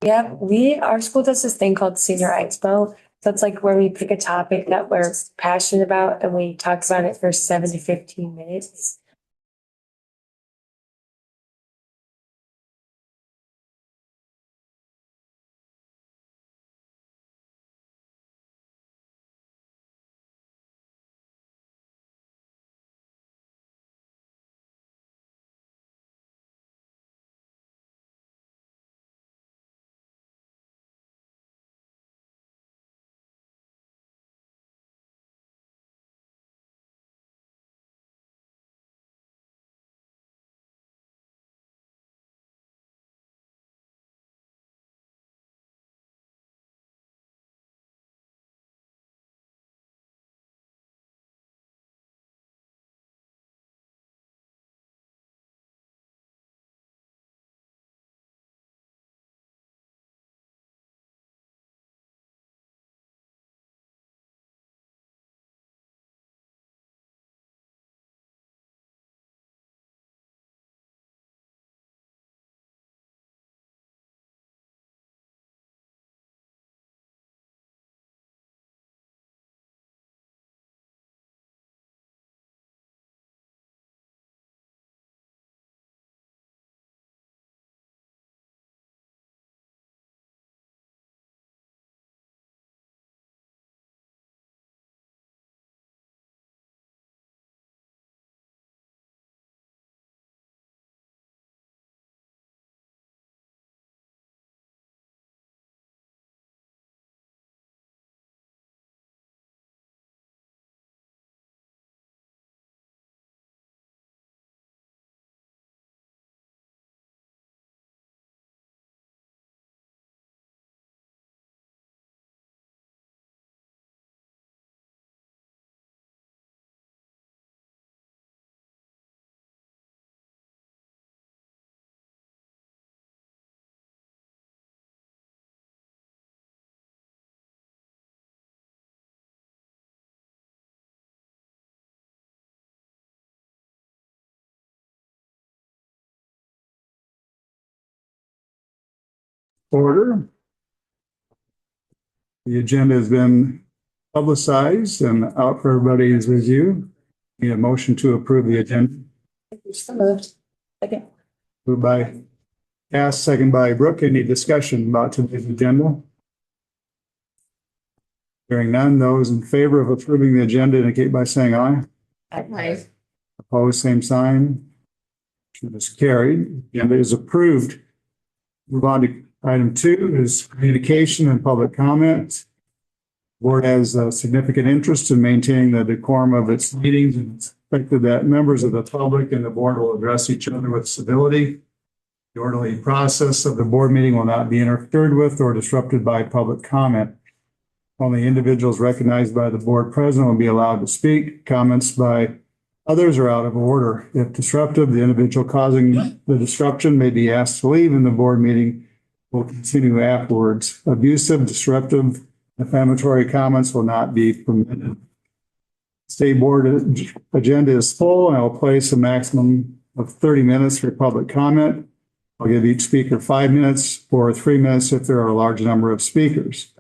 Yeah, our school does this thing called Senior Expo. So it's like where we pick a topic that we're passionate about and we talk about it for 7 to 15 minutes. Order. The agenda has been publicized and out for everybody's review. Need a motion to approve the agenda. So moved. Okay. Moved by Cass, second by Brooke. Any discussion about today's agenda? Hearing none, those in favor of approving the agenda indicate by saying aye. Aye. Opposed, same sign. Motion is carried. Agenda is approved. Move on to item 2 is communication and public comment. Board has a significant interest in maintaining the decorum of its meetings and expected that members of the public and the board will address each other with civility. The orderly process of the board meeting will not be interfered with or disrupted by public comment. Only individuals recognized by the board president will be allowed to speak. Comments by others are out of order. If disruptive, the individual causing the disruption may be asked to leave and the board meeting will continue afterwards. Abusive, disruptive, defamatory comments will not be permitted. State board agenda is full and I will place a maximum of 30 minutes for public comment. I'll give each speaker 5 minutes or 3 minutes if there are a large number of speakers.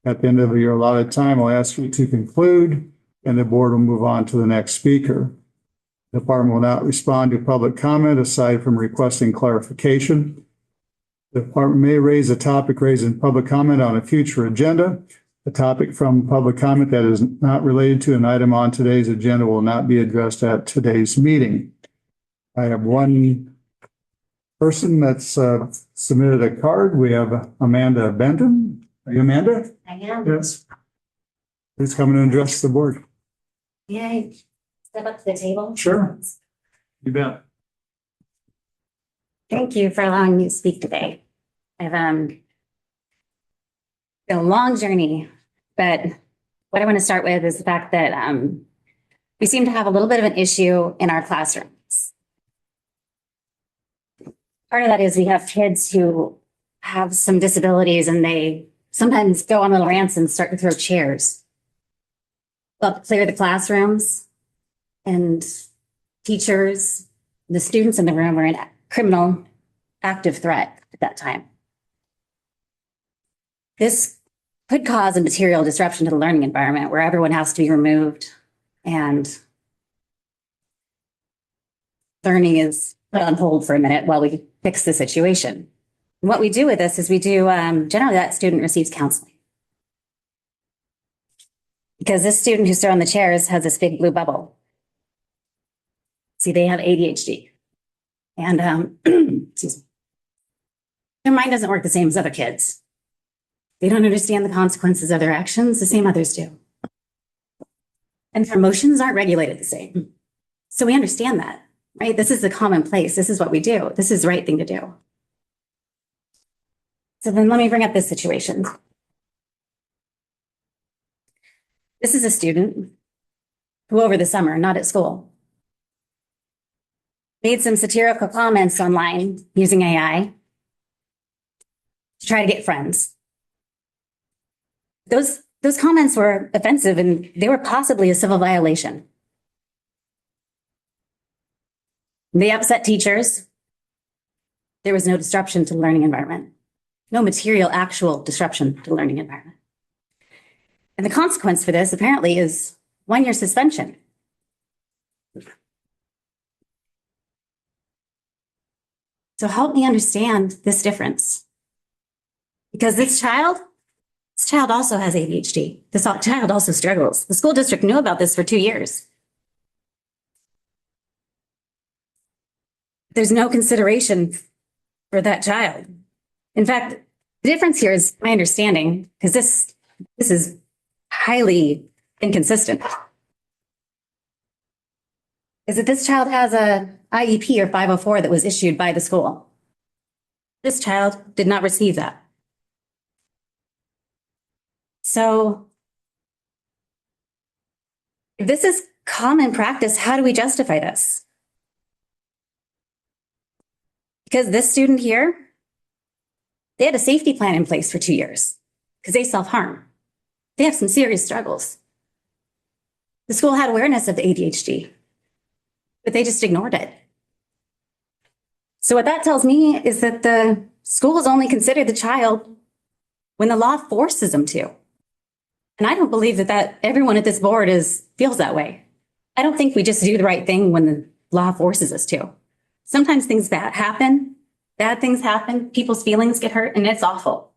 At the end of your allotted time, I'll ask you to conclude and the board will move on to the next speaker. The department will not respond to public comment aside from requesting clarification. The department may raise a topic raised in public comment on a future agenda. A topic from public comment that is not related to an item on today's agenda will not be addressed at today's meeting. I have one person that's submitted a card. We have Amanda Benton. Are you Amanda? I am. Yes. Please come and address the board. Yay. Step up to the table. Sure. You bet. Thank you for allowing me to speak today. I've been a long journey, but what I want to start with is the fact that we seem to have a little bit of an issue in our classrooms. Part of that is we have kids who have some disabilities and they sometimes go on little rants and start to throw chairs. They'll have to clear the classrooms and teachers, the students in the room are in criminal active threat at that time. This could cause a material disruption to the learning environment where everyone has to be removed and learning is put on hold for a minute while we fix the situation. And what we do with this is we do, generally that student receives counseling. Because this student who's throwing the chairs has this big blue bubble. See, they have ADHD. And excuse me. Their mind doesn't work the same as other kids. They don't understand the consequences of their actions the same others do. And their emotions aren't regulated the same. So we understand that, right? This is the commonplace. This is what we do. This is the right thing to do. So then let me bring up this situation. This is a student who over the summer, not at school, made some satirical comments online using AI to try to get friends. Those comments were offensive and they were possibly a civil violation. They upset teachers. There was no disruption to the learning environment. No material, actual disruption to the learning environment. And the consequence for this apparently is 1 year suspension. So help me understand this difference. Because this child also has ADHD. This child also struggles. The school district knew about this for 2 years. There's no consideration for that child. In fact, the difference here is my understanding, because this is highly inconsistent, is that this child has a IEP or 504 that was issued by the school. This child did not receive that. So if this is common practice, how do we justify this? Because this student here, they had a safety plan in place for 2 years because they self-harm. They have some serious struggles. The school had awareness of the ADHD, but they just ignored it. So what that tells me is that the schools only consider the child when the law forces them to. And I don't believe that everyone at this board feels that way. I don't think we just do the right thing when the law forces us to. Sometimes things happen, bad things happen, people's feelings get hurt, and it's awful.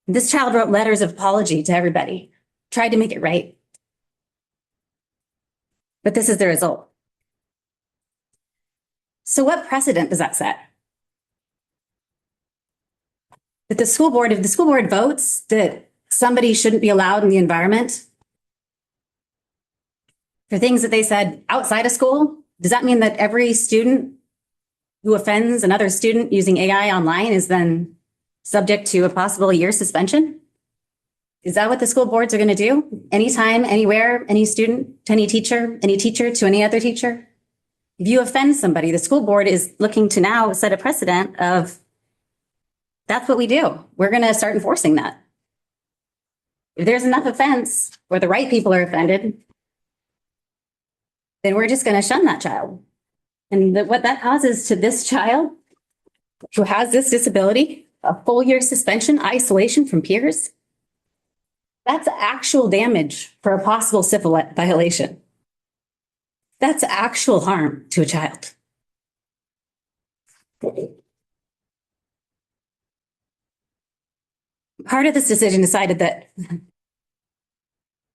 This child wrote letters of apology to everybody, tried to make it right. But this is the result. So what precedent does that set? That the school board, if the school board votes that somebody shouldn't be allowed in the environment for things that they said outside of school, does that mean that every student who offends another student using AI online is then subject to a possible year suspension? Is that what the school boards are going to do? Anytime, anywhere, any student to any teacher to any other teacher? If you offend somebody, the school board is looking to now set a precedent of that's what we do. We're going to start enforcing that. If there's enough offense where the right people are offended, then we're just going to shun that child. And what that causes to this child who has this disability, a full year suspension, isolation from peers, that's actual damage for a possible civil violation. That's actual harm to a child. Part of this decision decided that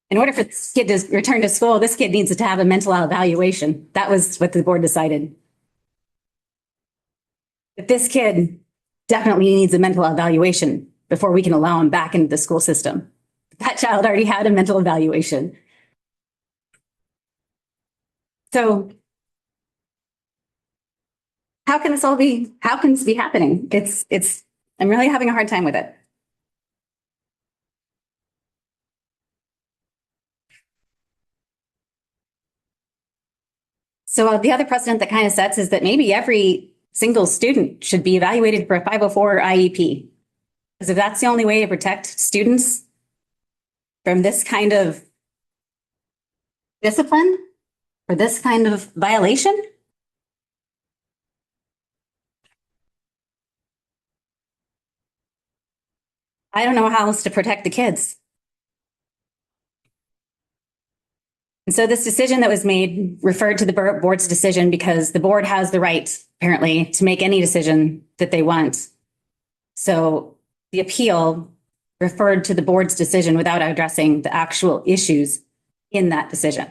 in order for this kid to return to school, this kid needs to have a mental evaluation. That was what the board decided. That this kid definitely needs a mental evaluation before we can allow him back into the school system. That child already had a mental evaluation. So how can this be happening? I'm really having a hard time with it. So the other precedent that kind of sets is that maybe every single student should be evaluated for a 504 IEP. Because if that's the only way to protect students from this kind of discipline or this kind of violation, I don't know how else to protect the kids. And so this decision that was made referred to the board's decision because the board has the right, apparently, to make any decision that they want. So the appeal referred to the board's decision without addressing the actual issues in that decision.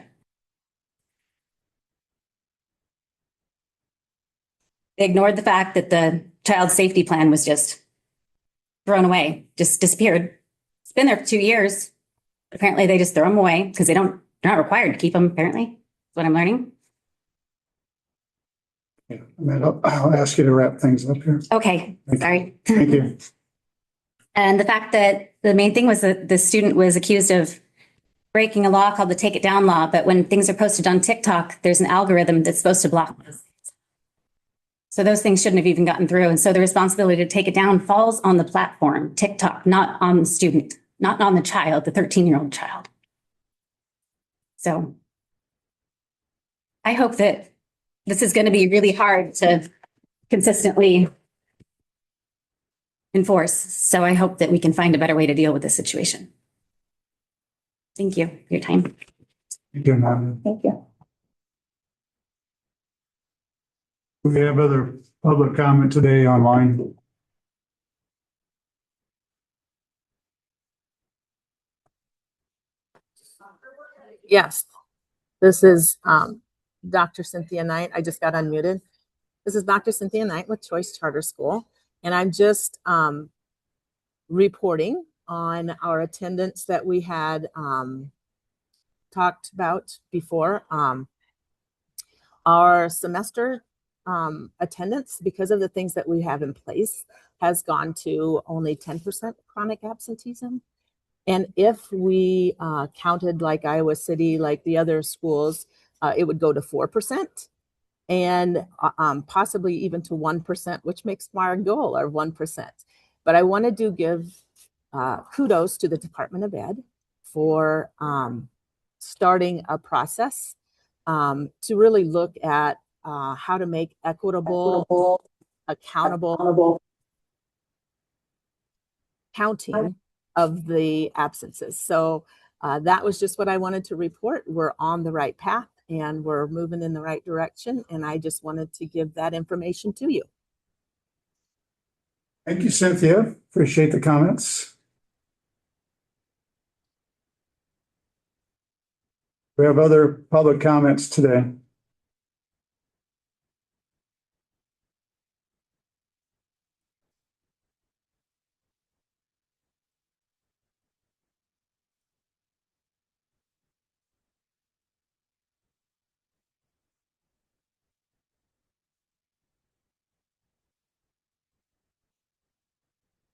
They ignored the fact that the child safety plan was just thrown away, just disappeared. It's been there for 2 years. Apparently they just throw them away because they're not required to keep them, apparently. That's what I'm learning. Yeah, I'll ask you to wrap things up here. Okay, sorry. Thank you. And the fact that the main thing was that the student was accused of breaking a law called the Take It Down law. But when things are posted on TikTok, there's an algorithm that's supposed to block those. So those things shouldn't have even gotten through. And so the responsibility to take it down falls on the platform, TikTok, not on the student, not on the child, the 13-year-old child. So I hope that this is going to be really hard to consistently enforce. So I hope that we can find a better way to deal with this situation. Thank you for your time. Thank you, Amanda. Thank you. Do we have other public comment today online? Yes, this is Dr. Cynthia Knight. I just got unmuted. This is Dr. Cynthia Knight with Choice Charter School, and I'm just reporting on our attendance that we had talked about before. Our semester attendance, because of the things that we have in place, has gone to only 10% chronic absenteeism. And if we counted like Iowa City, like the other schools, it would go to 4% and possibly even to 1%, which makes our goal our 1%. But I wanted to give kudos to the Department of Ed for starting a process to really look at how to make equitable, accountable counting of the absences. So that was just what I wanted to report. We're on the right path and we're moving in the right direction. And I just wanted to give that information to you. Thank you, Cynthia. Appreciate the comments. We have other public comments today.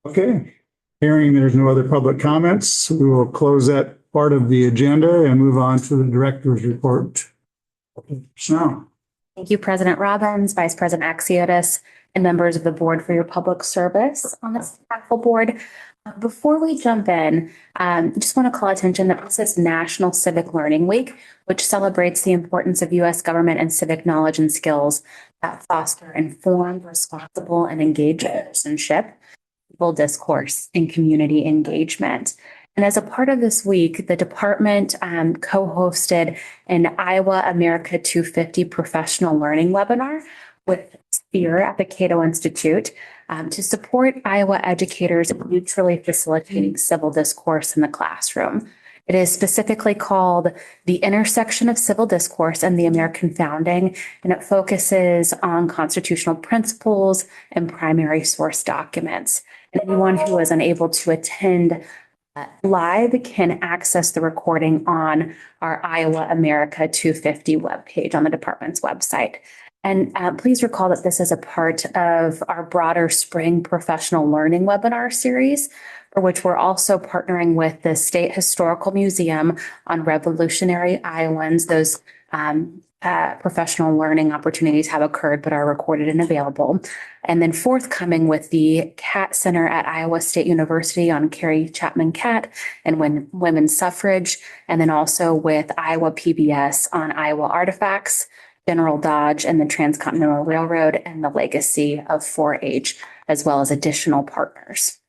Okay, hearing there's no other public comments, we will close that part of the agenda and move on to the director's report. So, Thank you, President Robbins, Vice President Axiotis, and members of the board for your public service on this impactful board. Before we jump in, just want to call attention that this is National Civic Learning Week, which celebrates the importance of U.S. government and civic knowledge and skills that foster informed, responsible, and engaged citizenship, civil discourse, and community engagement. And as a part of this week, the department co-hosted an Iowa America 250 professional learning webinar with Sphere at the Cato Institute to support Iowa educators in mutually facilitating civil discourse in the classroom. It is specifically called The Intersection of Civil Discourse and the American Founding, and it focuses on constitutional principles and primary source documents. And anyone who is unable to attend live can access the recording on our Iowa America 250 webpage on the department's website. And please recall that this is a part of our broader spring professional learning webinar series, for which we're also partnering with the State Historical Museum on Revolutionary Iowans. Those professional learning opportunities have occurred but are recorded and available. And then forthcoming with the Catt Center at Iowa State University on Carrie Chapman Catt and women's suffrage, and then also with Iowa PBS on Iowa artifacts, General Dodge and the Transcontinental Railroad, and the legacy of 4-H, as well as additional partners.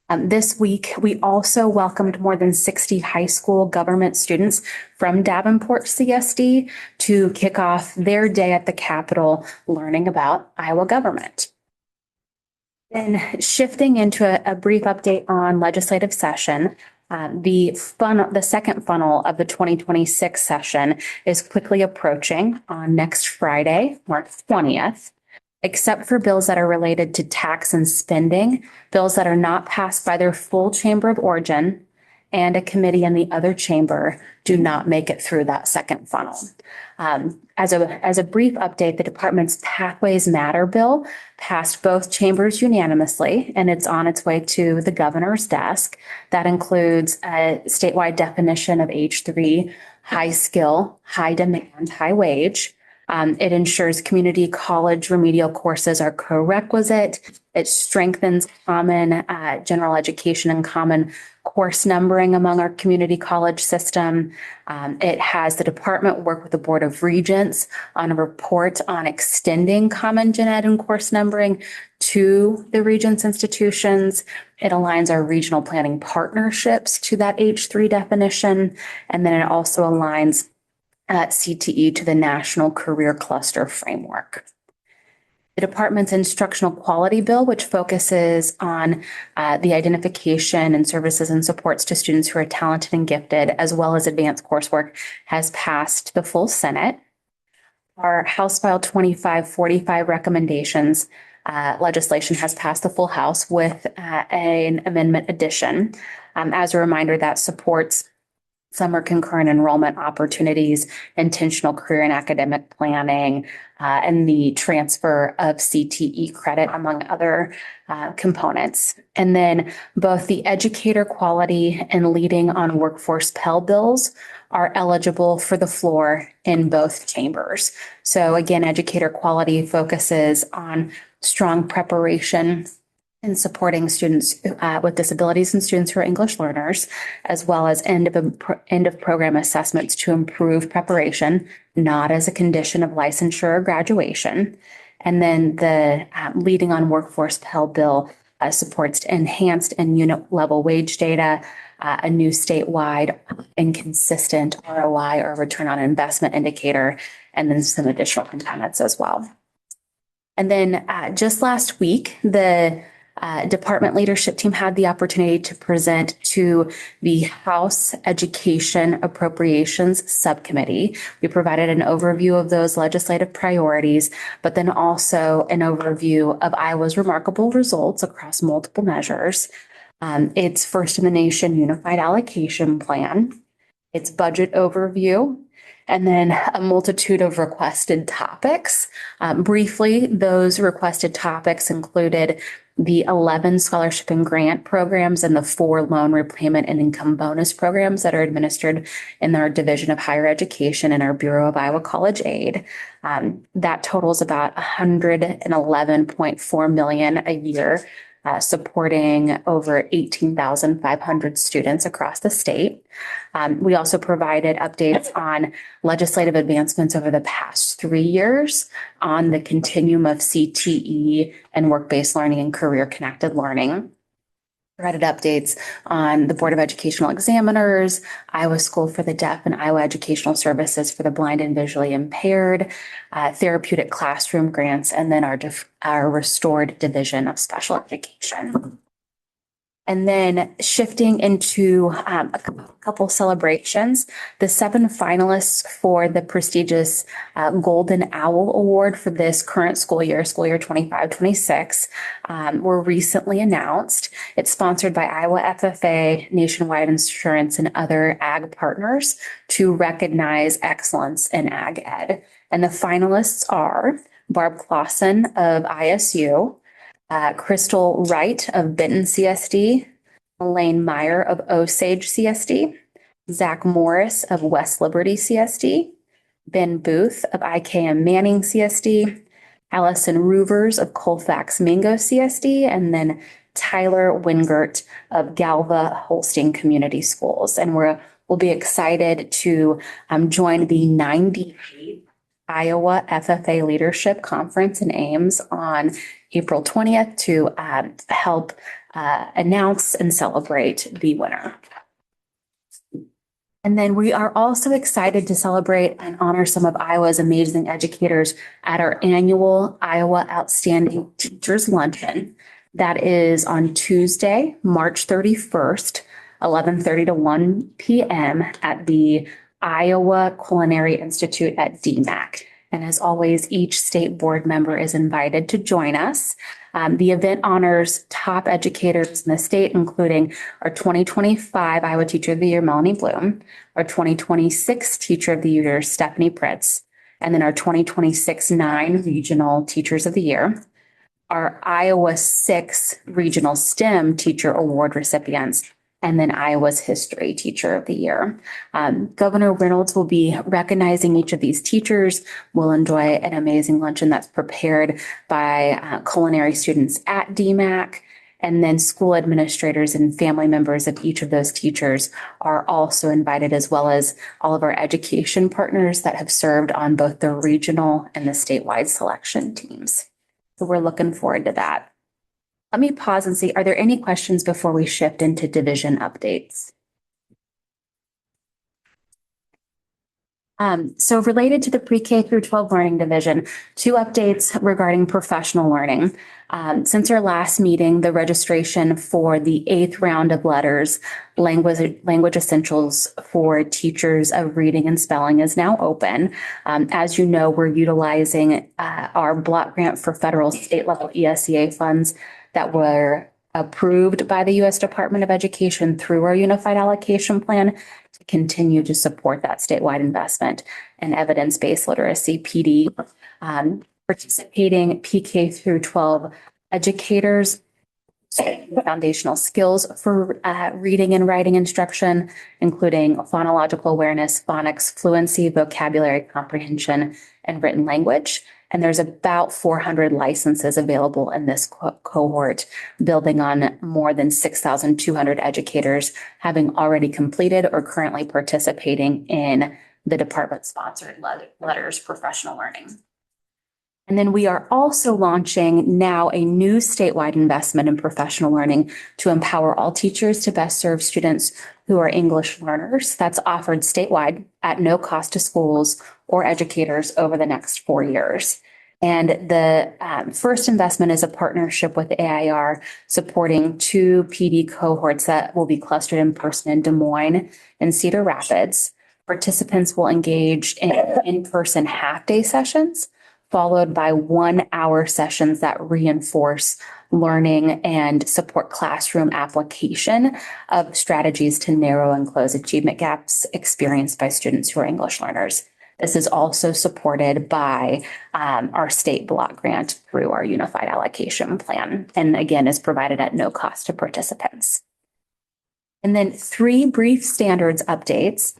This week, we also welcomed more than 60 high school government students from Davenport CSD to kick off their day at the Capitol learning about Iowa government. Then shifting into a brief update on legislative session, the second funnel of the 2026 session is quickly approaching on next Friday, March 20th. Except for bills that are related to tax and spending, bills that are not passed by their full chamber of origin and a committee in the other chamber do not make it through that second funnel. As a brief update, the department's Pathways Matter bill passed both chambers unanimously, and it's on its way to the governor's desk. That includes a statewide definition of H3, high skill, high demand, high wage. It ensures community college remedial courses are co-requisite. It strengthens common general education and common course numbering among our community college system. It has the department work with the Board of Regents on a report on extending common gen ed and course numbering to the Regents institutions. It aligns our regional planning partnerships to that H3 definition. And then it also aligns CTE to the National Career Cluster Framework. The department's instructional quality bill, which focuses on the identification and services and supports to students who are talented and gifted, as well as advanced coursework, has passed the full Senate. Our House File 2545 recommendations legislation has passed the full House with an amendment addition. As a reminder, that supports summer concurrent enrollment opportunities, intentional career and academic planning, and the transfer of CTE credit, among other components. And then both the educator quality and leading on workforce Pell bills are eligible for the floor in both chambers. So again, educator quality focuses on strong preparation in supporting students with disabilities and students who are English learners, as well as end of program assessments to improve preparation, not as a condition of licensure or graduation. And then the leading on workforce Pell bill supports enhanced and unit level wage data, a new statewide and consistent ROI or return on investment indicator, and then some additional components as well. And then just last week, the department leadership team had the opportunity to present to the House Education Appropriations Subcommittee. We provided an overview of those legislative priorities, but then also an overview of Iowa's remarkable results across multiple measures. Its first in the nation unified allocation plan, its budget overview, and then a multitude of requested topics. Briefly, those requested topics included the 11 scholarship and grant programs and the 4 loan repayment and income bonus programs that are administered in our Division of Higher Education and our Bureau of Iowa College Aid. That totals about $111.4 million a year, supporting over 18,500 students across the state. We also provided updates on legislative advancements over the past 3 years on the continuum of CTE and work-based learning and career-connected learning. Provided updates on the Board of Educational Examiners, Iowa School for the Deaf, and Iowa Educational Services for the Blind and Visually Impaired, therapeutic classroom grants, and then our restored Division of Special Education. And then shifting into a couple celebrations, the 7 finalists for the prestigious Golden Owl Award for this current school year 25-26, were recently announced. It's sponsored by Iowa FFA, Nationwide Insurance, and other ag partners to recognize excellence in ag ed. And the finalists are Barb Clausen of ISU, Crystal Wright of Benton CSD, Elaine Meyer of Osage CSD, Zach Morris of West Liberty CSD, Ben Booth of IKM Manning CSD, Allison Roovers of Colfax Mingo CSD, and then Tyler Wingert of Galva Holstein Community Schools. And we'll be excited to join the 98 Iowa FFA Leadership Conference in Ames on April 20th to help announce and celebrate the winner. And then we are also excited to celebrate and honor some of Iowa's amazing educators at our annual Iowa Outstanding Teachers Luncheon. That is on Tuesday, March 31st, 11:30 to 1 p.m. at the Iowa Culinary Institute at DMAC. And as always, each state board member is invited to join us. The event honors top educators in the state, including our 2025 Iowa Teacher of the Year, Melanie Bloom, our 2026 Teacher of the Year, Stephanie Pritz, and then our 2026 9 Regional Teachers of the Year, our Iowa 6 Regional STEM Teacher Award recipients, and then Iowa's History Teacher of the Year. Governor Reynolds will be recognizing each of these teachers. We'll enjoy an amazing luncheon that's prepared by culinary students at DMAC. And then school administrators and family members of each of those teachers are also invited, as well as all of our education partners that have served on both the regional and the statewide selection teams. So we're looking forward to that. Let me pause and see, are there any questions before we shift into division updates? So related to the pre-K through 12 learning division, 2 updates regarding professional learning. Since our last meeting, the registration for the 8th round of letters, language essentials for teachers of reading and spelling, is now open. As you know, we're utilizing our block grant for federal state level ESEA funds that were approved by the U.S. Department of Education through our Unified Allocation Plan to continue to support that statewide investment in evidence-based literacy, PD. Participating PK through 12 educators, foundational skills for reading and writing instruction, including phonological awareness, phonics, fluency, vocabulary comprehension, and written language. And there's about 400 licenses available in this cohort, building on more than 6,200 educators having already completed or currently participating in the department-sponsored letters professional learning. And then we are also launching now a new statewide investment in professional learning to empower all teachers to best serve students who are English learners. That's offered statewide at no cost to schools or educators over the next 4 years. And the first investment is a partnership with AIR supporting 2 PD cohorts that will be clustered in person in Des Moines and Cedar Rapids. Participants will engage in in-person half-day sessions, followed by 1-hour sessions that reinforce learning and support classroom application of strategies to narrow and close achievement gaps experienced by students who are English learners. This is also supported by our state block grant through our Unified Allocation Plan, and again, is provided at no cost to participants. And then 3 brief standards updates.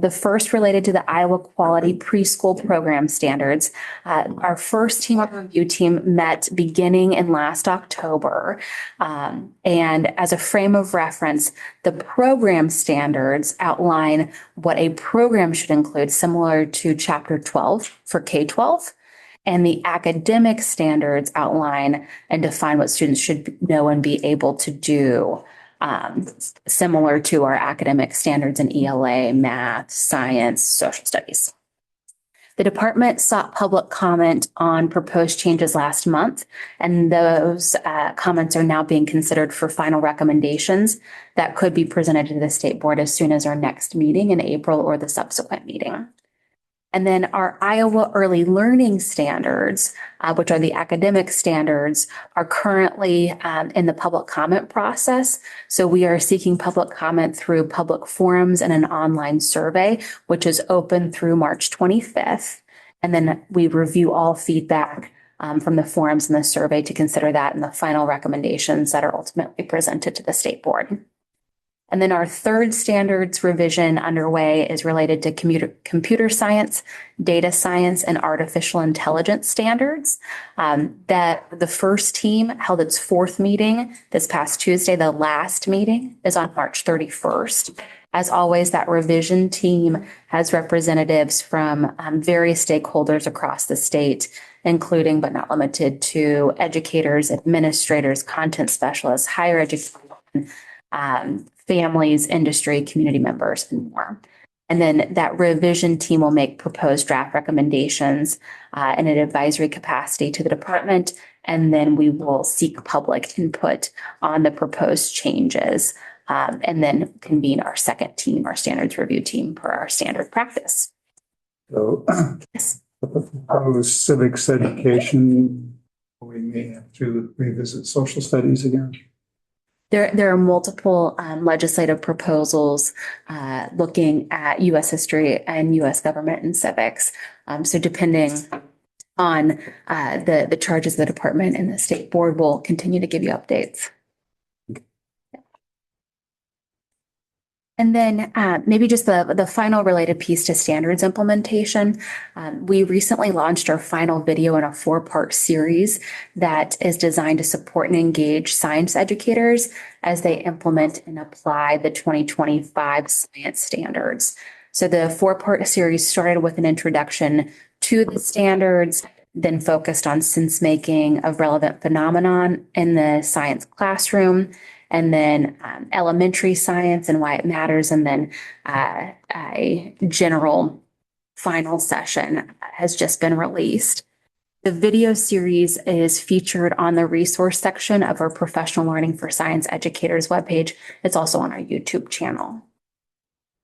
The first related to the Iowa Quality Preschool Program Standards. Our first team of review team met beginning in last October. And as a frame of reference, the program standards outline what a program should include, similar to Chapter 12 for K-12. And the academic standards outline and define what students should know and be able to do. Similar to our academic standards in ELA, math, science, social studies. The department sought public comment on proposed changes last month, and those comments are now being considered for final recommendations that could be presented to the state board as soon as our next meeting in April or the subsequent meeting. And then our Iowa Early Learning Standards, which are the academic standards, are currently in the public comment process. So we are seeking public comment through public forums and an online survey, which is open through March 25th. And then we review all feedback from the forums and the survey to consider that in the final recommendations that are ultimately presented to the state board. And then our third standards revision underway is related to computer science, data science, and artificial intelligence standards. That the first team held its 4th meeting this past Tuesday. The last meeting is on March 31st. As always, that revision team has representatives from various stakeholders across the state, including but not limited to educators, administrators, content specialists, higher education, families, industry, community members, and more. And then that revision team will make proposed draft recommendations in an advisory capacity to the department. And then we will seek public input on the proposed changes. And then convene our second team, our standards review team, per our standard practice. So Yes. the proposed civics education, we may have to revisit social studies again. There are multiple legislative proposals looking at U.S. history and U.S. government and civics. So depending on the charges of the department and the state board, will continue to give you updates. And then maybe just the final related piece to standards implementation. We recently launched our final video in a 4-part series that is designed to support and engage science educators as they implement and apply the 2025 science standards. So the 4-part series started with an introduction to the standards, then focused on sense making of relevant phenomenon in the science classroom, and then elementary science and why it matters, and then a general final session has just been released. The video series is featured on the resource section of our Professional Learning for Science Educators webpage. It's also on our YouTube channel.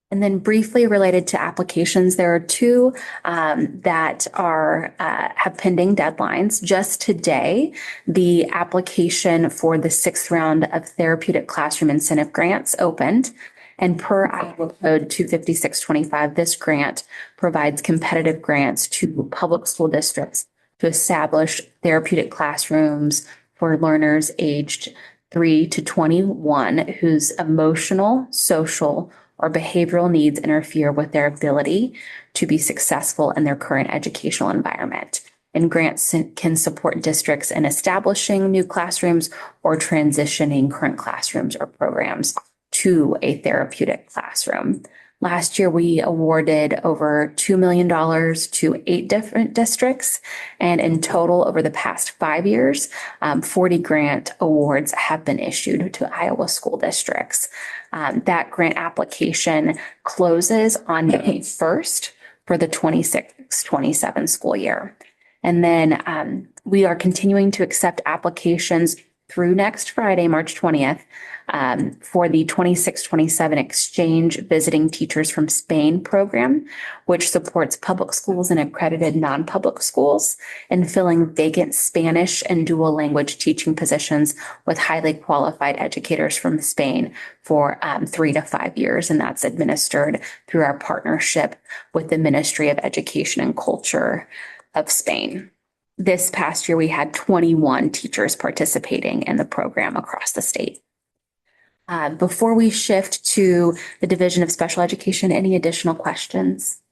And then briefly related to applications, there are 2 that are have pending deadlines. Just today, the application for the 6th round of therapeutic classroom incentive grants opened. And per Iowa Code 25625, this grant provides competitive grants to public school districts to establish therapeutic classrooms for learners aged 3 to 21 whose emotional, social, or behavioral needs interfere with their ability to be successful in their current educational environment. And grants can support districts in establishing new classrooms or transitioning current classrooms or programs to a therapeutic classroom. Last year, we awarded over $2 million to 8 different districts. And in total, over the past 5 years, 40 grant awards have been issued to Iowa school districts. That grant application closes on May 1st for the 26-27 school year. And then we are continuing to accept applications through next Friday, March 20th, for the 26-27 Exchange Visiting Teachers from Spain program, which supports public schools and accredited non-public schools in filling vacant Spanish and dual language teaching positions with highly qualified educators from Spain for 3 to 5 years. And that's administered through our partnership with the Ministry of Education and Culture of Spain. This past year, we had 21 teachers participating in the program across the state. Before we shift to the Division of Special Education, any additional questions?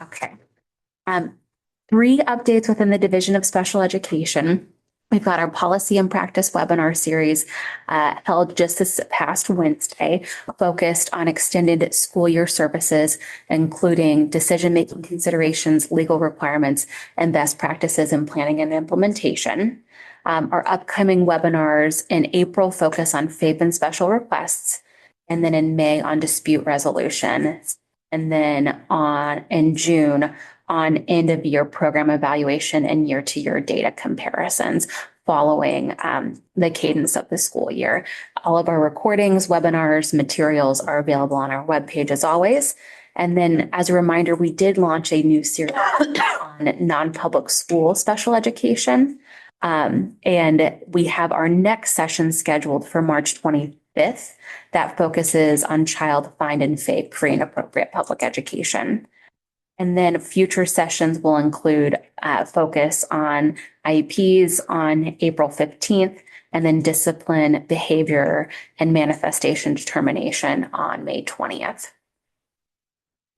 Okay. 3 updates within the Division of Special Education. We've got our policy and practice webinar series held just this past Wednesday, focused on extended school year services, including decision-making considerations, legal requirements, and best practices in planning and implementation. Our upcoming webinars in April focus on FAPE and special requests, and then in May on dispute resolution, and then in June on end of year program evaluation and year-to-year data comparisons following the cadence of the school year. All of our recordings, webinars, materials are available on our webpage as always. And then as a reminder, we did launch a new series on non-public school special education. And we have our next session scheduled for March 25th that focuses on child find and FAPE, free and appropriate public education. And then future sessions will include focus on IEPs on April 15th, and then discipline, behavior, and manifestation determination on May 20th.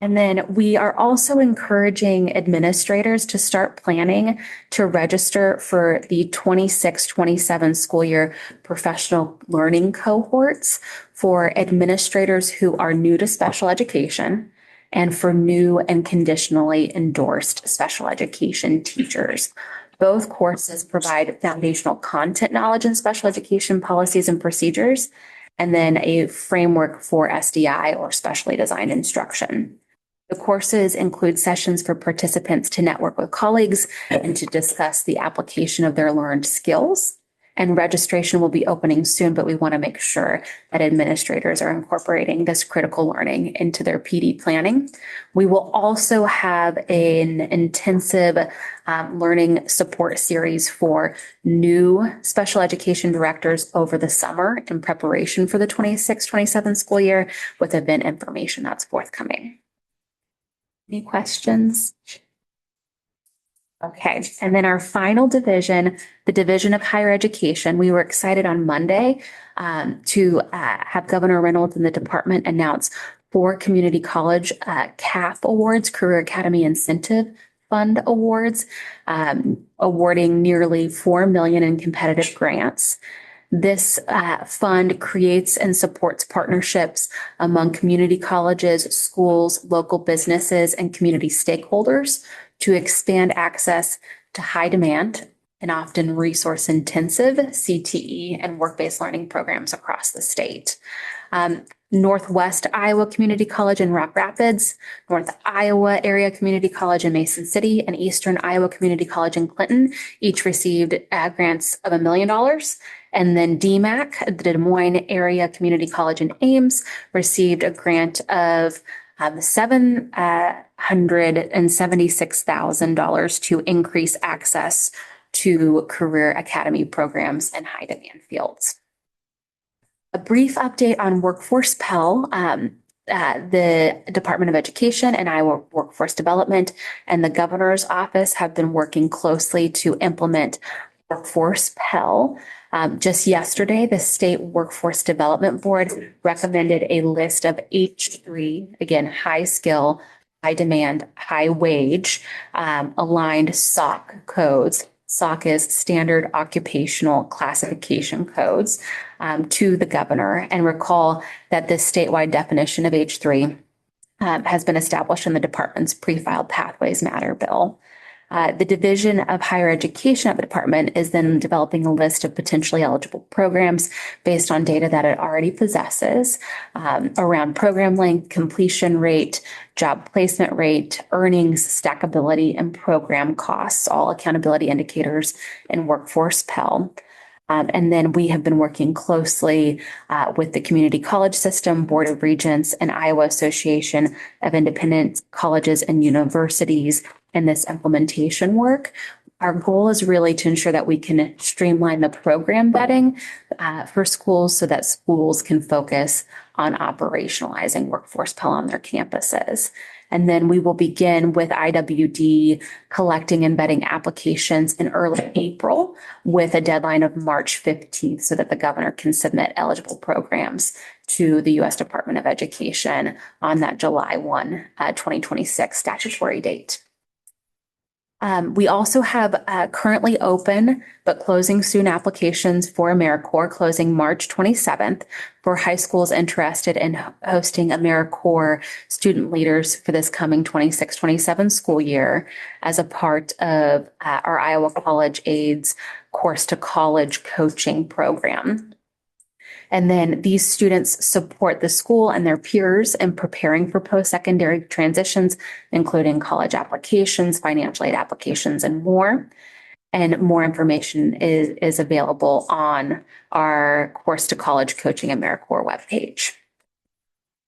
And then we are also encouraging administrators to start planning to register for the 26-27 school year professional learning cohorts for administrators who are new to special education and for new and conditionally endorsed special education teachers. Both courses provide foundational content knowledge in special education policies and procedures, and then a framework for SDI or specially designed instruction. The courses include sessions for participants to network with colleagues and to discuss the application of their learned skills. And registration will be opening soon, but we want to make sure that administrators are incorporating this critical learning into their PD planning. We will also have an intensive learning support series for new special education directors over the summer in preparation for the 26-27 school year with event information that's forthcoming. Any questions? Okay, and then our final division, the Division of Higher Education, we were excited on Monday to have Governor Reynolds and the department announce 4 community college CAF awards, Career Academy Incentive Fund awards, awarding nearly $4 million in competitive grants. This fund creates and supports partnerships among community colleges, schools, local businesses, and community stakeholders to expand access to high demand and often resource intensive CTE and work-based learning programs across the state. Northwest Iowa Community College in Rock Rapids, North Iowa Area Community College in Mason City, and Eastern Iowa Community College in Clinton each received grants of $1 million. And then DMAC, the Des Moines Area Community College in Ames, received a grant of $776,000 to increase access to career academy programs in high demand fields. A brief update on Workforce Pell. The Department of Education and Iowa Workforce Development and the Governor's Office have been working closely to implement Workforce Pell. Just yesterday, the State Workforce Development Board recommended a list of H3, again, high skill, high demand, high wage, aligned SOC codes. SOC is Standard Occupational Classification Codes, to the governor. And recall that this statewide definition of H3 has been established in the department's pre-filed Pathways Matter bill. The Division of Higher Education at the department is then developing a list of potentially eligible programs based on data that it already possesses around program length, completion rate, job placement rate, earnings, stackability, and program costs, all accountability indicators in Workforce Pell. And then we have been working closely with the Community College System, Board of Regents, and Iowa Association of Independent Colleges and Universities in this implementation work. Our goal is really to ensure that we can streamline the program vetting for schools so that schools can focus on operationalizing Workforce Pell on their campuses. And then we will begin with IWD collecting and vetting applications in early April with a deadline of March 15th so that the governor can submit eligible programs to the U.S. Department of Education on that July 1, 2026 statutory date. We also have currently open but closing soon applications for AmeriCorps closing March 27th for high schools interested in hosting AmeriCorps student leaders for this coming 26-27 school year as a part of our Iowa College AIDS Course to College coaching program. And then these students support the school and their peers in preparing for post-secondary transitions, including college applications, financial aid applications, and more. And more information is available on our Course to College Coaching AmeriCorps webpage.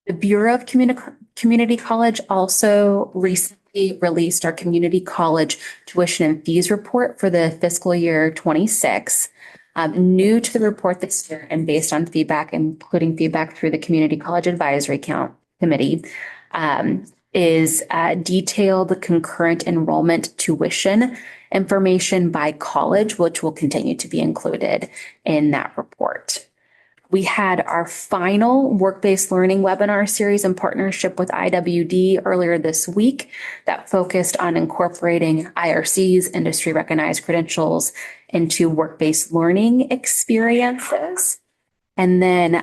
The Bureau of Community College also recently released our Community College Tuition and Fees Report for the fiscal year 26. New to the report this year and based on feedback, including feedback through the Community College Advisory Committee, is detailed concurrent enrollment tuition information by college, which will continue to be included in that report. We had our final work-based learning webinar series in partnership with IWD earlier this week that focused on incorporating IRC's industry recognized credentials into work-based learning experiences. And then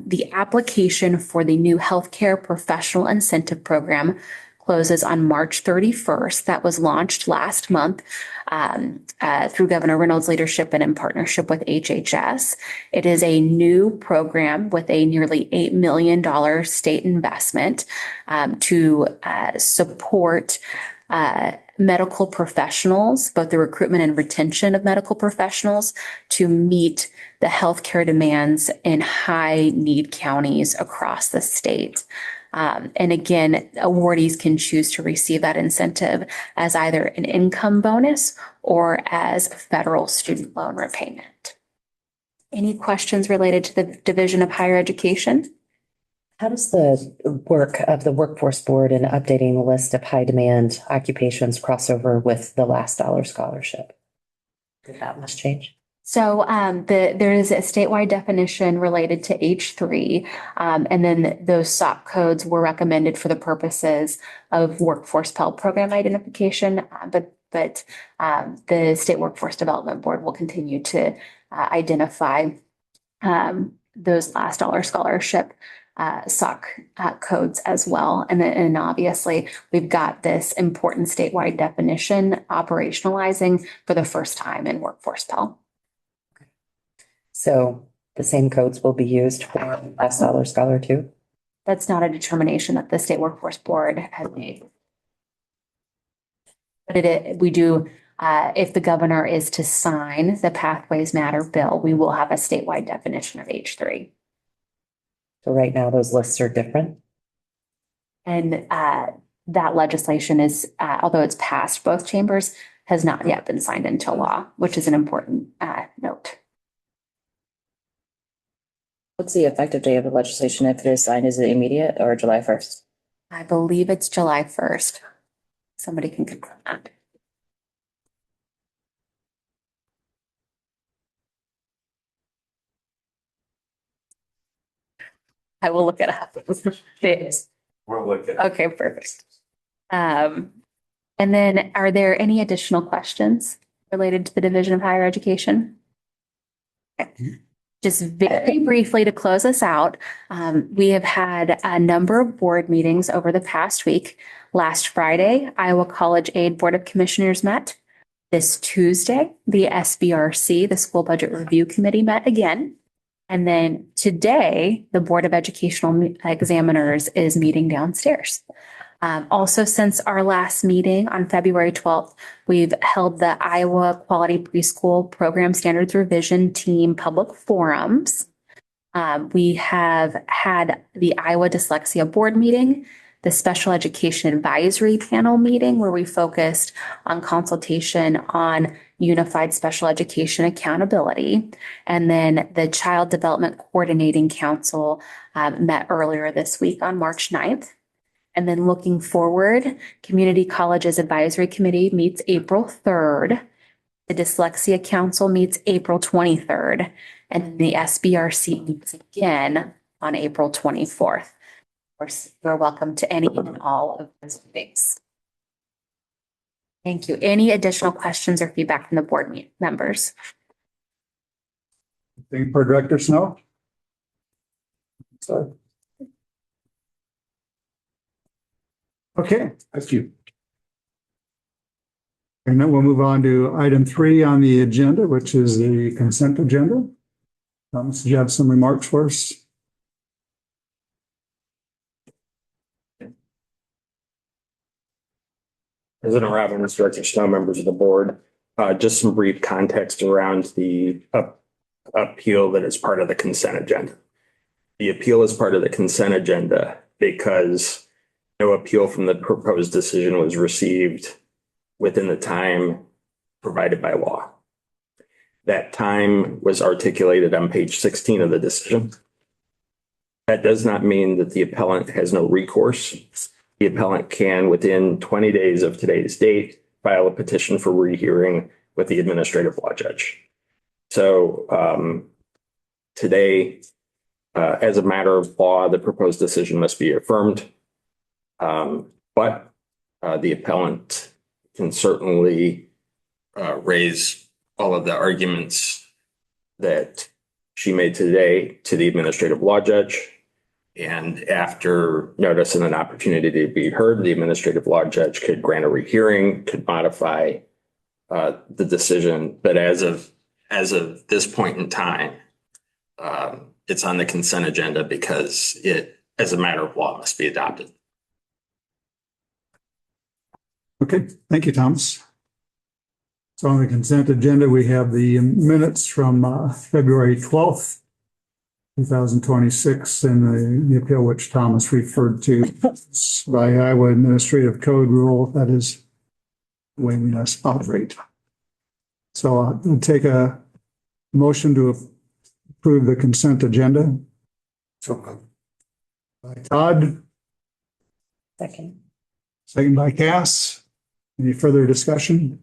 the application for the new healthcare professional incentive program closes on March 31st. That was launched last month through Governor Reynolds' leadership and in partnership with HHS. It is a new program with a nearly $8 million state investment to support medical professionals, both the recruitment and retention of medical professionals, to meet the healthcare demands in high need counties across the state. And again, awardees can choose to receive that incentive as either an income bonus or as federal student loan repayment. Any questions related to the Division of Higher Education? How does the work of the Workforce Board in updating the list of high demand occupations cross over with the last dollar scholarship? Did that much change? So there is a statewide definition related to H3, and then those SOC codes were recommended for the purposes of Workforce Pell Program identification, but the State Workforce Development Board will continue to identify those last dollar scholarship SOC codes as well. And obviously, we've got this important statewide definition operationalizing for the first time in Workforce Pell. So the same codes will be used for last dollar scholar too? That's not a determination that the State Workforce Board has made. But we do, if the governor is to sign the Pathways Matter bill, we will have a statewide definition of H3. So right now those lists are different? And that legislation is, although it's passed both chambers, has not yet been signed into law, which is an important note. What's the effective date of the legislation if it is signed? Is it immediate or July 1st? I believe it's July 1st. Somebody can confirm that. I will look it up. It is. We'll look at. Okay, perfect. And then are there any additional questions related to the Division of Higher Education? Okay. Just very briefly to close us out, we have had a number of board meetings over the past week. Last Friday, Iowa College Aid Board of Commissioners met. This Tuesday, the SBRC, the School Budget Review Committee, met again. And then today, the Board of Educational Examiners is meeting downstairs. Also, since our last meeting on February 12th, we've held the Iowa Quality Preschool Program Standards Revision Team public forums. We have had the Iowa Dyslexia Board meeting, the Special Education Advisory Panel meeting, where we focused on consultation on unified special education accountability. And then the Child Development Coordinating Council met earlier this week on March 9th. And then looking forward, Community Colleges Advisory Committee meets April 3rd. The Dyslexia Council meets April 23rd. And the SBRC meets again on April 24th. Of course, you're welcome to any and all of those meetings. Thank you. Any additional questions or feedback from the board members? Thank you for Director Snow. Sorry. Okay, thank you. And then we'll move on to item 3 on the agenda, which is the consent agenda. Thomas, do you have some remarks for us? President Robbins, Director Snow, members of the board, just some brief context around the appeal that is part of the consent agenda. The appeal is part of the consent agenda because no appeal from the proposed decision was received within the time provided by law. That time was articulated on page 16 of the decision. That does not mean that the appellant has no recourse. The appellant can, within 20 days of today's date, file a petition for rehearing with the administrative law judge. So today, As a matter of law, the proposed decision must be affirmed. But the appellant can certainly raise all of the arguments that she made today to the administrative law judge. And after notice and an opportunity to be heard, the administrative law judge could grant a rehearing, could modify the decision. But as of this point in time, it's on the consent agenda because it, as a matter of law, must be adopted. Okay, thank you, Thomas. So on the consent agenda, we have the minutes from February 12th, 2026, and the appeal which Thomas referred to by Iowa Administrative Code rule. That is the way we must operate. So I'll take a motion to approve the consent agenda. So by Todd, Second. second by Cass. Any further discussion?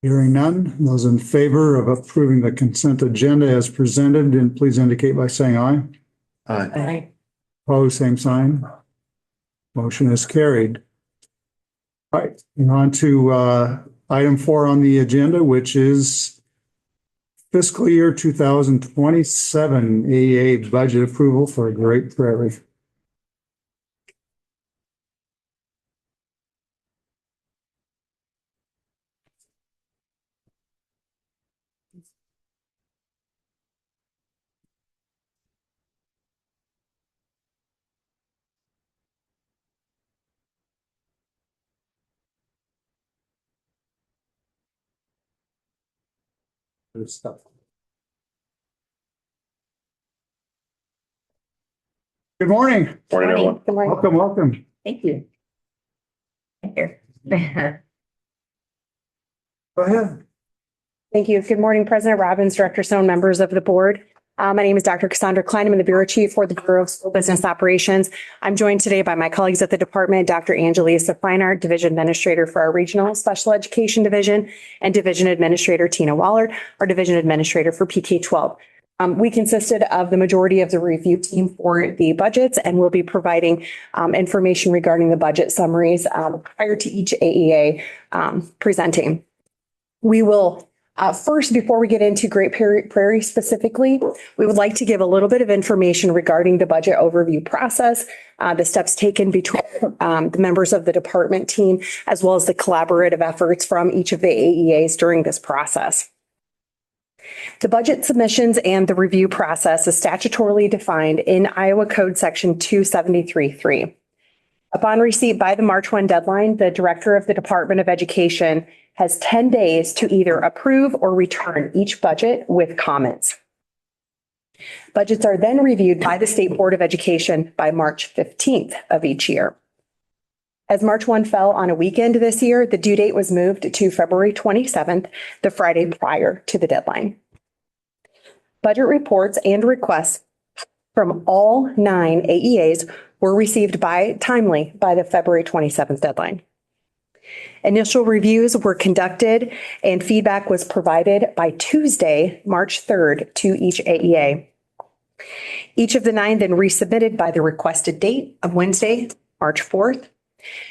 Hearing none. Those in favor of approving the consent agenda as presented, and please indicate by saying aye. Aye. Opposed, same sign. Motion is carried. All right, and on to item 4 on the agenda, which is fiscal year 2027 AEA budget approval for Great Prairie. Good stuff. Good morning. Morning, everyone. Good morning. Welcome, welcome. Thank you. Here. Go ahead. Thank you. Good morning, President Robbins, Director Stone, members of the board. My name is Dr. Cassandra Klein. I'm the Bureau Chief for the Bureau of School Business Operations. I'm joined today by my colleagues at the department, Dr. Angelisa Feinart, Division Administrator for our Regional Special Education Division, and Division Administrator Tina Wallard, our Division Administrator for PK-12. We consisted of the majority of the review team for the budgets, and we'll be providing information regarding the budget summaries prior to each AEA presenting. We will first, before we get into Great Prairie specifically, we would like to give a little bit of information regarding the budget overview process, the steps taken between the members of the department team, as well as the collaborative efforts from each of the AEAs during this process. The budget submissions and the review process is statutorily defined in Iowa Code Section 273.3. Upon receipt by the March 1 deadline, the Director of the Department of Education has 10 days to either approve or return each budget with comments. Budgets are then reviewed by the State Board of Education by March 15th of each year. As March 1 fell on a weekend this year, the due date was moved to February 27th, the Friday prior to the deadline. Budget reports and requests from all 9 AEAs were received timely by the February 27th deadline. Initial reviews were conducted and feedback was provided by Tuesday, March 3rd to each AEA. Each of the 9 then resubmitted by the requested date of Wednesday, March 4th.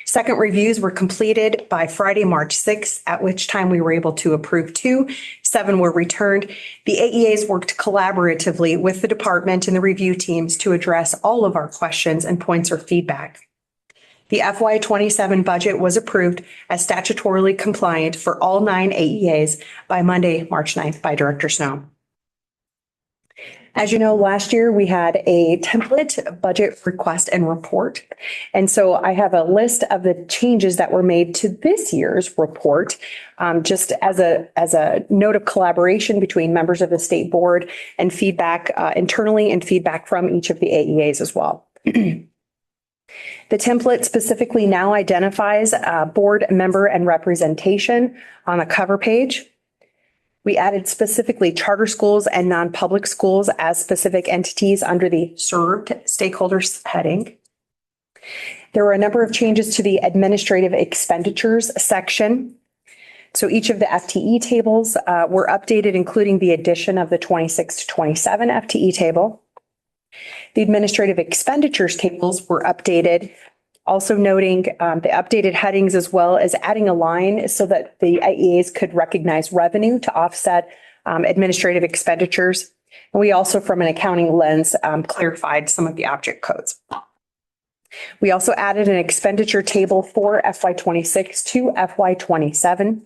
Second reviews were completed by Friday, March 6th, at which time we were able to approve 2. 7 were returned. The AEAs worked collaboratively with the department and the review teams to address all of our questions and points of feedback. The FY27 budget was approved as statutorily compliant for all 9 AEAs by Monday, March 9th by Director Snow. As you know, last year we had a template budget request and report. And so I have a list of the changes that were made to this year's report, just as a note of collaboration between members of the state board and feedback internally and feedback from each of the AEAs as well. The template specifically now identifies board member and representation on the cover page. We added specifically charter schools and non-public schools as specific entities under the served stakeholders heading. There were a number of changes to the administrative expenditures section. So each of the FTE tables were updated, including the addition of the 26 to 27 FTE table. The administrative expenditures tables were updated, also noting the updated headings as well as adding a line so that the IEAs could recognize revenue to offset administrative expenditures. And we also, from an accounting lens, clarified some of the object codes. We also added an expenditure table for FY26 to FY27.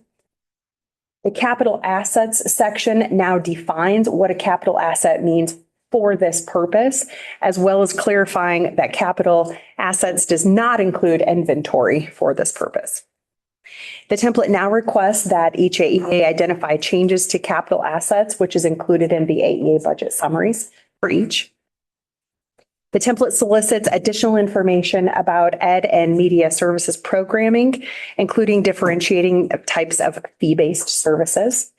The capital assets section now defines what a capital asset means for this purpose, as well as clarifying that capital assets does not include inventory for this purpose. The template now requests that each AEA identify changes to capital assets, which is included in the AEA budget summaries for each. The template solicits additional information about ed and media services programming, including differentiating types of fee-based services.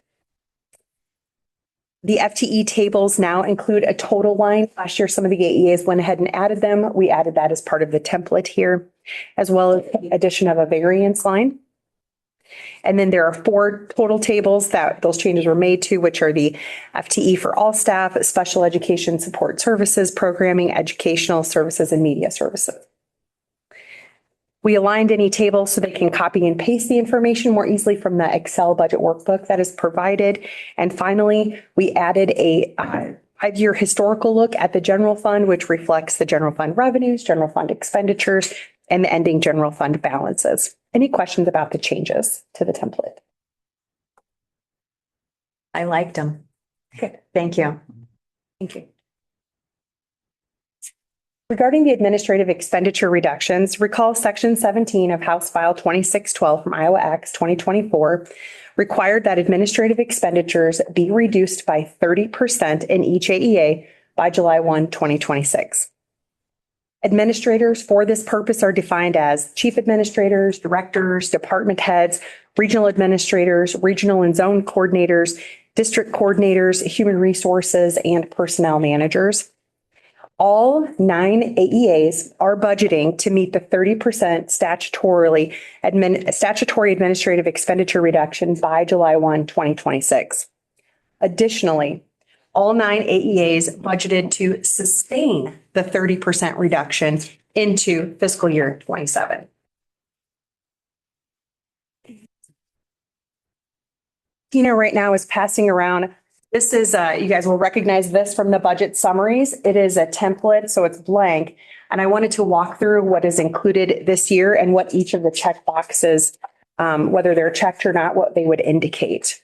The FTE tables now include a total line. Last year, some of the AEAs went ahead and added them. We added that as part of the template here, as well as the addition of a variance line. And then there are 4 total tables that those changes were made to, which are the FTE for all staff, special education support services, programming, educational services, and media services. We aligned any table so they can copy and paste the information more easily from the Excel budget workbook that is provided. And finally, we added a 5-year historical look at the general fund, which reflects the general fund revenues, general fund expenditures, and the ending general fund balances. Any questions about the changes to the template? I liked them. Good. Thank you. Thank you. Regarding the administrative expenditure reductions, recall Section 17 of House File 2612 from Iowa Acts 2024 required that administrative expenditures be reduced by 30% in each AEA by July 1, 2026. Administrators for this purpose are defined as chief administrators, directors, department heads, regional administrators, regional and zone coordinators, district coordinators, human resources, and personnel managers. All 9 AEAs are budgeting to meet the 30% statutory administrative expenditure reduction by July 1, 2026. Additionally, all 9 AEAs budgeted to sustain the 30% reduction into fiscal year 27. Tina right now is passing around. This is, you guys will recognize this from the budget summaries. It is a template, so it's blank. And I wanted to walk through what is included this year and what each of the check boxes, whether they're checked or not, what they would indicate.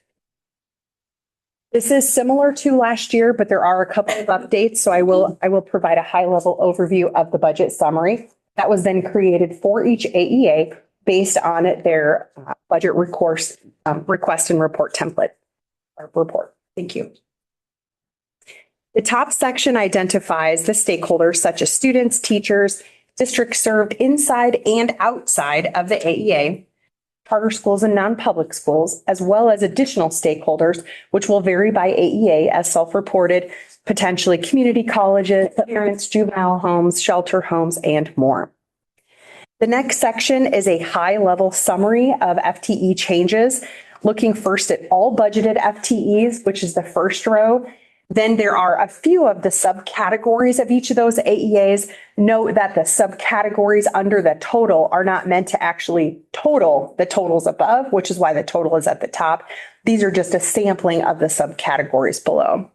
This is similar to last year, but there are a couple of updates. So I will provide a high-level overview of the budget summary that was then created for each AEA based on their budget request and report template or report. Thank you. The top section identifies the stakeholders such as students, teachers, districts served inside and outside of the AEA, charter schools and non-public schools, as well as additional stakeholders, which will vary by AEA as self-reported, potentially community colleges, parents, juvenile homes, shelter homes, and more. The next section is a high-level summary of FTE changes, looking first at all budgeted FTEs, which is the first row. Then there are a few of the subcategories of each of those AEAs. Note that the subcategories under the total are not meant to actually total the totals above, which is why the total is at the top. These are just a sampling of the subcategories below.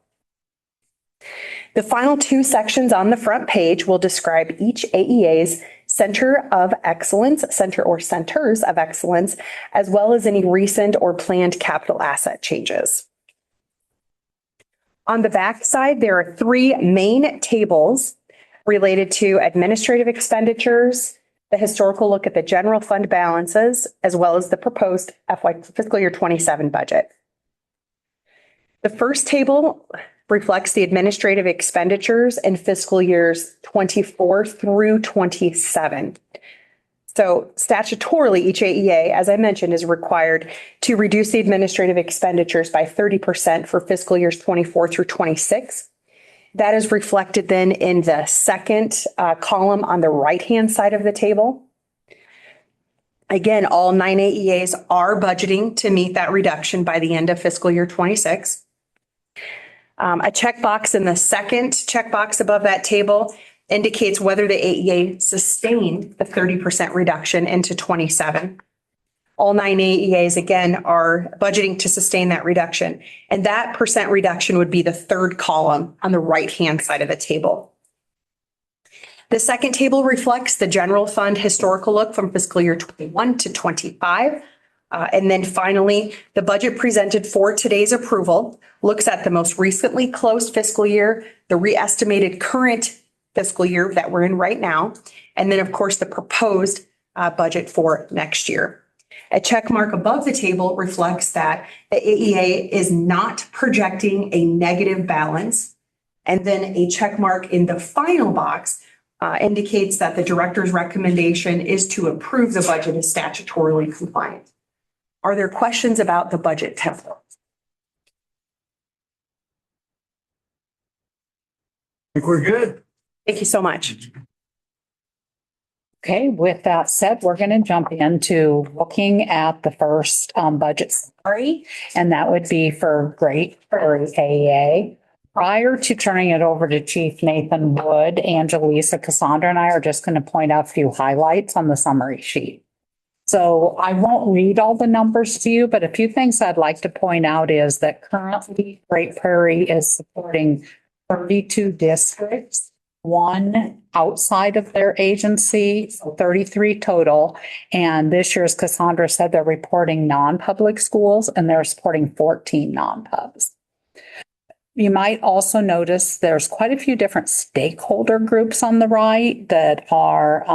The final 2 sections on the front page will describe each AEA's center of excellence, center or centers of excellence, as well as any recent or planned capital asset changes. On the back side, there are 3 main tables related to administrative expenditures, the historical look at the general fund balances, as well as the proposed fiscal year 27 budget. The first table reflects the administrative expenditures in fiscal years 24 through 27. So statutorily, each AEA, as I mentioned, is required to reduce the administrative expenditures by 30% for fiscal years 24 through 26. That is reflected then in the second column on the right-hand side of the table. Again, all 9 AEAs are budgeting to meet that reduction by the end of fiscal year 26. A checkbox in the second checkbox above that table indicates whether the AEA sustained the 30% reduction into 27. All 9 AEAs, again, are budgeting to sustain that reduction. And that percent reduction would be the third column on the right-hand side of the table. The second table reflects the general fund historical look from fiscal year 21 to 25. And then finally, the budget presented for today's approval looks at the most recently closed fiscal year, the re-estimated current fiscal year that we're in right now, and then, of course, the proposed budget for next year. A check mark above the table reflects that the AEA is not projecting a negative balance. And then a check mark in the final box indicates that the director's recommendation is to approve the budget as statutorily compliant. Are there questions about the budget template? I think we're good. Thank you so much. Okay, with that said, we're going to jump into looking at the first budget summary, and that would be for Great Prairie AEA. Prior to turning it over to Chief Nathan Wood, Angelisa, Cassandra, and I are just going to point out a few highlights on the summary sheet. So I won't read all the numbers to you, but a few things I'd like to point out is that currently Great Prairie is supporting 32 districts, one outside of their agency, so 33 total. And this year, as Cassandra said, they're reporting non-public schools and they're supporting 14 non-pubs. You might also notice there's quite a few different stakeholder groups on the right that are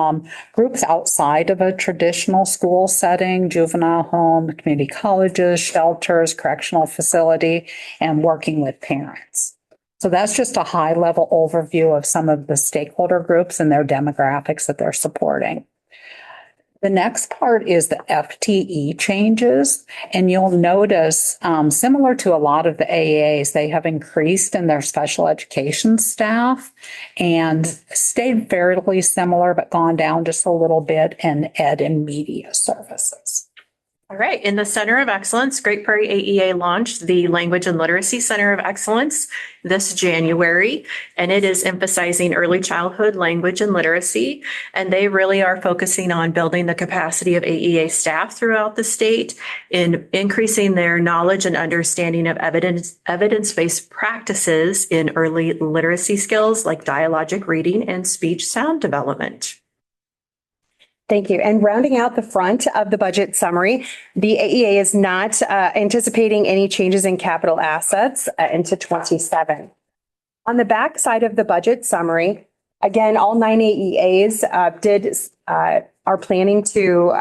groups outside of a traditional school setting, juvenile home, community colleges, shelters, correctional facility, and working with parents. So that's just a high level overview of some of the stakeholder groups and their demographics that they're supporting. The next part is the FTE changes, and you'll notice, similar to a lot of the AAs, they have increased in their special education staff and stayed fairly similar, but gone down just a little bit in ed and media services. All right. In the Center of Excellence, Great Prairie AEA launched the Language and Literacy Center of Excellence this January, and it is emphasizing early childhood language and literacy. And they really are focusing on building the capacity of AEA staff throughout the state in increasing their knowledge and understanding of evidence-based practices in early literacy skills like dialogic reading and speech sound development. Thank you. And rounding out the front of the budget summary, the AEA is not anticipating any changes in capital assets into 27. On the back side of the budget summary, again, all 9 AEAs are planning to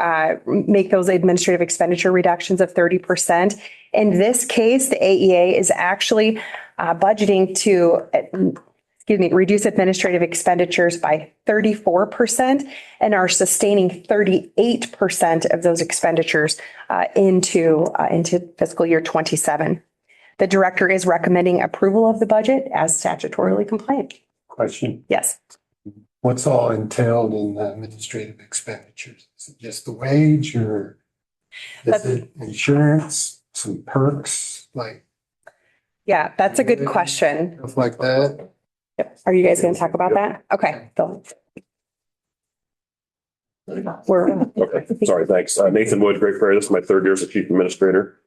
make those administrative expenditure reductions of 30%. In this case, the AEA is actually budgeting to reduce administrative expenditures by 34% and are sustaining 38% of those expenditures into fiscal year 27. The director is recommending approval of the budget as statutorily compliant. Question. Yes. What's all entailed in the administrative expenditures? Is it just the wage or is it insurance, some perks, like? Yeah, that's a good question. Stuff like that? Yep. Are you guys going to talk about that? Okay. Okay, sorry, thanks. Nathan Wood, Great Prairie. This is my third year as a chief administrator.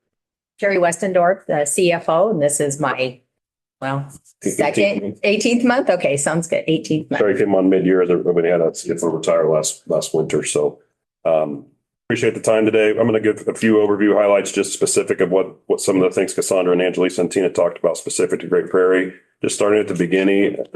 Jerry Westendorf, the CFO, and this is my, second 18th month. Okay, sounds good. 18th month. Sorry, came on mid-year as everybody had a CFO retire last winter. So appreciate the time today. I'm going to give a few overview highlights, just specific of what some of the things Cassandra and Angelisa and Tina talked about specific to Great Prairie. Just starting at the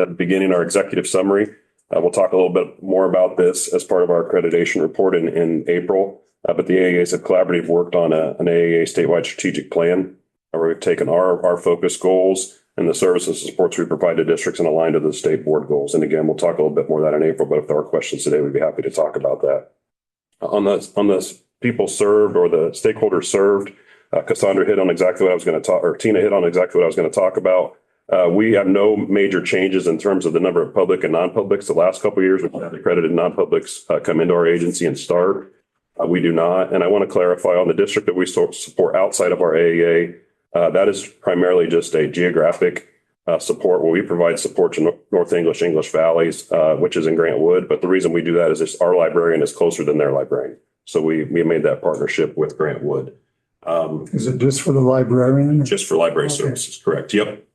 beginning, our executive summary. We'll talk a little bit more about this as part of our accreditation report in April. But the AAAs have collaboratively worked on an AAA statewide strategic plan where we've taken our focus goals and the services and supports we provide to districts and aligned to the state board goals. And again, we'll talk a little bit more of that in April, but if there are questions today, we'd be happy to talk about that. On the people served or the stakeholders served, Cassandra hit on exactly what I was going to talk, or Tina hit on exactly what I was going to talk about. We have no major changes in terms of the number of public and non-publics. The last couple of years, we've had accredited non-publics come into our agency and start. We do not. And I want to clarify on the district that we support outside of our AEA, that is primarily just a geographic support where we provide support to North English Valleys, which is in Grant Wood. But the reason we do that is just our librarian is closer than their librarian. So we made that partnership with Grant Wood. Is it just for the librarian? Just for library services, correct. Yep.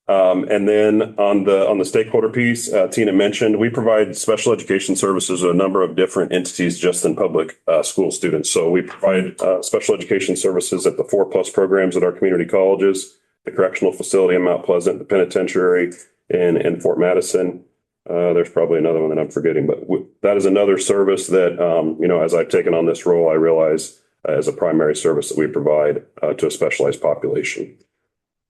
And then on the stakeholder piece, Tina mentioned, we provide special education services to a number of different entities just than public school students. So we provide special education services at the 4+ programs at our community colleges, the correctional facility in Mount Pleasant, the penitentiary in Fort Madison. There's probably another one that I'm forgetting, but that is another service that, as I've taken on this role, I realize as a primary service that we provide to a specialized population.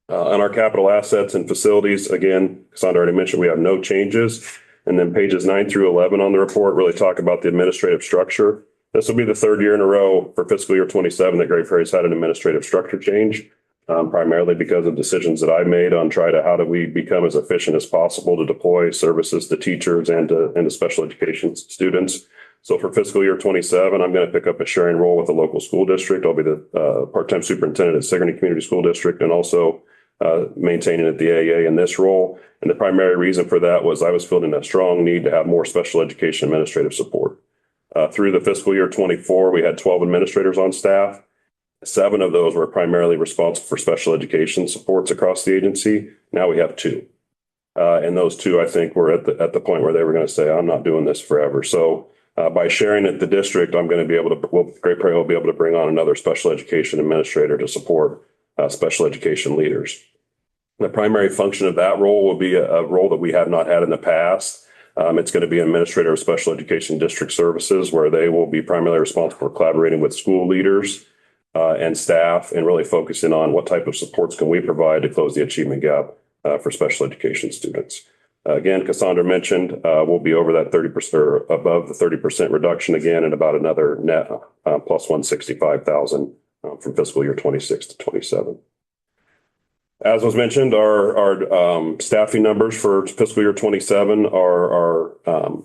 On our capital assets and facilities, again, Cassandra already mentioned, we have no changes. And then pages 9 through 11 on the report really talk about the administrative structure. This will be the third year in a row for fiscal year 27 that Great Prairie's had an administrative structure change, primarily because of decisions that I made on how do we become as efficient as possible to deploy services to teachers and to special education students. So for fiscal year 27, I'm going to pick up a sharing role with the local school district. I'll be the part-time superintendent at Sigourney Community School District and also maintaining at the AEA in this role. And the primary reason for that was I was feeling a strong need to have more special education administrative support. Through the fiscal year 24, we had 12 administrators on staff. 7 of those were primarily responsible for special education supports across the agency. Now we have 2. And those 2, I think, were at the point where they were going to say, I'm not doing this forever. So by sharing at the district, I'm going to be able to, Great Prairie will be able to bring on another special education administrator to support special education leaders. The primary function of that role will be a role that we have not had in the past. It's going to be administrator of special education district services, where they will be primarily responsible for collaborating with school leaders and staff and really focusing on what type of supports can we provide to close the achievement gap for special education students. Again, Cassandra mentioned we'll be over that 30% or above the 30% reduction again and about another net plus 165,000 from fiscal year 26 to 27. As was mentioned, our staffing numbers for fiscal year 27 are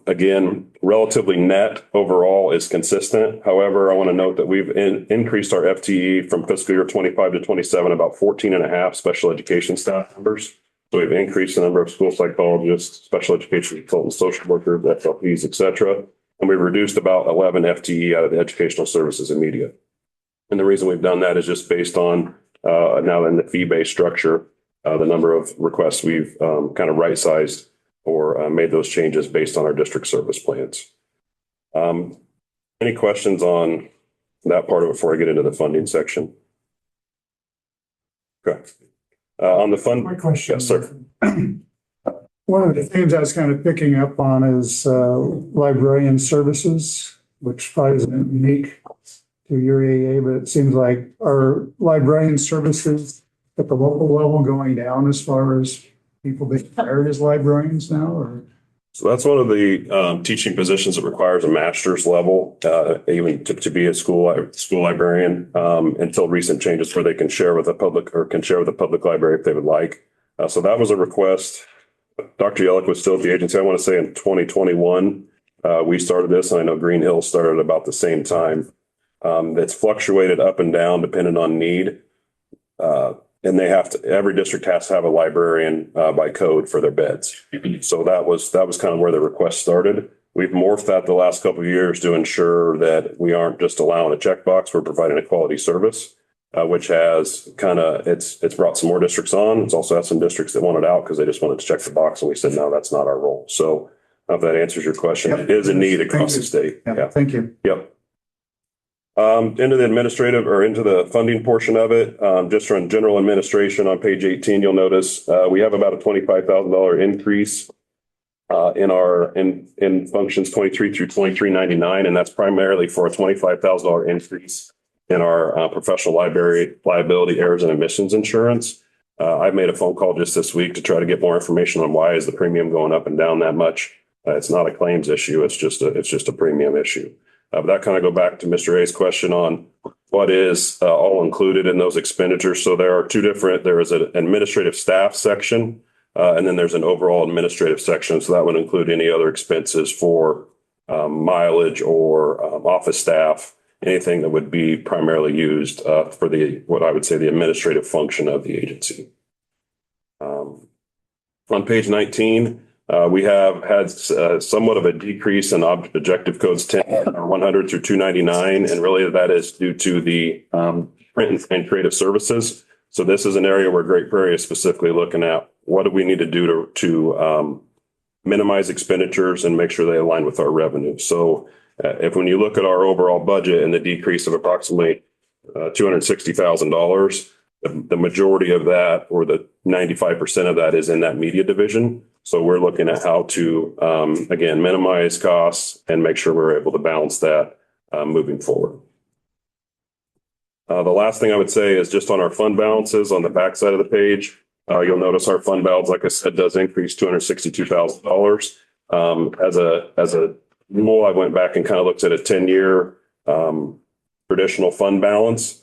again, relatively net overall is consistent. However, I want to note that we've increased our FTE from fiscal year 25 to 27, about 14.5 special education staff members. So we've increased the number of school psychologists, special education consultants, social workers, FLPs, et cetera. And we've reduced about 11 FTE out of the educational services and media. And the reason we've done that is just based on now in the fee-based structure, the number of requests we've kind of right-sized or made those changes based on our district service plans. Any questions on that part of it before I get into the funding section? Okay. On the fund. My question. Yes, sir. One of the themes I was kind of picking up on is librarian services, which probably isn't unique to your AEA, but it seems like our librarian services at the local level going down as far as people being hired as librarians now, or? So that's one of the teaching positions that requires a master's level, even to be a school librarian, until recent changes where they can share with the public or can share with the public library if they would like. So that was a request. Dr. Yellick was still at the agency, I want to say in 2021. We started this, and I know Green Hills started about the same time. It's fluctuated up and down depending on need. And every district has to have a librarian by code for their beds. So that was kind of where the request started. We've morphed that the last couple of years to ensure that we aren't just allowing a checkbox, we're providing a quality service, which has it's brought some more districts on. It's also had some districts that wanted out because they just wanted to check the box. And we said, no, that's not our role. So if that answers your question, yep. It is a need across the state. Yeah. Thank you. Yep. Into the administrative or into the funding portion of it, just from general administration on page 18, you'll notice we have about a $25,000 increase in functions 23 through 2399, and that's primarily for a $25,000 increase in our professional library liability, errors, and emissions insurance. I made a phone call just this week to try to get more information on why is the premium going up and down that much. It's not a claims issue; it's just a premium issue. But that kind of go back to Mr. A's question on what is all included in those expenditures. So there are two different, there is an administrative staff section, and then there's an overall administrative section. So that would include any other expenses for mileage or office staff. anything that would be primarily used for what I would say the administrative function of the agency. On page 19, we have had somewhat of a decrease in objective codes 10 or 100 through 299, and really that is due to the print and creative services. So this is an area where Great Prairie is specifically looking at what do we need to do to minimize expenditures and make sure they align with our revenue. So when you look at our overall budget and the decrease of approximately $260,000, the majority of that, or the 95% of that, is in that media division. So we're looking at how to, again, minimize costs and make sure we're able to balance that moving forward. The last thing I would say is just on our fund balances on the back side of the page. You'll notice our fund balance, like I said, does increase $262,000. As a rule, I went back and kind of looked at a 10-year traditional fund balance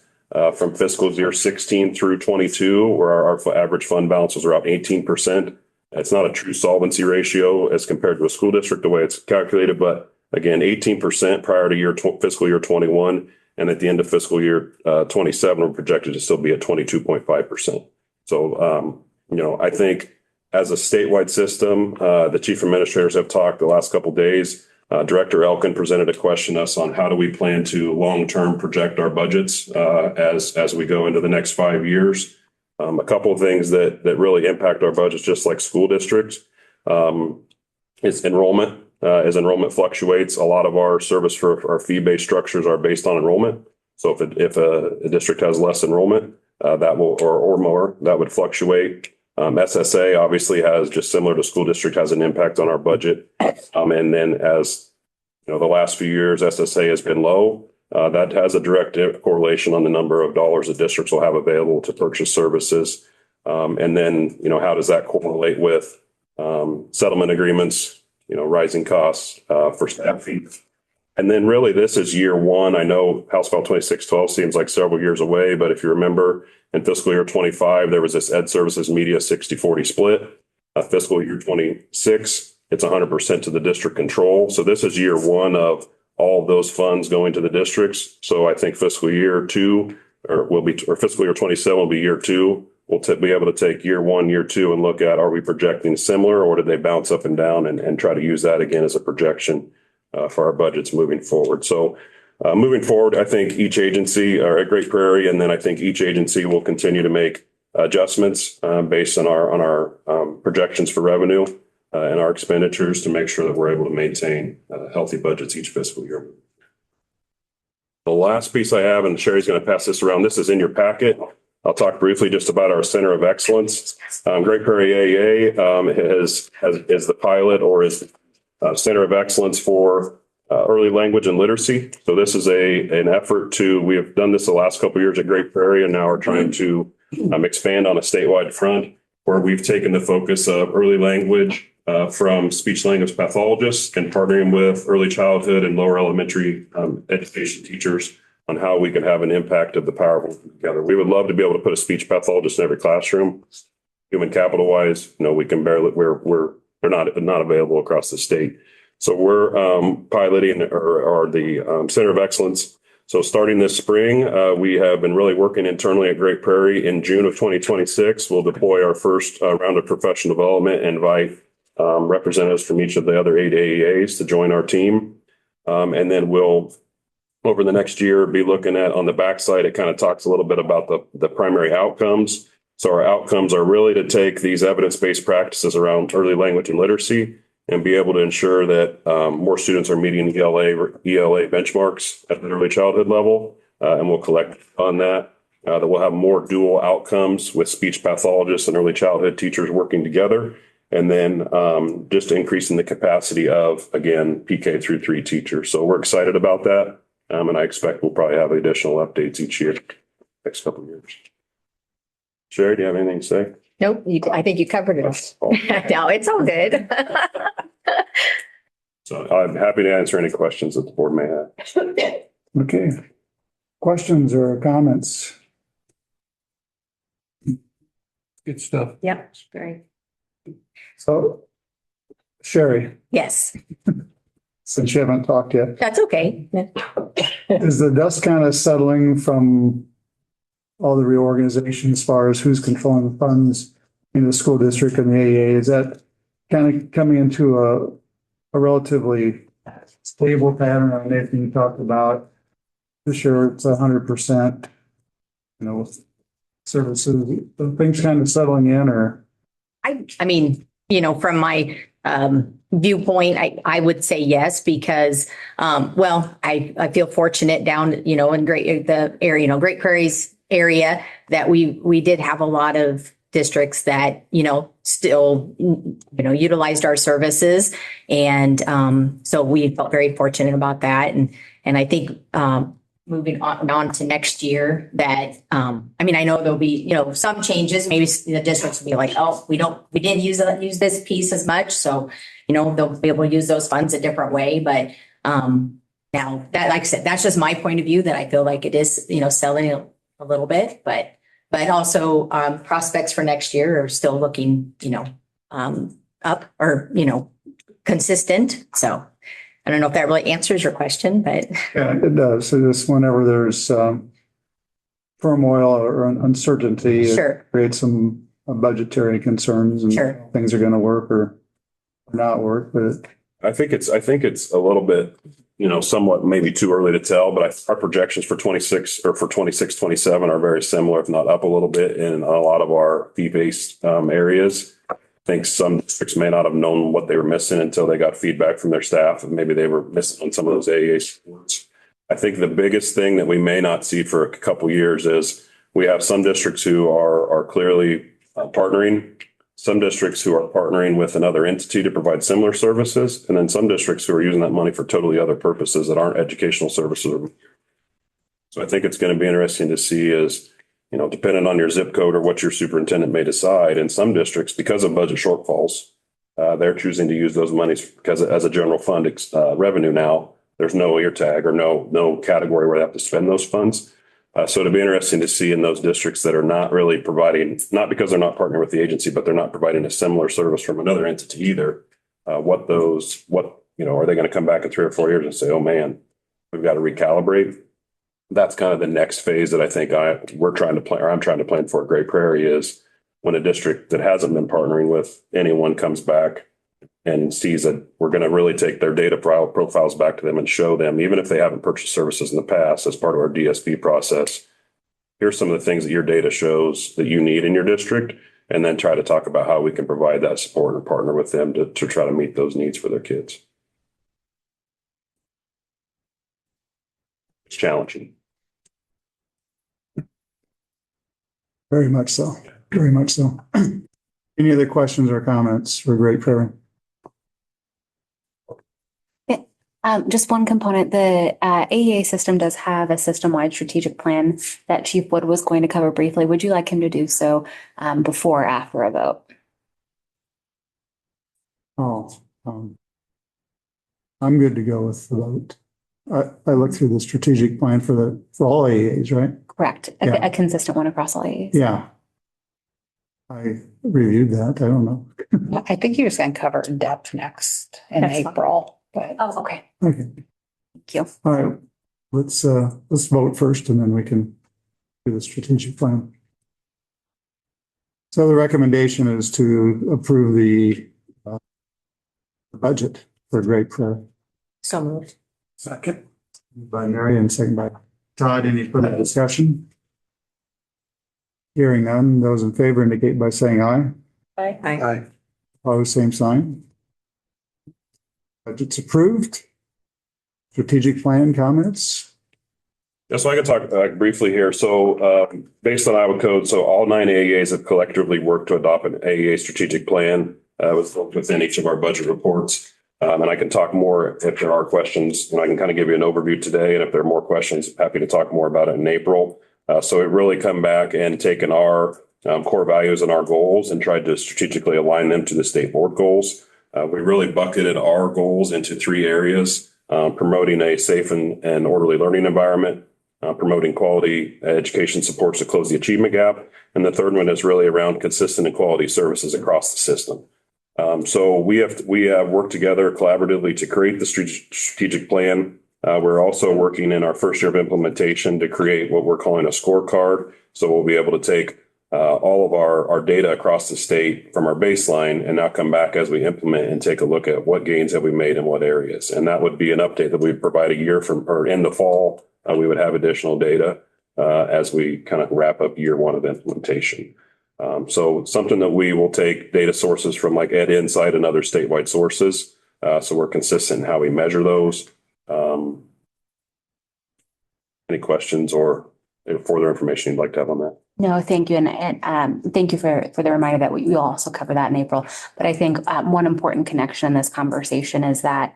from fiscal year 16 through 22, where our average fund balance was around 18%. It's not a true solvency ratio as compared to a school district, the way it's calculated, but again, 18% prior to fiscal year 21. And at the end of fiscal year 27, we're projected to still be at 22.5%. So, I think as a statewide system, the chief administrators have talked the last couple of days. Director Elkin presented a question to us on how do we plan to long-term project our budgets as we go into the next 5 years. A couple of things that really impact our budgets, just like school districts, is enrollment. As enrollment fluctuates, a lot of our service for our fee-based structures are based on enrollment. So if a district has less enrollment, that will, or more, that would fluctuate. SSA obviously has, just similar to school district, has an impact on our budget. And then as the last few years, SSA has been low. That has a direct correlation on the number of dollars that districts will have available to purchase services. And then, how does that correlate with settlement agreements, rising costs for staff fees. And then really this is year one. I know House Bill 2612 seems like several years away, but if you remember in fiscal year 25, there was this Ed Services Media 60-40 split. Fiscal year 26, it's 100% to the district control. So this is year one of all of those funds going to the districts. So I think fiscal year 2 or fiscal year 27 will be year 2. We'll be able to take year 1, year 2 and look at, are we projecting similar, or did they bounce up and down, and try to use that again as a projection for our budgets moving forward. So moving forward, I think each agency or at Great Prairie, and then I think each agency will continue to make adjustments based on our projections for revenue and our expenditures to make sure that we're able to maintain healthy budgets each fiscal year. The last piece I have, and Sherry's going to pass this around, this is in your packet. I'll talk briefly just about our Center of Excellence. Great Prairie AEA is the pilot, or is Center of Excellence for early language and literacy. So this is an effort we have done this the last couple of years at Great Prairie, and now we're trying to expand on a statewide front, where we've taken the focus of early language from speech language pathologists and partnering with early childhood and lower elementary education teachers on how we can have an impact of the power of working together. We would love to be able to put a speech pathologist in every classroom. Human capital wise, we can barely, they're not available across the state. So we're piloting or the Center of Excellence. So starting this spring, we have been really working internally at Great Prairie. In June of 2026, we'll deploy our first round of professional development and invite representatives from each of the other 8 AEAs to join our team. And then we'll, over the next year, be looking at, on the backside, it kind of talks a little bit about the primary outcomes. So our outcomes are really to take these evidence-based practices around early language and literacy and be able to ensure that more students are meeting ELA benchmarks at the early childhood level. And we'll collect on that. That we'll have more dual outcomes with speech pathologists and early childhood teachers working together. And then just increasing the capacity of, again, PK through 3 teachers. So we're excited about that. And I expect we'll probably have additional updates each year, next couple of years. Sherry, do you have anything to say? Nope, I think you covered it all. No, it's all good. So I'm happy to answer any questions that the board may have. Okay. Questions or comments? Good stuff. Yep, great. So, Sherry, Yes. since you haven't talked yet. That's okay. Is the dust kind of settling from all the reorganization as far as who's controlling the funds in the school district and the AEA? Is that kind of coming into a relatively stable pattern? I mean, Nathan, you talked about this year it's 100%, services, are things kind of settling in, or? I mean, from my viewpoint, I would say yes, because, I feel fortunate down, in the area, Great Prairie's area, that we did have a lot of districts that, still, utilized our services. And so we felt very fortunate about that. And I think moving on to next year that, I know there'll be, some changes. Maybe the districts will be like, oh, we didn't use this piece as much. So, they'll be able to use those funds a different way. But now that, like I said, that's just my point of view, that I feel like it is, selling a little bit, but also prospects for next year are still looking, up or, consistent. So I don't know if that really answers your question, but. Yeah, it does. So just whenever there's turmoil or uncertainty, Sure. it creates some budgetary concerns and Sure. things are going to work or not work. But I think it's a little bit, somewhat maybe too early to tell, but our projections for 26 or for 26, 27 are very similar, if not up a little bit in a lot of our fee-based areas. I think some districts may not have known what they were missing until they got feedback from their staff, and maybe they were missing on some of those AEA supports. I think the biggest thing that we may not see for a couple years is we have some districts who are clearly partnering, some districts who are partnering with another entity to provide similar services, and then some districts who are using that money for totally other purposes that aren't educational services. So I think it's going to be interesting to see is, depending on your zip code or what your superintendent may decide, in some districts, because of budget shortfalls, they're choosing to use those monies because as a general fund revenue now, there's no ear tag or no category where they have to spend those funds. So it'll be interesting to see in those districts that are not really providing, not because they're not partnering with the agency, but they're not providing a similar service from another entity either. Are they going to come back in 3 or 4 years and say, oh man, we've got to recalibrate? That's kind of the next phase that I think I'm trying to plan for at Great Prairie, is when a district that hasn't been partnering with anyone comes back and sees that we're going to really take their data profiles back to them and show them, even if they haven't purchased services in the past as part of our DSP process, here's some of the things that your data shows that you need in your district, and then try to talk about how we can provide that support and partner with them to try to meet those needs for their kids. It's challenging. very much so. Very much so. Any other questions or comments for Great Prairie? Just one component, the AEA system does have a system-wide strategic plan that Chief Wood was going to cover briefly. Would you like him to do so before or after a vote? I'm good to go with the vote. I looked through the strategic plan for all AEAs, right? Correct. Yeah. A consistent one across all AEAs. Yeah. I reviewed that. I don't know. I think he was going to cover in depth next in That's fine. April, but. Oh, okay. Okay. Thank you. All right. Let's vote first and then we can do the strategic plan. So the recommendation is to approve the budget for Great Prairie. So moved. Second. By Mary and second by Todd. Any further discussion? Hearing none, those in favor indicate by saying aye. Aye. Aye. Opposed, same sign. Budget's approved. Strategic plan comments? Yeah, so I can talk briefly here. So based on Iowa code, so all 9 AEAs have collectively worked to adopt an AEA strategic plan within each of our budget reports. And I can talk more if there are questions. I can kind of give you an overview today, and if there are more questions, happy to talk more about it in April. So it really come back and taken our core values and our goals and tried to strategically align them to the state board goals. We really bucketed our goals into 3 areas: promoting a safe and orderly learning environment, promoting quality education supports to close the achievement gap, and the third one is really around consistent and quality services across the system. So we have worked together collaboratively to create the strategic plan. We're also working in our first year of implementation to create what we're calling a scorecard. So we'll be able to take all of our data across the state from our baseline and now come back as we implement and take a look at what gains have we made in what areas. And that would be an update that we'd provide a year from, or in the fall, we would have additional data as we kind of wrap up year one of implementation. So something that we will take data sources from like Ed Insight and other statewide sources. So we're consistent in how we measure those. Any questions or further information you'd like to have on that? No, thank you. And thank you for the reminder that we will also cover that in April. But I think one important connection in this conversation is that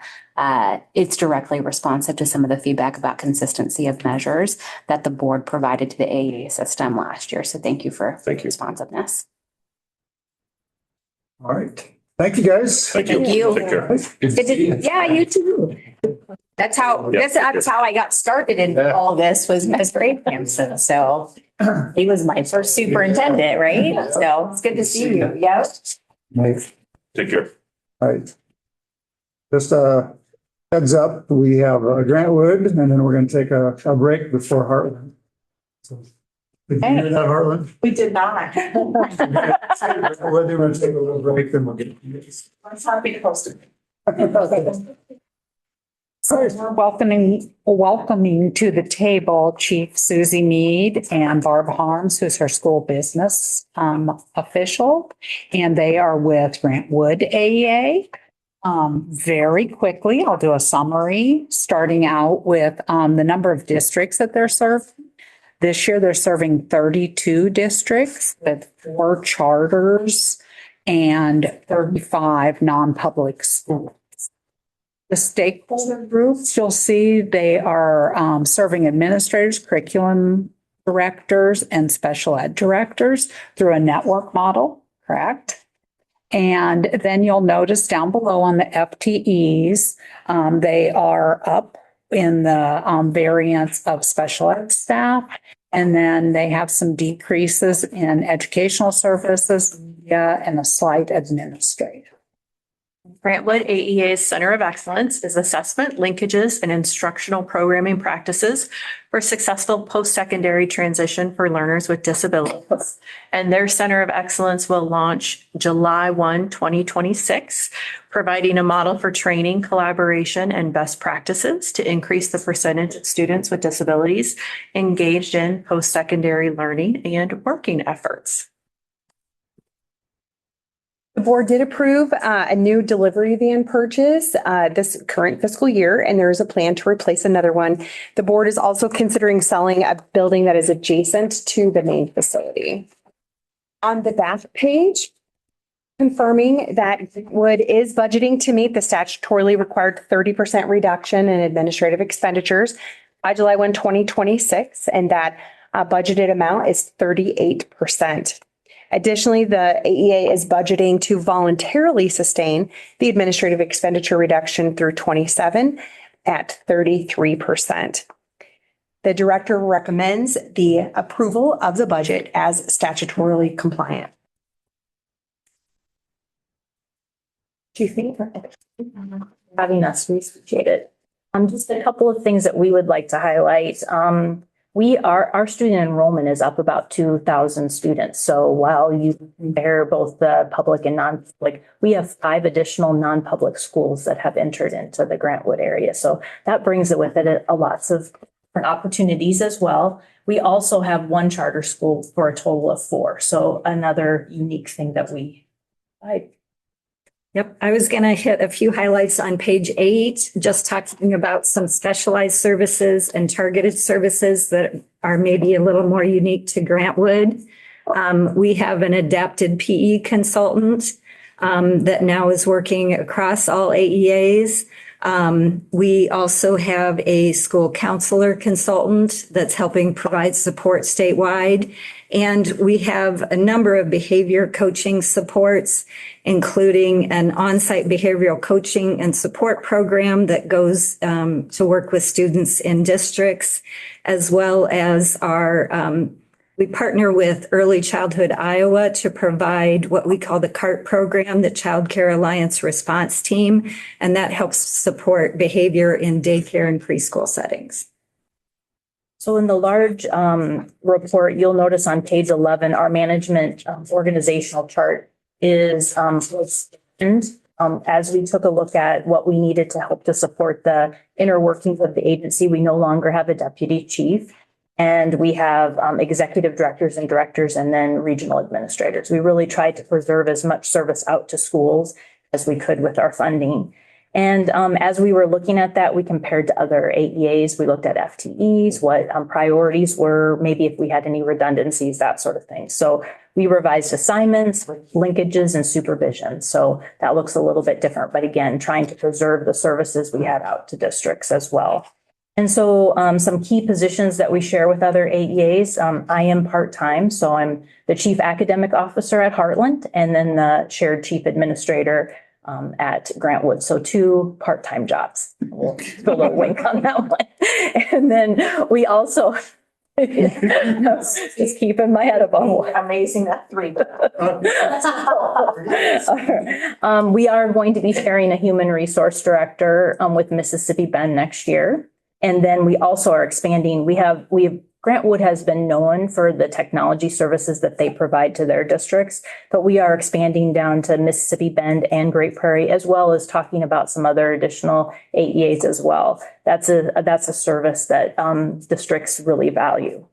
it's directly responsive to some of the feedback about consistency of measures that the board provided to the AEA system last year. So thank you for responsiveness. All right. Thank you, guys. Thank you. Thank you. Take care. Yeah, you too. That's how I got started in all this was Mr. Abrahamson. So he was my first superintendent, right? So it's good to see you. Yeah. Take care. All right. Just a heads up, we have Grant Wood, and then we're going to take a break before Heartland. So, did you hear that, Heartland? We did not. We're going to take a little break, then we'll get. I'm happy to post it. So we're welcoming to the table Chief Susie Mead and Barb Harms, who's her school business official, and they are with Grant Wood AEA. Very quickly, I'll do a summary, starting out with the number of districts that they're serving. This year, they're serving 32 districts with 4 charters and 35 non-public schools. The stakeholder groups, you'll see they are serving administrators, curriculum directors, and special ed directors through a network model, correct? And then you'll notice down below on the FTEs, they are up in the variance of special ed staff. And then they have some decreases in educational services, media, and a slight administrative. Grant Wood AEA's Center of Excellence is assessment, linkages, and instructional programming practices for successful post-secondary transition for learners with disabilities. And their Center of Excellence will launch July 1, 2026, providing a model for training, collaboration, and best practices to increase the percentage of students with disabilities engaged in post-secondary learning and working efforts. The board did approve a new delivery van purchase this current fiscal year, and there is a plan to replace another one. The board is also considering selling a building that is adjacent to the main facility. On the back page, confirming that Wood is budgeting to meet the statutorily required 30% reduction in administrative expenditures by July 1, 2026, and that budgeted amount is 38%. Additionally, the AEA is budgeting to voluntarily sustain the administrative expenditure reduction through 27 at 33%. The director recommends the approval of the budget as statutorily compliant. Do you think? Having us, we appreciate it. Just a couple of things that we would like to highlight. Our student enrollment is up about 2,000 students. So while you compare both the public and non-public, we have 5 additional non-public schools that have entered into the Grant Wood area. So that brings it with it lots of different opportunities as well. We also have 1 charter school for a total of 4. So another unique thing that we like. Yep, I was going to hit a few highlights on page 8, just talking about some specialized services and targeted services that are maybe a little more unique to Grant Wood. We have an adapted PE consultant that now is working across all AEAs. We also have a school counselor consultant that's helping provide support statewide. And we have a number of behavior coaching supports, including an on-site behavioral coaching and support program that goes to work with students in districts, as well as our We partner with Early Childhood Iowa to provide what we call the CART program, the Child Care Alliance Response Team, and that helps support behavior in daycare and preschool settings. So in the large report, you'll notice on page 11, our management organizational chart is as we took a look at what we needed to help to support the inner workings of the agency. We no longer have a deputy chief, and we have executive directors and directors, and then regional administrators. We really tried to preserve as much service out to schools as we could with our funding. And as we were looking at that, we compared to other AEAs. We looked at FTEs, what priorities were, maybe if we had any redundancies, that sort of thing. So we revised assignments, linkages, and supervision. So that looks a little bit different, but again, trying to preserve the services we had out to districts as well. And so some key positions that we share with other AEAs, I am part-time, so I'm the chief academic officer at Heartland and then the shared chief administrator at Grant Wood. So 2 part-time jobs. We'll do a little wink on that one. And then we also, just keeping my head above. Amazing that 3. We are going to be sharing a human resource director with Mississippi Bend next year. And then we also are expanding. Grant Wood has been known for the technology services that they provide to their districts, but we are expanding down to Mississippi Bend and Great Prairie, as well as talking about some other additional AEAs as well. That's a service that districts really value.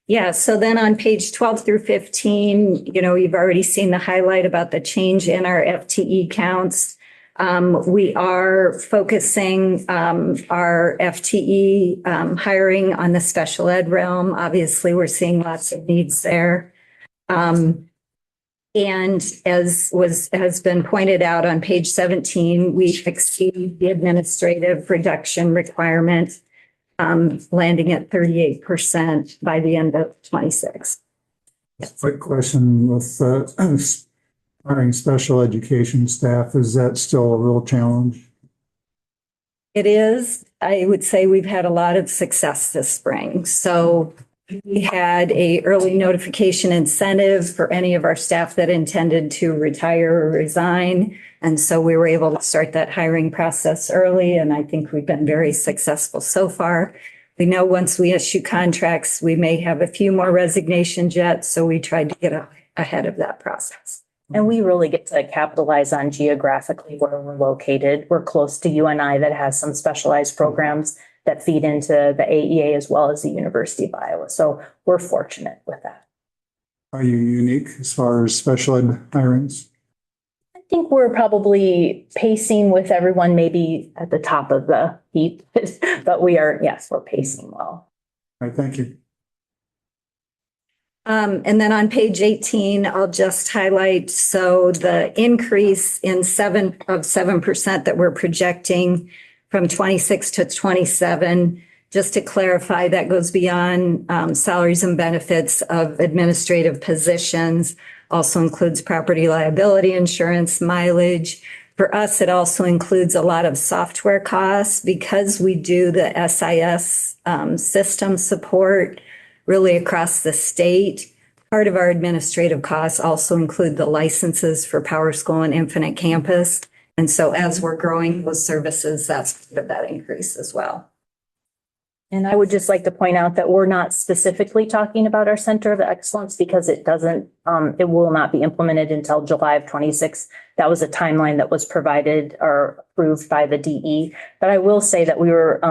Yeah, so then on page 12 through 15, you've already seen the highlight about the change in our FTE counts. We are focusing our FTE hiring on the special ed realm. Obviously, we're seeing lots of needs there. And as has been pointed out on page 17, we exceed the administrative reduction requirement, landing at 38% by the end of 26. Quick question with hiring special education staff, is that still a real challenge? It is. I would say we've had a lot of success this spring. So we had a early notification incentive for any of our staff that intended to retire or resign. And so we were able to start that hiring process early, and I think we've been very successful so far. We know once we issue contracts, we may have a few more resignations yet, so we tried to get ahead of that process. And we really get to capitalize on geographically where we're located. We're close to UNI that has some specialized programs that feed into the AEA as well as the University of Iowa. So we're fortunate with that. Are you unique as far as special ed hirings? I think we're probably pacing with everyone maybe at the top of the heap, but we're pacing well. All right, thank you. And then on page 18, I'll just highlight, so the increase in 7% that we're projecting from 26 to 27, just to clarify, that goes beyond salaries and benefits of administrative positions, also includes property liability insurance, mileage. For us, it also includes a lot of software costs because we do the SIS system support really across the state. Part of our administrative costs also include the licenses for PowerSchool and Infinite Campus. And so as we're growing those services, that's part of that increase as well. And I would just like to point out that we're not specifically talking about our Center of Excellence because it will not be implemented until July of 26. That was a timeline that was provided or approved by the DE. But I will say that we were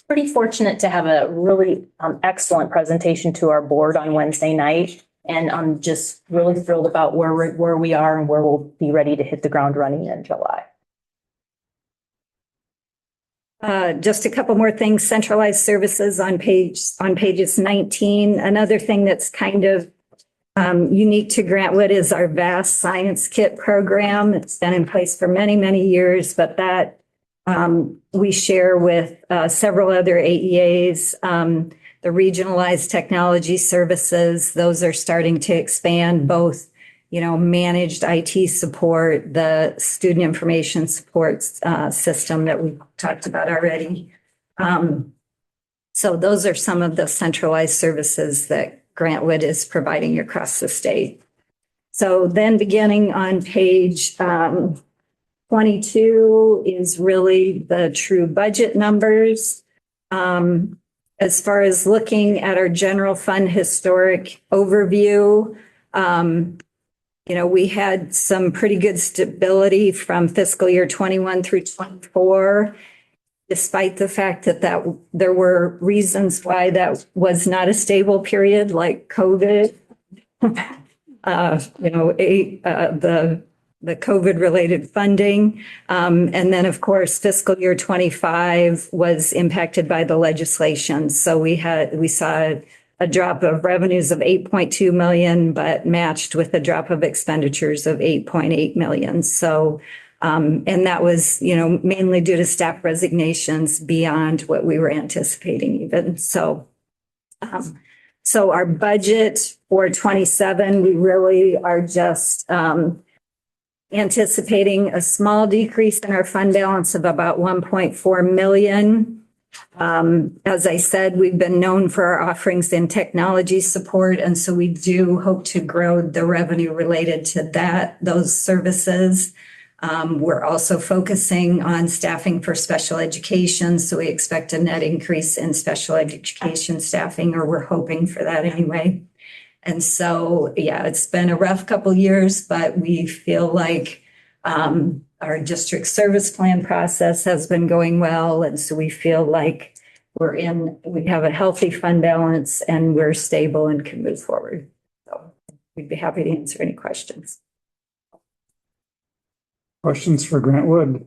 pretty fortunate to have a really excellent presentation to our board on Wednesday night. And I'm just really thrilled about where we are and where we'll be ready to hit the ground running in July. Just a couple more things, centralized services on pages 19. Another thing that's kind of unique to Grant Wood is our VAST Science Kit program. It's been in place for many, many years, but that we share with several other AEAs. The regionalized technology services, those are starting to expand, both, managed IT support, the student information support system that we talked about already. So those are some of the centralized services that Grantwood is providing across the state. So then beginning on page 22 is really the true budget numbers. As far as looking at our general fund historic overview, we had some pretty good stability from fiscal year 21 through 24, despite the fact that there were reasons why that was not a stable period, like COVID. The COVID related funding. And then of course, fiscal year 25 was impacted by the legislation. So we saw a drop of revenues of 8.2 million, but matched with a drop of expenditures of 8.8 million. So, and that was, mainly due to staff resignations beyond what we were anticipating even. So our budget for 27, we really are just, anticipating a small decrease in our fund balance of about 1.4 million. As I said, we've been known for our offerings in technology support, and so we do hope to grow the revenue related to those services. We're also focusing on staffing for special education, so we expect a net increase in special education staffing, or we're hoping for that anyway. And so, it's been a rough couple years, but we feel like our district service plan process has been going well. And so we feel like we have a healthy fund balance and we're stable and can move forward. So we'd be happy to answer any questions. Questions for Grant Wood?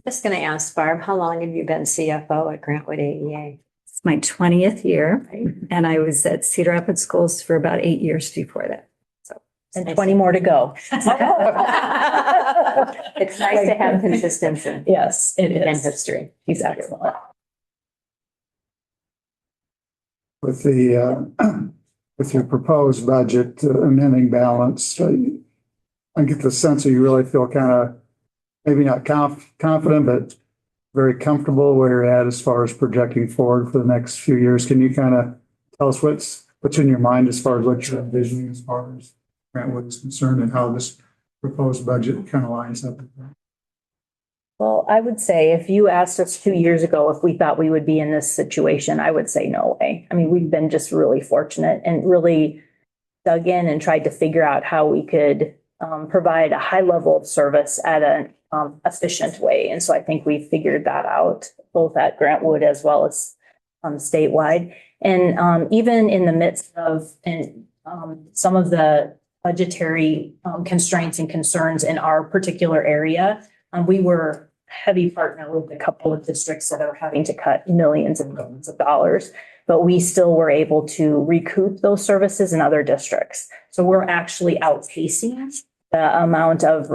Just going to ask Barb, how long have you been CFO at Grantwood AEA? It's my 20th year, and I was at Cedar Rapids Schools for about 8 years before that. So, and 20 more to go. It's nice to have consistency. Yes, it is. In history. He's excellent. With your proposed budget amending balance, I get the sense that you really feel kind of maybe not confident, but very comfortable where you're at as far as projecting forward for the next few years. Can you kind of tell us what's in your mind as far as what you're envisioning as far as Grantwood is concerned and how this proposed budget kind of lines up with that? Well, I would say if you asked us 2 years ago if we thought we would be in this situation, I would say no way. I mean, we've been just really fortunate and really dug in and tried to figure out how we could provide a high level of service at an efficient way. And so I think we figured that out both at Grantwood as well as statewide. And even in the midst of some of the budgetary constraints and concerns in our particular area, we were heavy partner with a couple of districts that are having to cut millions and millions of dollars, but we still were able to recoup those services in other districts. So we're actually outpacing the amount of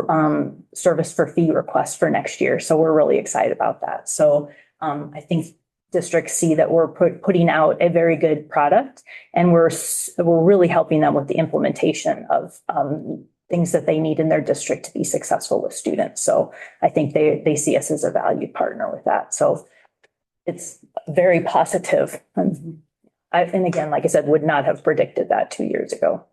service for fee requests for next year. So we're really excited about that. So I think districts see that we're putting out a very good product, and we're really helping them with the implementation of things that they need in their district to be successful with students. So I think they see us as a valued partner with that. So it's very positive. And again, like I said, would not have predicted that 2 years ago.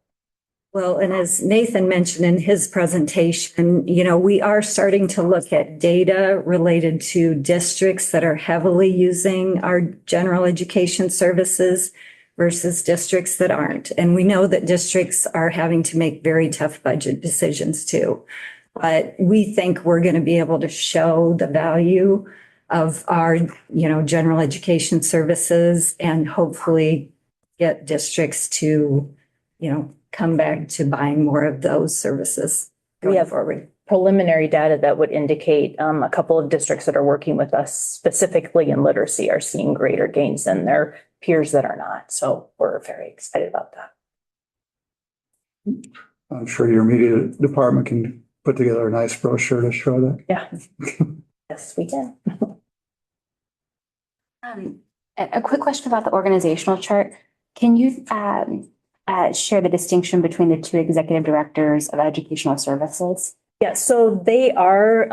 Well, and as Nathan mentioned in his presentation, we are starting to look at data related to districts that are heavily using our general education services versus districts that aren't. And we know that districts are having to make very tough budget decisions too. But we think we're going to be able to show the value of our, general education services and hopefully get districts to, come back to buying more of those services. We have preliminary data that would indicate a couple of districts that are working with us specifically in literacy are seeing greater gains than their peers that are not. So we're very excited about that. I'm sure your media department can put together a nice brochure to show that. Yeah. Yes, we can. A quick question about the organizational chart. Can you share the distinction between the two executive directors of educational services? Yeah, so they are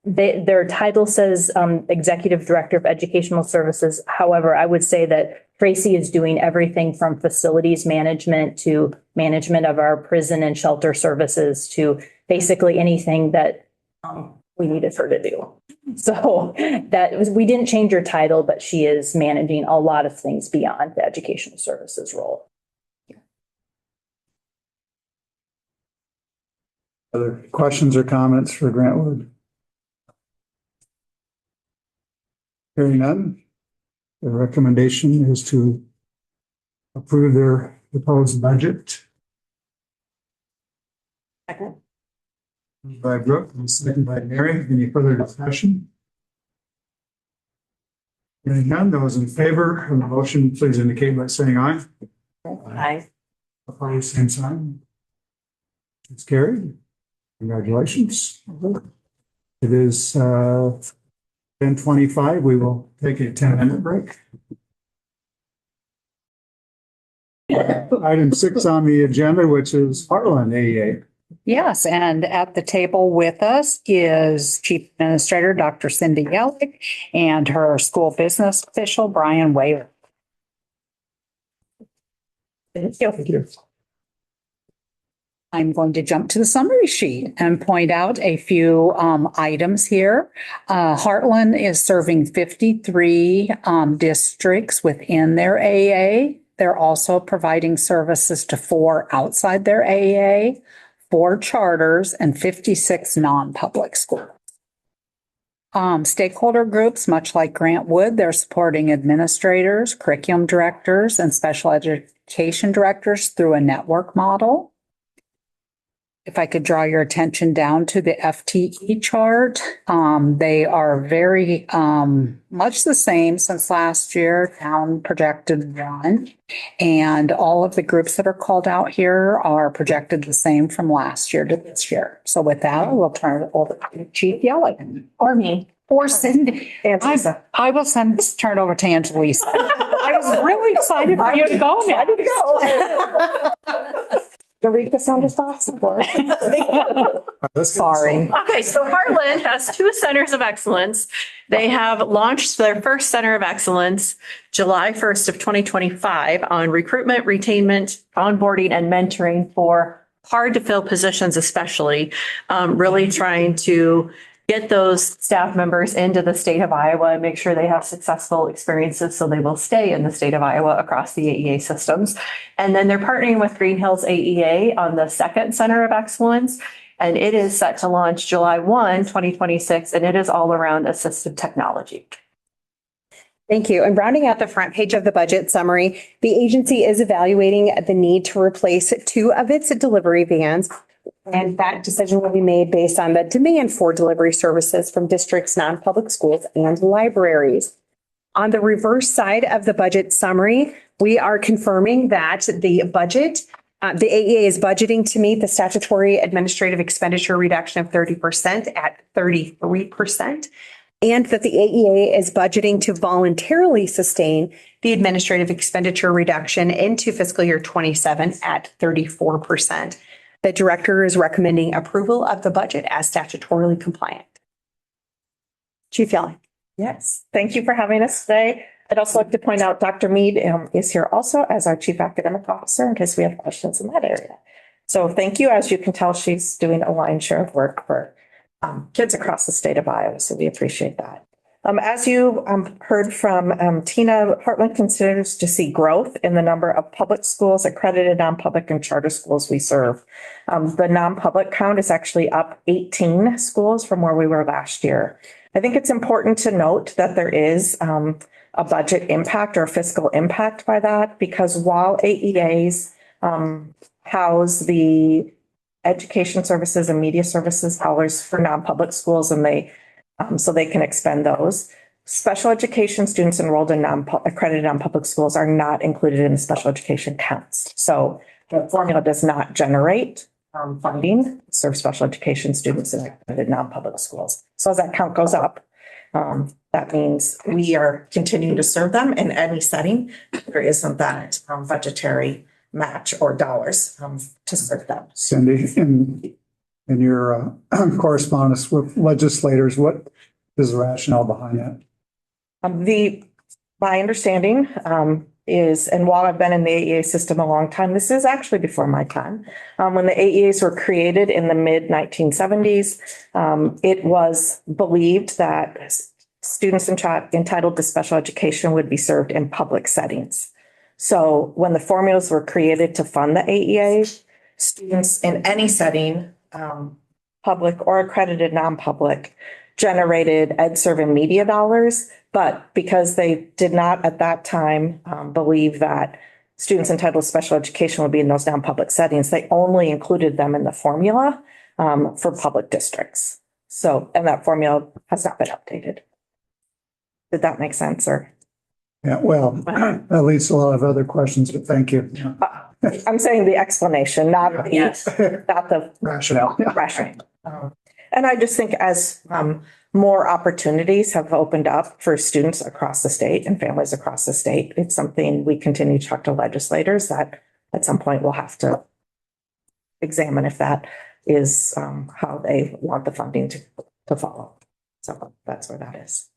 their title says Executive Director of Educational Services. However, I would say that Tracy is doing everything from facilities management to management of our prison and shelter services to basically anything that we needed her to do. So we didn't change her title, but she is managing a lot of things beyond the educational services role. Other questions or comments for Grant Wood? Hearing none, the recommendation is to approve their proposed budget. Second. Moved by Brooke and second by Mary. Any further discussion? Hearing none, those in favor of the motion, please indicate by saying aye. Aye. Opposed, same sign. It's carried. Congratulations. It is 10:25. We will take a 10-minute break. Item 6 on the agenda, which is Heartland AEA. Yes, and at the table with us is Chief Administrator Dr. Cindy Yellick and her school business official, Brian Whaler. Thank you. Thank you. I'm going to jump to the summary sheet and point out a few items here. Heartland is serving 53 districts within their AEA. They're also providing services to 4 outside their AEA, 4 charters, and 56 non-public schools. Stakeholder groups, much like Grant Wood, they're supporting administrators, curriculum directors, and special education directors through a network model. If I could draw your attention down to the FTE chart, they are very much the same since last year, down projected 1. And all of the groups that are called out here are projected the same from last year to this year. So with that, we'll turn it over to Chief Yellick. Or me. Or Cindy. I will turn it over to Angelisa. I was really excited for you to go now. Eureka sounded possible. Sorry. Okay, so Heartland has 2 centers of excellence. They have launched their first center of excellence July 1st of 2025 on recruitment, retainment, onboarding, and mentoring for hard to fill positions, especially really trying to get those staff members into the state of Iowa and make sure they have successful experiences so they will stay in the state of Iowa across the AEA systems. And then they're partnering with Green Hills AEA on the second Center of Excellence. And it is set to launch July 1, 2026, and it is all around assistive technology. Thank you. And rounding out the front page of the budget summary, the agency is evaluating the need to replace 2 of its delivery vans. And that decision will be made based on the demand for delivery services from districts, non-public schools, and libraries. On the reverse side of the budget summary, we are confirming that the budget, the AEA is budgeting to meet the statutory administrative expenditure reduction of 30% at 33%, and that the AEA is budgeting to voluntarily sustain the administrative expenditure reduction into fiscal year 27 at 34%. The director is recommending approval of the budget as statutorily compliant. Chief Yellick. Yes, thank you for having us today. I'd also like to point out Dr. Mead is here also as our Chief Academic Officer in case we have questions in that area. So thank you. As you can tell, she's doing a lion's share of work for kids across the state of Iowa, so we appreciate that. As you heard from Tina, Heartland considers to see growth in the number of public schools, accredited non-public, and charter schools we serve. The non-public count is actually up 18 schools from where we were last year. I think it's important to note that there is a budget impact or fiscal impact by that, because while AEAs house the education services and media services dollars for non-public schools, and they so they can expend those. Special education students enrolled in accredited non-public schools are not included in the special education counts. So the formula does not generate funding to serve special education students in accredited non-public schools. So as that count goes up, that means we are continuing to serve them in any setting. There isn't that budgetary match or dollars to serve them. Cindy, and in your correspondence with legislators, what is the rationale behind that? My understanding is, and while I've been in the AEA system a long time, this is actually before my time. When the AEAs were created in the mid 1970s, it was believed that students entitled to special education would be served in public settings. So when the formulas were created to fund the AEA, students in any setting, public or accredited non-public, generated EdServ and media dollars. But because they did not at that time believe that students entitled to special education would be in those non-public settings, they only included them in the formula for public districts. So, and that formula has not been updated. Did that make sense, or? Yeah, well, that leads to a lot of other questions, but thank you. I'm saying the explanation, not the Rationale. rationale. And I just think as more opportunities have opened up for students across the state and families across the state, it's something we continue to talk to legislators that at some point we'll have to examine if that is how they want the funding to follow. So that's where that is.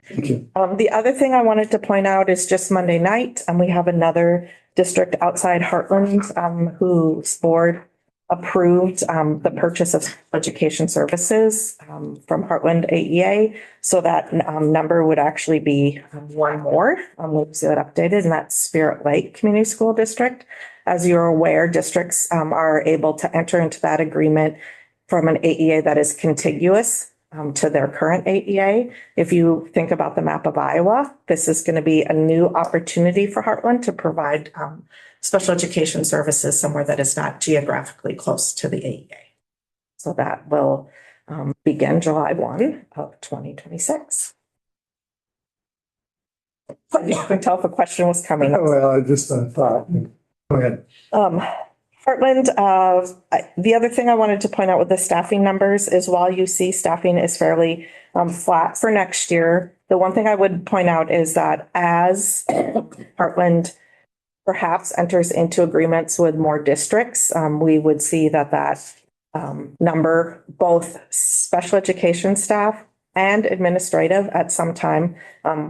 Thank you. The other thing I wanted to point out is just Monday night, and we have another district outside Heartland whose board approved the purchase of education services from Heartland AEA. So that number would actually be one more. We'll see that updated, and that's Spirit Lake Community School District. As you're aware, districts are able to enter into that agreement from an AEA that is contiguous to their current AEA. If you think about the map of Iowa, this is going to be a new opportunity for Heartland to provide special education services somewhere that is not geographically close to the AEA. So that will begin July 1 of 2026. You can tell if a question was coming. Well, I just thought, go ahead. Heartland, the other thing I wanted to point out with the staffing numbers is while you see staffing is fairly flat for next year, the one thing I would point out is that as Heartland perhaps enters into agreements with more districts, we would see that number, both special education staff and administrative at some time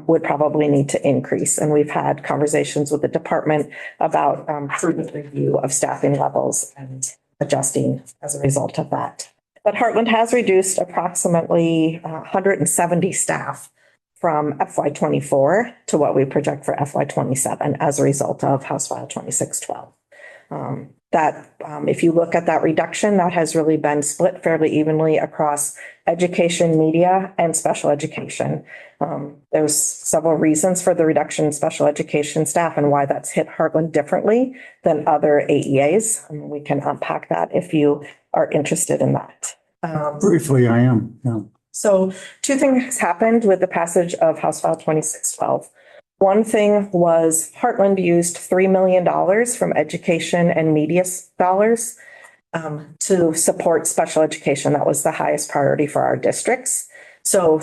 would probably need to increase. And we've had conversations with the department about prudent review of staffing levels and adjusting as a result of that. But Heartland has reduced approximately 170 staff from FY24 to what we project for FY27 as a result of House File 2612. If you look at that reduction, that has really been split fairly evenly across education, media, and special education. There's several reasons for the reduction in special education staff and why that's hit Heartland differently than other AEAs. We can unpack that if you are interested in that. Briefly, I am. Yeah. So two things happened with the passage of House File 2612. One thing was Heartland used $3 million from education and media dollars to support special education. That was the highest priority for our districts. So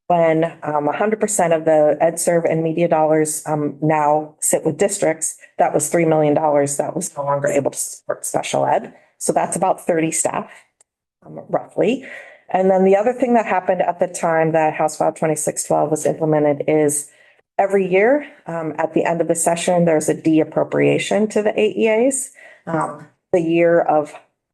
when 100% of the EdServ and media dollars now sit with districts, that was $3 million that was no longer able to support special ed. So that's about 30 staff, roughly. And then the other thing that happened at the time that House File 2612 was implemented is every year at the end of the session, there's a de-appropriation to the AEAs.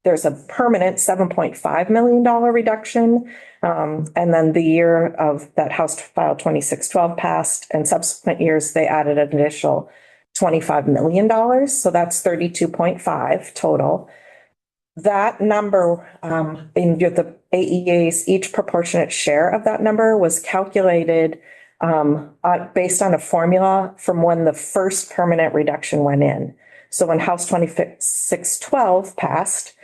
There's a permanent $7.5 million reduction. And then the year of that House File 2612 passed and subsequent years, they added an additional $25 million. So that's 32.5 total. That number in the AEAs, each proportionate share of that number was calculated based on a formula from when the first permanent reduction went in. So when House 2612 passed,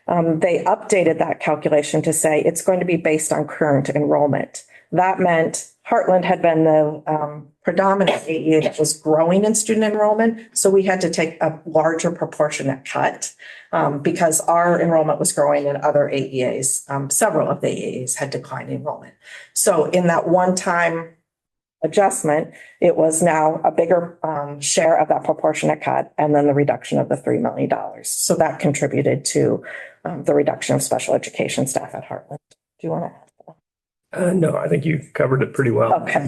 they updated that calculation to say it's going to be based on current enrollment. That meant Heartland had been the predominant AEA that was growing in student enrollment. So we had to take a larger proportionate cut because our enrollment was growing in other AEAs. Several of the AEAs had declined enrollment. So in that one-time adjustment, it was now a bigger share of that proportionate cut and then the reduction of the $3 million. So that contributed to the reduction of special education staff at Heartland. Do you want to? No, I think you covered it pretty well. Okay.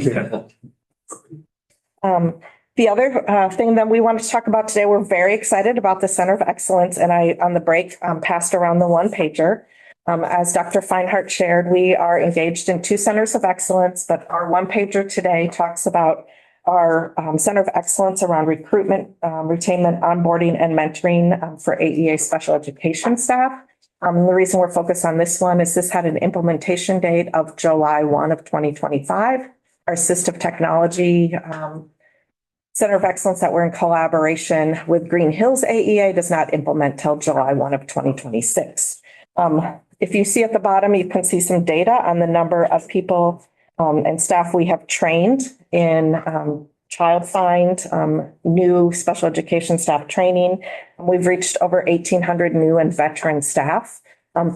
The other thing that we wanted to talk about today, we're very excited about the Center of Excellence, and I, on the break, passed around the one pager. As Dr. Feinhardt shared, we are engaged in 2 centers of excellence, but our one pager today talks about our Center of Excellence around recruitment, retainment, onboarding, and mentoring for AEA special education staff. The reason we're focused on this one is this had an implementation date of July 1 of 2025. Our assistive technology Center of Excellence that we're in collaboration with Green Hills AEA does not implement till July 1 of 2026. If you see at the bottom, you can see some data on the number of people and staff we have trained in Child Find, new special education staff training. We've reached over 1,800 new and veteran staff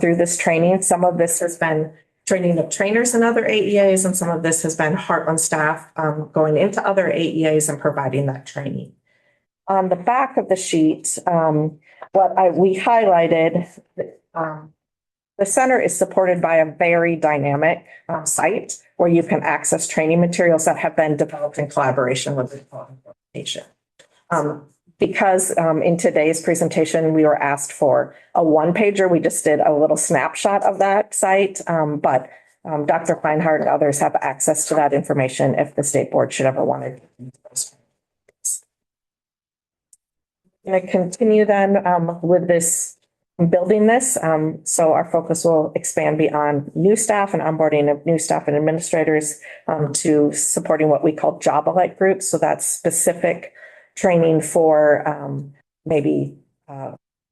through this training. Some of this has been training of trainers in other AEAs, and some of this has been Heartland staff going into other AEAs and providing that training. On the back of the sheet, we highlighted, the center is supported by a very dynamic site where you can access training materials that have been developed in collaboration with the organization. Because in today's presentation, we were asked for a one pager. We just did a little snapshot of that site, but Dr. Feinhardt and others have access to that information if the state board should ever want to. I'm going to continue then with this, building this. So our focus will expand beyond new staff and onboarding of new staff and administrators to supporting what we call job-alike groups. So that's specific training for maybe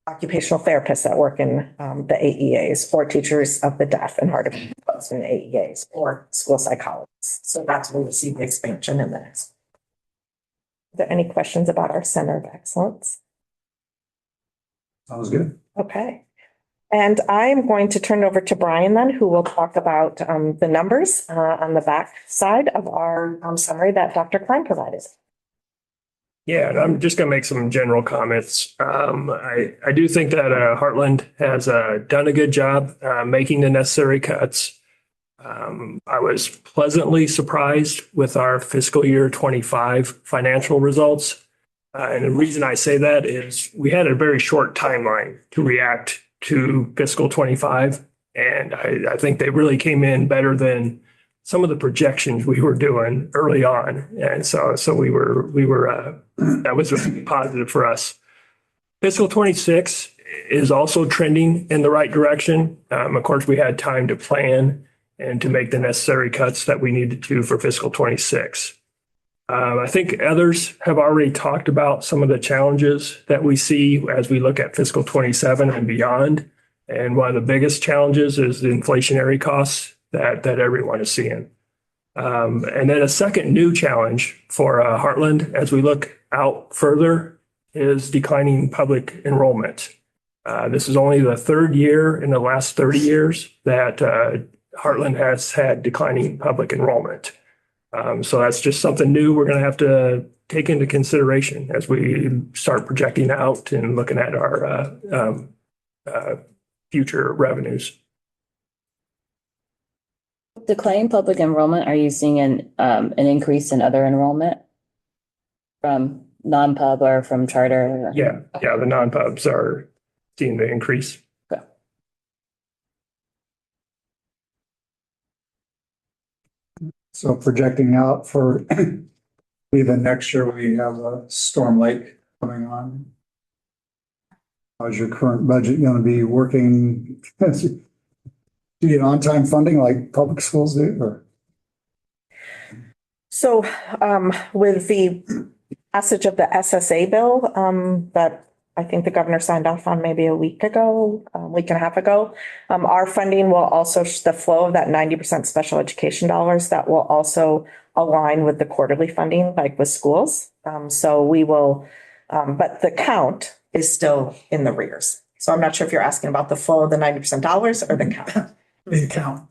occupational therapists that work in the AEAs, or teachers of the deaf and hard of hearing in the AEAs, or school psychologists. So that's where we see the expansion in the next. Are there any questions about our Center of Excellence? Sounds good. Okay. And I'm going to turn it over to Brian then, who will talk about the numbers on the back side of our summary that Dr. Klein provided. Yeah, and I'm just going to make some general comments. I do think that Heartland has done a good job making the necessary cuts. I was pleasantly surprised with our fiscal year 25 financial results. And the reason I say that is we had a very short timeline to react to fiscal 25. And I think they really came in better than some of the projections we were doing early on. And so we were that was really positive for us. Fiscal 26 is also trending in the right direction. Of course, we had time to plan and to make the necessary cuts that we needed to for fiscal 26. I think others have already talked about some of the challenges that we see as we look at fiscal 27 and beyond. And one of the biggest challenges is the inflationary costs that everyone is seeing. And then a second new challenge for Heartland as we look out further is declining public enrollment. This is only the third year in the last 30 years that Heartland has had declining public enrollment. So that's just something new we're going to have to take into consideration as we start projecting out and looking at our future revenues. Declining public enrollment, are you seeing an increase in other enrollment from non-pub or from charter? Yeah, the non-pubs are seeing the increase. Okay. So projecting out for even next year, we have a Storm Lake coming on. How's your current budget going to be working? Do you get on-time funding like public schools do, or? So with the passage of the SSA bill that I think the governor signed off on maybe a week and a half ago, our funding will also, the flow of that 90% special education dollars, that will also align with the quarterly funding like with schools. So we will, but the count is still in the rears. So I'm not sure if you're asking about the flow of the 90% dollars or the count. The account.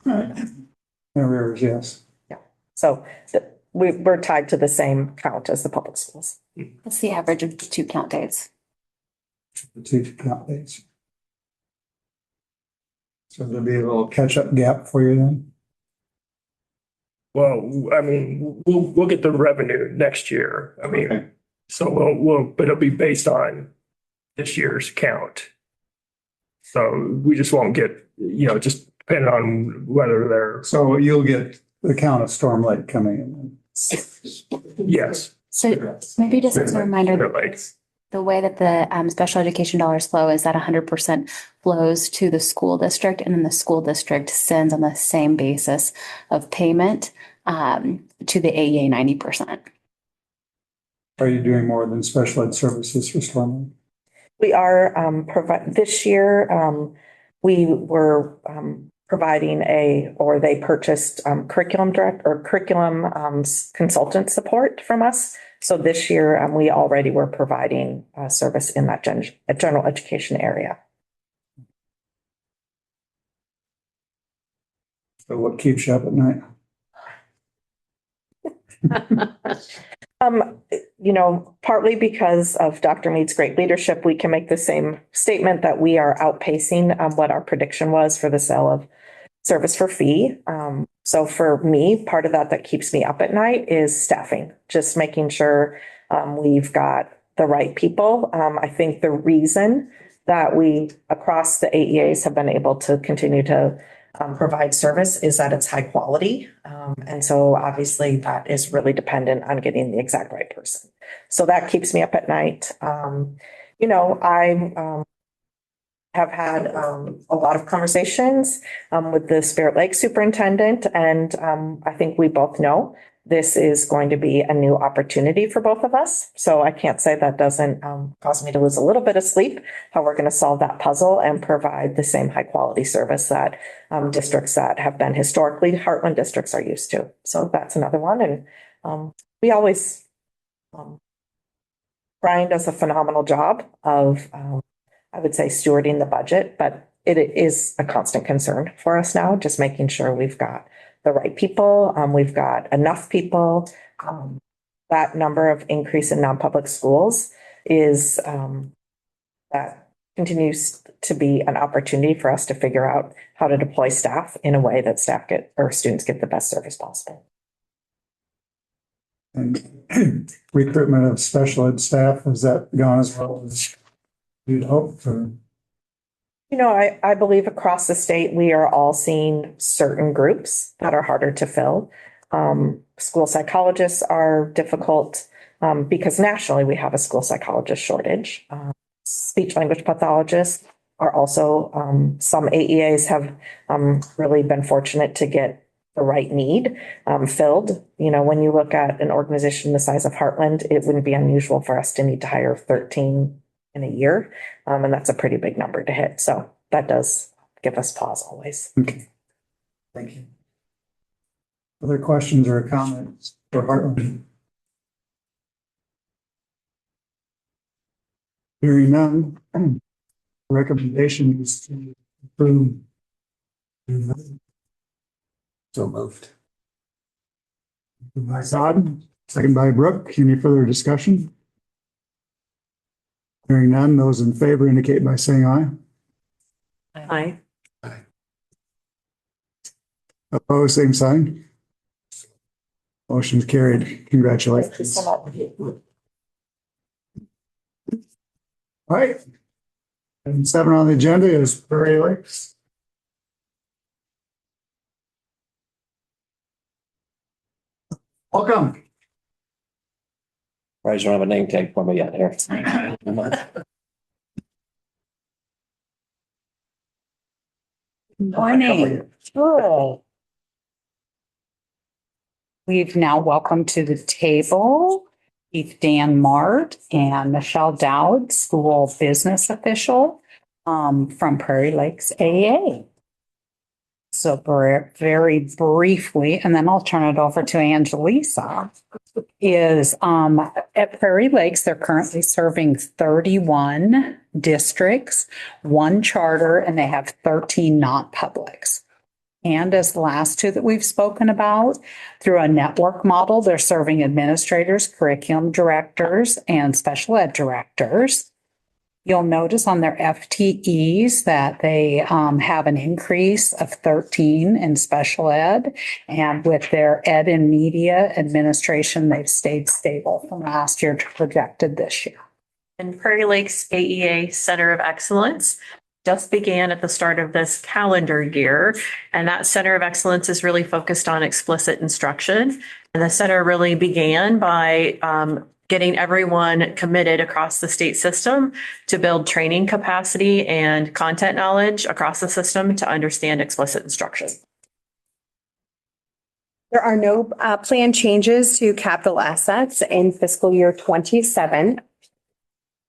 Arrears, yes. Yeah. So we're tied to the same count as the public schools. What's the average of 2 count days? The 2 count days. So there'll be a little catch-up gap for you then? Well, I mean, we'll get the revenue next year. I mean, Okay. so but it'll be based on this year's count. So we just won't get, just depending on whether they're, So you'll get the count of Storm Lake coming in. yes. So maybe just as a reminder, Clear Lake. the way that the special education dollars flow is that 100% flows to the school district, and then the school district sends on the same basis of payment to the AEA 90%. Are you doing more than special ed services for Storm Lake? We are this year, we were providing they purchased curriculum consultant support from us. So this year, we already were providing service in that general education area. So what keeps you up at night? Partly because of Dr. Mead's great leadership, we can make the same statement that we are outpacing what our prediction was for the sale of service for fee. So for me, part of that keeps me up at night is staffing, just making sure we've got the right people. I think the reason that we across the AEAs have been able to continue to provide service is that it's high quality. And so obviously that is really dependent on getting the exact right person. So that keeps me up at night. I have had a lot of conversations with the Spirit Lake superintendent, and I think we both know this is going to be a new opportunity for both of us. So I can't say that doesn't cause me to lose a little bit of sleep, how we're going to solve that puzzle and provide the same high quality service that districts that have been historically Heartland districts are used to. So that's another one. And we always, Brian does a phenomenal job of, I would say, stewarding the budget, but it is a constant concern for us now, just making sure we've got the right people. We've got enough people. That number of increase in non-public schools is that continues to be an opportunity for us to figure out how to deploy staff in a way that students get the best service possible. And recruitment of special ed staff, has that gone as well as you'd hoped? Or? I believe across the state, we are all seeing certain groups that are harder to fill. School psychologists are difficult because nationally we have a school psychologist shortage. Speech language pathologists are also, some AEAs have really been fortunate to get the right need filled. When you look at an organization the size of Heartland, it wouldn't be unusual for us to need to hire 13 in a year. And that's a pretty big number to hit. So that does give us pause always. Okay. Thank you. Other questions or comments for Heartland? Hearing none. Recommendation is to approve. So moved. By Todd, second by Brooke. Any further discussion? Hearing none, those in favor indicate by saying aye. Aye. Opposed, same sign. Motion's carried. Congratulations. All right. Item 7 on the agenda is Prairie Lakes. Welcome. Right, you don't have a name tag for me yet here. Morning. Good. We've now welcomed to the table Chief Dan Mart and Michelle Dowd, school business official from Prairie Lakes AEA. So very briefly, and then I'll turn it over to Angelisa, is at Prairie Lakes, they're currently serving 31 districts, 1 charter, and they have 13 non-publics. And as the last two that we've spoken about, through a network model, they're serving administrators, curriculum directors, and special ed directors. You'll notice on their FTEs that they have an increase of 13 in special ed. And with their ed and media administration, they've stayed stable from last year to projected this year. And Prairie Lakes AEA Center of Excellence just began at the start of this calendar year. And that Center of Excellence is really focused on explicit instruction. And the center really began by getting everyone committed across the state system to build training capacity and content knowledge across the system to understand explicit instruction. There are no planned changes to capital assets in fiscal year 27.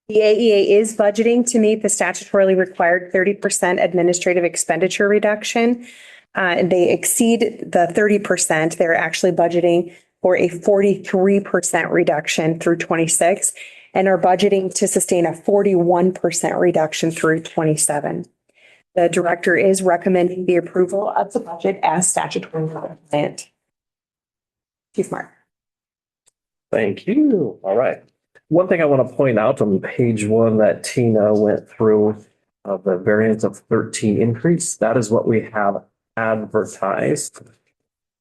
The AEA is budgeting to meet the statutorily required 30% administrative expenditure reduction. And they exceed the 30%. They're actually budgeting for a 43% reduction through 26 and are budgeting to sustain a 41% reduction through 27. The director is recommending the approval of the budget as statutorily planned. Chief Mark. Thank you. All right. One thing I want to point out on page 1 that Tina went through of the variance of 13 increase, that is what we have advertised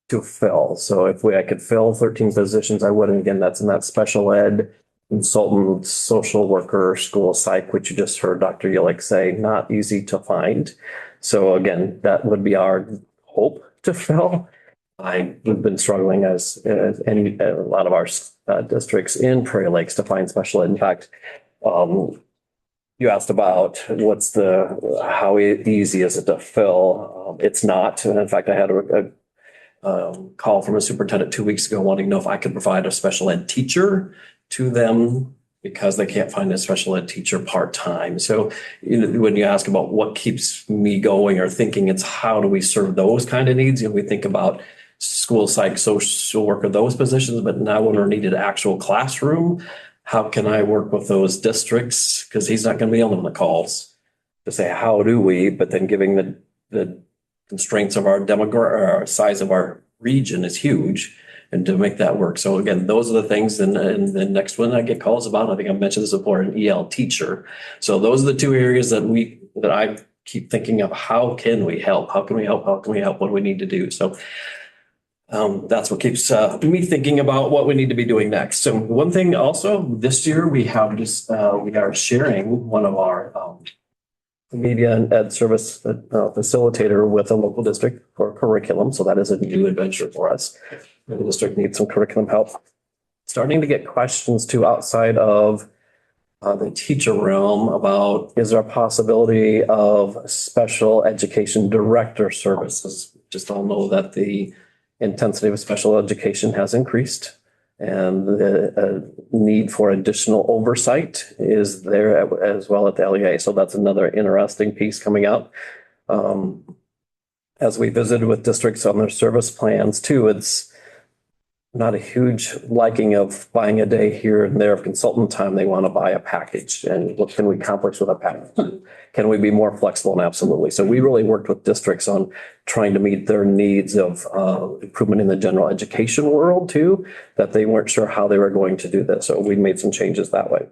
to fill. So if I could fill 13 positions, I would. And again, that's in that special ed, consultant, social worker, school psych, which you just heard Dr. Yillick say, not easy to find. So again, that would be our hope to fill. I've been struggling as a lot of our districts in Prairie Lakes to find special ed. In fact, you asked about how easy is it to fill? It's not. And in fact, I had a call from a superintendent 2 weeks ago wanting to know if I could provide a special ed teacher to them because they can't find a special ed teacher part-time. So when you ask about what keeps me going or thinking, it's how do we serve those kind of needs? And we think about school psych, social worker, those positions, but now when we're needed actual classroom, how can I work with those districts? Because he's not going to be on the calls to say, how do we? But then giving the constraints of our demographic, size of our region is huge, and to make that work. So again, those are the things. And the next one I get calls about, I think I mentioned this before, an EL teacher. So those are the two areas that I keep thinking of. How can we help? How can we help? How can we help? What do we need to do? So that's what keeps me thinking about what we need to be doing next. So one thing also this year we are sharing one of our media and ed service facilitator with a local district for curriculum. So that is a new adventure for us. The district needs some curriculum help. Starting to get questions too outside of the teacher realm about, is there a possibility of special education director services? Just all know that the intensity of special education has increased, and the need for additional oversight is there as well at the LEA. So that's another interesting piece coming up. As we visited with districts on their service plans too, it's not a huge liking of buying a day here and there of consultant time. They want to buy a package. And what can we accomplish with a package? Can we be more flexible? And absolutely. So we really worked with districts on trying to meet their needs of improvement in the general education world too, that they weren't sure how they were going to do this. So we made some changes that way.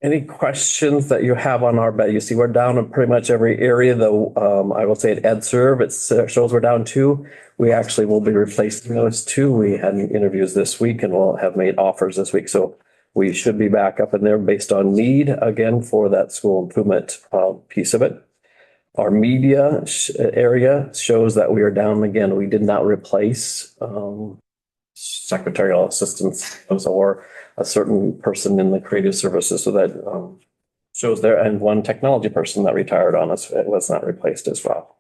Any questions that you have on our bed? You see, we're down in pretty much every area, though. I will say at EdServe, it shows we're down 2. We actually will be replacing those 2. We had interviews this week and we'll have made offers this week. So we should be back up in there based on need again for that school improvement piece of it. Our media area shows that we are down again. We did not replace secretarial assistants or a certain person in the creative services. So that shows there, and one technology person that retired on us was not replaced as well.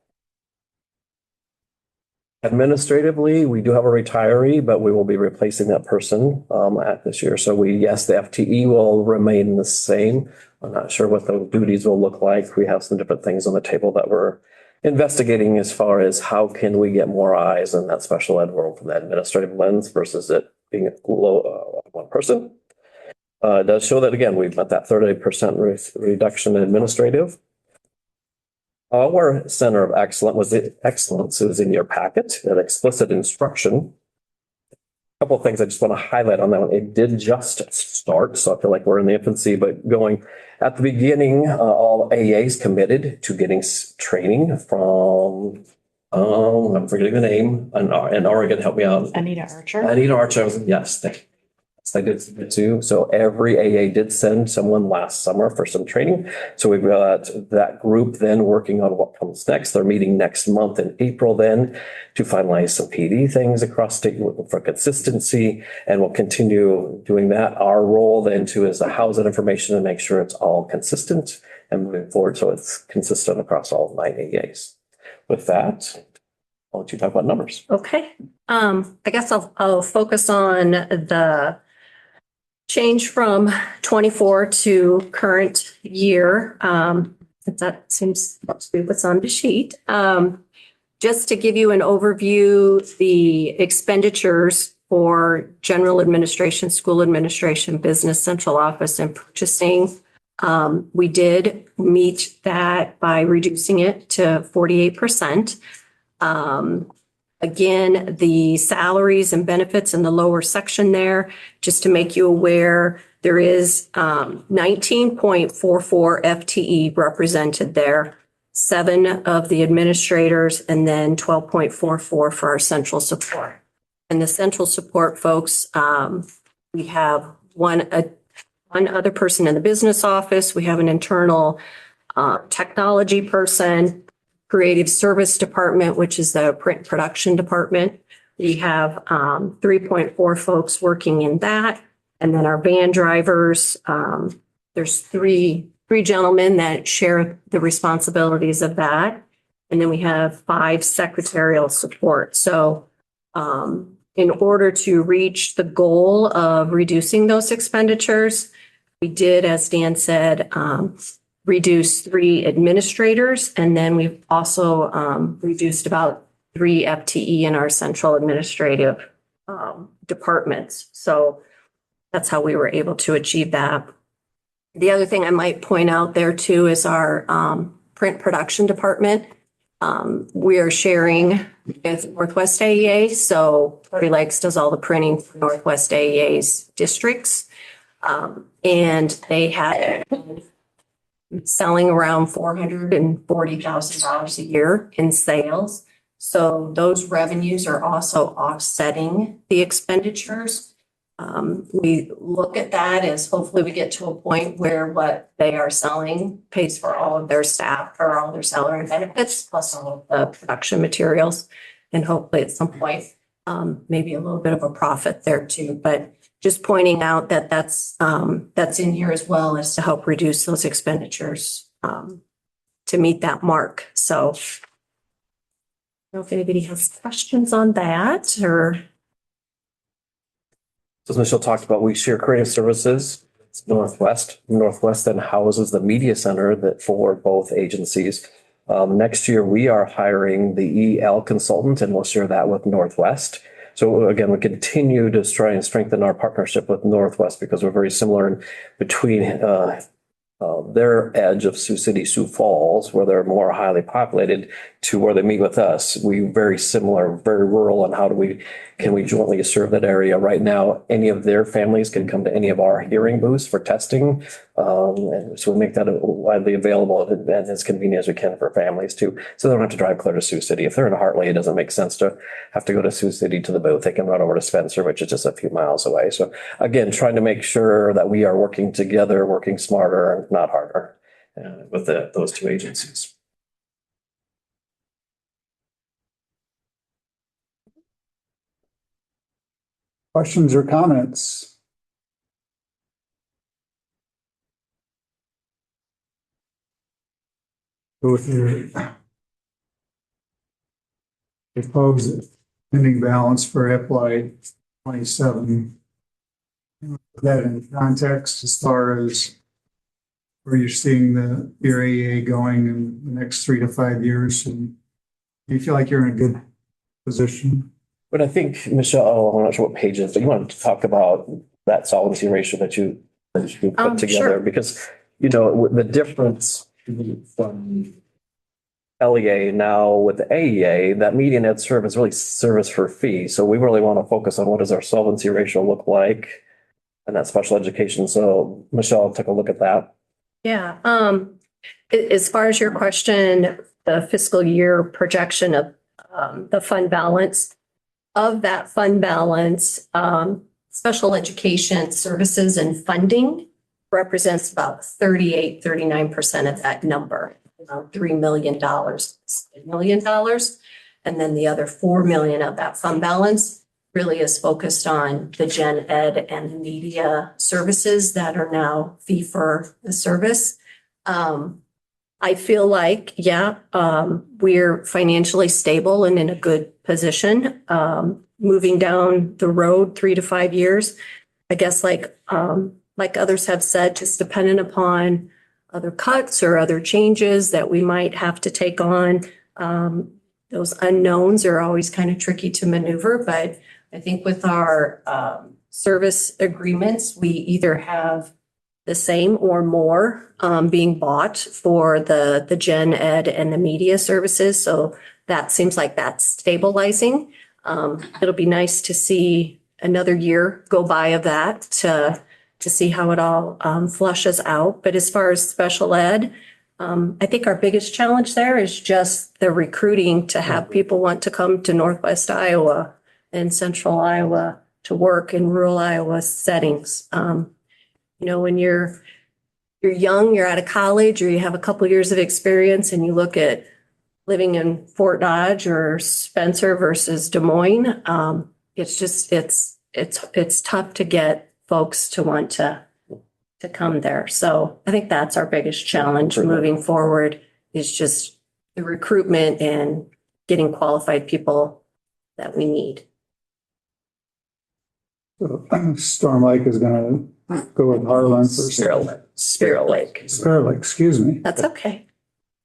Administratively, we do have a retiree, but we will be replacing that person at this year. So yes, the FTE will remain the same. I'm not sure what the duties will look like. We have some different things on the table that we're investigating as far as how can we get more eyes in that special ed world from the administrative lens versus it being one person. It does show that, again, we've got that 30% reduction in administrative. Our Center of Excellence is in your packet, an explicit instruction. A couple of things I just want to highlight on that one. It did just start, so I feel like we're in the infancy, but going at the beginning, all AAs committed to getting training from, I'm forgetting the name, in Oregon, help me out. Anita Archer. Anita Archer, yes, thank you. I did submit too. So every AA did send someone last summer for some training. So we've got that group then working on what comes next. They're meeting next month in April then to finalize some PD things across state, looking for consistency, and we'll continue doing that. Our role then too is to house that information and make sure it's all consistent and moving forward so it's consistent across all 9 AAs. With that, I'll let you talk about numbers. Okay, I guess I'll focus on the change from 24 to current year. If that seems to be what's on the sheet. Just to give you an overview, the expenditures for general administration, school administration, business, central office, and purchasing. We did meet that by reducing it to 48%. Again, the salaries and benefits in the lower section there, just to make you aware, there is 19.44 FTE represented there, 7 of the administrators, and then 12.44 for our central support. And the central support folks, we have one other person in the business office. We have an internal technology person, creative service department, which is the print production department. We have 3.4 folks working in that. And then our van drivers, there's three gentlemen that share the responsibilities of that. And then we have 5 secretarial support. So in order to reach the goal of reducing those expenditures, we did, as Dan said, reduce 3 administrators, and then we've also reduced about 3 FTE in our central administrative departments. So that's how we were able to achieve that. The other thing I might point out there too is our print production department. We are sharing with Northwest AEA, so Prairie Lakes does all the printing for Northwest AEA's districts. And they have selling around $440,000 a year in sales. So those revenues are also offsetting the expenditures. We look at that as hopefully we get to a point where what they are selling pays for all of their staff or all their salary and benefits, plus all of the production materials. And hopefully at some point, maybe a little bit of a profit there too. But just pointing out that that's in here as well as to help reduce those expenditures to meet that mark. So I don't know if anybody has questions on that or. So as Michelle talked about, we share creative services. It's Northwest. Northwest then houses the media center that for both agencies. Next year, we are hiring the EL consultant and we'll share that with Northwest. So again, we continue to try and strengthen our partnership with Northwest because we're very similar in between their edge of Sioux City, Sioux Falls, where they're more highly populated, to where they meet with us. We very similar, very rural, and can we jointly serve that area? Right now, any of their families can come to any of our hearing booths for testing. And so we make that widely available and as convenient as we can for families too. So they don't have to drive clear to Sioux City. If they're in Hartley, it doesn't make sense to have to go to Sioux City to the booth. They can run over to Spencer, which is just a few miles away. So again, trying to make sure that we are working together, working smarter, not harder with those 2 agencies. Questions or comments? With your proposed ending balance for FY 27, put that in context as far as where you're seeing your AEA going in the next 3 to 5 years, and do you feel like you're in a good position? But I think, Michelle, I'm not sure what page it is, but you want to talk about that solvency ratio that you put together, Sure. because, the difference from LEA, now with the AEA, that median ed serve is really service for fee. So we really want to focus on what does our solvency ratio look like and that special education. So Michelle took a look at that. Yeah, as far as your question, the fiscal year projection of the fund balance, of that fund balance, special education services and funding represents about 39% of that number, about $3 million, And then the other 4 million of that fund balance really is focused on the gen ed and the media services that are now fee for the service. I feel like, we're financially stable and in a good position. Moving down the road 3 to 5 years, I guess like others have said, just dependent upon other cuts or other changes that we might have to take on. Those unknowns are always kind of tricky to maneuver, but I think with our service agreements, we either have the same or more being bought for the gen ed and the media services. So that seems like that's stabilizing. It'll be nice to see another year go by of that to see how it all flushes out. But as far as special ed, I think our biggest challenge there is just the recruiting to have people want to come to Northwest Iowa and Central Iowa to work in rural Iowa settings. When you're young, you're out of college, or you have a couple years of experience, and you look at living in Fort Dodge or Spencer versus Des Moines, it's tough to get folks to want to come there. So I think that's our biggest challenge moving forward, is just the recruitment and getting qualified people that we need. Storm Lake is gonna go with Harlan for Spirit Lake. Spirit Lake, excuse me. That's okay.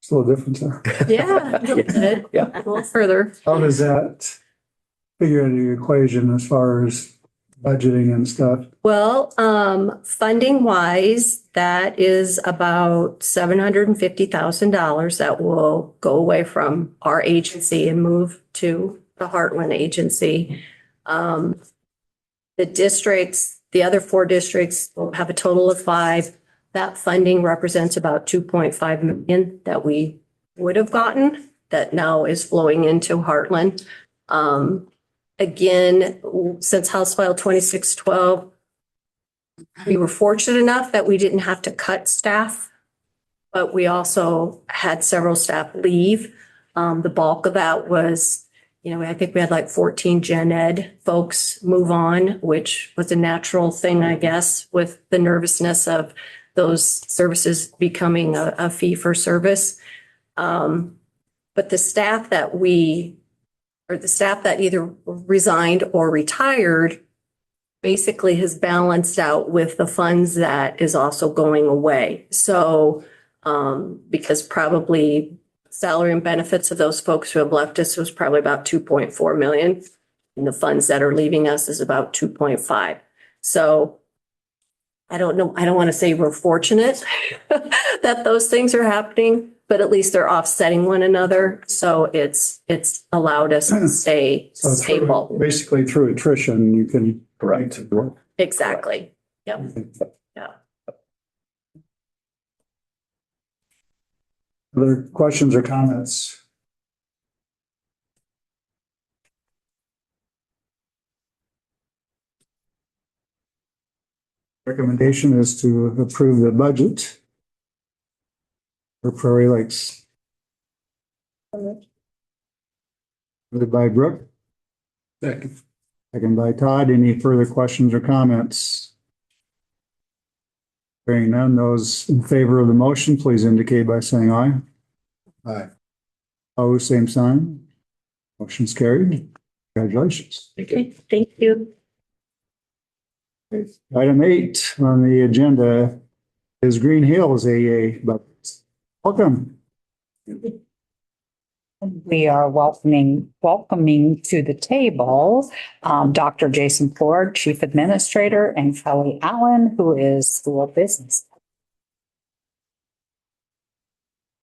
It's a little different there. Yeah, a little bit. Yeah. A little further. How does that figure into the equation as far as budgeting and stuff? Well, funding wise, that is about $750,000 that will go away from our agency and move to the Heartland agency. The districts, the other 4 districts will have a total of 5. That funding represents about 2.5 million that we would have gotten that now is flowing into Heartland. Again, since House File 2612, we were fortunate enough that we didn't have to cut staff, but we also had several staff leave. The bulk of that was, I think we had like 14 gen ed folks move on, which was a natural thing, I guess, with the nervousness of those services becoming a fee for service. But the staff that either resigned or retired basically has balanced out with the funds that is also going away. So, because probably salary and benefits of those folks who have left us was probably about 2.4 million. And the funds that are leaving us is about 2.5. So I don't know. I don't want to say we're fortunate that those things are happening, but at least they're offsetting one another. So it's allowed us to stay stable. Basically through attrition, you can. Correct. Exactly. Yep. Yeah. Other questions or comments? Recommendation is to approve the budget for Prairie Lakes. Moved by Brooke. Second. Second by Todd. Any further questions or comments? Hearing none, those in favor of the motion, please indicate by saying aye. Aye. Opposed, same sign. Motion's carried. Congratulations. Okay, thank you. Item 8 on the agenda is Green Hills AA. Welcome. We are welcoming to the table Dr. Jason Ford, Chief Administrator, and Kelly Allen, who is School Business.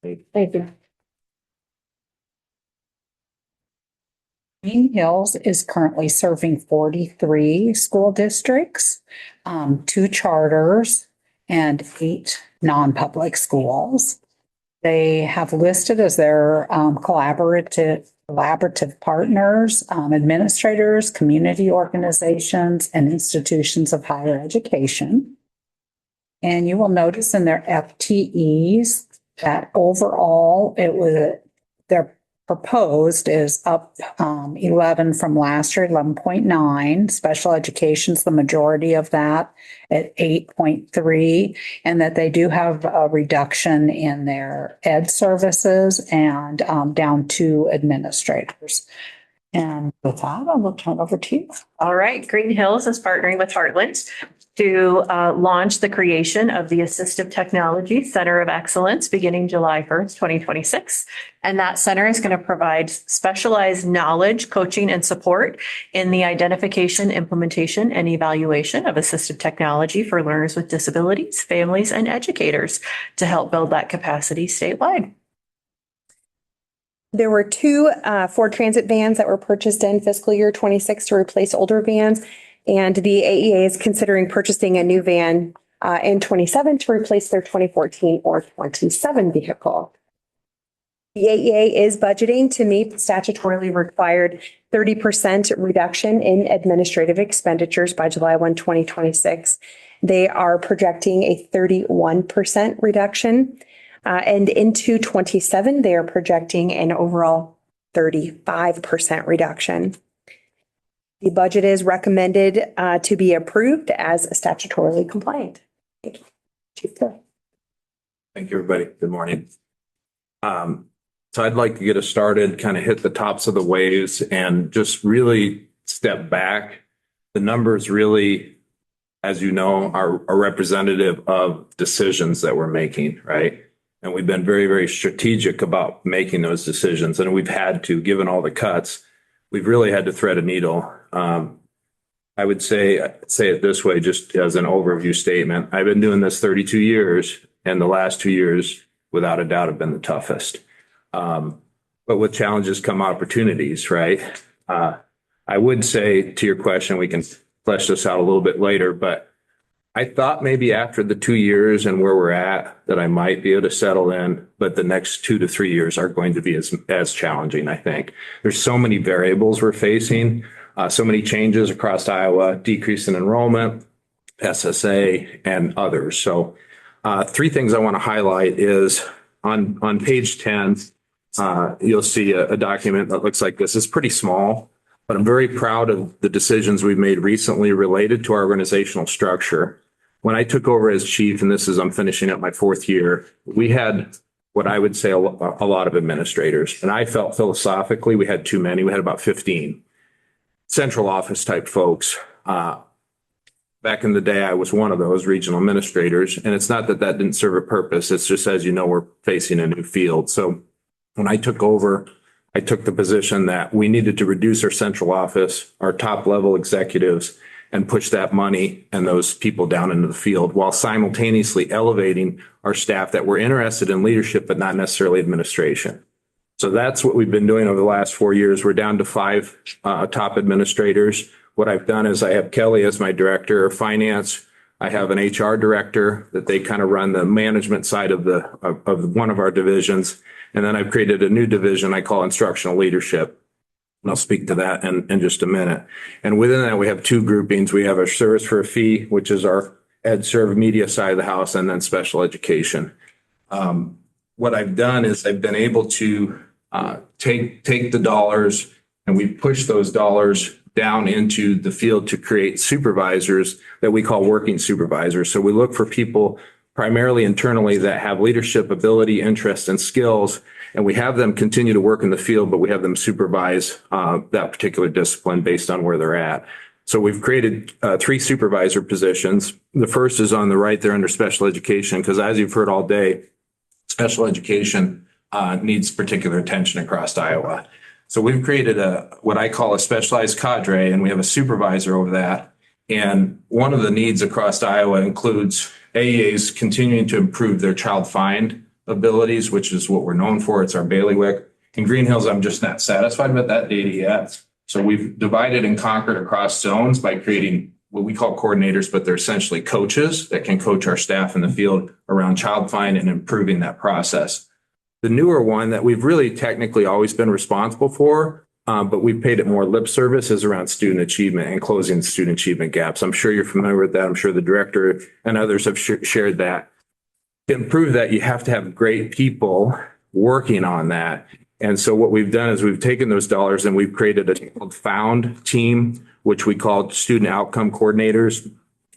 Thank you. Green Hills is currently serving 43 school districts, 2 charters, and 8 non-public schools. They have listed as their collaborative partners, administrators, community organizations, and institutions of higher education. And you will notice in their FTEs that overall their proposed is up 11 from last year, 11.9. Special education's the majority of that at 8.3, and that they do have a reduction in their ed services and down 2 administrators. And with that, I will turn it over to you. All right, Green Hills is partnering with Heartland to launch the creation of the Assistive Technology Center of Excellence beginning July 1st, 2026. And that center is going to provide specialized knowledge, coaching, and support in the identification, implementation, and evaluation of assistive technology for learners with disabilities, families, and educators to help build that capacity statewide. There were 2 Ford Transit vans that were purchased in fiscal year 26 to replace older vans. And the AEA is considering purchasing a new van in 27 to replace their 2014 or 27 vehicle. The AEA is budgeting to meet the statutorily required 30% reduction in administrative expenditures by July 1, 2026. They are projecting a 31% reduction. And into 27, they are projecting an overall 35% reduction. The budget is recommended to be approved as statutorily compliant. Thank you. Chief Phil. Thank you, everybody. Good morning. So I'd like to get us started, kind of hit the tops of the waves and just really step back. The numbers really, as you know, are representative of decisions that we're making, right? And we've been very, very strategic about making those decisions. And we've had to, given all the cuts, we've really had to thread a needle. I would say it this way, just as an overview statement. I've been doing this 32 years, and the last 2 years, without a doubt, have been the toughest. But with challenges come opportunities, right? I would say, to your question, we can flesh this out a little bit later, but I thought maybe after the 2 years and where we're at that I might be able to settle in, but the next 2 to 3 years are going to be as challenging, I think. There's so many variables we're facing, so many changes across Iowa, decrease in enrollment, SSA, and others. So 3 things I want to highlight is on page 10, you'll see a document that looks like this. It's pretty small, but I'm very proud of the decisions we've made recently related to our organizational structure. When I took over as chief, and I'm finishing up my 4th year, we had what I would say a lot of administrators. And I felt philosophically we had too many. We had about 15 central office type folks. Back in the day, I was one of those regional administrators. And it's not that didn't serve a purpose. It's just, as you know, we're facing a new field. So when I took over, I took the position that we needed to reduce our central office, our top level executives, and push that money and those people down into the field while simultaneously elevating our staff that were interested in leadership, but not necessarily administration. So that's what we've been doing over the last 4 years. We're down to 5 top administrators. What I've done is I have Kelly as my director of finance. I have an HR director that they kind of run the management side of one of our divisions. And then I've created a new division I call instructional leadership. And I'll speak to that in just a minute. And within that, we have 2 groupings. We have our service for a fee, which is our ed serve media side of the house, and then special education. What I've done is I've been able to take the dollars, and we push those dollars down into the field to create supervisors that we call working supervisors. So we look for people primarily internally that have leadership ability, interest, and skills. And we have them continue to work in the field, but we have them supervise that particular discipline based on where they're at. So we've created 3 supervisor positions. The first is on the right there under special education, because as you've heard all day, special education needs particular attention across Iowa. So we've created what I call a specialized cadre, and we have a supervisor over that. And one of the needs across Iowa includes AEAs continuing to improve their child find abilities, which is what we're known for. It's our bailiwick. In Green Hills, I'm just not satisfied with that data yet. So we've divided and conquered across zones by creating what we call coordinators, but they're essentially coaches that can coach our staff in the field around child find and improving that process. The newer one that we've really technically always been responsible for, but we've paid it more lip service, is around student achievement and closing student achievement gaps. I'm sure you're familiar with that. I'm sure the director and others have shared that. To improve that, you have to have great people working on that. And so what we've done is we've taken those dollars and we've created a found team, which we call student outcome coordinators.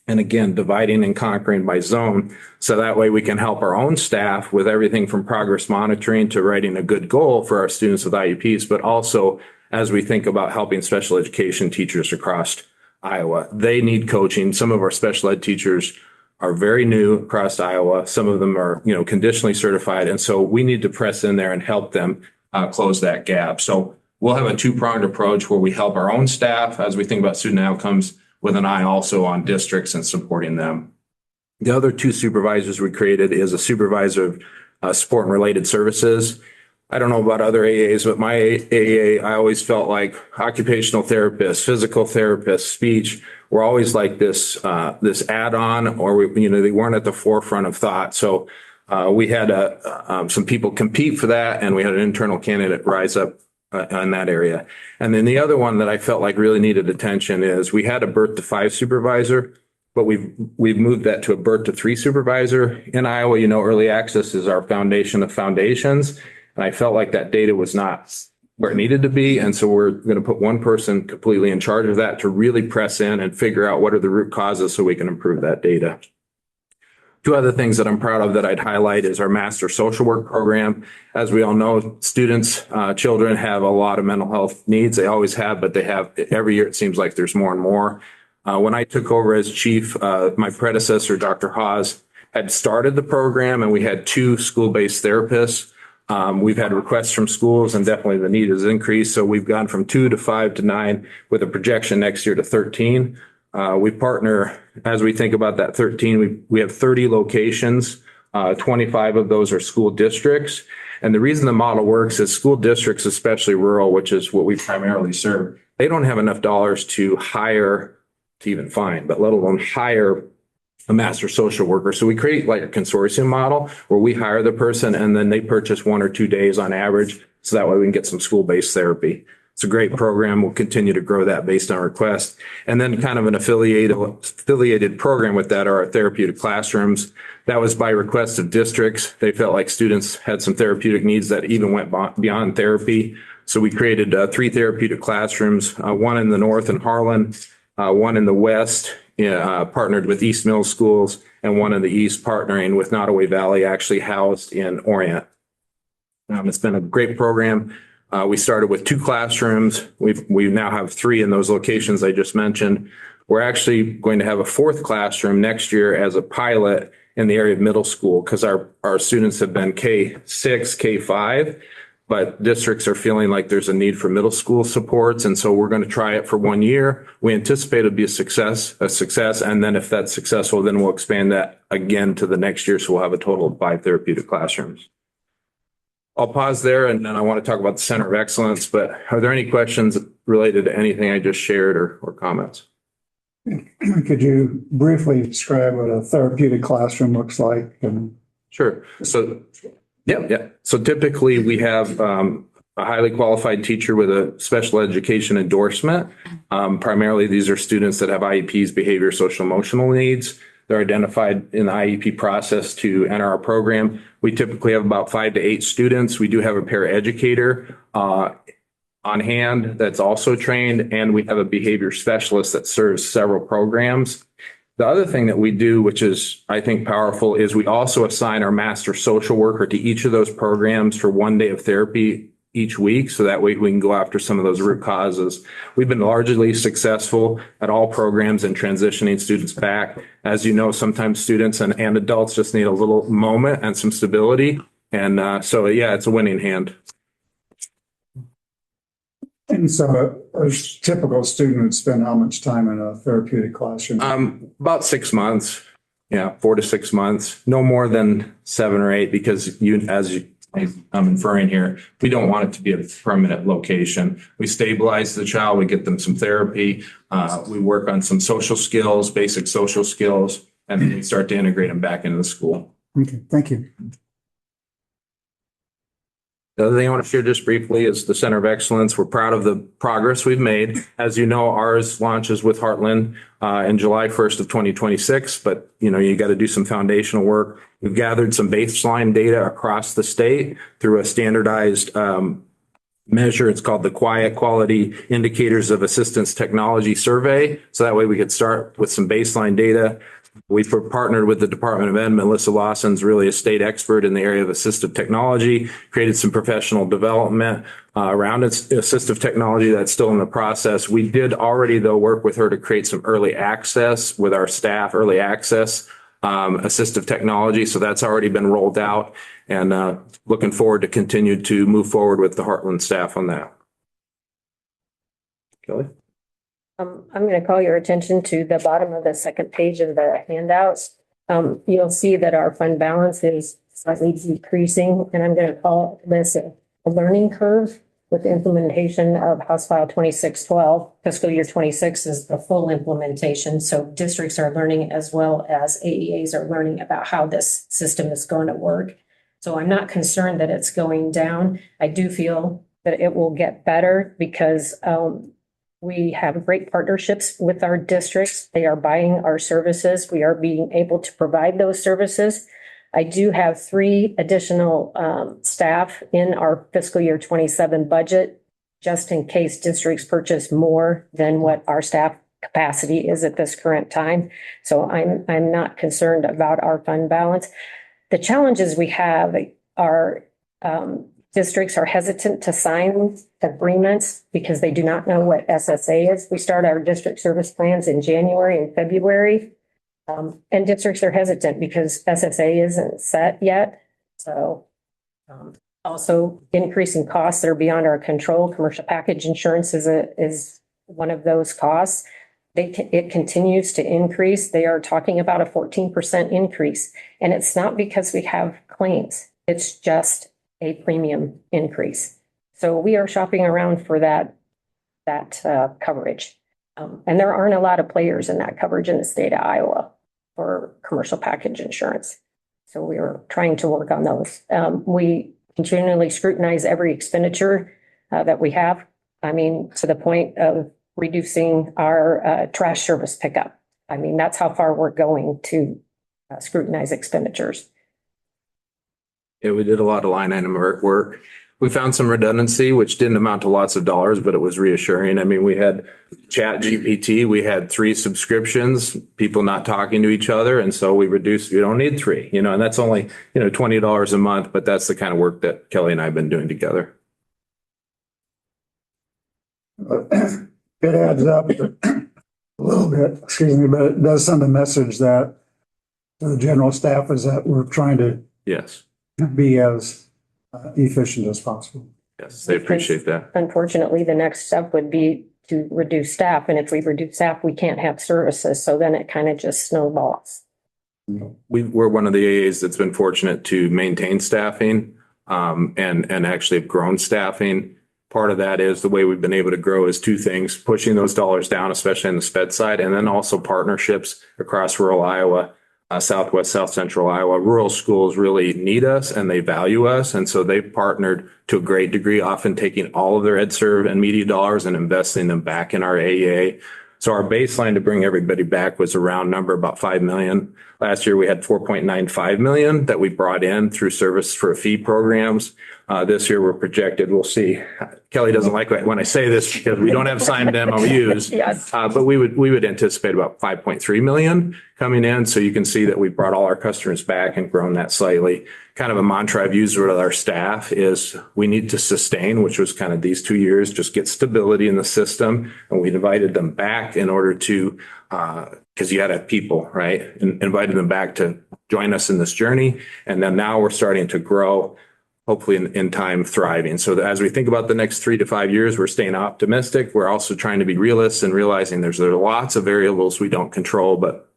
And again, dividing and conquering by zone. So that way we can help our own staff with everything from progress monitoring to writing a good goal for our students with IEPs, but also as we think about helping special education teachers across Iowa. They need coaching. Some of our special ed teachers are very new across Iowa. Some of them are, conditionally certified. And so we need to press in there and help them close that gap. So we'll have a two-pronged approach where we help our own staff as we think about student outcomes, with an eye also on districts and supporting them. The other two supervisors we created is a supervisor of support and related services. I don't know about other AAs, but my AAA, I always felt like occupational therapists, physical therapists, speech were always like this add-on, or they weren't at the forefront of thought. So we had some people compete for that, and we had an internal candidate rise up in that area. And then the other one that I felt like really needed attention is we had a birth to 5 supervisor, but we've moved that to a birth to 3 supervisor. In Iowa, early access is our foundation of foundations. And I felt like that data was not where it needed to be. And so we're going to put one person completely in charge of that to really press in and figure out what are the root causes so we can improve that data. Two other things that I'm proud of that I'd highlight is our master social work program. As we all know, students, children have a lot of mental health needs. They always have, but they have every year. It seems like there's more and more. When I took over as chief, my predecessor, Dr. Haas, had started the program, and we had 2 school-based therapists. We've had requests from schools, and definitely the need has increased. So we've gone from 2 to 5 to 9 with a projection next year to 13. We partner, as we think about that 13, we have 30 locations. 25 of those are school districts. And the reason the model works is school districts, especially rural, which is what we primarily serve, they don't have enough dollars to hire, to even find, but let alone hire a master social worker. So we create like a consortium model where we hire the person and then they purchase 1 or 2 days on average. So that way we can get some school-based therapy. It's a great program. We'll continue to grow that based on request. And then kind of an affiliated program with that are our therapeutic classrooms. That was by request of districts. They felt like students had some therapeutic needs that even went beyond therapy. So we created 3 therapeutic classrooms, one in the north in Harlan, one in the west, partnered with East Mills Schools, and one in the east partnering with Nottoway Valley, actually housed in Orient. It's been a great program. We started with 2 classrooms. We now have 3 in those locations I just mentioned. We're actually going to have a 4th classroom next year as a pilot in the area of middle school, because our students have been K6, K5, but districts are feeling like there's a need for middle school supports. And so we're going to try it for 1 year. We anticipate it'll be a success. And then if that's successful, then we'll expand that again to the next year. So we'll have a total of 5 therapeutic classrooms. I'll pause there, and then I want to talk about the Center of Excellence, but are there any questions related to anything I just shared or comments? Could you briefly describe what a therapeutic classroom looks like? Sure. So, yeah. So typically we have a highly qualified teacher with a special education endorsement. Primarily, these are students that have IEPs, behavior, social, emotional needs. They're identified in the IEP process to enter our program. We typically have about 5 to 8 students. We do have a paraeducator on hand that's also trained, and we have a behavior specialist that serves several programs. The other thing that we do, which is, I think, powerful, is we also assign our master social worker to each of those programs for 1 day of therapy each week. So that way we can go after some of those root causes. We've been largely successful at all programs in transitioning students back. As you know, sometimes students and adults just need a little moment and some stability. And so, yeah, it's a winning hand. And so a typical student would spend how much time in a therapeutic classroom? About 6 months. Yeah, 4 to 6 months. No more than 7 or 8, because I'm inferring here. We don't want it to be a permanent location. We stabilize the child, we get them some therapy, we work on some social skills, basic social skills, and then we start to integrate them back into the school. Okay, thank you. The other thing I want to share just briefly is the Center of Excellence. We're proud of the progress we've made. As you know, ours launches with Heartland in July 1st of 2026, but you got to do some foundational work. We've gathered some baseline data across the state through a standardized measure. It's called the Quiet Quality Indicators of Assistance Technology Survey. So that way we could start with some baseline data. We've partnered with the Department of Ed. Melissa Lawson's really a state expert in the area of assistive technology, created some professional development around assistive technology that's still in the process. We did already, though, work with her to create some early access with our staff, early access assistive technology. So that's already been rolled out, and looking forward to continue to move forward with the Heartland staff on that. Kelly? I'm going to call your attention to the bottom of the second page of the handouts. You'll see that our fund balance is slightly decreasing, and I'm going to call this a learning curve with the implementation of House File 2612. Fiscal year 26 is the full implementation. So districts are learning as well as AEAs are learning about how this system is going to work. So I'm not concerned that it's going down. I do feel that it will get better because we have great partnerships with our districts. They are buying our services. We are being able to provide those services. I do have 3 additional staff in our fiscal year 27 budget, just in case districts purchase more than what our staff capacity is at this current time. So I'm not concerned about our fund balance. The challenges we have are districts are hesitant to sign agreements because they do not know what SSA is. We start our district service plans in January and February. And districts are hesitant because SSA isn't set yet. So also increasing costs that are beyond our control. Commercial package insurance is one of those costs. It continues to increase. They are talking about a 14% increase. And it's not because we have claims. It's just a premium increase. So we are shopping around for that coverage. And there aren't a lot of players in that coverage in the state of Iowa for commercial package insurance. So we are trying to work on those. We continually scrutinize every expenditure that we have. I mean, to the point of reducing our trash service pickup. I mean, that's how far we're going to scrutinize expenditures. Yeah, we did a lot of line item work. We found some redundancy, which didn't amount to lots of dollars, but it was reassuring. I mean, we had Chat GPT, we had 3 subscriptions, people not talking to each other. And so we reduced, you don't need 3, and that's only, $20 a month, but that's the kind of work that Kelly and I have been doing together. It adds up a little bit, but it does send a message that the general staff is that we're trying to Yes. be as efficient as possible. Yes, they appreciate that. Unfortunately, the next step would be to reduce staff. And if we reduce staff, we can't have services. So then it kind of just snowballs. We're one of the AAs that's been fortunate to maintain staffing and actually have grown staffing. Part of that is the way we've been able to grow is 2 things, pushing those dollars down, especially on the SPED side, and then also partnerships across rural Iowa, Southwest, South Central Iowa. Rural schools really need us and they value us. And so they've partnered to a great degree, often taking all of their EdServ and media dollars and investing them back in our AEA. So our baseline to bring everybody back was a round number, about 5 million. Last year, we had 4.95 million that we brought in through service for a fee programs. This year, we're projected, we'll see. Kelly doesn't like it when I say this because we don't have signed MOUs. Yes. But we would anticipate about 5.3 million coming in. So you can see that we brought all our customers back and grown that slightly. Kind of a mantra I've used with our staff is we need to sustain, which was kind of these 2 years, just get stability in the system. And we invited them back in order to, because you had to have people, right? And invited them back to join us in this journey. And then now we're starting to grow, hopefully in time thriving. So as we think about the next 3 to 5 years, we're staying optimistic. We're also trying to be realists and realizing there's lots of variables we don't control, but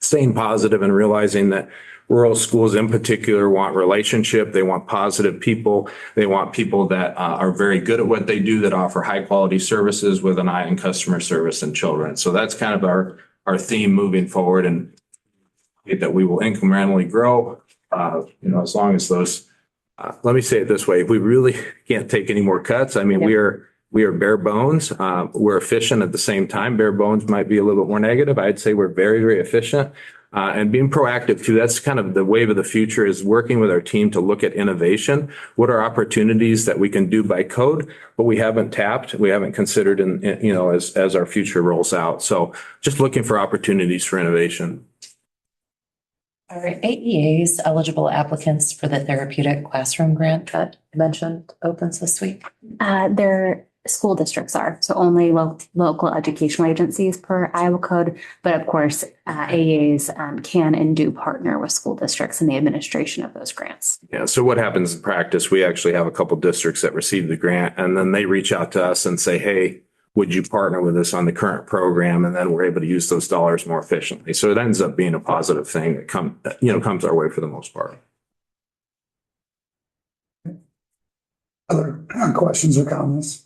staying positive and realizing that rural schools in particular want relationship. They want positive people. They want people that are very good at what they do, that offer high quality services with an eye on customer service and children. So that's kind of our theme moving forward, and that we will incrementally grow, as long as those, let me say it this way, we really can't take any more cuts. I mean, we are bare bones. We're efficient at the same time. Bare bones might be a little bit more negative. I'd say we're very, very efficient. And being proactive too. That's kind of the wave of the future, is working with our team to look at innovation. What are opportunities that we can do by code, but we haven't tapped, we haven't considered as our future rolls out. So just looking for opportunities for innovation. Are AEAs eligible applicants for the therapeutic classroom grant that you mentioned opens this week? Their school districts are, so only local educational agencies per Iowa code. But of course, AEAs can and do partner with school districts in the administration of those grants. Yeah. So what happens in practice, we actually have a couple districts that receive the grant, and then they reach out to us and say, hey, would you partner with us on the current program? And then we're able to use those dollars more efficiently. So it ends up being a positive thing that comes our way for the most part. Other questions or comments?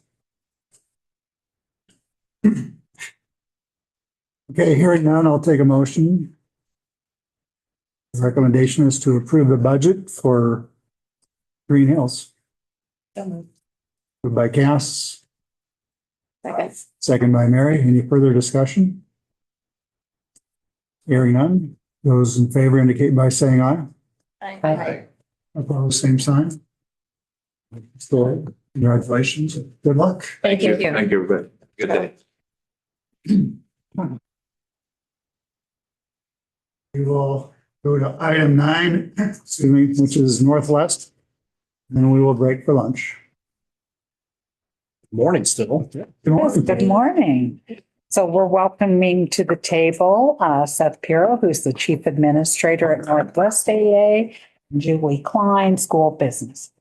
Okay, hearing none, I'll take a motion. The recommendation is to approve the budget for Green Hills. Moved by Cass. Second by Mary. Any further discussion? Hearing none. Those in favor indicate by saying aye. Aye. Opposed, same sign. So, congratulations. Good luck. Thank you. Thank you, everybody. Good day. We will go to item 9, which is Northwest. Then we will break for lunch. Morning still. Good morning. Good morning. So we're welcoming to the table Seth Pirro, who's the Chief Administrator at Northwest AEA, and Julie Klein, School Business.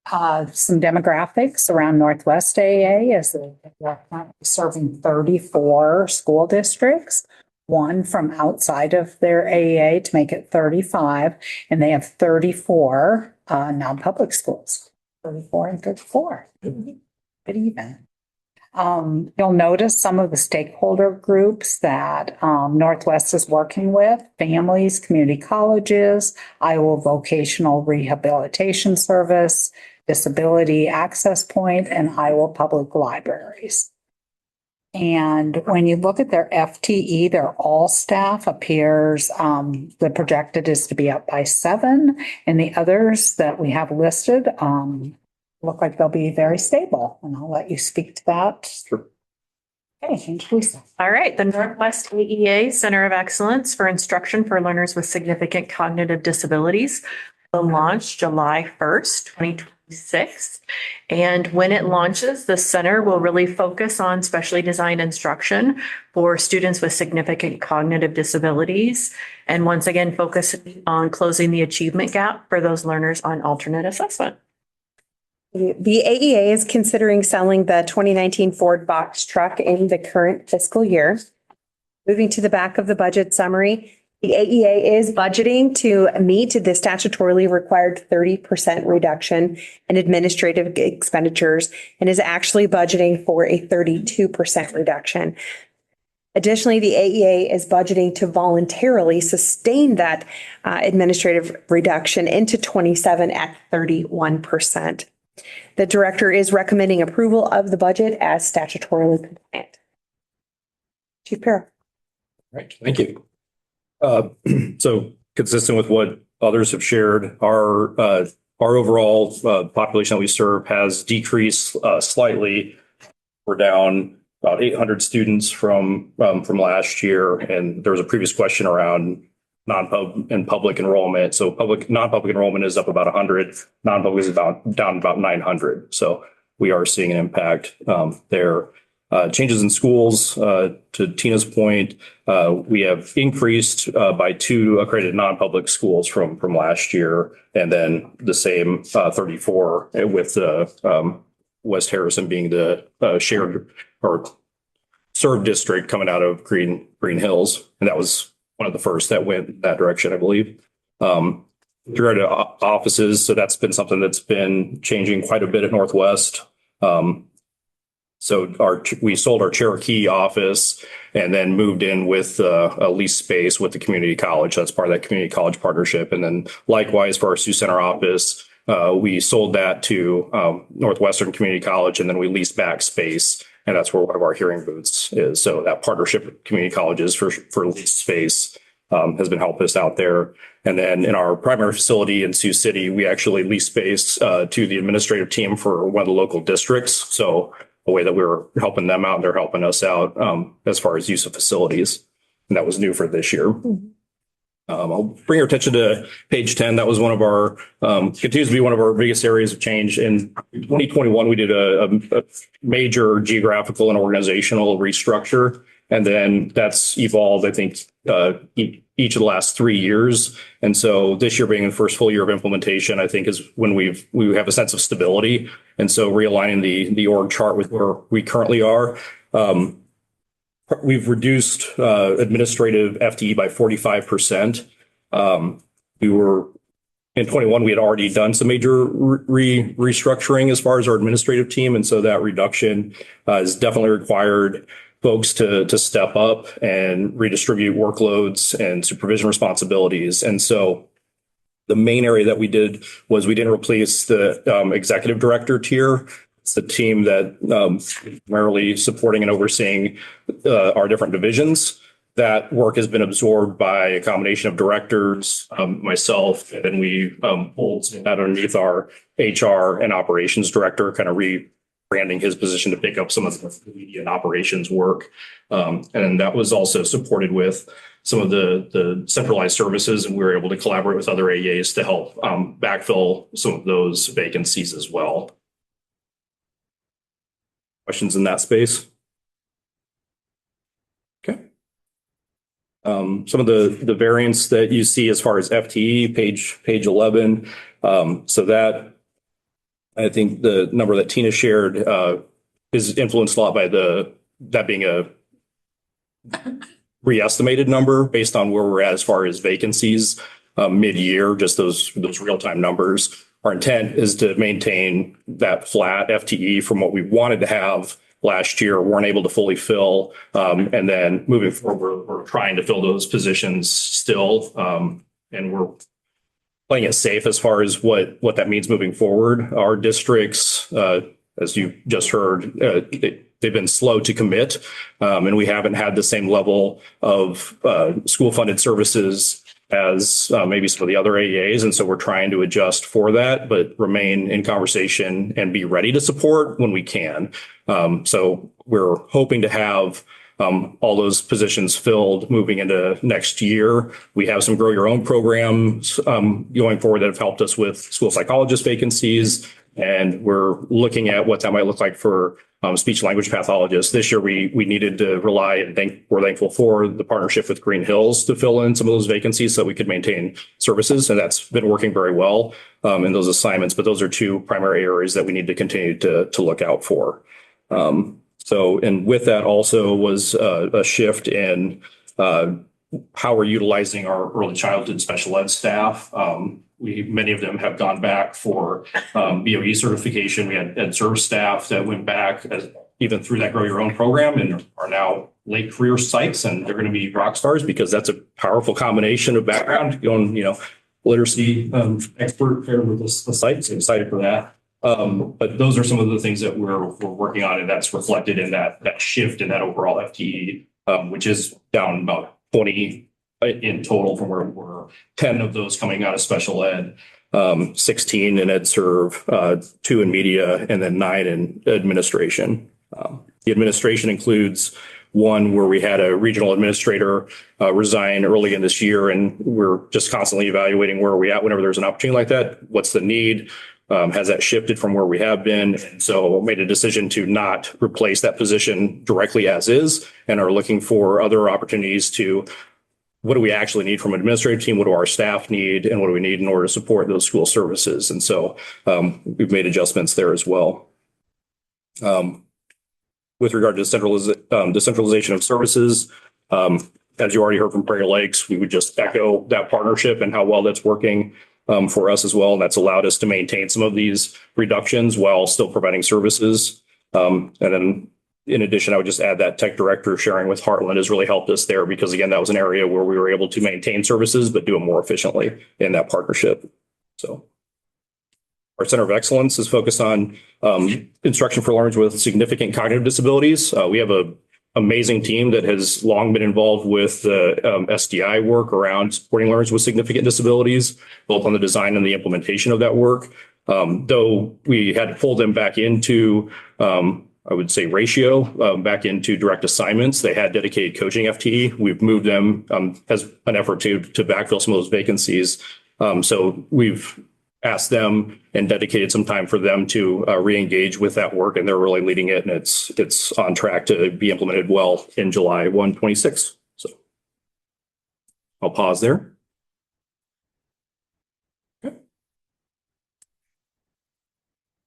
Some demographics around Northwest AEA is that we're currently serving 34 school districts, one from outside of their AEA to make it 35, and they have 34 non-public schools, 34 and 34. Good even. You'll notice some of the stakeholder groups that Northwest is working with: families, community colleges, Iowa Vocational Rehabilitation Service, Disability Access Point, and Iowa Public Libraries. And when you look at their FTE, their all staff appears, the projected is to be up by 7, and the others that we have listed look like they'll be very stable. And I'll let you speak to that. Sure. Okay, thank you, Lisa. All right, the Northwest AEA Center of Excellence for Instruction for Learners with Significant Cognitive Disabilities will launch July 1st, 2026. And when it launches, the center will really focus on specially designed instruction for students with significant cognitive disabilities. And once again, focus on closing the achievement gap for those learners on alternate assessment. The AEA is considering selling the 2019 Ford box truck in the current fiscal year. Moving to the back of the budget summary, the AEA is budgeting to meet the statutorily required 30% reduction in administrative expenditures and is actually budgeting for a 32% reduction. Additionally, the AEA is budgeting to voluntarily sustain that administrative reduction into 27 at 31%. The director is recommending approval of the budget as statutorily compliant. Chief Pirro. Right, thank you. So consistent with what others have shared, our overall population that we serve has decreased slightly. We're down about 800 students from last year, and there was a previous question around non-pub and public enrollment. So non-public enrollment is up about 100. Non-public is down about 900. So we are seeing an impact there. Changes in schools, to Tina's point, we have increased by 2 accredited non-public schools from last year, and then the same 34 with West Harrison being the shared or served district coming out of Green Hills. And that was one of the first that went that direction, I believe. With regard to offices, so that's been something that's been changing quite a bit at Northwest. So we sold our Cherokee office and then moved in with a lease space with the community college. That's part of that community college partnership. And then likewise for our Sioux Center office, we sold that to Northwestern Community College, and then we leased back space. And that's where one of our hearing booths is. So that partnership with community colleges for leased space has been helping us out there. And then in our primary facility in Sioux City, we actually lease space to the administrative team for one of the local districts. So a way that we were helping them out, they're helping us out as far as use of facilities. And that was new for this year. I'll bring your attention to page 10. That was one of our, continues to be one of our biggest areas of change. In 2021, we did a major geographical and organizational restructure. And then that's evolved, I think, each of the last 3 years. And so this year being the first full year of implementation, I think is when we have a sense of stability. And so realigning the org chart with where we currently are. We've reduced administrative FTE by 45%. We were in 21, we had already done some major restructuring as far as our administrative team. And so that reduction has definitely required folks to step up and redistribute workloads and supervision responsibilities. And so the main area that we did was we didn't replace the executive director tier. It's the team that primarily supporting and overseeing our different divisions. That work has been absorbed by a combination of directors, myself, and then we pulled that underneath our HR and operations director, kind of rebranding his position to pick up some of the media and operations work. And that was also supported with some of the centralized services, and we were able to collaborate with other AEAs to help backfill some of those vacancies as well. Questions in that space? Okay. Some of the variants that you see as far as FTE, page 11. So that, I think the number that Tina shared is influenced a lot by that being a re-estimated number based on where we're at as far as vacancies mid-year, just those real-time numbers. Our intent is to maintain that flat FTE from what we wanted to have last year, weren't able to fully fill. And then moving forward, we're trying to fill those positions still. And we're playing it safe as far as what that means moving forward. Our districts, as you just heard, they've been slow to commit. And we haven't had the same level of school-funded services as maybe some of the other AEAs. And so we're trying to adjust for that, but remain in conversation and be ready to support when we can. So we're hoping to have all those positions filled moving into next year. We have some Grow Your Own programs going forward that have helped us with school psychologist vacancies. And we're looking at what that might look like for speech language pathologists. This year, we needed to rely, and we're thankful for the partnership with Green Hills to fill in some of those vacancies so that we could maintain services. And that's been working very well in those assignments. But those are two primary areas that we need to continue to look out for. And with that also was a shift in how we're utilizing our early childhood special ed staff. Many of them have gone back for BOE certification. We had ed service staff that went back even through that Grow Your Own program and are now late career psychs, and they're going to be rock stars because that's a powerful combination of background, going, literacy expert paired with the psych. So excited for that. But those are some of the things that we're working on, and that's reflected in that shift in that overall FTE, which is down about 20 in total from where we were, 10 of those coming out of special ed, 16 in ed serve, 2 in media, and then 9 in administration. The administration includes one where we had a regional administrator resign early in this year, and we're just constantly evaluating where are we at whenever there's an opportunity like that. What's the need? Has that shifted from where we have been? And so made a decision to not replace that position directly as is, and are looking for other opportunities to what do we actually need from an administrative team? What do our staff need? And what do we need in order to support those school services? And so we've made adjustments there as well. with regard to decentralization of services. As you already heard from Prairie Lakes, we would just echo that partnership and how well that's working for us as well. And that's allowed us to maintain some of these reductions while still providing services. And then in addition, I would just add that tech director sharing with Heartland has really helped us there because again, that was an area where we were able to maintain services, but do it more efficiently in that partnership. So our Center of Excellence is focused on instruction for learners with significant cognitive disabilities. We have an amazing team that has long been involved with the SDI work around supporting learners with significant disabilities, both on the design and the implementation of that work. Though we had to pull them back into, I would say, ratio back into direct assignments. They had dedicated coaching FTE. We've moved them as an effort to backfill some of those vacancies. So we've asked them and dedicated some time for them to re-engage with that work, and they're really leading it, and it's on track to be implemented well in July 2026. So I'll pause there.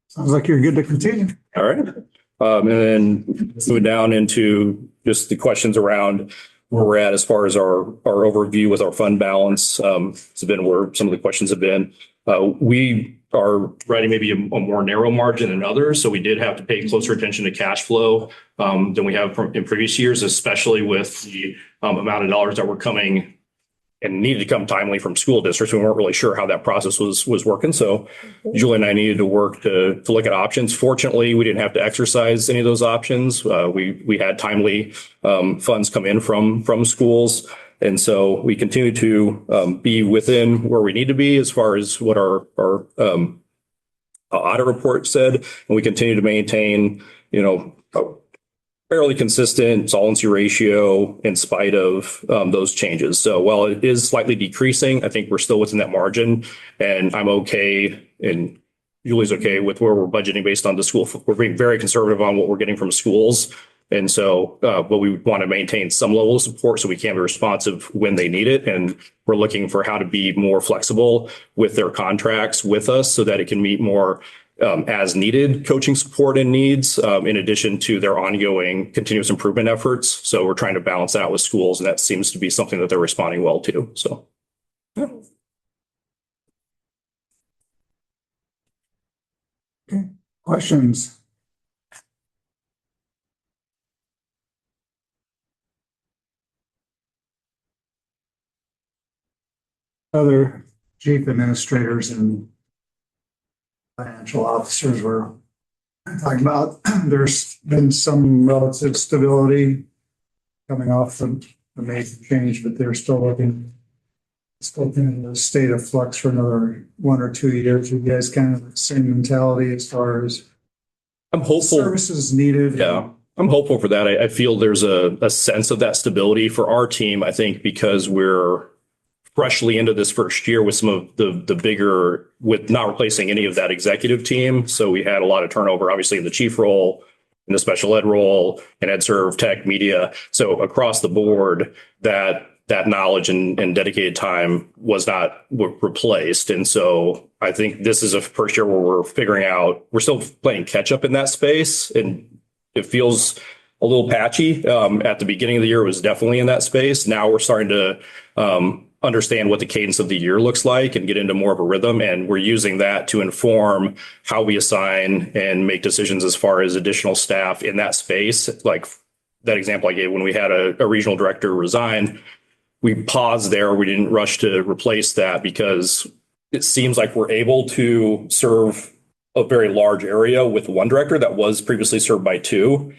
Sounds like you're good to continue. All right. And then moving down into just the questions around where we're at as far as our overview with our fund balance. It's been where some of the questions have been. We are writing maybe a more narrow margin than others. So we did have to pay closer attention to cash flow than we have in previous years, especially with the amount of dollars that were coming and needed to come timely from school districts. We weren't really sure how that process was working. So Julie and I needed to work to look at options. Fortunately, we didn't have to exercise any of those options. We had timely funds come in from schools. And so we continue to be within where we need to be as far as what our audit report said. And we continue to maintain, fairly consistent solvency ratio in spite of those changes. So while it is slightly decreasing, I think we're still within that margin, and I'm okay, and Julie's okay with where we're budgeting based on the school. We're being very conservative on what we're getting from schools. And so, but we want to maintain some level of support so we can be responsive when they need it. And we're looking for how to be more flexible with their contracts with us so that it can meet more as needed coaching support and needs, in addition to their ongoing continuous improvement efforts. So we're trying to balance that with schools, and that seems to be something that they're responding well to. So. Yeah. Okay. Questions? Other chief administrators and financial officers were talking about there's been some relative stability coming off the major change, but they're still in a state of flux for another 1 or 2 years. You guys kind of the same mentality as far as I'm hopeful services needed. Yeah. I'm hopeful for that. I feel there's a sense of that stability for our team. I think because we're freshly into this first year with some of the bigger, with not replacing any of that executive team. So we had a lot of turnover, obviously in the chief role, in the special ed role, and ed serve, tech, media. So across the board, that knowledge and dedicated time was not replaced. And so I think this is a first year where we're figuring out, we're still playing catch up in that space. And it feels a little patchy. At the beginning of the year, it was definitely in that space. Now we're starting to understand what the cadence of the year looks like and get into more of a rhythm. And we're using that to inform how we assign and make decisions as far as additional staff in that space. Like that example I gave when we had a regional director resign, we paused there. We didn't rush to replace that because it seems like we're able to serve a very large area with one director that was previously served by two,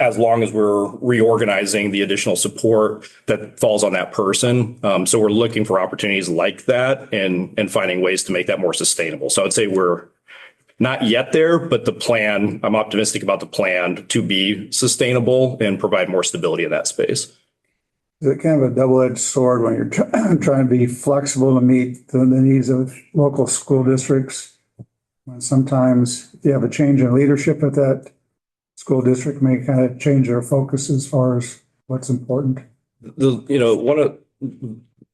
as long as we're reorganizing the additional support that falls on that person. So we're looking for opportunities like that and finding ways to make that more sustainable. So I'd say we're not yet there, but the plan, I'm optimistic about the plan to be sustainable and provide more stability in that space. Is it kind of a double-edged sword when you're trying to be flexible to meet the needs of local school districts? When sometimes you have a change in leadership at that school district may kind of change their focus as far as what's important. One of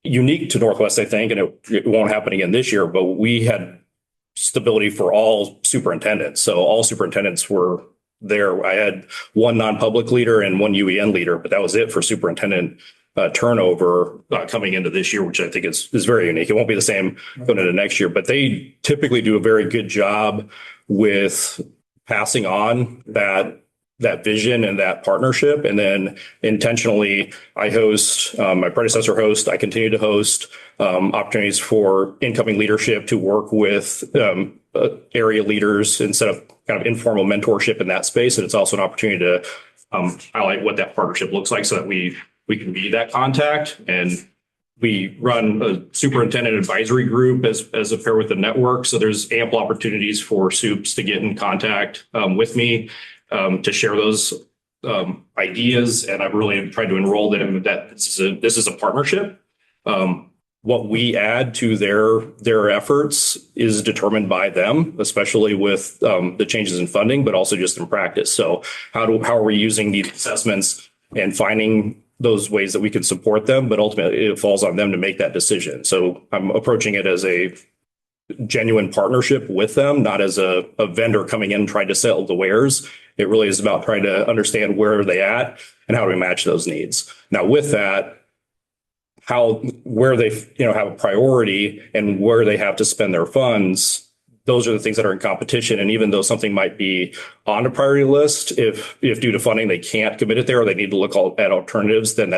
unique to Northwest, I think, and it won't happen again this year, but we had stability for all superintendents. So all superintendents were there. I had one non-public leader and one UEN leader, but that was it for superintendent turnover coming into this year, which I think is very unique. It won't be the same going into next year, but they typically do a very good job with passing on that vision and that partnership. And then intentionally, I host, my predecessor host, I continue to host opportunities for incoming leadership to work with area leaders instead of kind of informal mentorship in that space. And it's also an opportunity to highlight what that partnership looks like so that we can be that contact. And we run a superintendent advisory group as a pair with the network. So there's ample opportunities for SUPs to get in contact with me to share those ideas. And I've really tried to enroll them that this is a partnership. What we add to their efforts is determined by them, especially with the changes in funding, but also just in practice. So how are we using these assessments and finding those ways that we can support them, but ultimately it falls on them to make that decision. So I'm approaching it as a genuine partnership with them, not as a vendor coming in trying to sell the wares. It really is about trying to understand where are they at and how do we match those needs. Now with that, where they have a priority and where they have to spend their funds, those are the things that are in competition. And even though something might be on a priority list, if due to funding they can't commit it there or they need to look at alternatives, then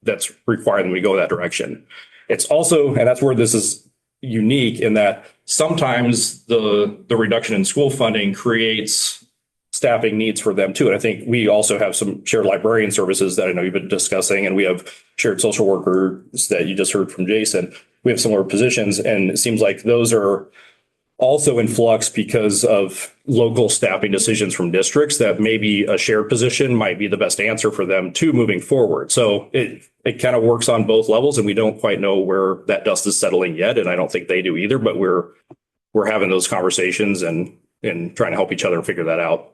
that's required and we go that direction. It's also, and that's where this is unique in that sometimes the reduction in school funding creates staffing needs for them too. And I think we also have some shared librarian services that I know you've been discussing, and we have shared social workers that you just heard from Jason. We have similar positions, and it seems like those are also in flux because of local staffing decisions from districts that maybe a shared position might be the best answer for them too moving forward. So it kind of works on both levels, and we don't quite know where that dust is settling yet. And I don't think they do either, but we're having those conversations and trying to help each other figure that out.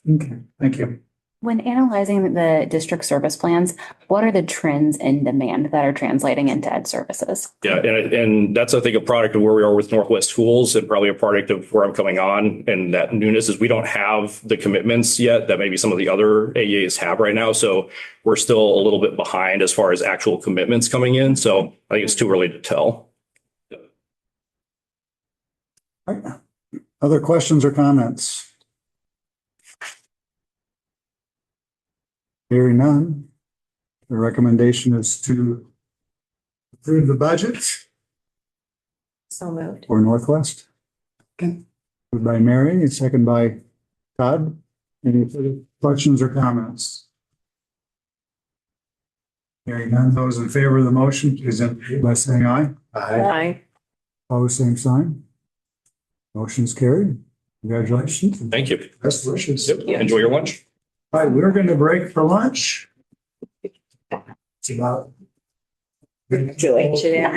Okay, thank you. When analyzing the district service plans, what are the trends in demand that are translating into ed services? Yeah, and that's, I think, a product of where we are with Northwest Schools and probably a product of where I'm coming on. And that newness is we don't have the commitments yet that maybe some of the other AEAs have right now. So we're still a little bit behind as far as actual commitments coming in. So I think it's too early to tell. Other questions or comments? Hearing none, the recommendation is to approve the budget So moved. for Northwest. Okay. Moved by Mary and second by Todd. Any further questions or comments? Hearing none, those in favor of the motion, please indicate by saying aye. Aye. Opposed, same sign. Motion's carried. Congratulations. Thank you. Best wishes. Yep. Enjoy your lunch. All right, we're going to break for lunch. It's about. Julie. Yeah.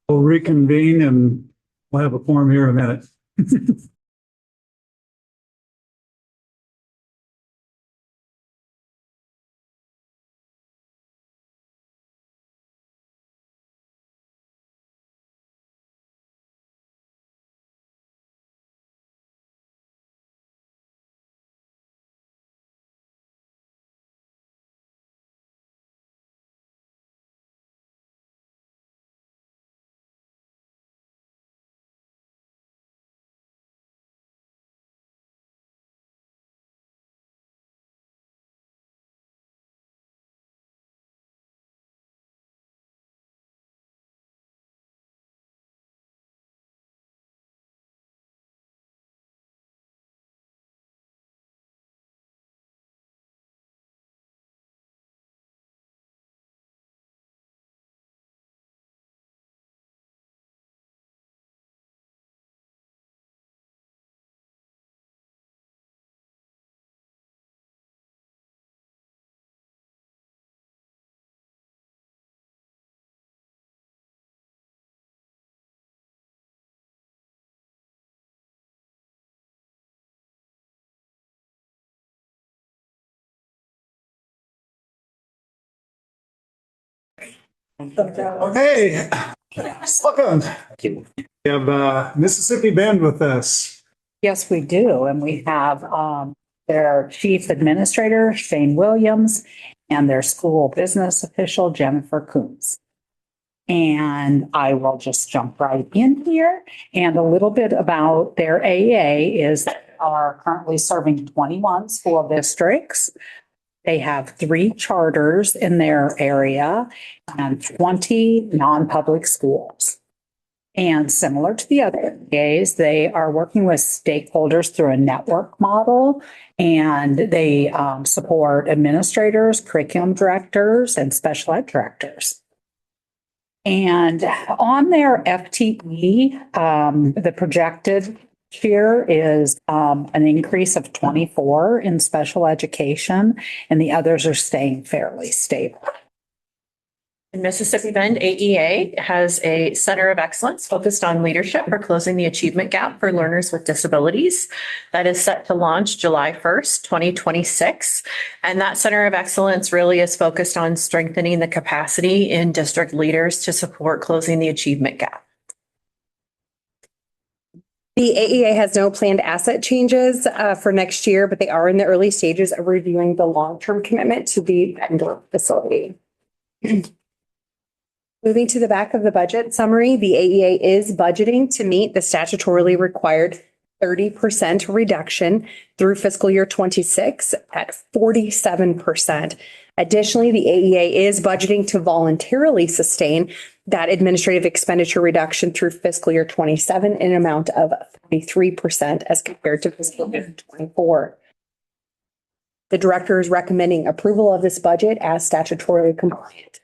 We'll reconvene and we'll have a forum here in a minute. Okay, welcome. We have Mississippi Bend with us. Yes, we do. And we have their chief administrator, Shane Williams, and their school business official, Jennifer Coombs. And I will just jump right in here. And a little bit about their AEA is they are currently serving 21 school districts. They have 3 charters in their area and 20 non-public schools. And similar to the other AEAs, they are working with stakeholders through a network model, and they support administrators, curriculum directors, and special ed directors. And on their FTE, the projected year is an increase of 24 in special education, and the others are staying fairly stable. In Mississippi Bend, AEA has a Center of Excellence focused on leadership for closing the achievement gap for learners with disabilities. That is set to launch July 1st, 2026. And that Center of Excellence really is focused on strengthening the capacity in district leaders to support closing the achievement gap. The AEA has no planned asset changes for next year, but they are in the early stages of reviewing the long-term commitment to the Bender facility. Moving to the back of the budget summary, the AEA is budgeting to meet the statutorily required 30% reduction through fiscal year 26 at 47%. Additionally, the AEA is budgeting to voluntarily sustain that administrative expenditure reduction through fiscal year 27 in an amount of 43% as compared to fiscal year 24. The director is recommending approval of this budget as statutorily compliant.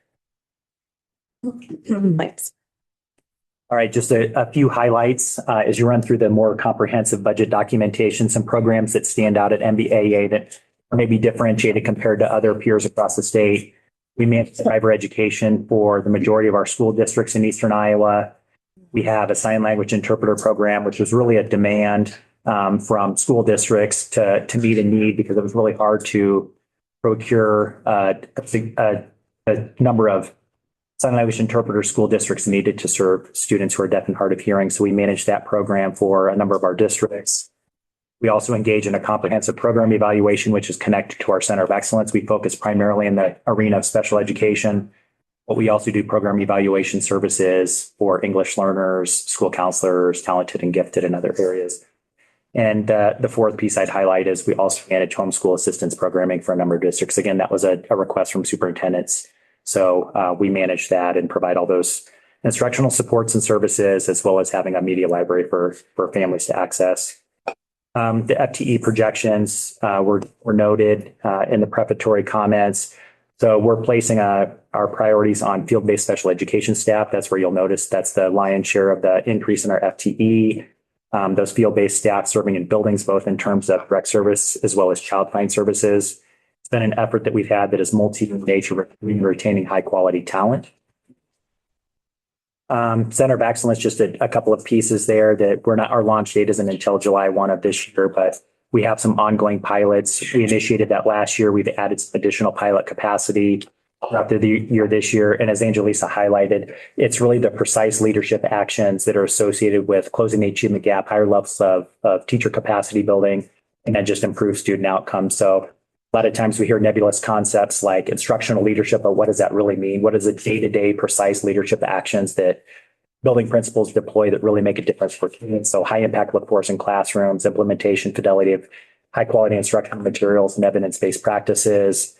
Thanks. All right, just a few highlights as you run through the more comprehensive budget documentation, some programs that stand out at MBAA that may be differentiated compared to other peers across the state. We manage cyber education for the majority of our school districts in Eastern Iowa. We have a sign language interpreter program, which was really a demand from school districts to meet a need because it was really hard to procure a number of sign language interpreter school districts needed to serve students who are deaf and hard of hearing. So we manage that program for a number of our districts. We also engage in a comprehensive program evaluation, which is connected to our Center of Excellence. We focus primarily in the arena of special education, but we also do program evaluation services for English learners, school counselors, talented and gifted in other areas. And the fourth piece I'd highlight is we also manage homeschool assistance programming for a number of districts. Again, that was a request from superintendents. So we manage that and provide all those instructional supports and services, as well as having a media library for families to access. The FTE projections were noted in the prefatory comments. So we're placing our priorities on field-based special education staff. That's where you'll notice that's the lion's share of the increase in our FTE. Those field-based staff serving in buildings, both in terms of rec service as well as child find services. It's been an effort that we've had that is multi-nature, retaining high-quality talent. Center of Excellence, just a couple of pieces there that our launch date isn't until July 1 of this year, but we have some ongoing pilots. We initiated that last year. We've added some additional pilot capacity throughout the year this year. And as Angelisa highlighted, it's really the precise leadership actions that are associated with closing the achievement gap, higher levels of teacher capacity building, and then just improve student outcomes. So a lot of times we hear nebulous concepts like instructional leadership, but what does that really mean? What is the day-to-day precise leadership actions that building principals deploy that really make a difference for students? So high impact workforce in classrooms, implementation, fidelity of high quality instructional materials and evidence-based practices,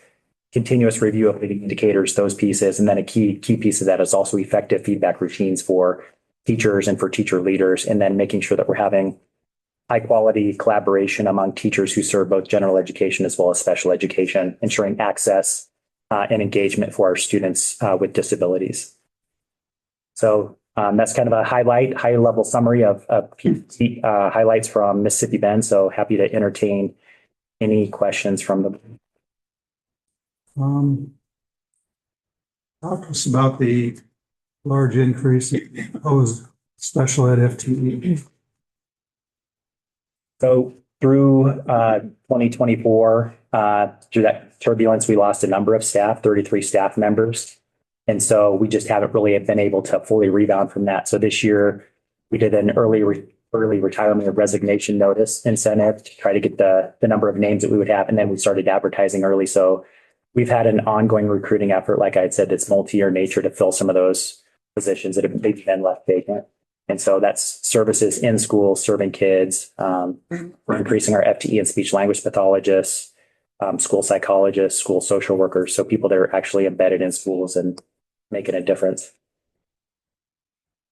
continuous review of leading indicators, those pieces. And then a key piece of that is also effective feedback routines for teachers and for teacher leaders. And then making sure that we're having high quality collaboration among teachers who serve both general education as well as special education, ensuring access and engagement for our students with disabilities. So that's kind of a high level summary of highlights from Mississippi Bend. So happy to entertain any questions from them. Talk to us about the large increase in proposed special ed FTE. So through 2024, through that turbulence, we lost a number of staff, 33 staff members. And so we just haven't really been able to fully rebound from that. So this year we did an early retirement or resignation notice incentive to try to get the number of names that we would have. And then we started advertising early. So we've had an ongoing recruiting effort, like I had said, that's multi-year nature to fill some of those positions that have maybe been left vacant. And so that's services in schools, serving kids. We're increasing our FTE and speech language pathologists, school psychologists, school social workers. So people that are actually embedded in schools and making a difference.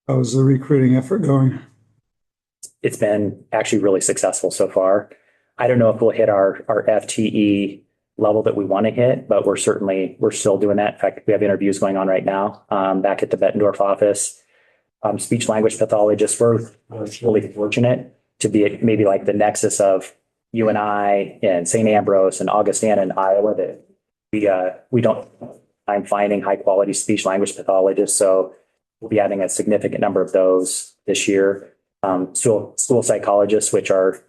How's the recruiting effort going? It's been actually really successful so far. I don't know if we'll hit our FTE level that we want to hit, but we're still doing that. In fact, we have interviews going on right now back at the Bettendorf office. Speech language pathologists, we're really fortunate to be maybe like the nexus of UNI and St. Ambrose and Augustana in Iowa that we don't I'm finding high quality speech language pathologists. So we'll be adding a significant number of those this year. School psychologists, which are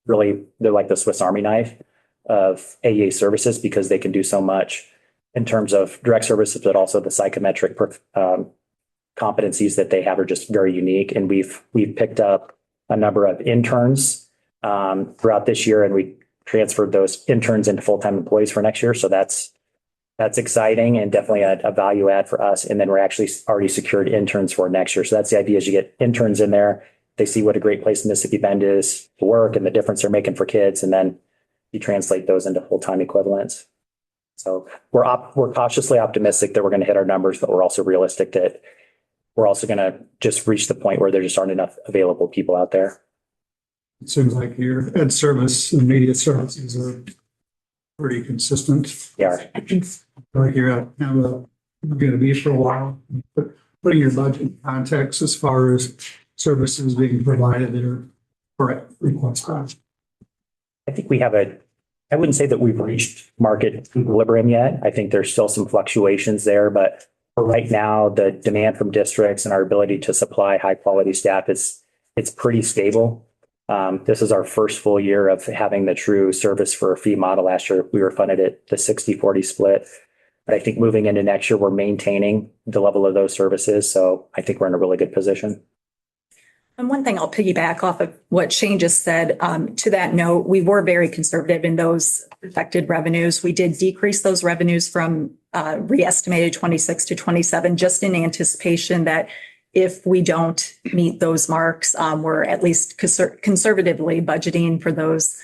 really, they're like the Swiss Army knife of AEA services because they can do so much in terms of direct services, but also the psychometric competencies that they have are just very unique. And we've picked up a number of interns throughout this year, and we transferred those interns into full-time employees for next year. So that's exciting and definitely a value add for us. And then we're actually already secured interns for next year. So that's the idea, is you get interns in there, they see what a great place Mississippi Bend is to work and the difference they're making for kids, and then you translate those into full-time equivalents. So we're cautiously optimistic that we're going to hit our numbers, but we're also realistic that we're also going to just reach the point where there just aren't enough available people out there. It seems like your ed service and media services are pretty consistent. Yeah. Like you're going to be for a while. But putting your budget in context as far as services being provided that are correct requested. I think I wouldn't say that we've reached market equilibrium yet. I think there's still some fluctuations there, but for right now, the demand from districts and our ability to supply high quality staff it's pretty stable. This is our first full year of having the true service for a fee model. Last year, we were funded at the 60-40 split. But I think moving into next year, we're maintaining the level of those services. So I think we're in a really good position. And one thing I'll piggyback off of what Shane just said, to that note, we were very conservative in those projected revenues. We did decrease those revenues from re-estimated 26 to 27, just in anticipation that if we don't meet those marks, we're at least conservatively budgeting for those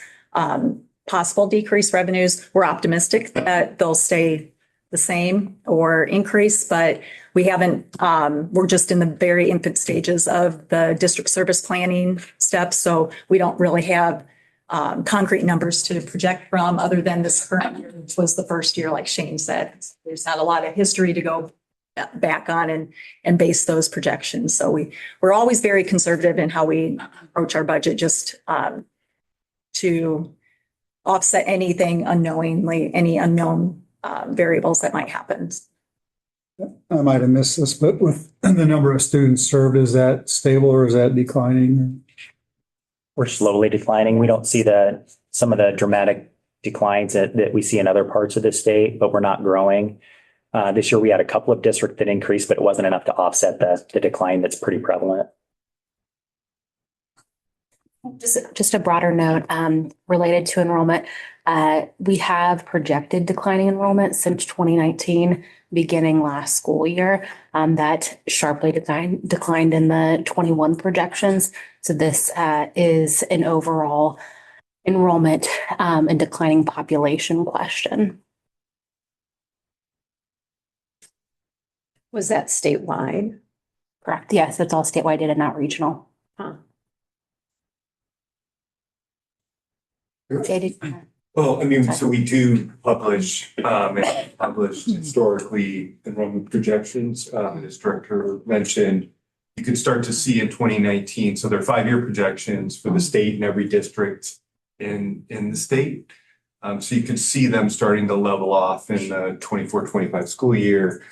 possible decreased revenues. We're optimistic that they'll stay the same or increase, but we haven't, we're just in the very infant stages of the district service planning steps. So we don't really have concrete numbers to project from, other than this current year, which was the first year, like Shane said. There's not a lot of history to go back on and base those projections. So we're always very conservative in how we approach our budget, just to offset anything unknowingly, any unknown variables that might happen. I might have missed this, but with the number of students served, is that stable or is that declining? We're slowly declining. We don't see some of the dramatic declines that we see in other parts of the state, but we're not growing. This year we had a couple of districts that increased, but it wasn't enough to offset the decline that's pretty prevalent. Just a broader note related to enrollment. We have projected declining enrollment since 2019, beginning last school year. That sharply declined in the 21 projections. So this is an overall enrollment and declining population question. Was that statewide? Correct. Yes, that's all statewide data, not regional. Huh. Well, I mean, so we do publish, and published historically enrollment projections, as Director mentioned. You could start to see in 2019, so there are 5-year projections for the state and every district in the state. So you could see them starting to level off in the 24-25 school year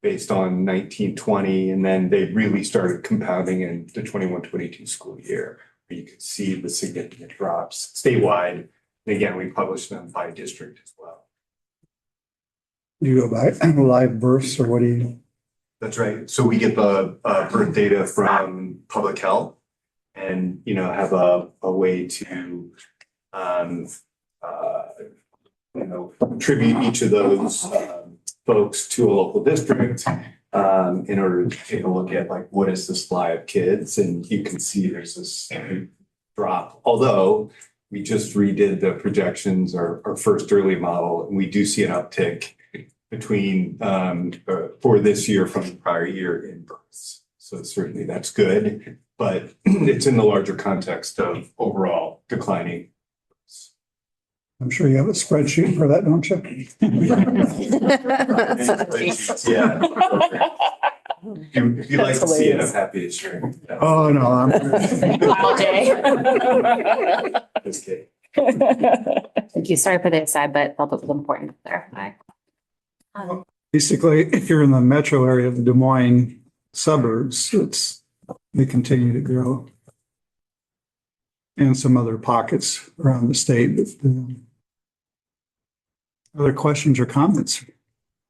based on 19-20, and then they really started compounding in the 21-22 school year, where you could see the significant drops statewide. And again, we publish them by district as well. Do you go by live births or what do you? That's right. So we get the birth data from public health and, have a way to, attribute each of those folks to a local district in order to take a look at like, what is the supply of kids? And you can see there's this drop, although we just redid the projections, our first early model, and we do see an uptick between for this year from the prior year in births. So certainly that's good, but it's in the larger context of overall declining. I'm sure you have a spreadsheet for that, don't you? Yeah. If you'd like to see it, I'm happy to share. Oh, no, I'm. Just kidding. Thank you. Sorry for the aside, but felt it was important to clarify. Basically, if you're in the metro area of the Des Moines suburbs, they continue to grow. And some other pockets around the state. Other questions or comments?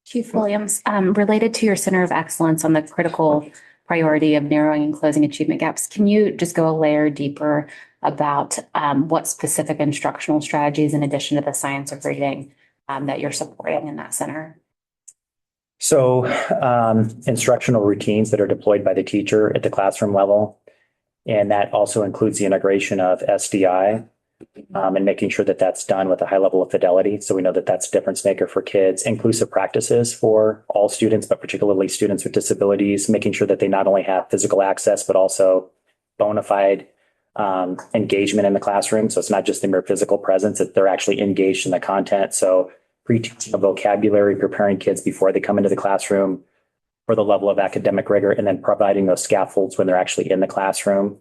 Chief Williams, related to your Center of Excellence on the critical priority of narrowing and closing achievement gaps, can you just go a layer deeper about what specific instructional strategies, in addition to the science of reading, that you're supporting in that center? So instructional routines that are deployed by the teacher at the classroom level. And that also includes the integration of SDI and making sure that that's done with a high level of fidelity. So we know that that's a difference maker for kids. Inclusive practices for all students, but particularly students with disabilities, making sure that they not only have physical access, but also bona fide engagement in the classroom. So it's not just the mere physical presence, that they're actually engaged in the content. So pre-teaching of vocabulary, preparing kids before they come into the classroom for the level of academic rigor, and then providing those scaffolds when they're actually in the classroom.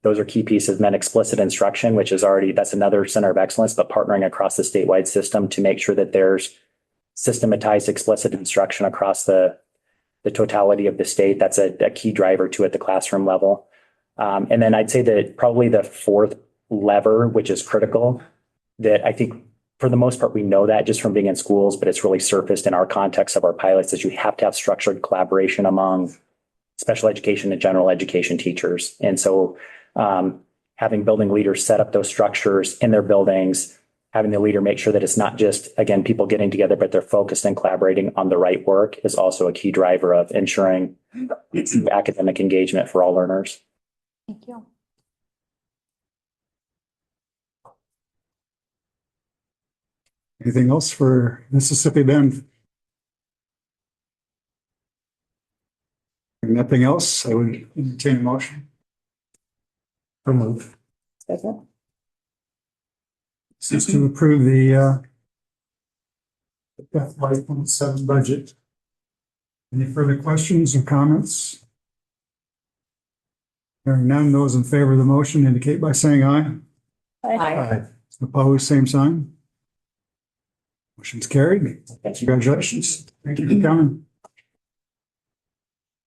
Those are key pieces. And then explicit instruction, which is that's another center of excellence, but partnering across the statewide system to make sure that there's systematized explicit instruction across the totality of the state. That's a key driver to at the classroom level. And then I'd say that probably the fourth lever, which is critical, that I think for the most part, we know that just from being in schools, but it's really surfaced in our context of our pilots, is you have to have structured collaboration among special education and general education teachers. And so having building leaders set up those structures in their buildings, having the leader make sure that it's not just, again, people getting together, but they're focused and collaborating on the right work is also a key driver of ensuring academic engagement for all learners. Thank you. Anything else for Mississippi Bend? If nothing else, I would entertain a motion. Move. This is to approve the FY27 budget. Any further questions or comments? Hearing none, those in favor of the motion indicate by saying aye. Aye. Opposed, same sign. Motion's carried. Congratulations. Thank you for coming.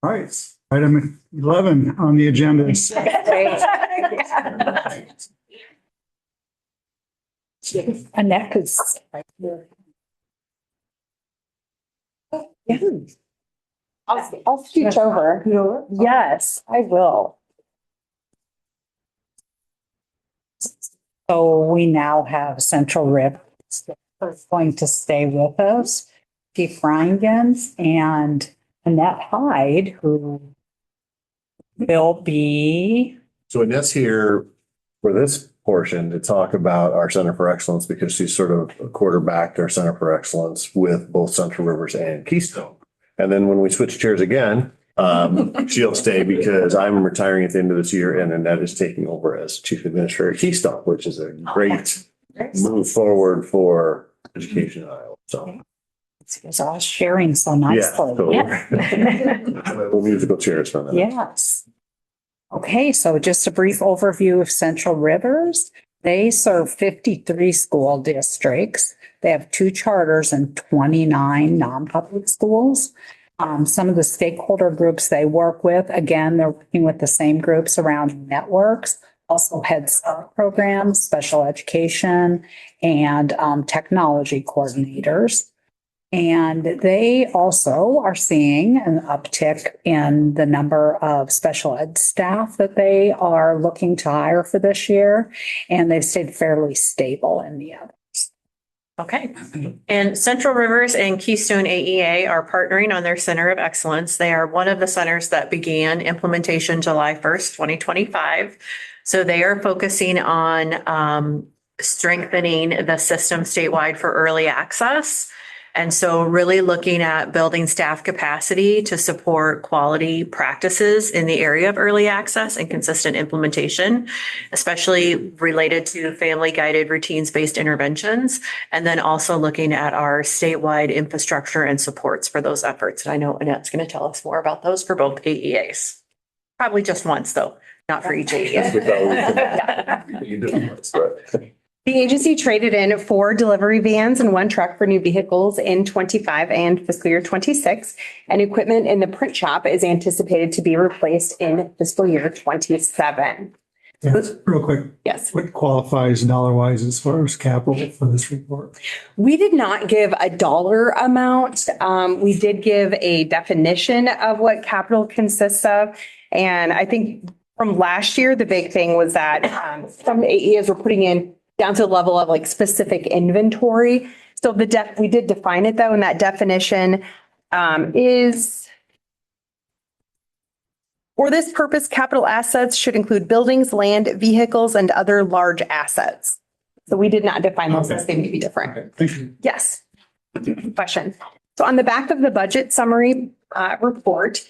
All right, item 11 on the agenda is Annette is right here. I'll scooch over. Yes, I will. So we now have Central Rivers that's going to stay with us, Chief Reingens and Annette Hyde, who will be. So Annette's here for this portion to talk about our Center for Excellence, because she's sort of quarterbacked our Center for Excellence with both Central Rivers and Keystone. And then when we switch chairs again, she'll stay because I'm retiring at the end of this year, and Annette is taking over as Chief Administrator at Keystone, which is a great move forward for education in Iowa. So It's all sharing so nicely. We'll musical chairs from that. Yes. Okay, so just a brief overview of Central Rivers. They serve 53 school districts. They have 2 charters and 29 non-public schools. Some of the stakeholder groups they work with, again, they're working with the same groups around networks, also Head Start programs, special education, and technology coordinators. And they also are seeing an uptick in the number of special ed staff that they are looking to hire for this year. And they've stayed fairly stable in the others. Okay. And Central Rivers and Keystone AEA are partnering on their Center of Excellence. They are one of the centers that began implementation July 1st, 2025. So they are focusing on strengthening the system statewide for early access. And so really looking at building staff capacity to support quality practices in the area of early access and consistent implementation, especially related to family guided routines-based interventions. And then also looking at our statewide infrastructure and supports for those efforts. And I know Annette's going to tell us more about those for both AEAs. Probably just once though, not for each AEA. The agency traded in 4 delivery vans and 1 truck for new vehicles in 25 and fiscal year 26, and equipment in the print shop is anticipated to be replaced in fiscal year 27. Real quick. Yes. What qualifies dollar wise as far as capital for this report? We did not give a dollar amount. We did give a definition of what capital consists of. And I think from last year, the big thing was that some AEs were putting in down to the level of like specific inventory. So we did define it though, and that definition is for this purpose, capital assets should include buildings, land, vehicles, and other large assets. So we did not define those as they may be different. Okay, thank you. Yes. Question. So on the back of the budget summary report,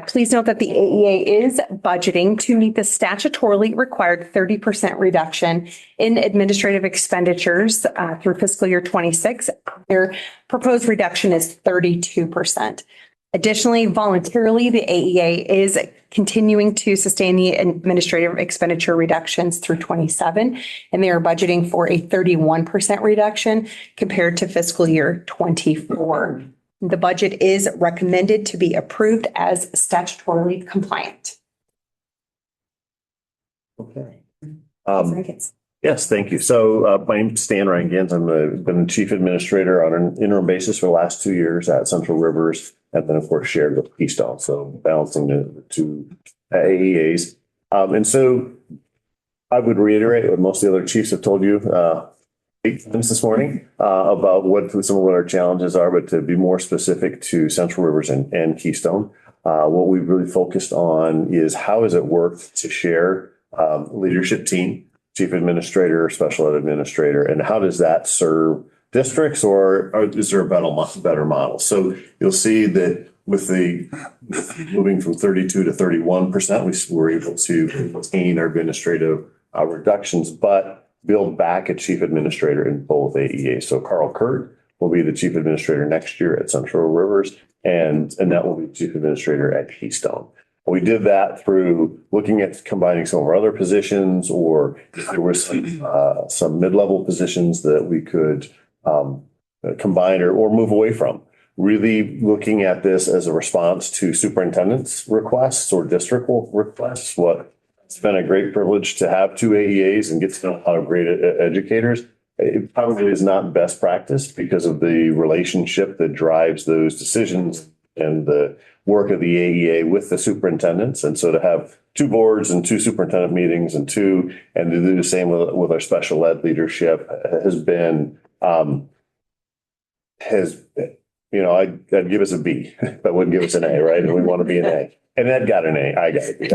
please note that the AEA is budgeting to meet the statutorily required 30% reduction in administrative expenditures through fiscal year 26. Their proposed reduction is 32%. Additionally, voluntarily, the AEA is continuing to sustain the administrative expenditure reductions through 27, and they are budgeting for a 31% reduction compared to fiscal year 24. The budget is recommended to be approved as statutorily compliant. Okay. Yes, thank you. So my name is Stan Rangans. I've been the chief administrator on an interim basis for the last 2 years at Central Rivers, and then of course shared with Keystone. So balancing the 2 AEAs. And so I would reiterate what most of the other chiefs have told you this morning about what some of what our challenges are, but to be more specific to Central Rivers and Keystone, what we've really focused on is how has it worked to share leadership team, chief administrator, special ed administrator, and how does that serve districts, or is there a better model? So you'll see that with the moving from 32 to 31%, we were able to maintain our administrative reductions, but build back a chief administrator in both AEAs. So Carl Kurt will be the chief administrator next year at Central Rivers, and Annette will be chief administrator at Keystone. We did that through looking at combining some of our other positions, or if there was some mid-level positions that we could combine or move away from. Really looking at this as a response to superintendent's requests or district requests. It's been a great privilege to have 2 AEAs and get to know a lot of great educators. It probably is not best practice because of the relationship that drives those decisions and the work of the AEA with the superintendents. And so to have 2 boards and 2 superintendent meetings and to do the same with our special ed leadership has been, I'd give us a B, but wouldn't give us an A, right? And we want to be an A. And Ed got an A. I got it.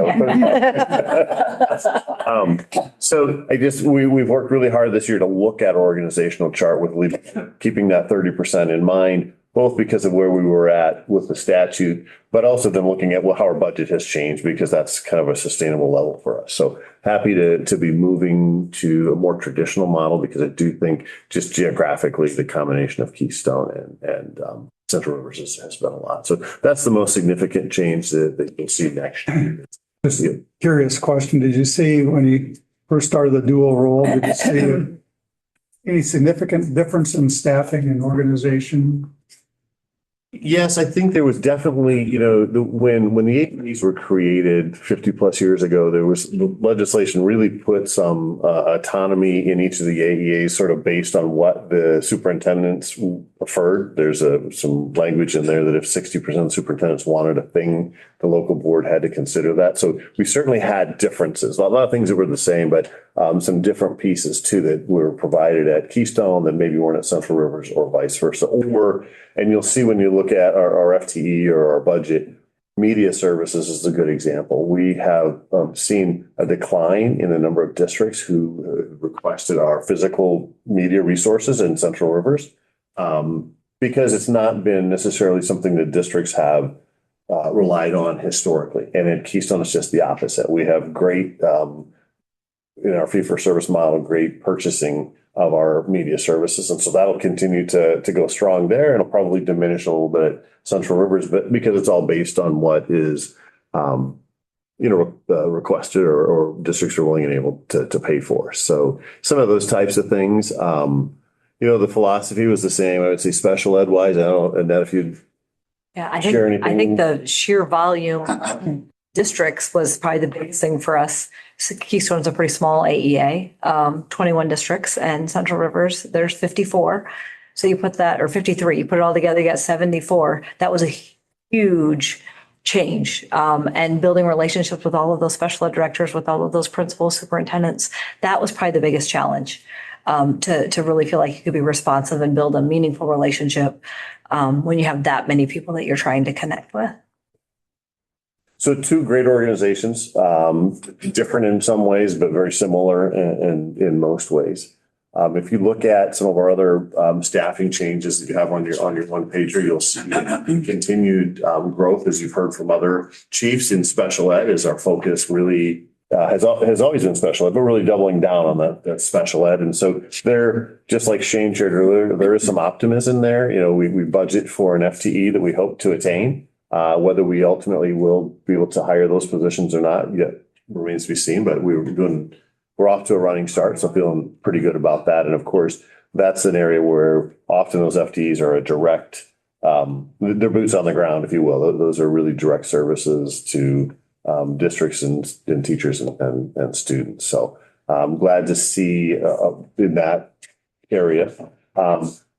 So we've worked really hard this year to look at our organizational chart with keeping that 30% in mind, both because of where we were at with the statute, but also then looking at how our budget has changed, because that's kind of a sustainable level for us. So happy to be moving to a more traditional model, because I do think just geographically, the combination of Keystone and Central Rivers has been a lot. So that's the most significant change that you'll see next year. Just a curious question. Did you see when you first started the dual role, did you see any significant difference in staffing and organization? Yes, I think there was definitely, when the APs were created 50+ years ago, there was the legislation really put some autonomy in each of the AEAs sort of based on what the superintendents preferred. There's some language in there that if 60% of superintendents wanted a thing, the local board had to consider that. So we certainly had differences. A lot of things that were the same, but some different pieces too that were provided at Keystone that maybe weren't at Central Rivers or vice versa. And you'll see when you look at our FTE or our budget, media services is a good example. We have seen a decline in the number of districts who requested our physical media resources in Central Rivers because it's not been necessarily something that districts have relied on historically. And at Keystone, it's just the opposite. We have great, in our fee-for-service model, great purchasing of our media services. And so that'll continue to go strong there. It'll probably diminish a little bit at Central Rivers, but because it's all based on what is, requested or districts are willing and able to pay for. So some of those types of things, the philosophy was the same. I would say special ed wise, I don't know, Annette, if you'd share anything. I think the sheer volume districts was probably the biggest thing for us. Keystone's a pretty small AEA, 21 districts, and Central Rivers, there's 54. So you put that, or 53, you put it all together, you got 74. That was a huge change. And building relationships with all of those special ed directors, with all of those principals, superintendents, that was probably the biggest challenge. To really feel like you could be responsive and build a meaningful relationship when you have that many people that you're trying to connect with. So two great organizations, different in some ways, but very similar in most ways. If you look at some of our other staffing changes that you have on your one pager, you'll see continued growth, as you've heard from other chiefs in special ed, as our focus really has always been special ed, but really doubling down on that special ed. And so there, just like Shane shared earlier, there is some optimism there. We budget for an FTE that we hope to attain. Whether we ultimately will be able to hire those positions or not yet remains to be seen, but we're off to a running start. So feeling pretty good about that. And of course, that's an area where often those FTEs are a direct, they're boots on the ground, if you will. Those are really direct services to districts and teachers and students. So I'm glad to see in that area.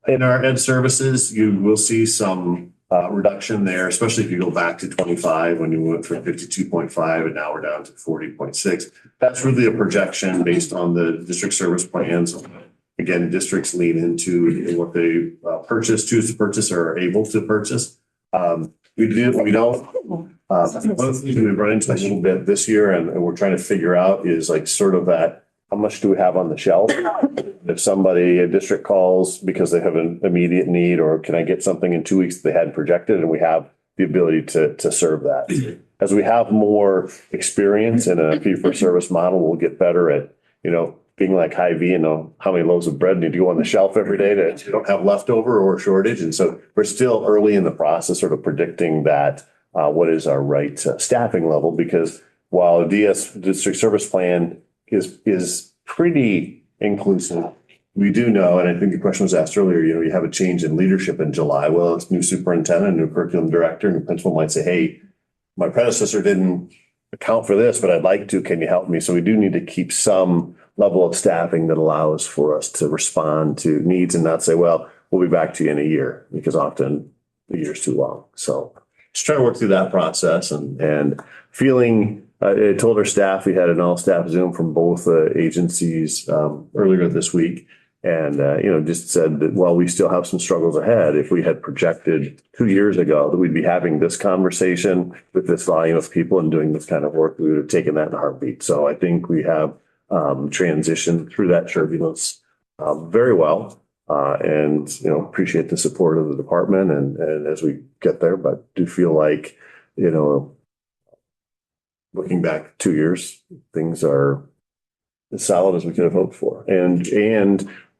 In our ed services, you will see some reduction there, especially if you go back to 25 when you went from 52.5 and now we're down to 40.6. That's really a projection based on the district service plans. Again, districts lean into what they choose to purchase or are able to purchase. We don't. One of the things we've run into a little bit this year and we're trying to figure out is like sort of that, how much do we have on the shelf? If a district calls because they have an immediate need, or can I get something in 2 weeks that they hadn't projected, and we have the ability to serve that. As we have more experience in a fee-for-service model, we'll get better at, being like Hy-Vee and know how many loaves of bread need to go on the shelf every day to don't have leftover or shortage. And so we're still early in the process, sort of predicting that what is our right staffing level, because while a district service plan is pretty inclusive, we do know, and I think the question was asked earlier, you have a change in leadership in July. Well, it's new superintendent, new curriculum director, and the principal might say, hey, my predecessor didn't account for this, but I'd like to, can you help me? So we do need to keep some level of staffing that allows for us to respond to needs and not say, well, we'll be back to you in a year, because often a year is too long. So just trying to work through that process and feeling. I told our staff we had an all-staff Zoom from both agencies earlier this week, and just said that while we still have some struggles ahead, if we had projected 2 years ago that we'd be having this conversation with this volume of people and doing this kind of work, we would have taken that in a heartbeat. So I think we have transitioned through that turbulence very well, and appreciate the support of the department and as we get there, but do feel like looking back 2 years, things are as solid as we could have hoped for, and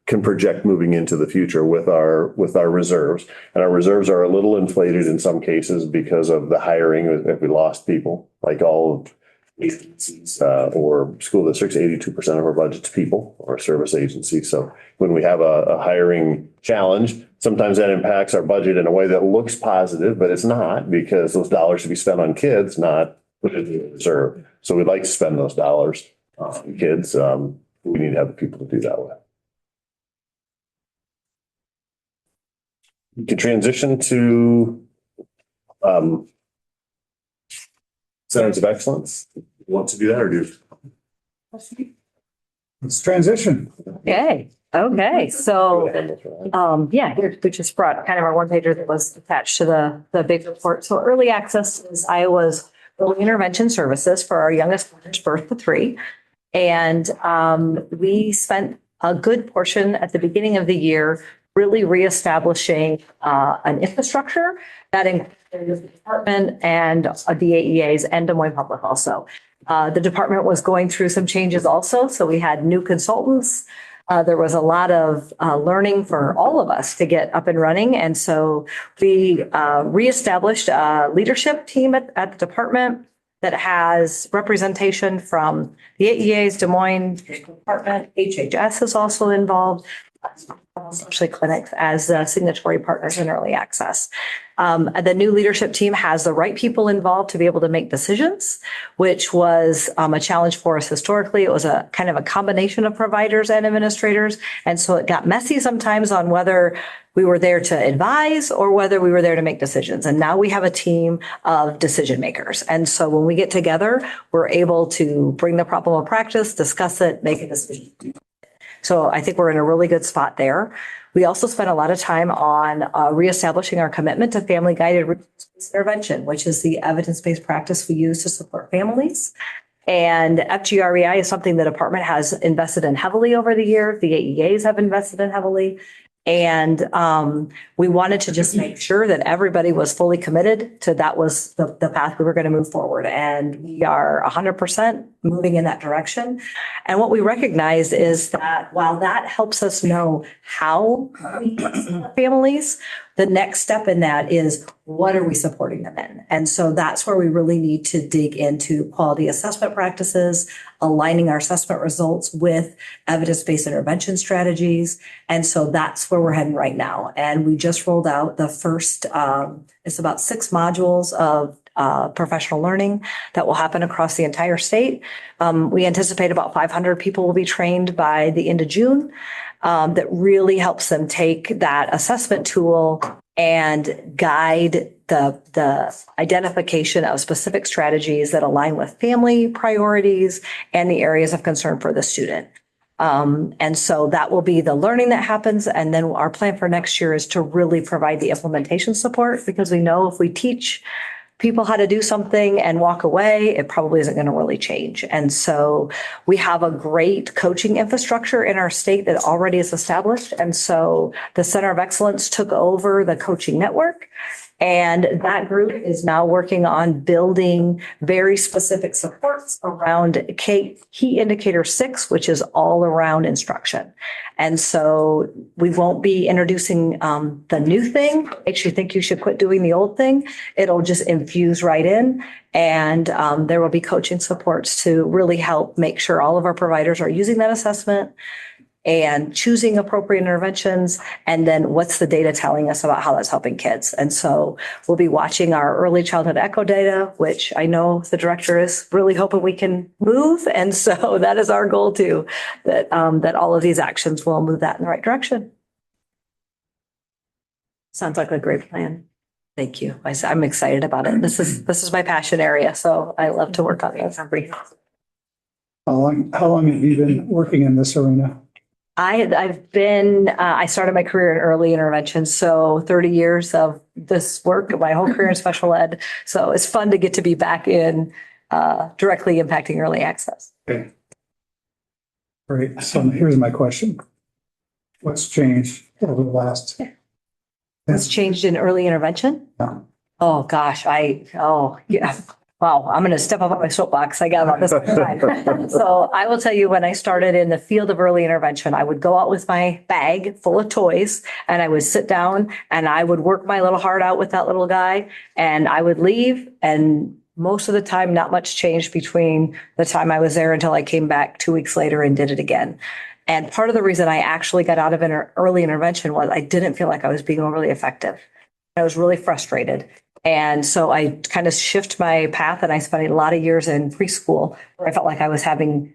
can project moving into the future with our reserves. And our reserves are a little inflated in some cases because of the hiring. If we lost people, like all of agencies or school districts, 82% of our budget's people or service agency. So when we have a hiring challenge, Sometimes that impacts our budget in a way that looks positive, but it's not, because those dollars should be spent on kids, not put into the reserve. So we'd like to spend those dollars on kids. We need to have the people to do that with. We can transition to centers of excellence. Want to do that or do? Let's transition. Okay, so, yeah, here, we just brought kind of our one pager that was attached to the big report. So early access is Iowa's early intervention services for our youngest learners, birth to 3. And we spent a good portion at the beginning of the year really reestablishing an infrastructure that includes the department and the AEAs and Des Moines Public also. The department was going through some changes also, so we had new consultants. There was a lot of learning for all of us to get up and running. And so we reestablished a leadership team at the department that has representation from the AEAs, Des Moines Department, HHS is also involved, especially clinics as signatory partners in early access. The new leadership team has the right people involved to be able to make decisions, which was a challenge for us historically. It was a kind of a combination of providers and administrators. And so it got messy sometimes on whether we were there to advise or whether we were there to make decisions. And now we have a team of decision makers. And so when we get together, we're able to bring the problem of practice, discuss it, make a decision. So I think we're in a really good spot there. We also spent a lot of time on reestablishing our commitment to family-guided intervention, which is the evidence-based practice we use to support families. And FGREI is something the department has invested in heavily over the years. The AEAs have invested in heavily. And we wanted to just make sure that everybody was fully committed to that was the path we were going to move forward. And we are 100% moving in that direction. And what we recognized is that while that helps us know how we support families, the next step in that is what are we supporting them in? And so that's where we really need to dig into quality assessment practices, aligning our assessment results with evidence-based intervention strategies. And so that's where we're heading right now. And we just rolled out the first, it's about 6 modules of professional learning that will happen across the entire state. We anticipate about 500 people will be trained by the end of June. That really helps them take that assessment tool and guide the identification of specific strategies that align with family priorities and the areas of concern for the student. And so that will be the learning that happens. And then our plan for next year is to really provide the implementation support, because we know if we teach people how to do something and walk away, it probably isn't going to really change. And so we have a great coaching infrastructure in our state that already is established. And so the Center of Excellence took over the coaching network. And that group is now working on building very specific supports around key indicator 6, which is all around instruction. And so we won't be introducing the new thing. Makes you think you should quit doing the old thing. It'll just infuse right in. And there will be coaching supports to really help make sure all of our providers are using that assessment and choosing appropriate interventions. And then what's the data telling us about how that's helping kids? And so we'll be watching our early childhood echo data, which I know the director is really hoping we can move. And so that is our goal too, that all of these actions will move that in the right direction. Sounds like a great plan. Thank you. I'm excited about it. This is my passion area. So I love to work on this. How long have you been working in this arena? I started my career in early intervention, so 30 years of this work, my whole career in special ed. So it's fun to get to be back in directly impacting early access. Okay. Great. So here's my question. What's changed over the last? What's changed in early intervention? Yeah. Oh, gosh. Yeah. Wow, I'm going to step up on my soapbox. I got about this time. So I will tell you, when I started in the field of early intervention, I would go out with my bag full of toys and I would sit down and I would work my little heart out with that little guy and I would leave. And most of the time, not much changed between the time I was there until I came back 2 weeks later and did it again. And part of the reason I actually got out of early intervention was I didn't feel like I was being overly effective. I was really frustrated. And so I kind of shift my path, and I spent a lot of years in preschool where I felt like I was having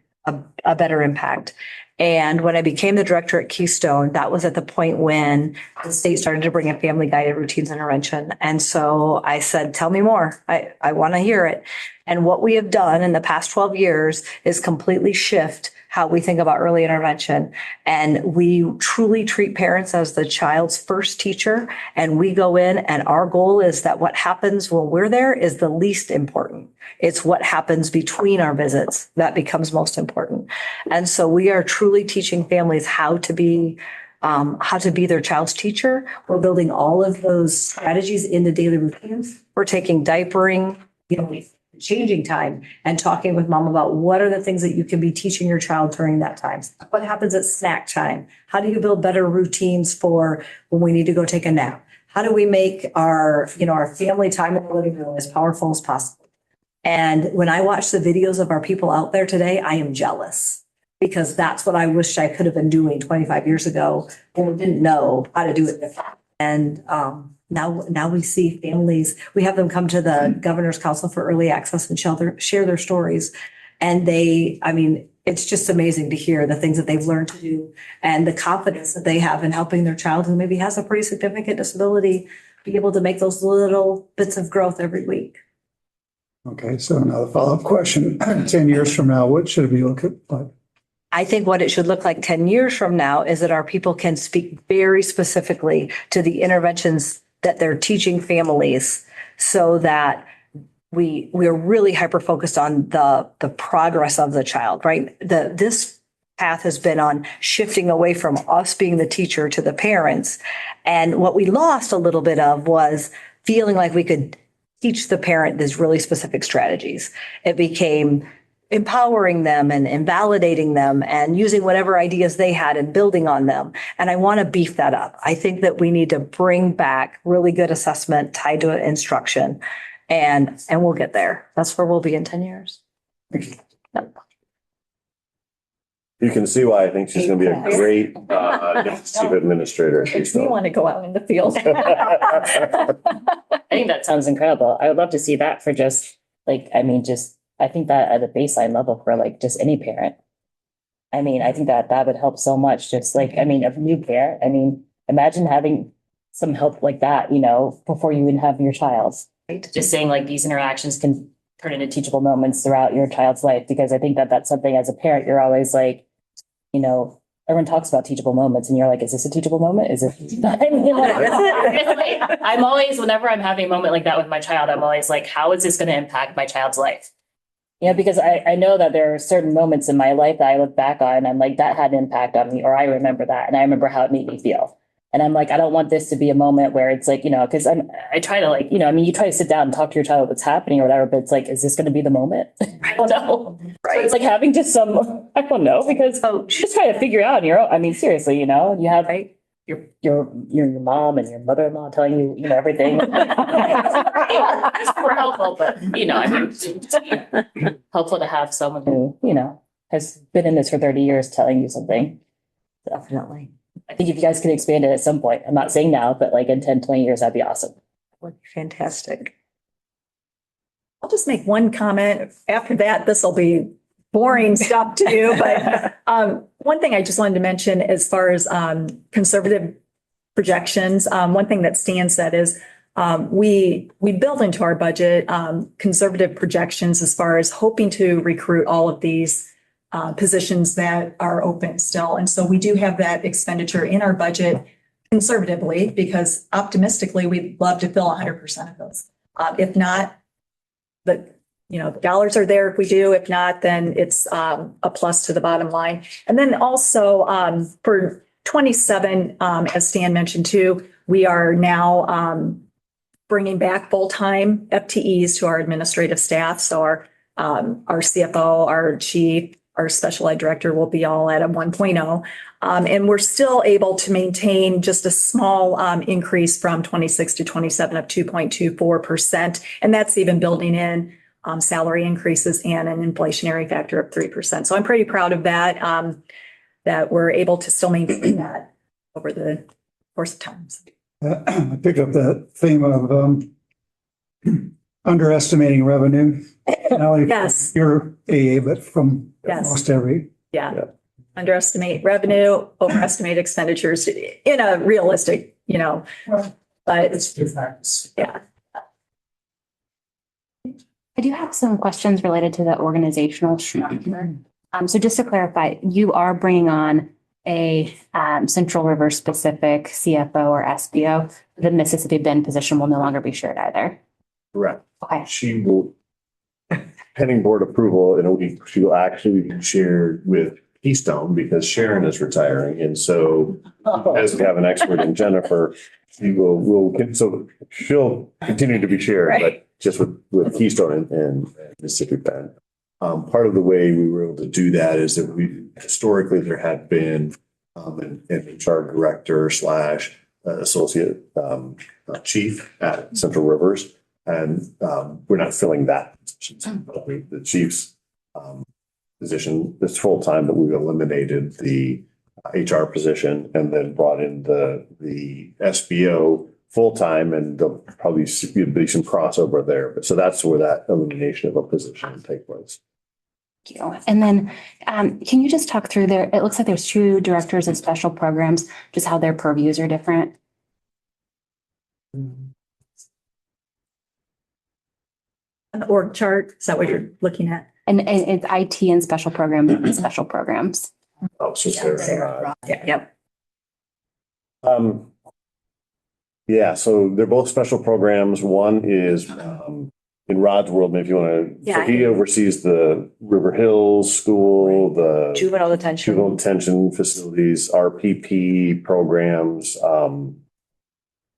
a better impact. And when I became the director at Keystone, that was at the point when the state started to bring in family guided routines intervention. And so I said, tell me more. I want to hear it. And what we have done in the past 12 years is completely shift how we think about early intervention. And we truly treat parents as the child's first teacher. And we go in, and our goal is that what happens when we're there is the least important. It's what happens between our visits that becomes most important. And so we are truly teaching families how to be their child's teacher. We're building all of those strategies into daily routines. We're taking diapering, changing time, and talking with mom about what are the things that you can be teaching your child during that time. What happens at snack time? How do you build better routines for when we need to go take a nap? How do we make our family time in the living room as powerful as possible? And when I watch the videos of our people out there today, I am jealous, because that's what I wish I could have been doing 25 years ago when we didn't know how to do it different. And now we see families, we have them come to the Governor's Council for Early Access and share their stories. And it's just amazing to hear the things that they've learned to do and the confidence that they have in helping their child who maybe has a pretty significant disability be able to make those little bits of growth every week. Okay, so another follow-up question. 10 years from now, what should it be looking like? I think what it should look like 10 years from now is that our people can speak very specifically to the interventions that they're teaching families, so that we are really hyper-focused on the progress of the child, right? This path has been on shifting away from us being the teacher to the parents. And what we lost a little bit of was feeling like we could teach the parent these really specific strategies. It became empowering them and invalidating them and using whatever ideas they had and building on them. And I want to beef that up. I think that we need to bring back really good assessment tied to instruction, and we'll get there. That's where we'll be in 10 years. You can see why I think she's going to be a great chief administrator. We want to go out in the field. I think that sounds incredible. I would love to see that for I think that at a baseline level for just any parent. I think that would help so much. A new parent. Imagine having some help like that, before you even have your child. Right. Just saying these interactions can turn into teachable moments throughout your child's life, because I think that that's something as a parent, you're always everyone talks about teachable moments and you're like, is this a teachable moment? Is it? I'm always, whenever I'm having a moment like that with my child, I'm always like, how is this going to impact my child's life? Because I know that there are certain moments in my life that I look back on and I'm like, that had an impact on me, or I remember that and I remember how it made me feel. And I'm like, I don't want this to be a moment where it's because I try to you try to sit down and talk to your child what's happening or whatever, but it's is this going to be the moment? I don't know. Right. So it's having just I don't know, because just try to figure out on your own. Seriously, you have your mom and your mother-in-law telling you, everything. It's more helpful, but helpful to have someone who, has been in this for 30 years telling you something. Definitely. I think if you guys could expand it at some point, I'm not saying now, but in 10, 20 years, that'd be awesome. Would be fantastic. I'll just make one comment. After that, this will be boring stuff to do. But one thing I just wanted to mention as far as conservative projections, one thing that Stan said is we build into our budget conservative projections as far as hoping to recruit all of these positions that are open still. And so we do have that expenditure in our budget conservatively, because optimistically, we'd love to fill 100% of those. If not, the dollars are there if we do. If not, then it's a plus to the bottom line. And then also for 27, as Stan mentioned too, we are now bringing back full-time FTEs to our administrative staff. So our CFO, our chief, our special ed director will be all at a 1.0. And we're still able to maintain just a small increase from 26 to 27 of 2.24%. And that's even building in salary increases and an inflationary factor of 3%. So I'm pretty proud of that. that we're able to still maintain that over the course of time. I picked up that theme of underestimating revenue. Not only from Yes. your AA, but from Yes. most every. Yeah. Underestimate revenue, overestimate expenditures in a realistic, but it's good practice. Yeah. I do have some questions related to the organizational structure. So just to clarify, you are bringing on a Central River specific CFO or SBO. The Mississippi Bend position will no longer be shared either. Correct. Okay. She will, pending board approval in a week, she will actually be shared with Keystone because Sharon is retiring. And so as we have an expert in Jennifer, so she'll continue to be shared, but just with Keystone and Mississippi Bend. Part of the way we were able to do that is that historically there had been an HR director / associate chief at Central Rivers. And we're not filling that position. The chief's position is full-time, but we've eliminated the HR position and then brought in the SBO full-time, and there'll probably be some crossover there. But so that's where that elimination of a position will take place. Thank you. And then can you just talk through there? It looks like there's 2 directors of special programs, just how their purviews are different. an org chart. Is that what you're looking at? And it's IT and special programs and special programs. Oh, so Sarah. Yep. Yeah, so they're both special programs. One is in Rod's world, maybe if you want to, so he oversees the River Hills School, the Juvenile detention facilities, RPP programs,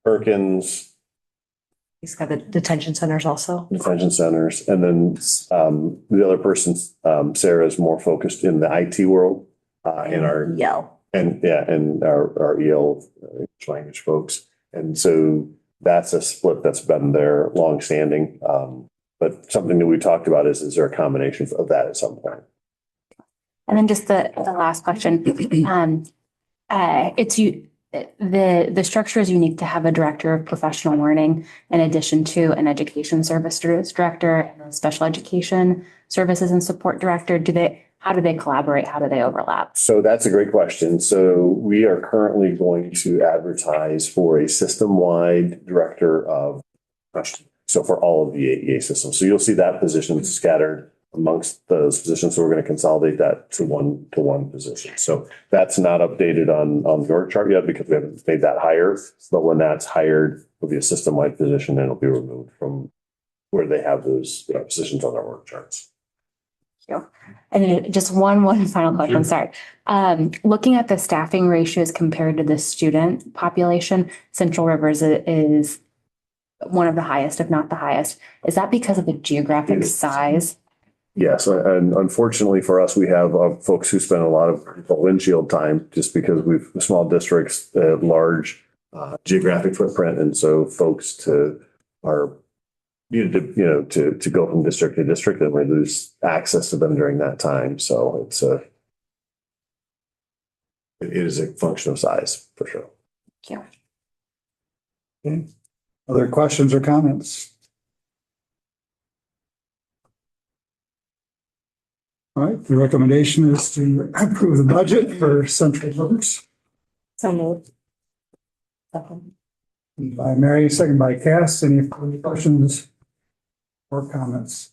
Perkins. He's got the detention centers also. Detention centers. And then the other person, Sarah, is more focused in the IT world in our and our EL English language folks. And so that's a split that's been there longstanding. But something that we talked about is there a combination of that at some point? And then just the last question. The structure is unique to have a director of professional learning in addition to an education services director and a special education services and support director. How do they collaborate? How do they overlap? So that's a great question. So we are currently going to advertise for a system-wide director of, so for all of the AEA systems. So you'll see that position scattered amongst those positions. So we're going to consolidate that to one position. So that's not updated on the org chart yet because we haven't made that hire. But when that's hired, it'll be a system-wide position and it'll be removed from where they have those positions on their org charts. And then just one final question, sorry. Looking at the staffing ratios compared to the student population, Central Rivers is one of the highest, if not the highest. Is that because of the geographic size? Yes, and unfortunately for us, we have folks who spend a lot of windshield time just because we've small districts, large geographic footprint. And so folks are needed to go from district to district, and we lose access to them during that time. So it is a function of size for sure. Thank you. Okay. Other questions or comments? All right, the recommendation is to approve the budget for Central Rivers. So moved. By Mary, second by Cass. Any questions or comments?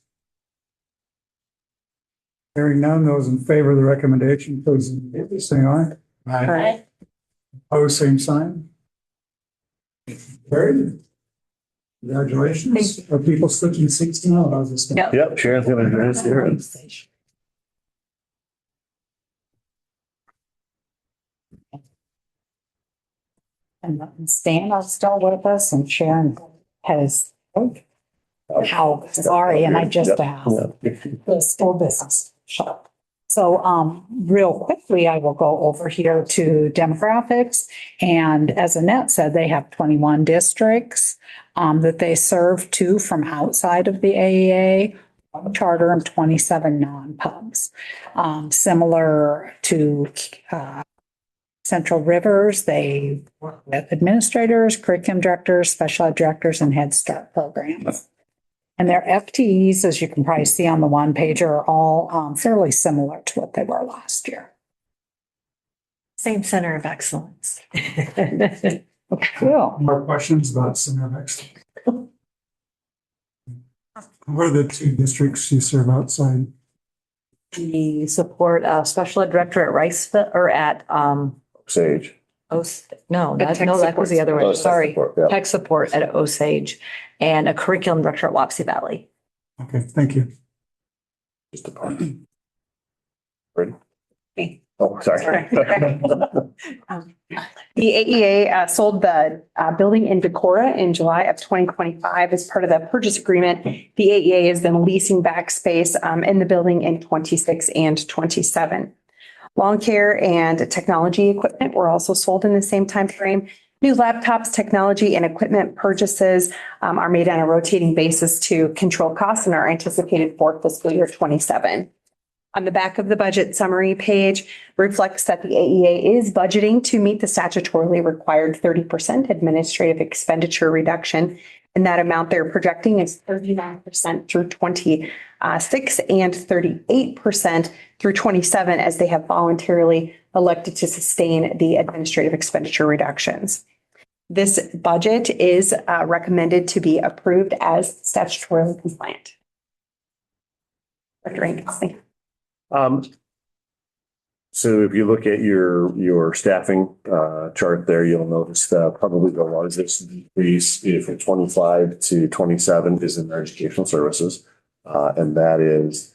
Hearing none, those in favor of the recommendation, please indicate saying aye. Aye. Opposed, same sign. Carried. Congratulations. Are people switching seats now? How's this going? Yep, Sharon's going to address Sharon. And Stan is still with us and Sharon has, how, sorry, and I just asked. The school business shop. So real quickly, I will go over here to demographics. And as Annette said, they have 21 districts that they serve, 2 from outside of the AEA. charter and 27 non-pubs. Similar to Central Rivers, they work with administrators, curriculum directors, special ed directors, and Head Start programs. And their FTEs, as you can probably see on the one pager, are all fairly similar to what they were last year. Same center of excellence. Cool. More questions about Center of Excellence? What are the two districts you serve outside? We support a special ed director at Riceville or at Sage. that was the other Oh, way. tech Sorry. support, yeah. Tech support at Osage and a curriculum director at Wapsie Valley. Okay, thank you. Just a part. Ready? Oh, sorry. The AEA sold the building in Decorah in July of 2025 as part of the purchase agreement. The AEA is then leasing back space in the building in 26 and 27. Lawn care and technology equipment were also sold in the same time frame. New laptops, technology, and equipment purchases are made on a rotating basis to control costs and are anticipated for fiscal year 27. On the back of the budget summary page reflects that the AEA is budgeting to meet the statutorily required 30% administrative expenditure reduction. And that amount they're projecting is 39% through 26 and 38% through 27 as they have voluntarily elected to sustain the administrative expenditure reductions. This budget is recommended to be approved as statutorily compliant. Dr. Ankes. So if you look at your staffing chart there, you'll notice that probably the largest decrease from 25 to 27 is in their educational services. And that is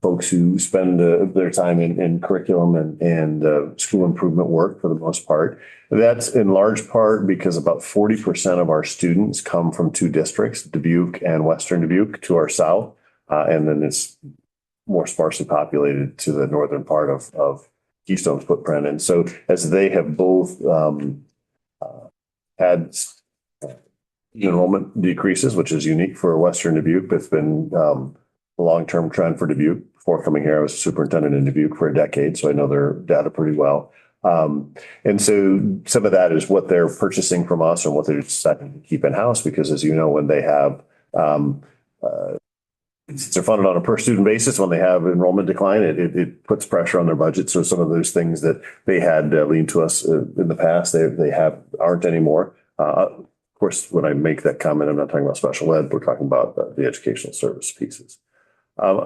folks who spend their time in curriculum and school improvement work for the most part. That's in large part because about 40% of our students come from two districts, Dubuque and Western Dubuque, to our south. And then it's more sparsely populated to the northern part of Keystone's footprint. And so as they have both had enrollment decreases, which is unique for Western Dubuque, but it's been a long-term trend for Dubuque. Before coming here, I was a superintendent in Dubuque for a decade, so I know their data pretty well. And so some of that is what they're purchasing from us and what they're deciding to keep in-house, because as you know, when they have since they're funded on a per student basis, when they have enrollment decline, it puts pressure on their budget. So some of those things that they had leaned to us in the past, they aren't anymore. Of course, when I make that comment, I'm not talking about special ed. We're talking about the educational service pieces.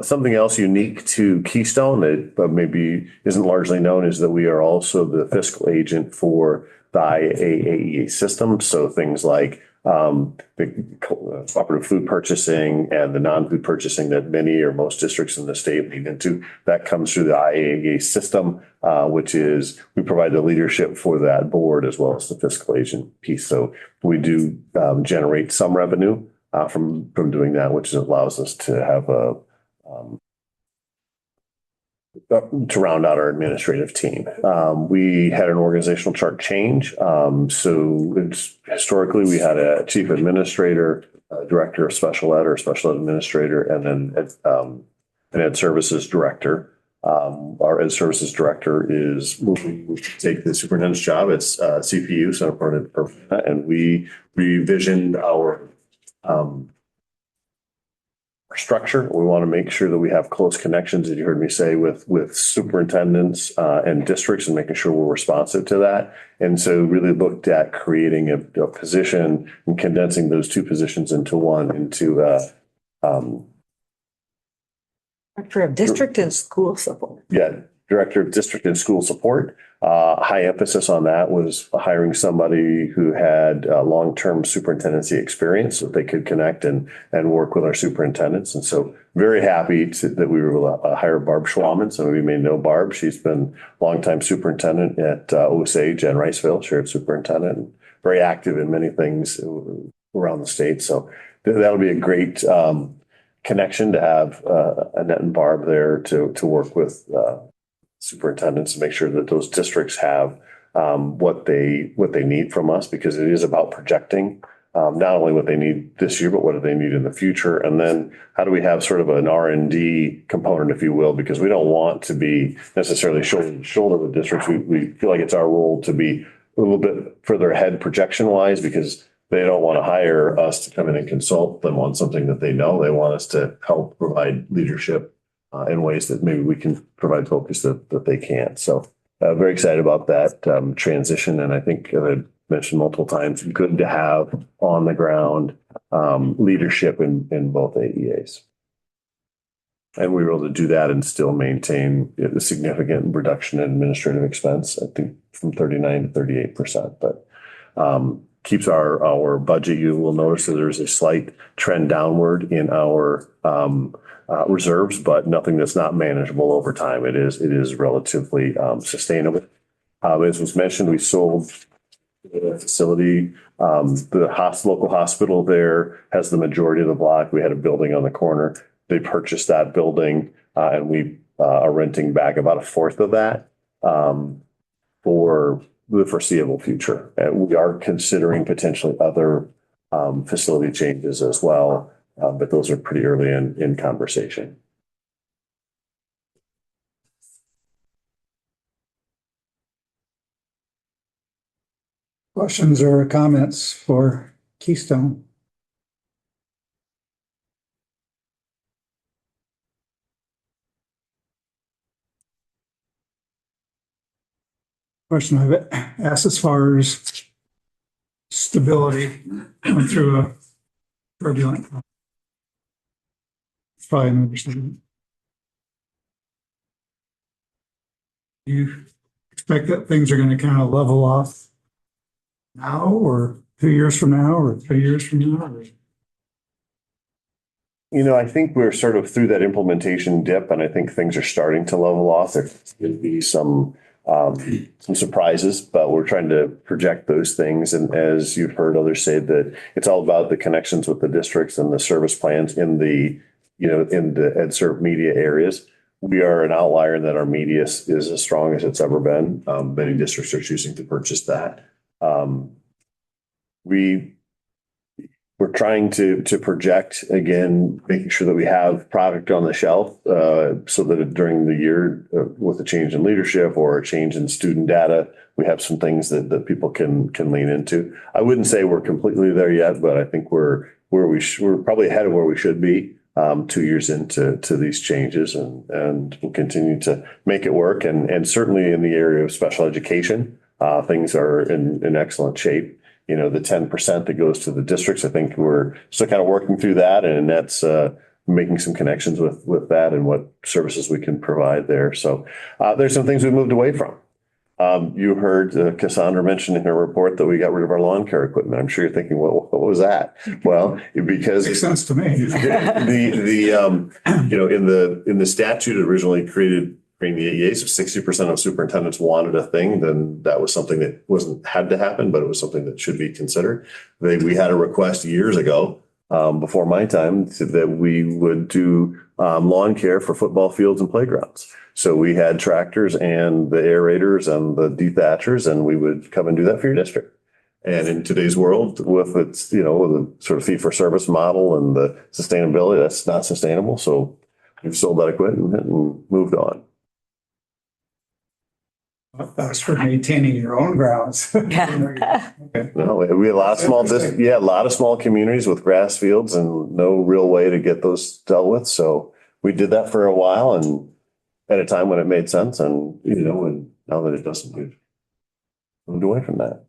Something else unique to Keystone that maybe isn't largely known is that we are also the fiscal agent for the IAEA system. So things like the cooperative food purchasing and the non-food purchasing that many or most districts in the state lead into, that comes through the IAEA system, which is we provide the leadership for that board as well as the fiscal agent piece. So we do generate some revenue from doing that, which allows us to have to round out our administrative team. We had an organizational chart change. So historically we had a chief administrator, a director of special ed or special ed administrator, and then an ed services director. Our ed services director is moving to take the superintendent's job. It's CPU, Center for, and we revisioned our structure. We want to make sure that we have close connections, as you heard me say, with superintendents and districts, and making sure we're responsive to that. And so really looked at creating a position and condensing those two positions into one, into Director of District and School Support. Yeah, Director of District and School Support. High emphasis on that was hiring somebody who had long-term superintendency experience so that they could connect and work with our superintendents. And so very happy that we were able to hire Barb Schwalman. Some of you may know Barb. She's been longtime superintendent at Osage and Riceville, shared superintendent, and very active in many things around the state. So that'll be a great connection to have Annette and Barb there to work with superintendents to make sure that those districts have what they need from us, because it is about projecting not only what they need this year, but what do they need in the future? And then how do we have sort of an R&D component, if you will, because we don't want to be necessarily shoulder to shoulder with districts. We feel like it's our role to be a little bit further ahead projection wise, because they don't want to hire us to come in and consult them on something that they know. They want us to help provide leadership in ways that maybe we can provide focus that they can't. So very excited about that transition. And I think I mentioned multiple times, good to have on the ground leadership in both AEAs. And we were able to do that and still maintain a significant reduction in administrative expense, I think from 39 to 38%. But keeps our budget. You will notice that there's a slight trend downward in our reserves, but nothing that's not manageable over time. It is relatively sustainable. As was mentioned, we sold the facility. The local hospital there has the majority of the block. We had a building on the corner. They purchased that building, and we are renting back about a fourth of that for the foreseeable future. And we are considering potentially other facility changes as well, but those are pretty early in conversation. Questions or comments for Keystone? Question I've asked as far as stability going through a turbulent. It's probably an understatement. Do you expect that things are going to kind of level off now, or 2 years from now, or 3 years from now? You know, I think we're sort of through that implementation dip, and I think things are starting to level off. There's going to be some surprises, but we're trying to project those things. And as you've heard others say, that it's all about the connections with the districts and the service plans in the EdServ media areas. We are an outlier in that our media is as strong as it's ever been. Many districts are choosing to purchase that. We're trying to project, again, making sure that we have product on the shelf so that during the year with a change in leadership or a change in student data, we have some things that people can lean into. I wouldn't say we're completely there yet, but I think we're probably ahead of where we should be 2 years into these changes, and we'll continue to make it work. And certainly in the area of special education, things are in excellent shape. You know, the 10% that goes to the districts, I think we're still kind of working through that, and that's making some connections with that and what services we can provide there. So there's some things we moved away from. You heard Cassandra mention in her report that we got rid of our lawn care equipment. I'm sure you're thinking, well, what was that? Well, because makes sense to me. In the statute originally creating the AEAs, if 60% of superintendents wanted a thing, then that was something that had to happen, but it was something that should be considered. We had a request years ago, before my time, that we would do lawn care for football fields and playgrounds. So we had tractors and the aerators and the dethatchers, and we would come and do that for your district. And in today's world, with its, the sort of fee for service model and the sustainability, that's not sustainable. So we've sold that equipment and moved on. That's for maintaining your own grounds. Okay. No, we had a lot of a lot of small communities with grass fields and no real way to get those dealt with. So we did that for a while, and at a time when it made sense, and and now that it doesn't, we've moved away from that.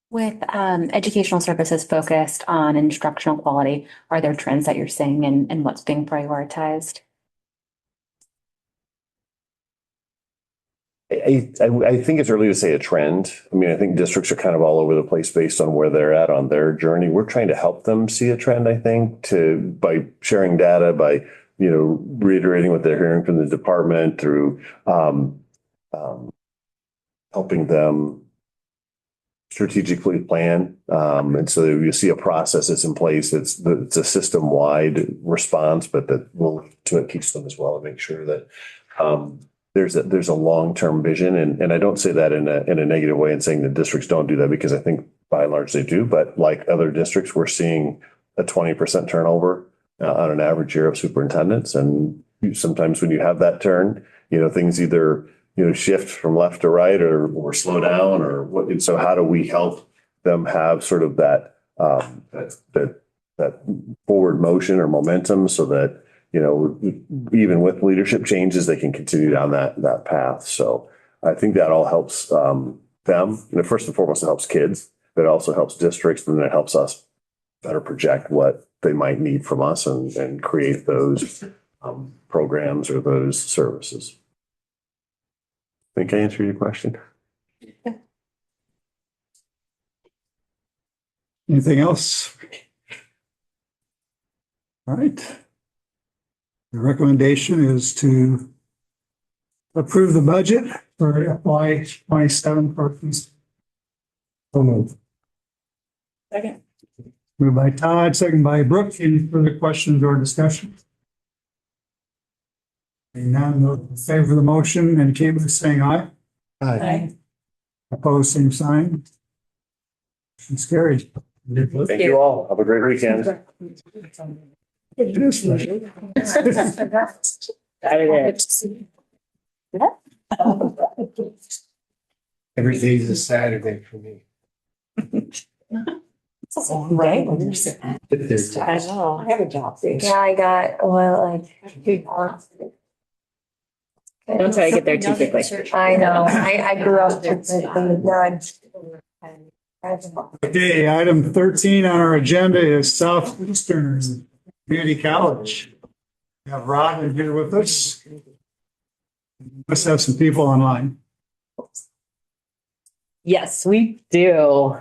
With educational services focused on instructional quality, are there trends that you're seeing in what's being prioritized? I think it's early to say a trend. I mean, I think districts are kind of all over the place based on where they're at on their journey. We're trying to help them see a trend, I think, by sharing data, by, reiterating what they're hearing from the department through helping them strategically plan. And so you see a process that's in place. It's a system-wide response, but that will to a Keystone as well, to make sure that there's a long-term vision. And I don't say that in a negative way and saying that districts don't do that, because I think by and large they do, but like other districts, we're seeing a 20% turnover on an average year of superintendents. And sometimes when you have that turn, things either, shift from left to right or slow down or what. And so how do we help them have sort of that forward motion or momentum so that, even with leadership changes, they can continue down that path. So I think that all helps them. First and foremost, it helps kids, but it also helps districts, and then it helps us better project what they might need from us and create those programs or those services. Think I answered your question? Anything else? All right. The recommendation is to approve the budget for FY 27 for Keystone. So moved. Second. Moved by Todd, second by Brooke. Any further questions or discussion? Seeing none, those in favor of the motion indicate by saying aye. Aye. Opposed, same sign. Motion's carried. Thank you all. Have a great weekend. It is. Every day's a Saturday for me. Right. I know. I have a job. Yeah, I got, Don't try to get there too quickly. I know, I grew up there. Okay, item 13 on our agenda is Southeastern Community College. We have Robin here with us. Must have some people online. Yes, we do.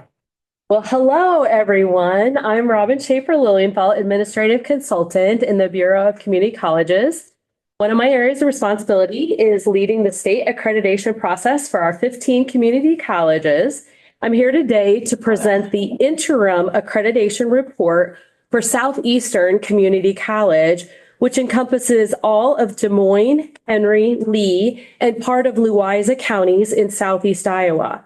Well, hello, everyone. I'm Robin Schaefer Lilienthal, Administrative Consultant in the Bureau of Community Colleges. One of my areas of responsibility is leading the state accreditation process for our 15 community colleges. I'm here today to present the interim accreditation report for Southeastern Community College, which encompasses all of Des Moines, Henry, Lee, and part of Louisa counties in Southeast Iowa.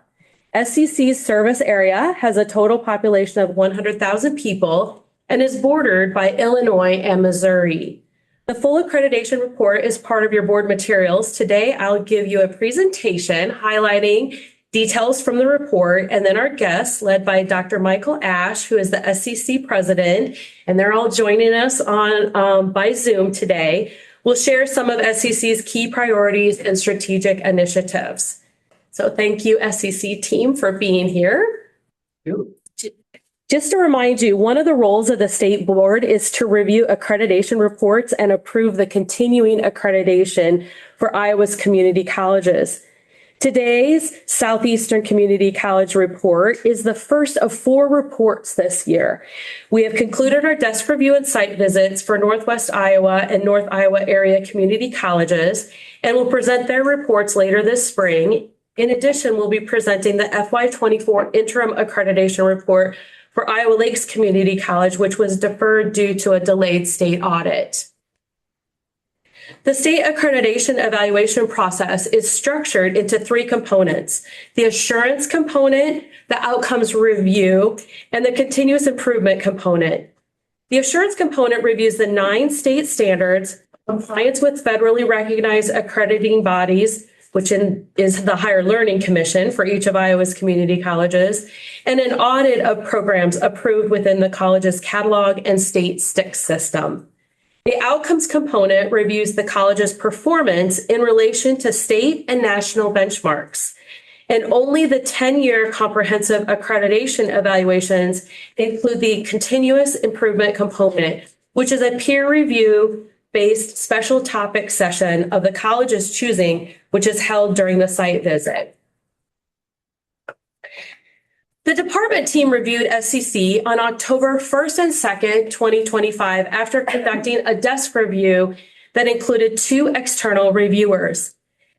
SCC's service area has a total population of 100,000 people and is bordered by Illinois and Missouri. The full accreditation report is part of your board materials. Today, I'll give you a presentation highlighting details from the report, and then our guests, led by Dr. Michael Ash, who is the SCC president, and they're all joining us on by Zoom today, will share some of SCC's key priorities and strategic initiatives. So thank you, SCC team, for being here. Just to remind you, one of the roles of the state board is to review accreditation reports and approve the continuing accreditation for Iowa's community colleges. Today's Southeastern Community College report is the first of 4 reports this year. We have concluded our desk review and site visits for Northwest Iowa and North Iowa area community colleges, and will present their reports later this spring. In addition, we'll be presenting the FY24 interim accreditation report for Iowa Lakes Community College, which was deferred due to a delayed state audit. The state accreditation evaluation process is structured into 3 components: the assurance component, the outcomes review, and the continuous improvement component. The assurance component reviews the 9 state standards, compliance with federally recognized accrediting bodies, which is the Higher Learning Commission for each of Iowa's community colleges, and an audit of programs approved within the college's catalog and state STIC system. The outcomes component reviews the college's performance in relation to state and national benchmarks. And only the 10-year comprehensive accreditation evaluations include the continuous improvement component, which is a peer review based special topic session of the college's choosing, which is held during the site visit. The department team reviewed SCC on October 1st and 2nd, 2025, after conducting a desk review that included 2 external reviewers.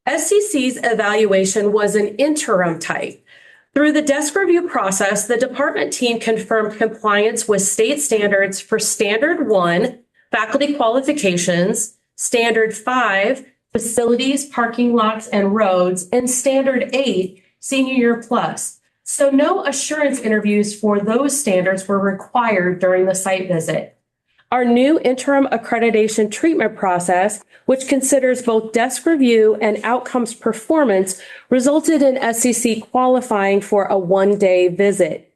SCC's evaluation was an interim type. Through the desk review process, the department team confirmed compliance with state standards for Standard 1, faculty qualifications, Standard 5, facilities, parking lots, and roads, and Standard 8, senior year plus, So no assurance interviews for those standards were required during the site visit. Our new interim accreditation treatment process, which considers both desk review and outcomes performance, resulted in SCC qualifying for a one-day visit.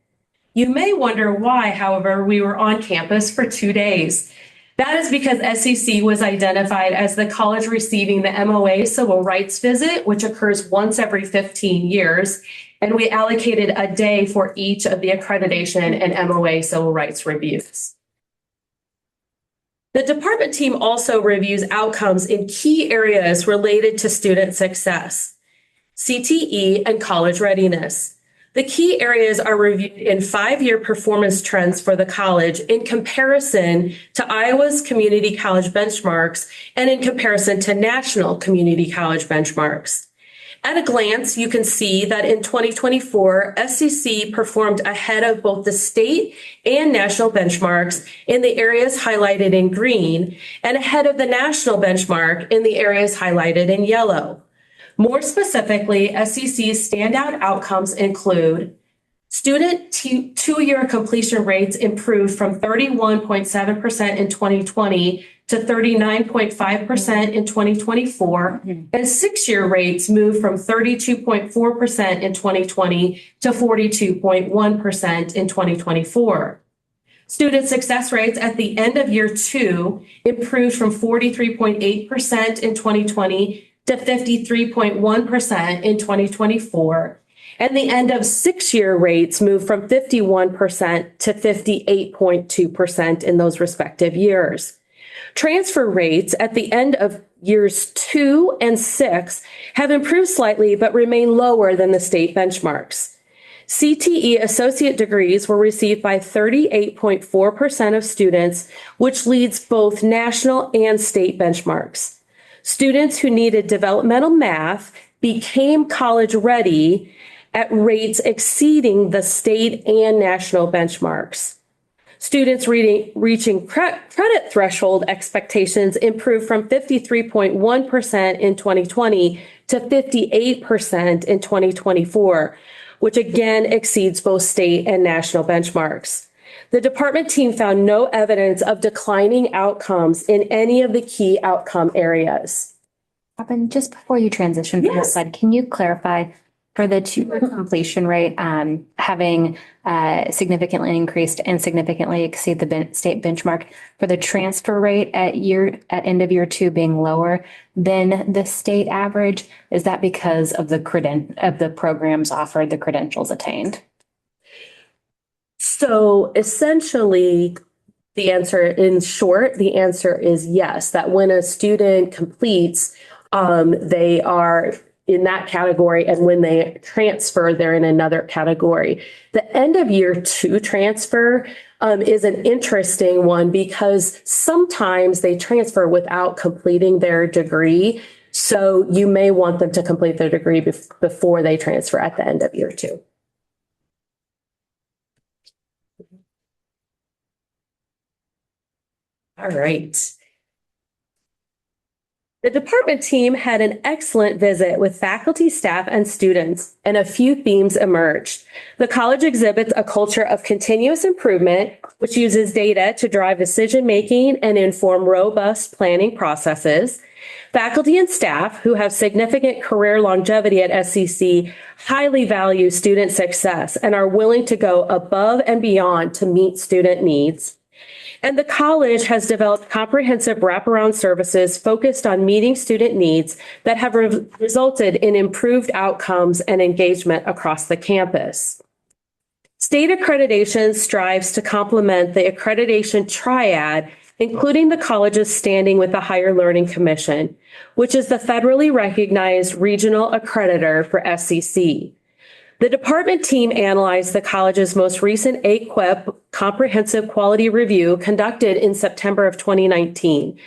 You may wonder why, however, we were on campus for 2 days. That is because SCC was identified as the college receiving the MOA civil rights visit, which occurs once every 15 years, and we allocated a day for each of the accreditation and MOA civil rights reviews. The department team also reviews outcomes in key areas related to student success, CTE, and college readiness. The key areas are reviewed in 5-year performance trends for the college in comparison to Iowa's community college benchmarks and in comparison to national community college benchmarks. At a glance, you can see that in 2024, SCC performed ahead of both the state and national benchmarks in the areas highlighted in green and ahead of the national benchmark in the areas highlighted in yellow. More specifically, SCC's standout outcomes include student two-year completion rates improved from 31.7% in 2020 to 39.5% in 2024, and 6-year rates moved from 32.4% in 2020 to 42.1% in 2024. Student success rates at the end of year 2 improved from 43.8% in 2020 to 53.1% in 2024. And the end of 6-year rates moved from 51% to 58.2% in those respective years. Transfer rates at the end of years 2 and 6 have improved slightly but remain lower than the state benchmarks. CTE associate degrees were received by 38.4% of students, which leads both national and state benchmarks. Students who needed developmental math became college ready at rates exceeding the state and national benchmarks. Students reaching credit threshold expectations improved from 53.1% in 2020 to 58% in 2024, which again exceeds both state and national benchmarks. The department team found no evidence of declining outcomes in any of the key outcome areas. Robin, just before you transition from this slide, can you clarify for the two-year completion rate having significantly increased and significantly exceed the state benchmark, for the transfer rate at end of year 2 being lower than the state average? Is that because of the programs offered, the credentials attained? So essentially, the answer is yes, that when a student completes, they are in that category, and when they transfer, they're in another category. The end of year 2 transfer is an interesting one because sometimes they transfer without completing their degree. So you may want them to complete their degree before they transfer at the end of year 2. All right. The department team had an excellent visit with faculty, staff, and students, and a few themes emerged. The college exhibits a culture of continuous improvement, which uses data to drive decision-making and inform robust planning processes. Faculty and staff who have significant career longevity at SCC highly value student success and are willing to go above and beyond to meet student needs. And the college has developed comprehensive wraparound services focused on meeting student needs that have resulted in improved outcomes and engagement across the campus. State accreditation strives to complement the accreditation triad, including the college's standing with the Higher Learning Commission, which is the federally recognized regional accreditor for SCC. The department team analyzed the college's most recent AQUIP comprehensive quality review conducted in September of 2019.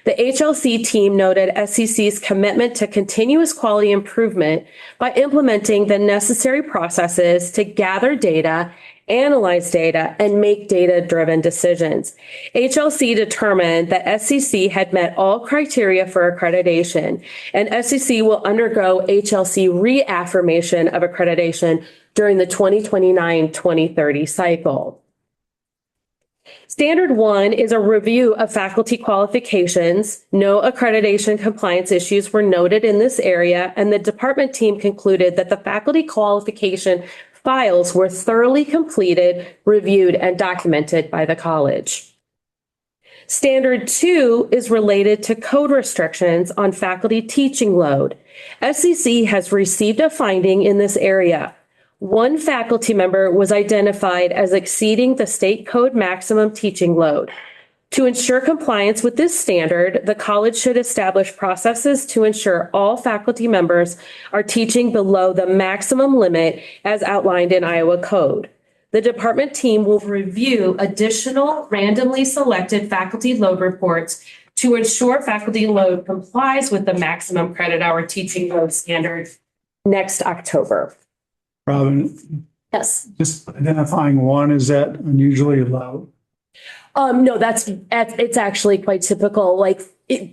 The HLC team noted SCC's commitment to continuous quality improvement by implementing the necessary processes to gather data, analyze data, and make data-driven decisions. HLC determined that SCC had met all criteria for accreditation, and SCC will undergo HLC reaffirmation of accreditation during the 2029-2030 cycle. Standard 1 is a review of faculty qualifications. No accreditation compliance issues were noted in this area, and the department team concluded that the faculty qualification files were thoroughly completed, reviewed, and documented by the college. Standard 2 is related to code restrictions on faculty teaching load. SCC has received a finding in this area. One faculty member was identified as exceeding the state code maximum teaching load. To ensure compliance with this standard, the college should establish processes to ensure all faculty members are teaching below the maximum limit as outlined in Iowa code. The department team will review additional randomly selected faculty load reports to ensure faculty load complies with the maximum credit hour teaching load standard next October. Robin, Yes. just identifying one, is that unusually low? No, it's actually quite typical.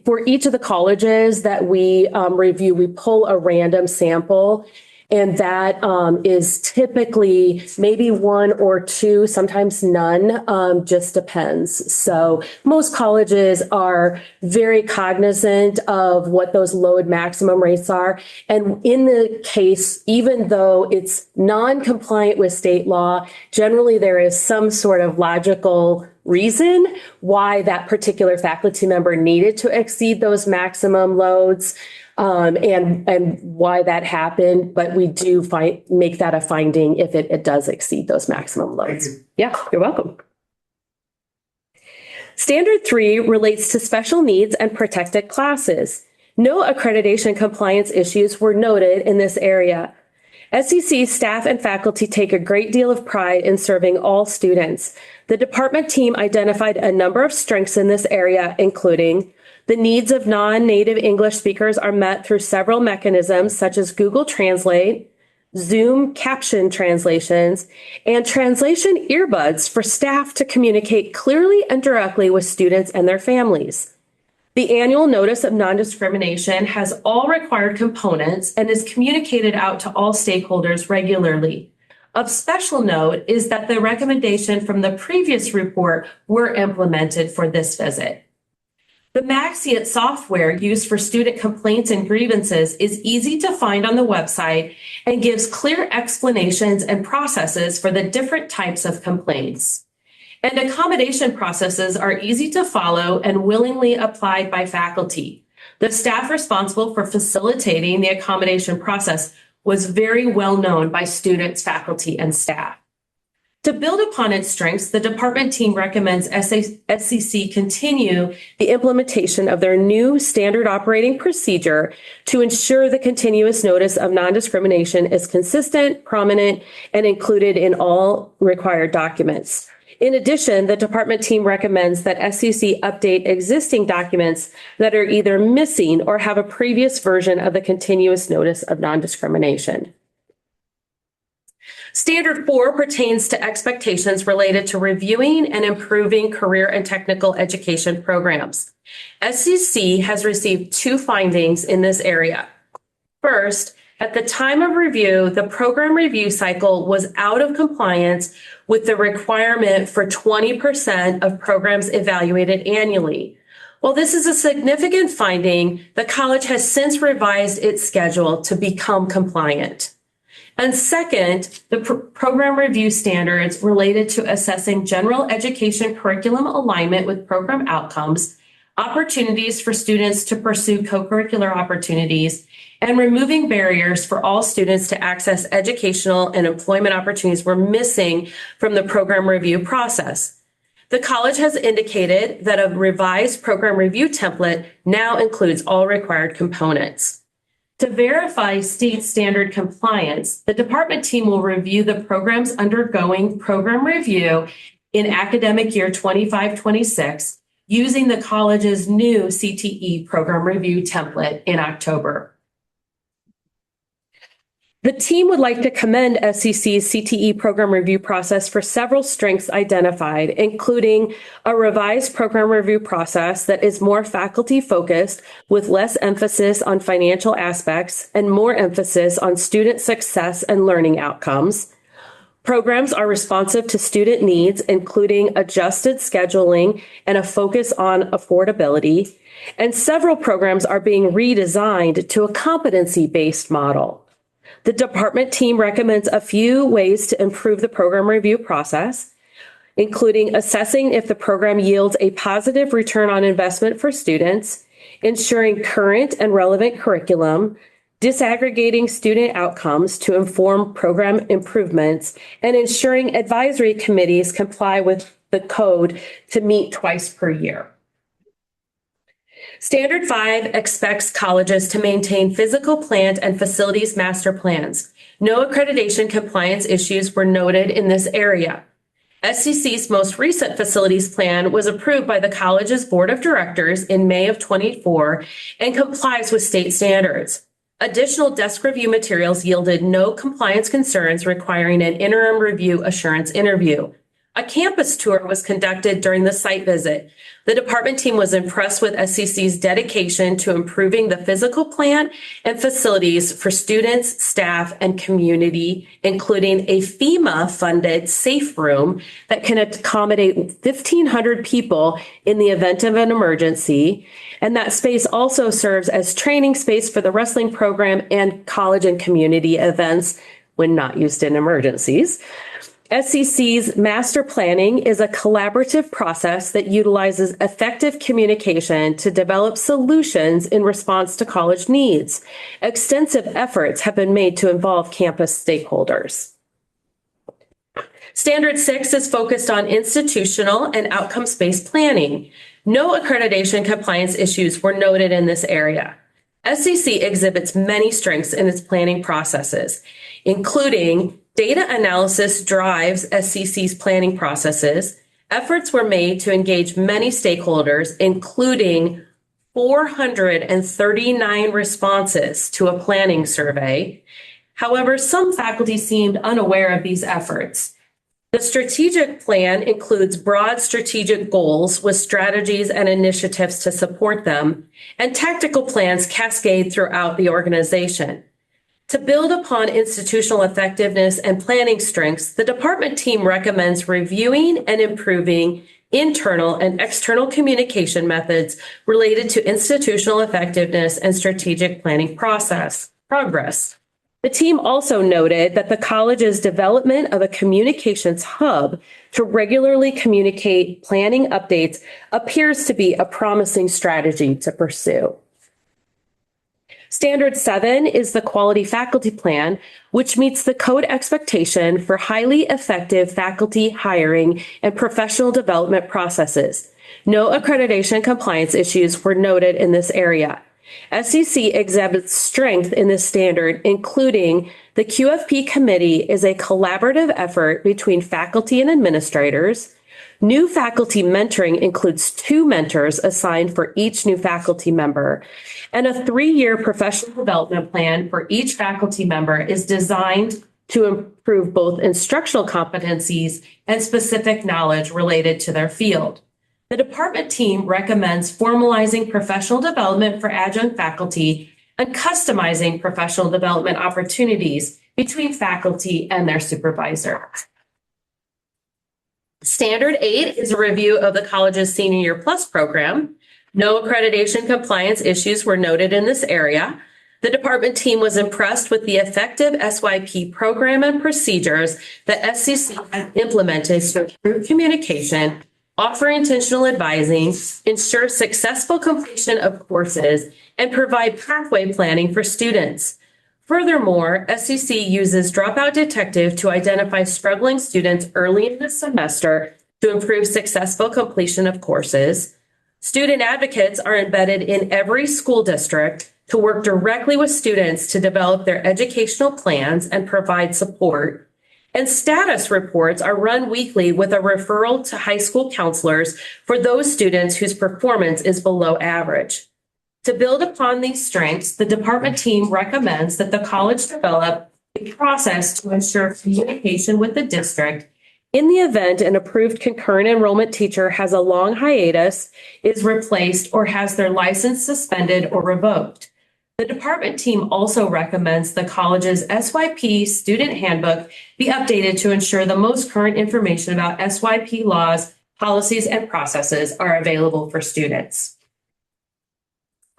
For each of the colleges that we review, we pull a random sample. And that is typically maybe one or two, sometimes none, just depends. So most colleges are very cognizant of what those load maximum rates are. And in the case, even though it's non-compliant with state law, generally there is some sort of logical reason why that particular faculty member needed to exceed those maximum loads. And why that happened, but we do make that a finding if it does exceed those maximum loads. Yeah, you're welcome. Standard 3 relates to special needs and protected classes. No accreditation compliance issues were noted in this area. SCC staff and faculty take a great deal of pride in serving all students. The department team identified a number of strengths in this area, including the needs of non-native English speakers are met through several mechanisms such as Google Translate, Zoom caption translations, and translation earbuds for staff to communicate clearly and directly with students and their families. The annual notice of non-discrimination has all required components and is communicated out to all stakeholders regularly. Of special note is that the recommendation from the previous report were implemented for this visit. The Maxiate software used for student complaints and grievances is easy to find on the website and gives clear explanations and processes for the different types of complaints. And accommodation processes are easy to follow and willingly applied by faculty. The staff responsible for facilitating the accommodation process was very well known by students, faculty, and staff. To build upon its strengths, the department team recommends SCC continue the implementation of their new standard operating procedure to ensure the continuous notice of non-discrimination is consistent, prominent, and included in all required documents. In addition, the department team recommends that SCC update existing documents that are either missing or have a previous version of the continuous notice of non-discrimination. Standard 4 pertains to expectations related to reviewing and improving career and technical education programs. SCC has received 2 findings in this area. First, at the time of review, the program review cycle was out of compliance with the requirement for 20% of programs evaluated annually. While this is a significant finding, the college has since revised its schedule to become compliant. And second, the program review standards related to assessing general education curriculum alignment with program outcomes, opportunities for students to pursue co-curricular opportunities, and removing barriers for all students to access educational and employment opportunities were missing from the program review process. The college has indicated that a revised program review template now includes all required components. To verify state standard compliance, the department team will review the programs undergoing program review in academic year 25-26 using the college's new CTE program review template in October. The team would like to commend SCC's CTE program review process for several strengths identified, including a revised program review process that is more faculty focused with less emphasis on financial aspects and more emphasis on student success and learning outcomes, Programs are responsive to student needs, including adjusted scheduling and a focus on affordability. And several programs are being redesigned to a competency-based model. The department team recommends a few ways to improve the program review process, including assessing if the program yields a positive return on investment for students, ensuring current and relevant curriculum, disaggregating student outcomes to inform program improvements, and ensuring advisory committees comply with the code to meet twice per year. Standard 5 expects colleges to maintain physical plant and facilities master plans. No accreditation compliance issues were noted in this area. SCC's most recent facilities plan was approved by the college's board of directors in May of 24 and complies with state standards. Additional desk review materials yielded no compliance concerns requiring an interim review assurance interview. A campus tour was conducted during the site visit. The department team was impressed with SCC's dedication to improving the physical plant and facilities for students, staff, and community, including a FEMA-funded safe room that can accommodate 1,500 people in the event of an emergency. And that space also serves as training space for the wrestling program and college and community events when not used in emergencies. SCC's master planning is a collaborative process that utilizes effective communication to develop solutions in response to college needs. Extensive efforts have been made to involve campus stakeholders. Standard 6 is focused on institutional and outcomes-based planning. No accreditation compliance issues were noted in this area. SCC exhibits many strengths in its planning processes, including data analysis drives SCC's planning processes. Efforts were made to engage many stakeholders, including 439 responses to a planning survey. However, some faculty seemed unaware of these efforts. The strategic plan includes broad strategic goals with strategies and initiatives to support them, and tactical plans cascade throughout the organization. To build upon institutional effectiveness and planning strengths, the department team recommends reviewing and improving internal and external communication methods related to institutional effectiveness and strategic planning progress. The team also noted that the college's development of a communications hub to regularly communicate planning updates appears to be a promising strategy to pursue. Standard 7 is the quality faculty plan, which meets the code expectation for highly effective faculty hiring and professional development processes. No accreditation compliance issues were noted in this area. SCC exhibits strength in this standard, including the QFP committee is a collaborative effort between faculty and administrators. New faculty mentoring includes 2 mentors assigned for each new faculty member, and a 3-year professional development plan for each faculty member is designed to improve both instructional competencies and specific knowledge related to their field. The department team recommends formalizing professional development for adjunct faculty and customizing professional development opportunities between faculty and their supervisor. Standard 8 is a review of the college's Senior Year Plus program. No accreditation compliance issues were noted in this area. The department team was impressed with the effective SYP program and procedures that SCC has implemented to improve communication, offer intentional advising, ensure successful completion of courses, and provide pathway planning for students. Furthermore, SCC uses Dropout Detective to identify struggling students early in the semester to improve successful completion of courses. Student advocates are embedded in every school district to work directly with students to develop their educational plans and provide support. And status reports are run weekly with a referral to high school counselors for those students whose performance is below average. To build upon these strengths, the department team recommends that the college develop a process to ensure communication with the district in the event an approved concurrent enrollment teacher has a long hiatus, is replaced, or has their license suspended or revoked. The department team also recommends the college's SYP student handbook be updated to ensure the most current information about SYP laws, policies, and processes are available for students.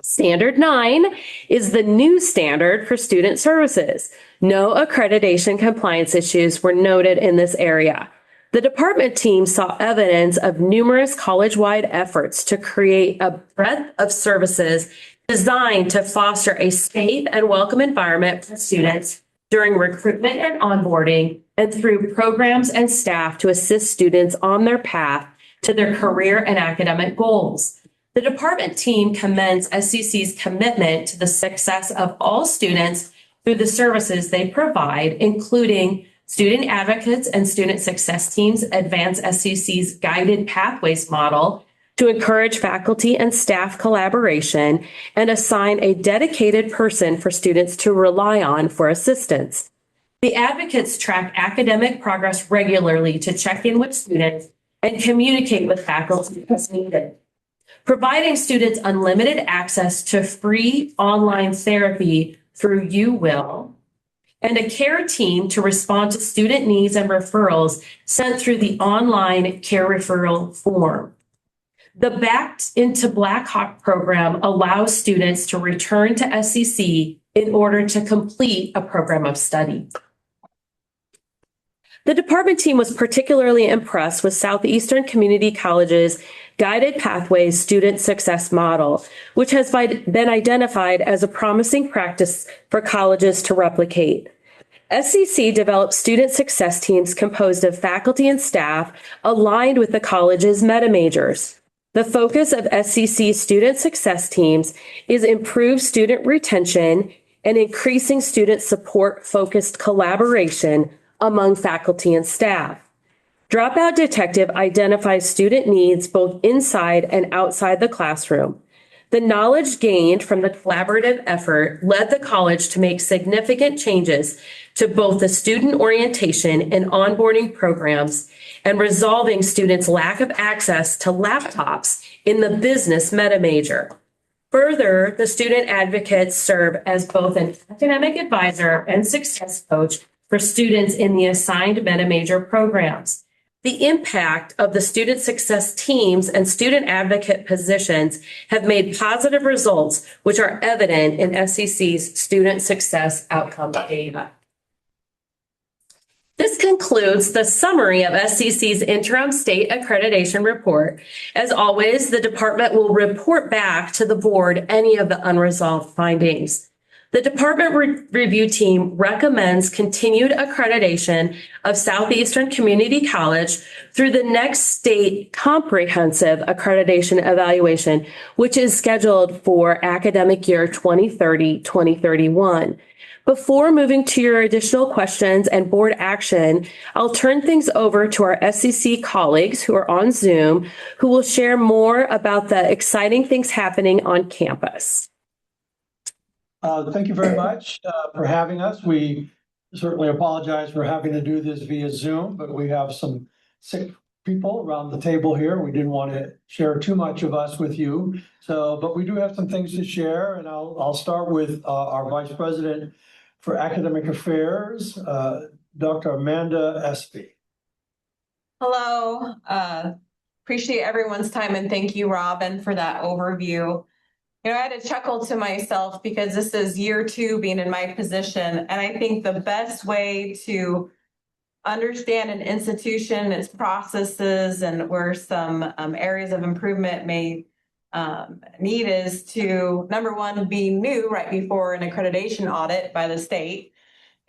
Standard 9 is the new standard for student services. No accreditation compliance issues were noted in this area. The department team saw evidence of numerous college-wide efforts to create a breadth of services designed to foster a safe and welcome environment for students during recruitment and onboarding, and through programs and staff to assist students on their path to their career and academic goals. The department team commends SCC's commitment to the success of all students through the services they provide, including student advocates and student success teams advance SCC's guided pathways model to encourage faculty and staff collaboration and assign a dedicated person for students to rely on for assistance. The advocates track academic progress regularly to check in with students and communicate with faculty as needed. Providing students unlimited access to free online therapy through UWill, and a care team to respond to student needs and referrals sent through the online care referral form. The Backed into Blackhawk program allows students to return to SCC in order to complete a program of study. The department team was particularly impressed with Southeastern Community College's Guided Pathways Student Success Model, which has been identified as a promising practice for colleges to replicate. SCC developed student success teams composed of faculty and staff aligned with the college's meta majors. The focus of SCC's student success teams is improved student retention and increasing student support-focused collaboration among faculty and staff. Dropout Detective identifies student needs both inside and outside the classroom. The knowledge gained from the collaborative effort led the college to make significant changes to both the student orientation and onboarding programs and resolving students' lack of access to laptops in the business meta major. Further, the student advocates serve as both an academic advisor and success coach for students in the assigned meta major programs. The impact of the student success teams and student advocate positions have made positive results, which are evident in SCC's student success outcome data. This concludes the summary of SCC's interim state accreditation report. As always, the department will report back to the board any of the unresolved findings. The department review team recommends continued accreditation of Southeastern Community College through the next state comprehensive accreditation evaluation, which is scheduled for academic year 2030-2031. Before moving to your additional questions and board action, I'll turn things over to our SCC colleagues who are on Zoom, who will share more about the exciting things happening on campus. Thank you very much for having us. We certainly apologize for having to do this via Zoom, but we have some sick people around the table here. We didn't want to share too much of us with you. But we do have some things to share, and I'll start with our Vice President for Academic Affairs, Dr. Amanda Espy. Hello, appreciate everyone's time, and thank you, Robin, for that overview. You know, I had to chuckle to myself because this is year 2 being in my position, and I think the best way to understand an institution, its processes, and where some areas of improvement may need is to, number one, be new right before an accreditation audit by the state,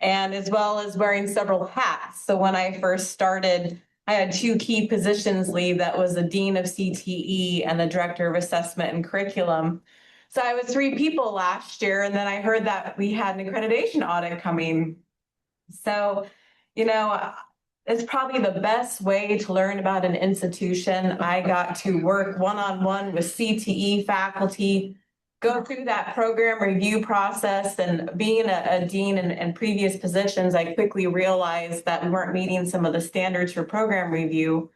and as well as wearing several hats. So when I first started, I had 2 key positions leave. That was the Dean of CTE and the Director of Assessment and Curriculum. So I was 3 people last year, and then I heard that we had an accreditation audit coming. So, you know, it's probably the best way to learn about an institution. I got to work one-on-one with CTE faculty, go through that program review process, and being a dean in previous positions, I quickly realized that we weren't meeting some of the standards for program review,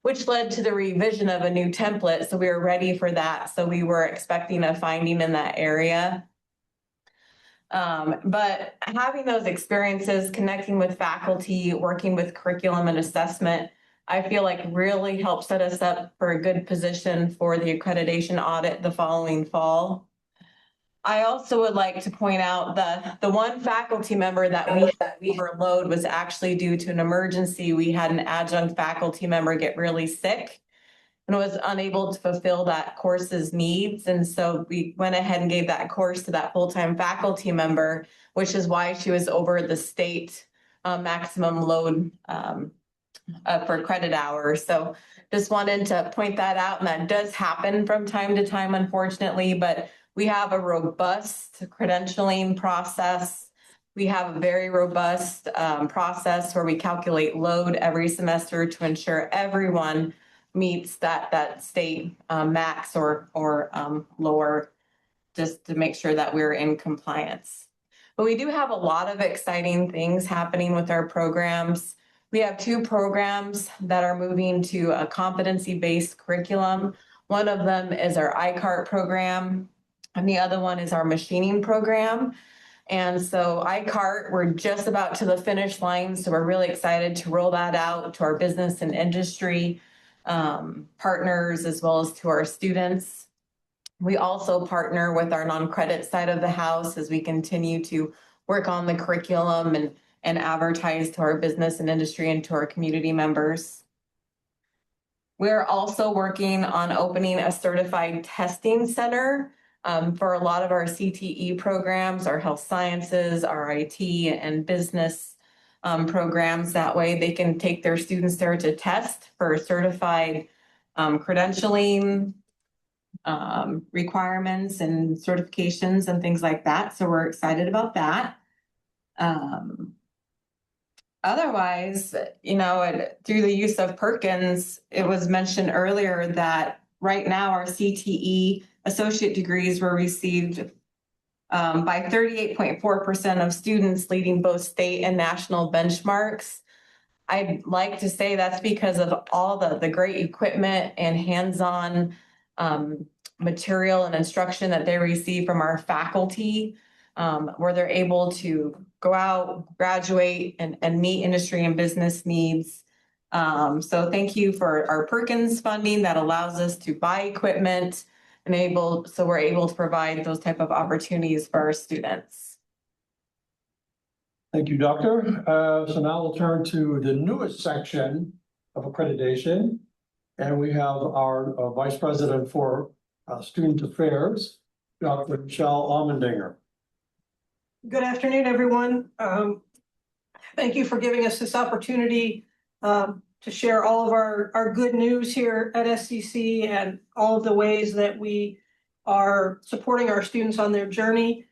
which led to the revision of a new template. So we were ready for that. So we were expecting a finding in that area. But having those experiences, connecting with faculty, working with curriculum and assessment, I feel like really helped set us up for a good position for the accreditation audit the following fall. I also would like to point out the one faculty member that we had overload was actually due to an emergency. We had an adjunct faculty member get really sick and was unable to fulfill that course's needs. And so we went ahead and gave that course to that full-time faculty member, which is why she was over the state maximum load for credit hours. So just wanted to point that out. And that does happen from time to time, unfortunately, but we have a robust credentialing process. We have a very robust process where we calculate load every semester to ensure everyone meets that state max or lower, just to make sure that we're in compliance. But we do have a lot of exciting things happening with our programs. We have 2 programs that are moving to a competency-based curriculum. One of them is our iCart program, and the other one is our machining program. And so iCart, we're just about to the finish line, so we're really excited to roll that out to our business and industry partners as well as to our students. We also partner with our non-credit side of the house as we continue to work on the curriculum and advertise to our business and industry and to our community members. We're also working on opening a certified testing center for a lot of our CTE programs, our health sciences, our IT and business programs. That way they can take their students there to test for certified credentialing requirements and certifications and things like that. So we're excited about that. Otherwise, through the use of Perkins, it was mentioned earlier that right now our CTE associate degrees were received by 38.4% of students, leading both state and national benchmarks. I'd like to say that's because of all the great equipment and hands-on material and instruction that they receive from our faculty, where they're able to go out, graduate, and meet industry and business needs. So thank you for our Perkins funding that allows us to buy equipment so we're able to provide those type of opportunities for our students. Thank you, Doctor. So now we'll turn to the newest section of accreditation. And we have our Vice President for Student Affairs, Dr. Michelle Almendinger. Good afternoon, everyone. Thank you for giving us this opportunity to share all of our good news here at SCC and all of the ways that we are supporting our students on their journey.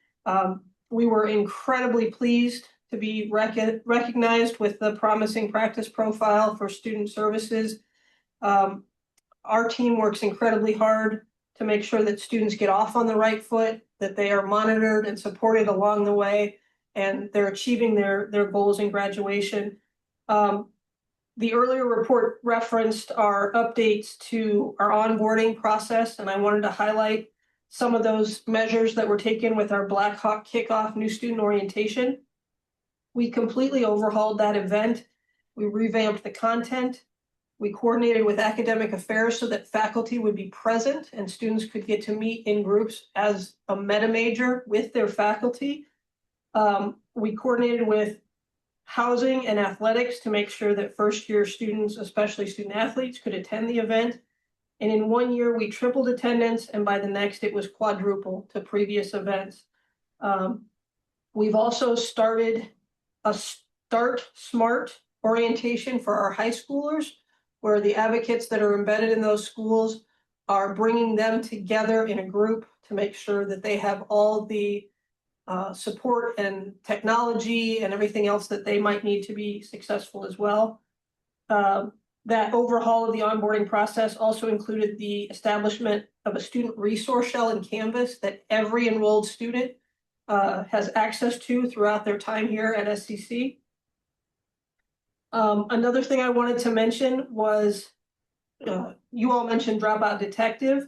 We were incredibly pleased to be recognized with the Promising Practice Profile for Student Services. Our team works incredibly hard to make sure that students get off on the right foot, that they are monitored and supported along the way, and they're achieving their goals in graduation. The earlier report referenced our updates to our onboarding process, and I wanted to highlight some of those measures that were taken with our Black Hawk Kickoff New Student Orientation. We completely overhauled that event. We revamped the content. We coordinated with academic affairs so that faculty would be present and students could get to meet in groups as a meta major with their faculty. We coordinated with housing and athletics to make sure that first-year students, especially student athletes, could attend the event. And in 1 year, we tripled attendance, and by the next, it was quadruple to previous events. We've also started a Start Smart orientation for our high schoolers, where the advocates that are embedded in those schools are bringing them together in a group to make sure that they have all the support and technology and everything else that they might need to be successful as well. That overhaul of the onboarding process also included the establishment of a student resource shell in Canvas that every enrolled student has access to throughout their time here at SCC. Another thing I wanted to mention was, you all mentioned Dropout Detective.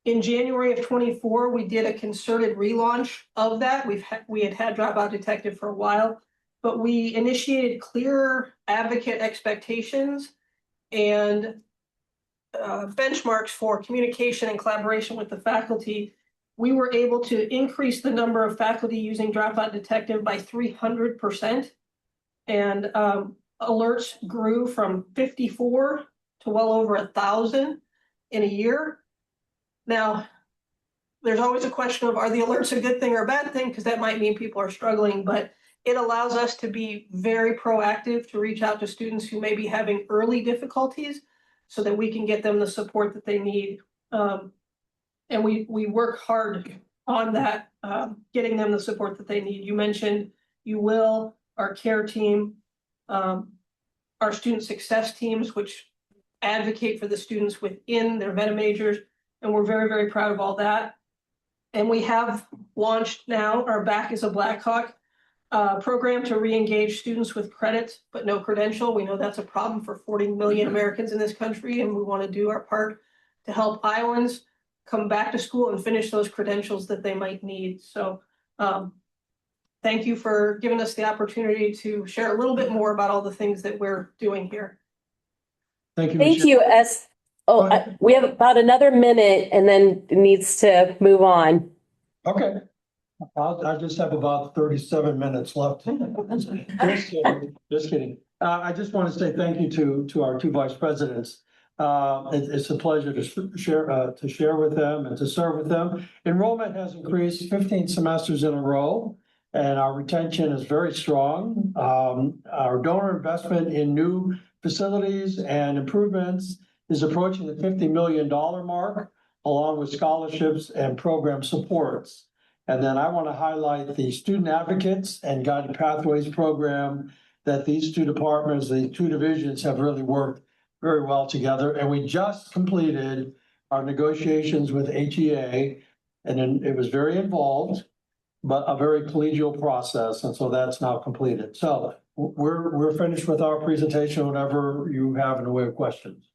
In January of 24, we did a concerted relaunch of that. We had Dropout Detective for a while, but we initiated clearer advocate expectations and benchmarks for communication and collaboration with the faculty. We were able to increase the number of faculty using Dropout Detective by 300%. And alerts grew from 54 to well over 1,000 in a year. Now, there's always a question of, are the alerts a good thing or a bad thing? Because that might mean people are struggling, but it allows us to be very proactive to reach out to students who may be having early difficulties so that we can get them the support that they need. And we work hard on that, getting them the support that they need. You mentioned UWIL, our care team, our student success teams, which advocate for the students within their meta majors. And we're very, very proud of all that. And we have launched now our Back is a Blackhawk program to re-engage students with credit, but no credential. We know that's a problem for 40 million Americans in this country, and we want to do our part to help Iowans come back to school and finish those credentials that they might need. So thank you for giving us the opportunity to share a little bit more about all the things that we're doing here. Thank you. Thank Michelle. you. We have about another minute and then it needs to move on. Okay. I just have about 37 minutes left. Just kidding, just kidding. I just want to say thank you to our two vice presidents. It's a pleasure to share with them and to serve with them. Enrollment has increased 15 semesters in a row, and our retention is very strong. Our donor investment in new facilities and improvements is approaching the $50 million mark, along with scholarships and program supports. And then I want to highlight the Student Advocates and Guided Pathways program that these two departments, the two divisions have really worked very well together. And we just completed our negotiations with HEA, and then it was very involved, but a very collegial process. And so that's now completed. So we're finished with our presentation, whatever you have in the way of questions.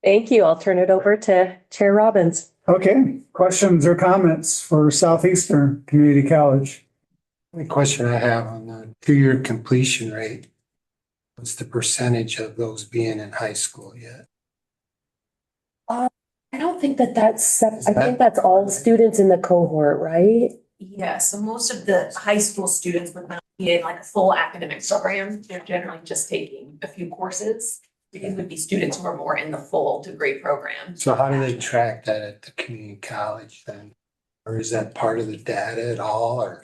Thank you. I'll turn it over to Chair Robbins. Okay, questions or comments for Southeastern Community College? The question I have on the 2-year completion rate, what's the percentage of those being in high school yet? I don't think that's, I think that's all students in the cohort, right? Yeah, so most of the high school students would not be in like a full academic program. They're generally just taking a few courses. It would be students who are more in the full degree program. So how do they track that at the community college then? Or is that part of the data at all, or?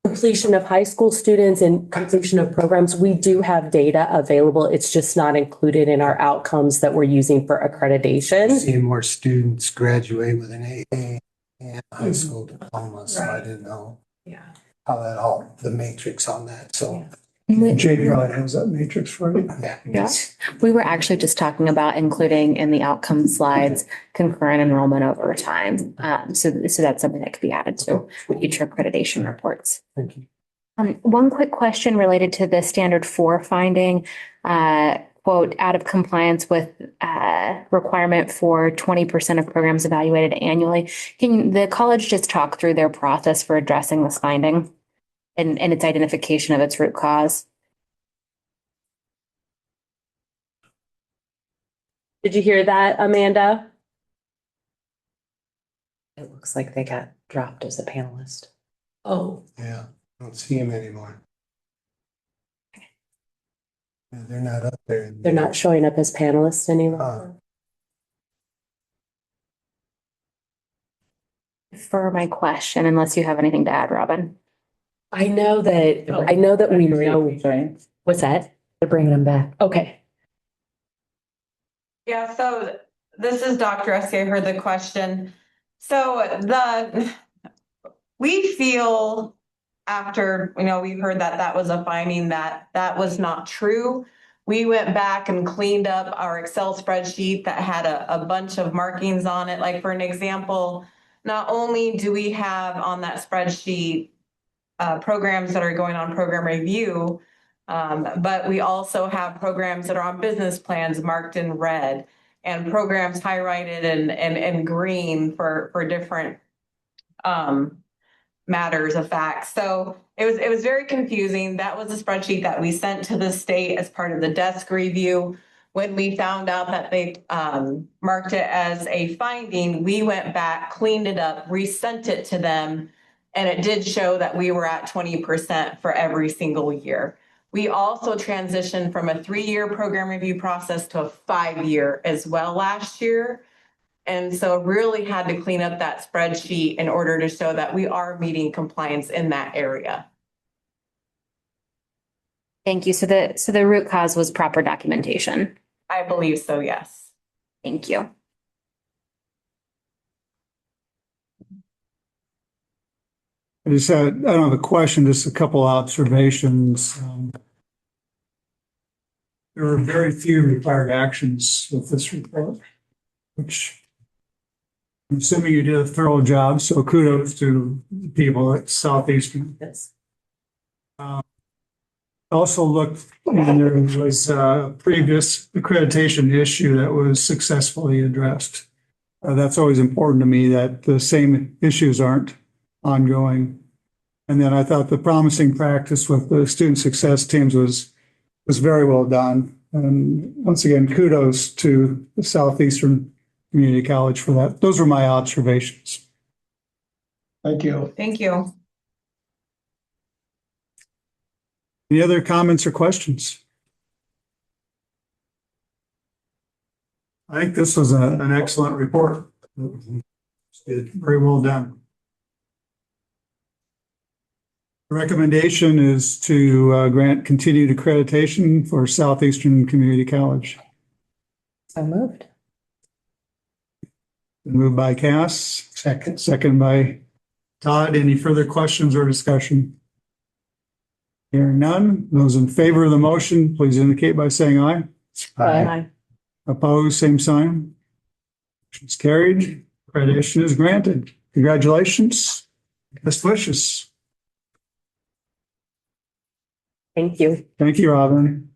Completion of high school students and completion of programs, we do have data available. It's just not included in our outcomes that we're using for accreditation. Seeing more students graduate with an AA and high school diploma, so I didn't know how that all, the matrix on that, so. Jade probably has that matrix for you. Yeah. We were actually just talking about including in the outcome slides concurrent enrollment over time. So that's something that could be added to future accreditation reports. Thank you. One quick question related to the standard 4 finding, quote, out of compliance with requirement for 20% of programs evaluated annually. Can the college just talk through their process for addressing this finding and its identification of its root cause? Did you hear that, Amanda? It looks like they got dropped as a panelist. Oh. Yeah, I don't see them anymore. Yeah, they're not up there. They're not showing up as panelists anymore. For my question, unless you have anything to add, Robin. I know that we know. What's that? They're bringing them back. Okay. Yeah, so this is Dr. Essie. I heard the question. So we feel after, we heard that was a finding that was not true. We went back and cleaned up our Excel spreadsheet that had a bunch of markings on it. Like for an example, not only do we have on that spreadsheet programs that are going on program review, but we also have programs that are on business plans marked in red. and programs highlighted and green for different matters of fact. So it was very confusing. That was a spreadsheet that we sent to the state as part of the desk review. When we found out that they marked it as a finding, we went back, cleaned it up, resent it to them, and it did show that we were at 20% for every single year. We also transitioned from a 3-year program review process to a 5-year as well last year. And so really had to clean up that spreadsheet in order to show that we are meeting compliance in that area. Thank you. So the root cause was proper documentation. I believe so, yes. Thank you. I just had, I don't have a question, just a couple observations. There are very few required actions with this report, which I'm assuming you did a thorough job, so kudos to people at Southeastern. Yes. Also looked, and there was a previous accreditation issue that was successfully addressed. That's always important to me, that the same issues aren't ongoing. And then I thought the promising practice with the student success teams was very well done. And once again, kudos to the Southeastern Community College for that. Those were my observations. Thank you. Thank you. Any other comments or questions? I think this was an excellent report. Very well done. The recommendation is to grant continued accreditation for Southeastern Community College. So moved. Moved by Cass. Second by Todd. Any further questions or discussion? Hearing none. Those in favor of the motion, please indicate by saying aye. Aye. Opposed, same sign. Motion's carried. Accreditation is granted. Congratulations. Best wishes. Thank you. Thank you, Robin.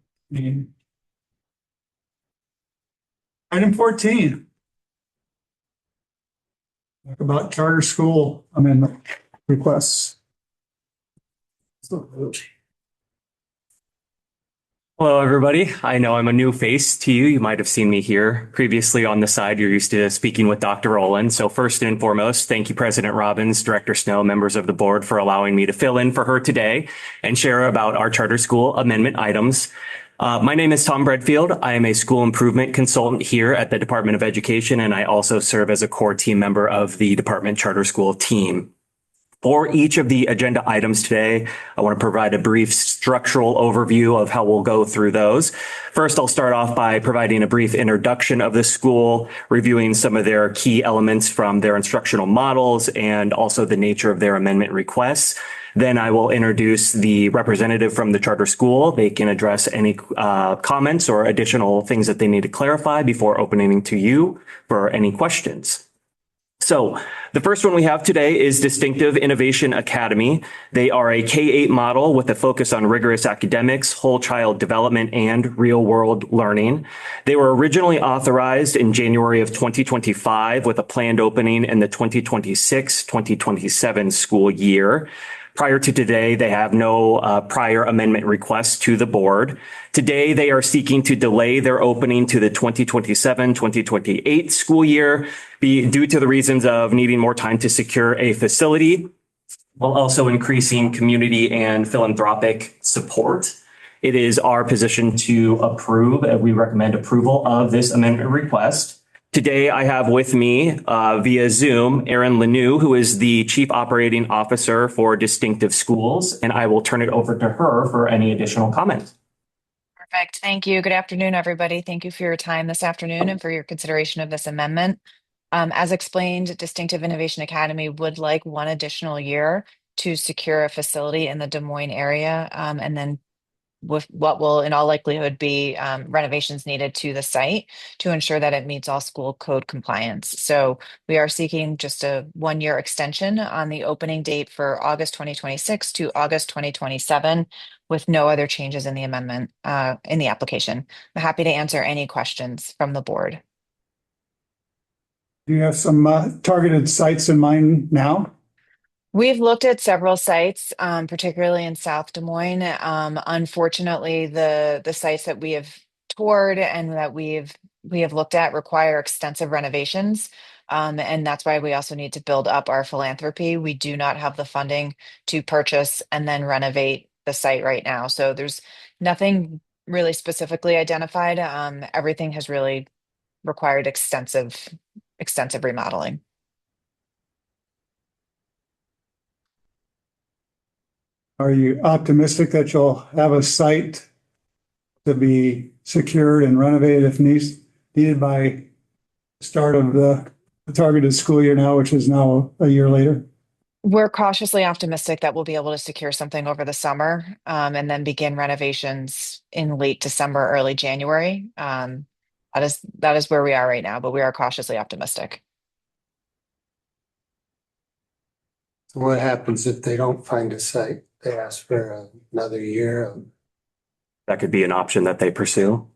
Item 14. Talk about charter school amendment requests. Hello, everybody. I know I'm a new face to you. You might have seen me here previously on the side. You're used to speaking with Dr. Rowland. So first and foremost, thank you, President Robbins, Director Snow, members of the board for allowing me to fill in for her today and share about our charter school amendment items. My name is Tom Bredfield. I am a school improvement consultant here at the Department of Education, and I also serve as a core team member of the Department Charter School team. For each of the agenda items today, I want to provide a brief structural overview of how we'll go through those. First, I'll start off by providing a brief introduction of the school, reviewing some of their key elements from their instructional models and also the nature of their amendment requests. Then I will introduce the representative from the charter school. They can address any comments or additional things that they need to clarify before opening to you for any questions. So the first one we have today is Distinctive Innovation Academy. They are a K-8 model with a focus on rigorous academics, whole child development, and real world learning. They were originally authorized in January of 2025 with a planned opening in the 2026-2027 school year. Prior to today, they have no prior amendment requests to the board. Today, they are seeking to delay their opening to the 2027-2028 school year due to the reasons of needing more time to secure a facility, while also increasing community and philanthropic support. It is our position to approve, and we recommend approval of this amendment request. Today, I have with me via Zoom, Erin Lanou, who is the Chief Operating Officer for Distinctive Schools, and I will turn it over to her for any additional comments. Perfect. Thank you. Good afternoon, everybody. Thank you for your time this afternoon and for your consideration of this amendment. As explained, Distinctive Innovation Academy would like one additional year to secure a facility in the Des Moines area, and then with what will in all likelihood be renovations needed to the site to ensure that it meets all school code compliance. So we are seeking just a 1-year extension on the opening date for August 2026 to August 2027 with no other changes in the amendment in the application. I'm happy to answer any questions from the board. Do you have some targeted sites in mind now? We've looked at several sites, particularly in South Des Moines. Unfortunately, the sites that we have toured and that we have looked at require extensive renovations. And that's why we also need to build up our philanthropy. We do not have the funding to purchase and then renovate the site right now. So there's nothing really specifically identified. Everything has really required extensive remodeling. Are you optimistic that you'll have a site to be secured and renovated if needed by the start of the targeted school year now, which is now a year later? We're cautiously optimistic that we'll be able to secure something over the summer, and then begin renovations in late December, early January. That is where we are right now, but we are cautiously optimistic. What happens if they don't find a site? They ask for another year. That could be an option that they pursue.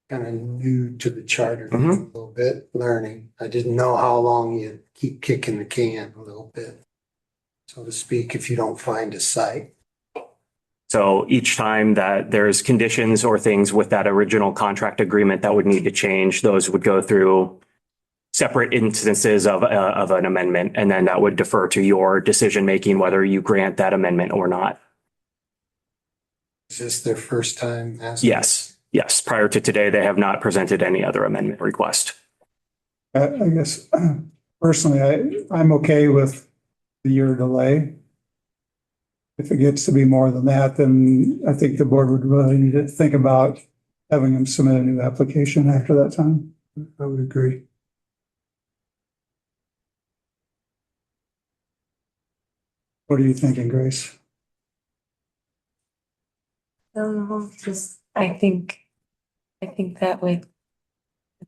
Kind of new to the charter, a little bit, learning. I didn't know how long you keep kicking the can a little bit, so to speak, if you don't find a site. So each time that there's conditions or things with that original contract agreement that would need to change, those would go through separate instances of an amendment, and then that would defer to your decision making whether you grant that amendment or not. Is this their first time asking? Yes. Prior to today, they have not presented any other amendment request. I guess personally, I'm okay with the year delay. If it gets to be more than that, then I think the board would really need to think about having them submit a new application after that time. I would agree. What are you thinking, Grace? I think that with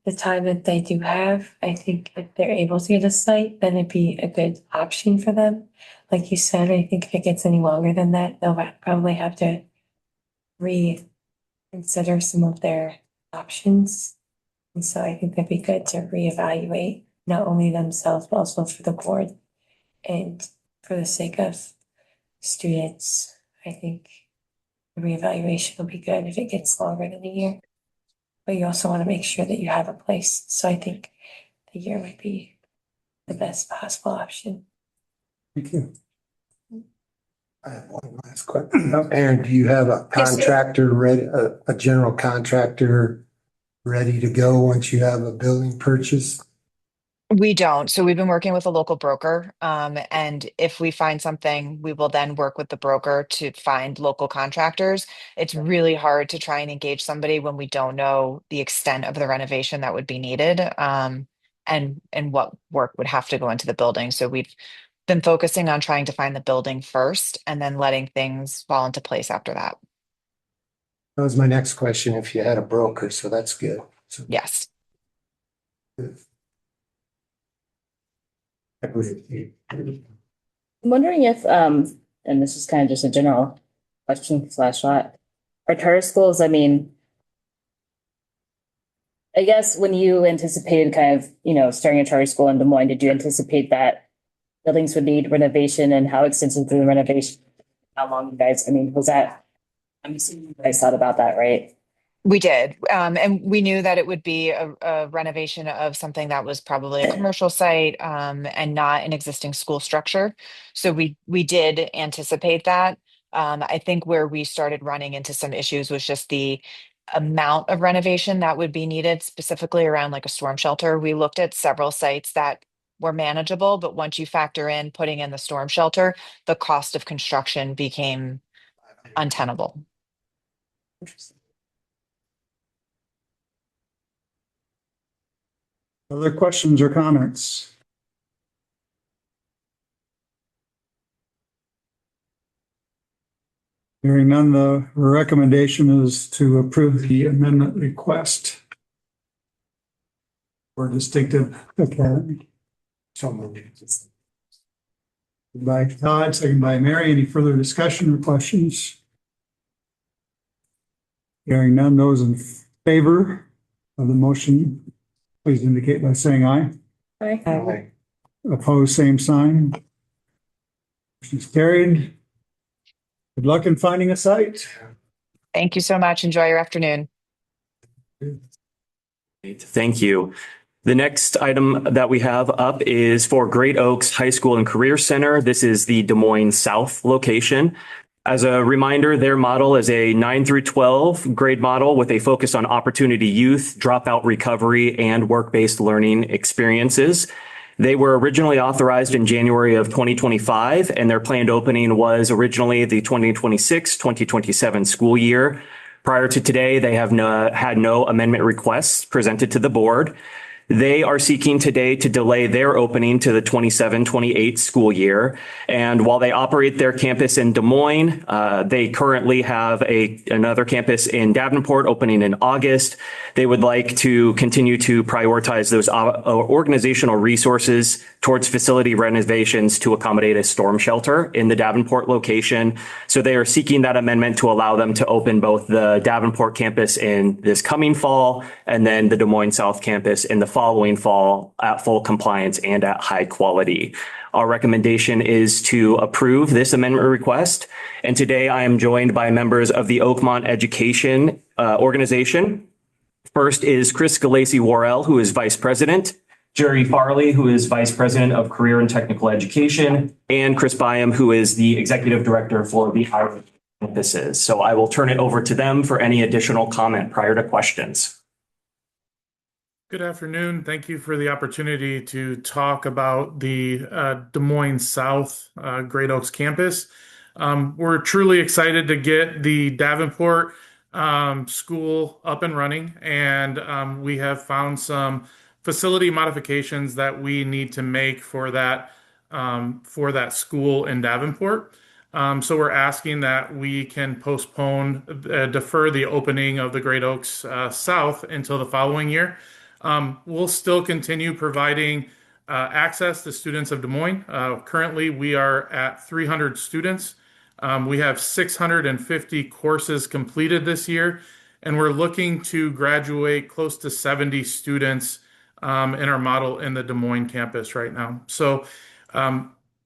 the time that they do have, I think if they're able to get a site, then it'd be a good option for them. Like you said, I think if it gets any longer than that, they'll probably have to reconsider some of their options. And so I think that'd be good to reevaluate not only themselves, but also for the board. And for the sake of students, I think the reevaluation will be good if it gets longer than a year. But you also want to make sure that you have a place. So I think the year might be the best possible option. Thank you. I have one last question. Aaron, do you have a contractor ready, a general contractor ready to go once you have a building purchase? We don't. So we've been working with a local broker. And if we find something, we will then work with the broker to find local contractors. It's really hard to try and engage somebody when we don't know the extent of the renovation that would be needed, and what work would have to go into the building. So we've been focusing on trying to find the building first and then letting things fall into place after that. That was my next question, if you had a broker, so that's good. So, yes. Good. I'm wondering if, and this is kind of just a general question / thought, are charter schools, I mean, I guess when you anticipated kind of, starting a charter school in Des Moines, did you anticipate that buildings would need renovation, and how extensive the renovation, how long you guys, I mean, was that, I'm assuming you guys thought about that, right? We did. And we knew that it would be a renovation of something that was probably a commercial site, and not an existing school structure. So we did anticipate that. I think where we started running into some issues was just the amount of renovation that would be needed, specifically around like a storm shelter. We looked at several sites that were manageable, but once you factor in putting in the storm shelter, the cost of construction became untenable. Interesting. Other questions or comments? Hearing none, the recommendation is to approve the amendment request for Distinctive Academy. So moved. By Todd, second by Mary. Any further discussion or questions? Hearing none, those in favor of the motion please indicate by saying aye. Aye. Opposed, same sign. Motion's carried. Good luck in finding a site. Thank you so much. Enjoy your afternoon. Thank you. The next item that we have up is for Great Oaks High School and Career Center. This is the Des Moines South location. As a reminder, their model is a 9 through 12 grade model with a focus on opportunity youth, dropout recovery, and work-based learning experiences. They were originally authorized in January of 2025, and their planned opening was originally the 2026-2027 school year. Prior to today, they have had no amendment requests presented to the board. They are seeking today to delay their opening to the 27-28 school year. And while they operate their campus in Des Moines, they currently have another campus in Davenport opening in August. They would like to continue to prioritize those organizational resources towards facility renovations to accommodate a storm shelter in the Davenport location. So they are seeking that amendment to allow them to open both the Davenport campus in this coming fall and then the Des Moines South campus in the following fall at full compliance and at high quality. Our recommendation is to approve this amendment request. And today I am joined by members of the Oakmont Education organization. First is Chris Galassi Worrell, who is Vice President, Jerry Farley, who is Vice President of Career and Technical Education, and Chris Byam, who is the Executive Director for the Iowa campuses. So I will turn it over to them for any additional comment prior to questions. Good afternoon. Thank you for the opportunity to talk about the Des Moines South Great Oaks campus. We're truly excited to get the Davenport school up and running, and we have found some facility modifications that we need to make for that school in Davenport. So we're asking that we can defer the opening of the Great Oaks South until the following year. We'll still continue providing access to students of Des Moines. Currently, we are at 300 students. We have 650 courses completed this year, and we're looking to graduate close to 70 students in our model in the Des Moines campus right now. So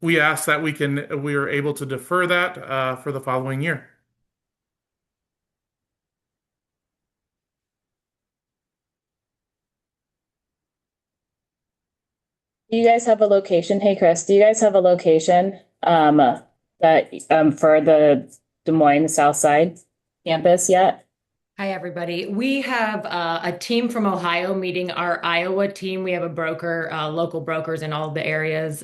we ask that we are able to defer that for the following year. Do you guys have a location? Hey, Chris, do you guys have a location for the Des Moines South Side campus yet? Hi, everybody. We have a team from Ohio meeting our Iowa team. We have a broker, local brokers in all of the areas,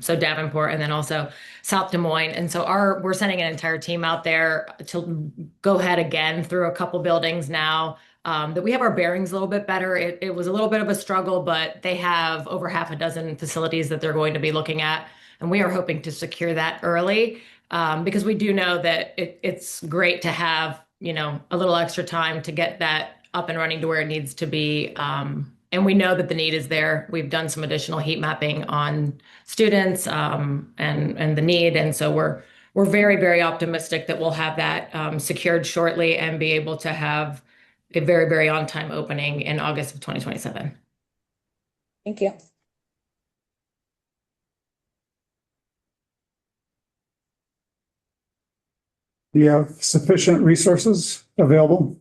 so Davenport and then also South Des Moines. And so we're sending an entire team out there to go ahead again through a couple buildings now. That we have our bearings a little bit better. It was a little bit of a struggle, but they have over half a dozen facilities that they're going to be looking at. And we are hoping to secure that early because we do know that it's great to have, a little extra time to get that up and running to where it needs to be. And we know that the need is there. We've done some additional heat mapping on students and the need. And so we're very, very optimistic that we'll have that secured shortly and be able to have a very, very on-time opening in August of 2027. Thank you. Do you have sufficient resources available?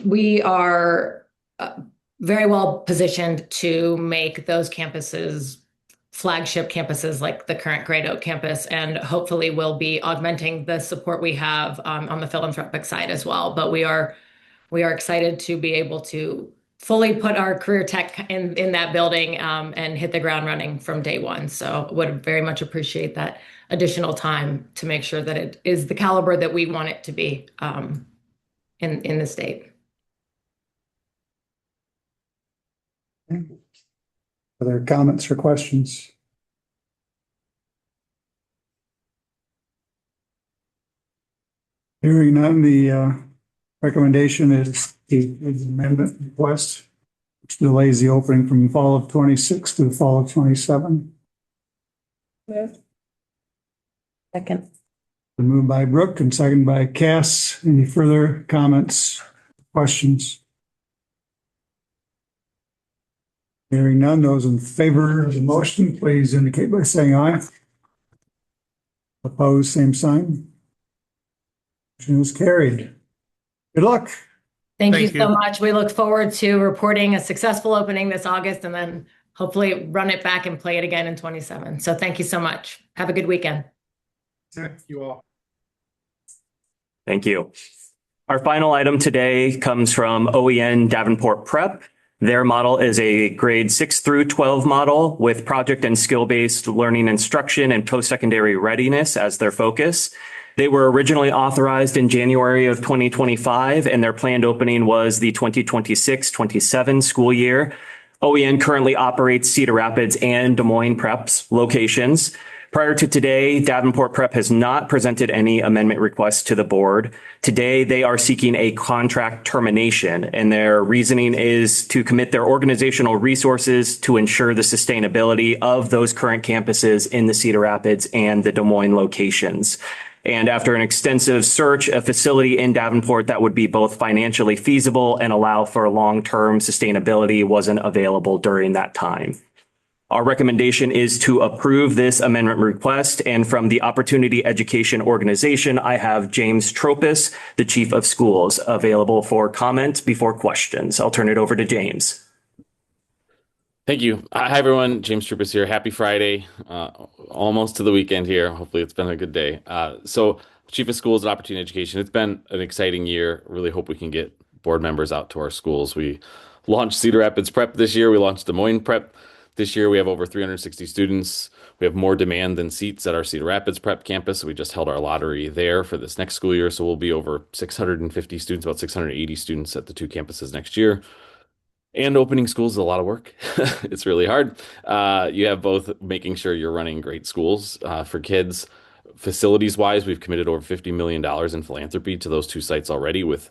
We are very well positioned to make those campuses flagship campuses like the current Great Oak campus, and hopefully we'll be augmenting the support we have on the philanthropic side as well. But we are excited to be able to fully put our career tech in that building and hit the ground running from day one. So would very much appreciate that additional time to make sure that it is the caliber that we want it to be in the state. Other comments or questions? Hearing none, the recommendation is the amendment request, which delays the opening from fall of 26 to the fall of 27. Move. Second. Been moved by Brooke and seconded by Cass. Any further comments, questions? Hearing none, those in favor of the motion, please indicate by saying aye. Opposed, same sign. Motion is carried. Good luck. Thank you Thank you. so much. We look forward to reporting a successful opening this August and then hopefully run it back and play it again in 27. So thank you so much. Have a good weekend. Thank you all. Thank you. Our final item today comes from OEN Davenport Prep. Their model is a grade 6 through 12 model with project and skill-based learning instruction and post-secondary readiness as their focus. They were originally authorized in January of 2025, and their planned opening was the 2026-27 school year. OEN currently operates Cedar Rapids and Des Moines Prep's locations. Prior to today, Davenport Prep has not presented any amendment requests to the board. Today, they are seeking a contract termination, and their reasoning is to commit their organizational resources to ensure the sustainability of those current campuses in the Cedar Rapids and the Des Moines locations. And after an extensive search, a facility in Davenport that would be both financially feasible and allow for long-term sustainability wasn't available during that time. Our recommendation is to approve this amendment request. And from the Opportunity Education Organization, I have James Tropis, the Chief of Schools, available for comment before questions. I'll turn it over to James. Thank you. Hi, everyone. James Tropis here. Happy Friday. Almost to the weekend here. Hopefully it's been a good day. So Chief of Schools at Opportunity Education, it's been an exciting year. Really hope we can get board members out to our schools. We launched Cedar Rapids Prep this year. We launched Des Moines Prep. This year, we have over 360 students. We have more demand than seats at our Cedar Rapids Prep campus. We just held our lottery there for this next school year. So we'll be over 650 students, about 680 students at the two campuses next year. And opening schools is a lot of work. It's really hard. You have both making sure you're running great schools for kids. Facilities wise, we've committed over $50 million in philanthropy to those two sites already with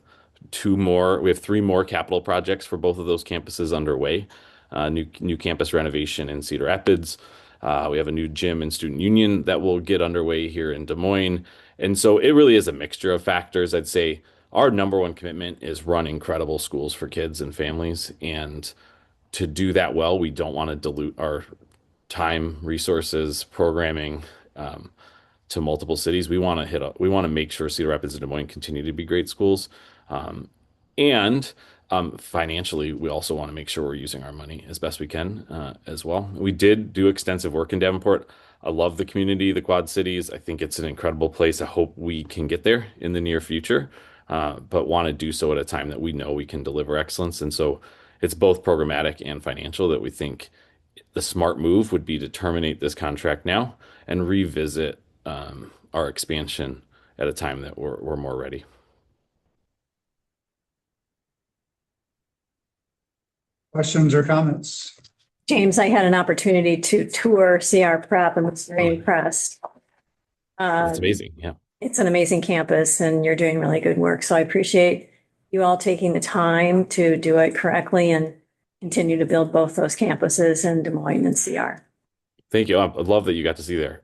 two more. We have three more capital projects for both of those campuses underway. New campus renovation in Cedar Rapids. We have a new gym and student union that will get underway here in Des Moines. And so it really is a mixture of factors. I'd say our number one commitment is run incredible schools for kids and families. And to do that well, we don't want to dilute our time, resources, programming to multiple cities. We want to make sure Cedar Rapids and Des Moines continue to be great schools. Financially, we also want to make sure we're using our money as best we can as well. We did do extensive work in Davenport. I love the community, the Quad Cities. I think it's an incredible place. I hope we can get there in the near future, but want to do so at a time that we know we can deliver excellence. And so it's both programmatic and financial that we think the smart move would be to terminate this contract now and revisit our expansion at a time that we're more ready. Questions or comments? James, I had an opportunity to tour CR Prep and was very impressed. It's amazing. Yeah. It's an amazing campus and you're doing really good work. So I appreciate you all taking the time to do it correctly and continue to build both those campuses in Des Moines and CR. Thank you. I love that you got to see there.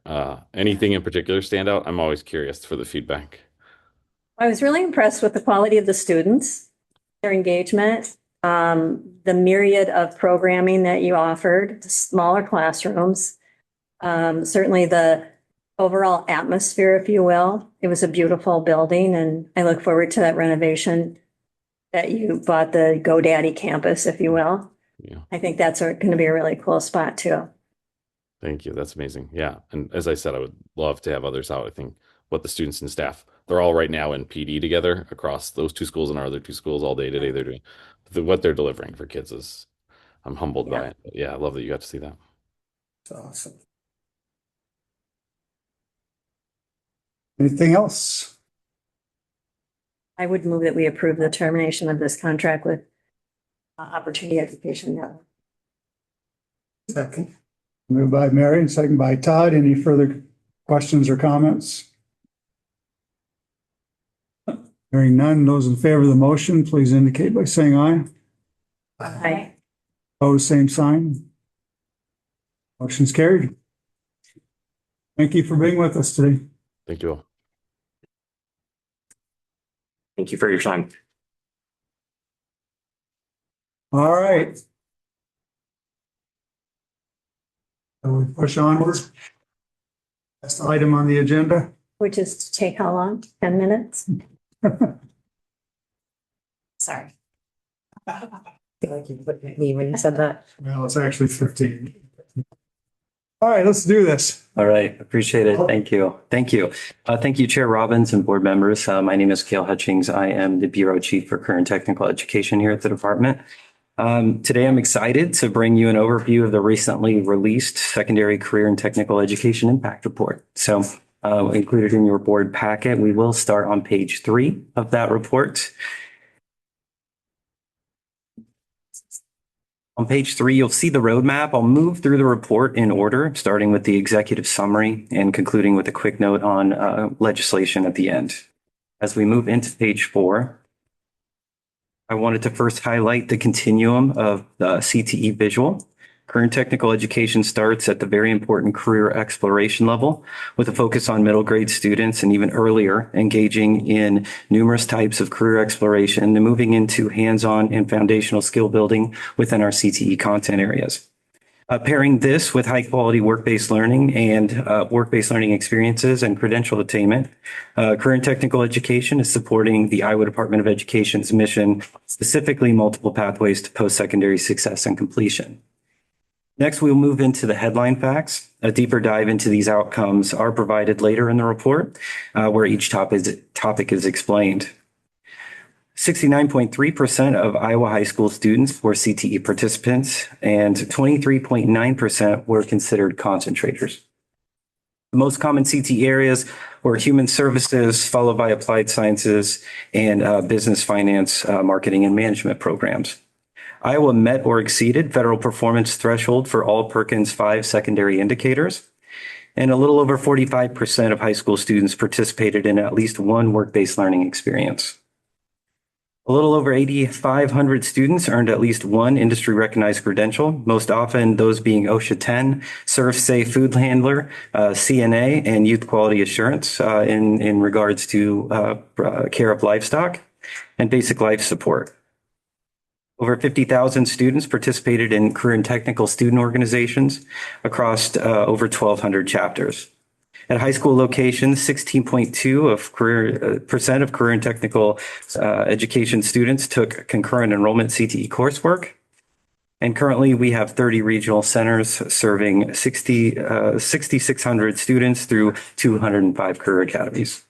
Anything in particular stand out? I'm always curious for the feedback. I was really impressed with the quality of the students, their engagement, the myriad of programming that you offered, the smaller classrooms, certainly the overall atmosphere, if you will. It was a beautiful building, and I look forward to that renovation that you bought, the GoDaddy campus, if you will. Yeah. I think that's going to be a really cool spot too. Thank you. That's amazing. Yeah. And as I said, I would love to have others out. I think what the students and staff, they're all right now in PD together across those two schools and our other two schools all day today. They're doing what they're delivering for kids is, I'm humbled by it. But yeah, I love that you got to see that. That's awesome. Anything else? I would move that we approve the termination of this contract with Opportunity Education Network. Second. Moved by Mary and second by Todd. Any further questions or comments? Hearing none, those in favor of the motion, please indicate by saying aye. Aye. Opposed, same sign. Motion's carried. Thank you for being with us today. Thank you all. Thank you for your time. All right. So we push onward. That's the item on the agenda. Which is to take how long? 10 minutes? Sorry. I feel like you looked at me when you said that. Well, it's actually 15. All right, let's do this. All right, appreciate it. Thank you. Thank you. Thank you, Chair Robbins and board members. My name is Cale Hutchings. I am the Bureau Chief for Career and Technical Education here at the department. Today, I'm excited to bring you an overview of the recently released Secondary Career and Technical Education Impact Report. So included in your board packet, we will start on page 3 of that report. On page 3, you'll see the roadmap. I'll move through the report in order, starting with the executive summary and concluding with a quick note on legislation at the end. As we move into page 4, I wanted to first highlight the continuum of the CTE visual. Current technical education starts at the very important career exploration level with a focus on middle grade students and even earlier engaging in numerous types of career exploration and moving into hands-on and foundational skill building within our CTE content areas. Pairing this with high quality work-based learning and work-based learning experiences and credential attainment, current technical education is supporting the Iowa Department of Education's mission, specifically multiple pathways to post-secondary success and completion. Next, we'll move into the headline facts. A deeper dive into these outcomes are provided later in the report, where each topic is explained. 69.3% of Iowa high school students were CTE participants, and 23.9% were considered concentrators. The most common CTE areas were human services, followed by applied sciences and business, finance, marketing, and management programs. Iowa met or exceeded federal performance threshold for all Perkins 5 secondary indicators, and a little over 45% of high school students participated in at least one work-based learning experience. A little over 8,500 students earned at least one industry-recognized credential, most often those being OSHA 10, ServSafe Food Handler, CNA, and Youth Quality Assurance in regards to care of livestock and basic life support. Over 50,000 students participated in career and technical student organizations across over 1,200 chapters. At high school locations, 16.2% of career and technical education students took concurrent enrollment CTE coursework. And currently we have 30 regional centers serving 6,600 students through 205 career academies.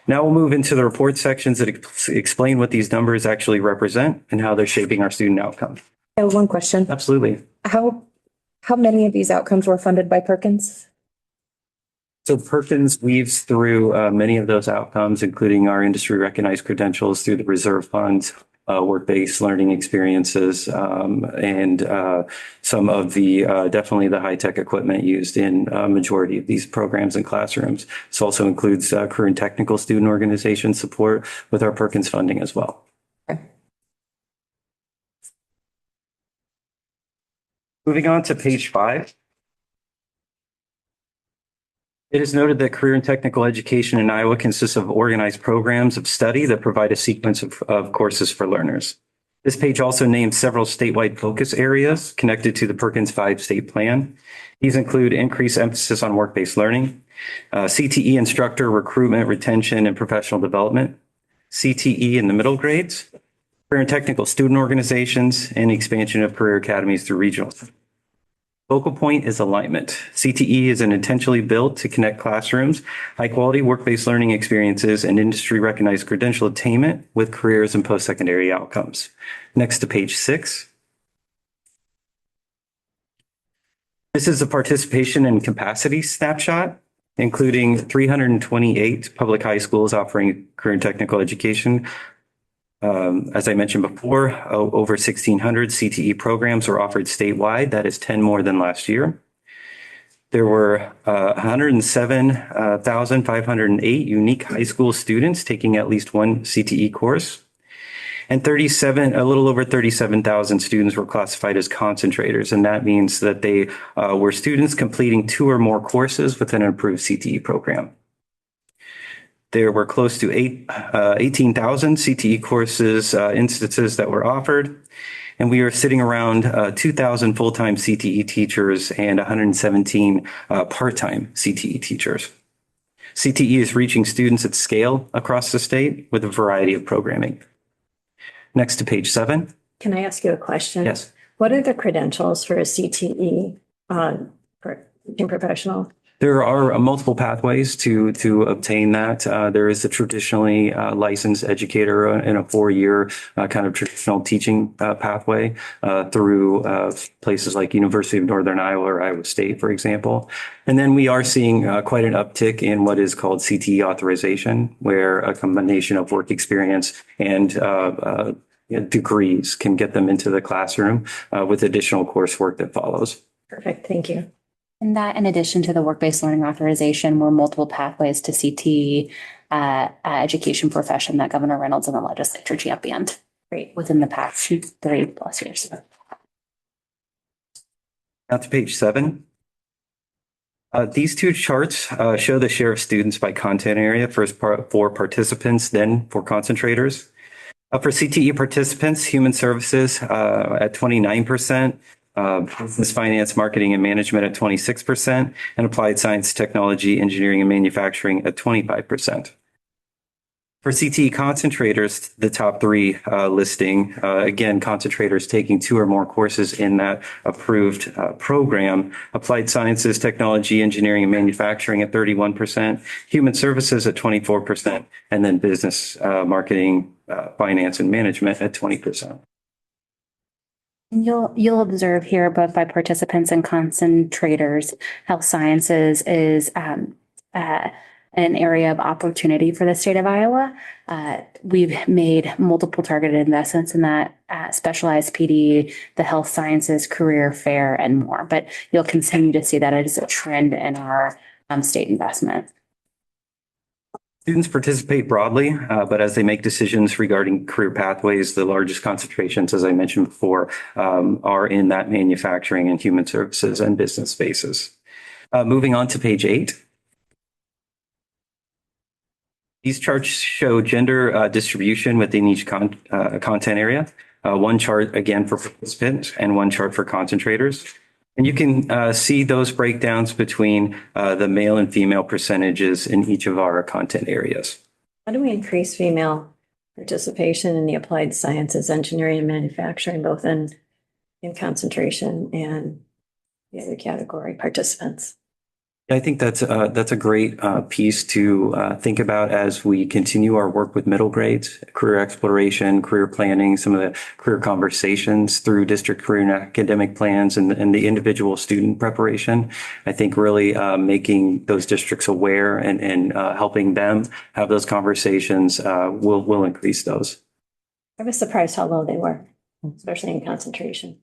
Now we'll move into the report sections that explain what these numbers actually represent and how they're shaping our student outcomes. I have one question. Absolutely. How many of these outcomes were funded by Perkins? So Perkins weaves through many of those outcomes, including our industry recognized credentials through the reserve funds, work-based learning experiences, and some of the definitely the high-tech equipment used in a majority of these programs and classrooms. This also includes career and technical student organization support with our Perkins funding as well. Okay. Moving on to page 5. It is noted that career and technical education in Iowa consists of organized programs of study that provide a sequence of courses for learners. This page also names several statewide focus areas connected to the Perkins 5 state plan. These include increased emphasis on work-based learning, CTE instructor recruitment, retention, and professional development, CTE in the middle grades, career and technical student organizations, and expansion of career academies through regionals. Focal point is alignment. CTE is intentionally built to connect classrooms, high-quality work-based learning experiences, and industry-recognized credential attainment with careers and post-secondary outcomes. Next to page 6. This is a participation and capacity snapshot, including 328 public high schools offering career and technical education. As I mentioned before, over 1,600 CTE programs were offered statewide. That is 10 more than last year. There were 107,508 unique high school students taking at least one CTE course. And a little over 37,000 students were classified as concentrators. And that means that they were students completing 2 or more courses within an approved CTE program. There were close to 18,000 CTE courses instances that were offered, And we are sitting around 2,000 full-time CTE teachers and 117 part-time CTE teachers. CTE is reaching students at scale across the state with a variety of programming. Next to page 7. Can I ask you a question? Yes. What are the credentials for a CTE teaching professional? There are multiple pathways to obtain that. There is a traditionally licensed educator in a 4-year kind of traditional teaching pathway through places like University of Northern Iowa or Iowa State, for example. And then we are seeing quite an uptick in what is called CTE authorization, where a combination of work experience and degrees can get them into the classroom with additional coursework that follows. Perfect. Thank you. And that, in addition to the work-based learning authorization, were multiple pathways to CTE education profession that Governor Reynolds and the legislature championed within the past 3+ years. Now to page 7. These two charts show the share of students by content area, first for participants, then for concentrators. For CTE participants, human services at 29%, business, finance, marketing, and management at 26%, and applied science, technology, engineering, and manufacturing at 25%. For CTE concentrators, the top 3 listing, again, concentrators taking 2 or more courses in that approved program, applied sciences, technology, engineering, and manufacturing at 31%, human services at 24%, and then business, marketing, finance, and management at 20%. And you'll observe here, both by participants and concentrators, health sciences is an area of opportunity for the state of Iowa. We've made multiple targeted investments in that, specialized PD, the health sciences, career fair, and more. But you'll continue to see that as a trend in our state investment. Students participate broadly, but as they make decisions regarding career pathways, the largest concentrations, as I mentioned before, are in that manufacturing and human services and business spaces. Moving on to page 8. These charts show gender distribution within each content area. One chart, again, for participants and one chart for concentrators. And you can see those breakdowns between the male and female percentages in each of our content areas. How do we increase female participation in the applied sciences, engineering, and manufacturing, both in concentration and the other category participants? I think that's a great piece to think about as we continue our work with middle grades, career exploration, career planning, some of the career conversations through district career and academic plans and the individual student preparation. I think really making those districts aware and helping them have those conversations will increase those. I was surprised how low they were, especially in concentration.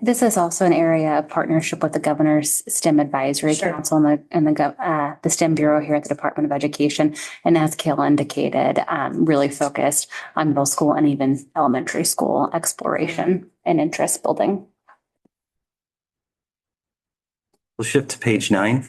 This is also an area of partnership with the Governor's STEM Advisory Council and the STEM Bureau here at the Department of Education. And as Kayla indicated, really focused on middle school and even elementary school exploration and interest building. We'll shift to page 9.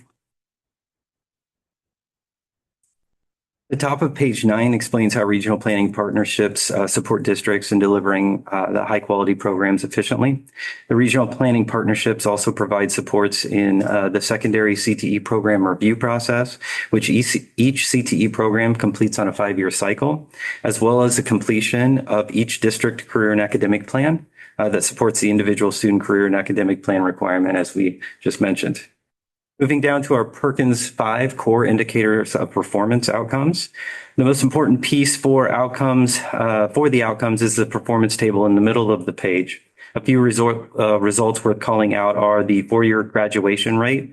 The top of page 9 explains how regional planning partnerships support districts in delivering the high quality programs efficiently. The regional planning partnerships also provide supports in the secondary CTE program review process, which each CTE program completes on a 5-year cycle, as well as the completion of each district career and academic plan that supports the individual student career and academic plan requirement, as we just mentioned. Moving down to our Perkins 5 core indicators of performance outcomes. The most important piece for the outcomes is the performance table in the middle of the page. A few results worth calling out are the 4-year graduation rate,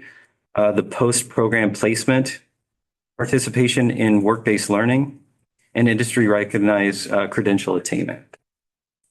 the post-program placement, participation in work-based learning, and industry recognized credential attainment.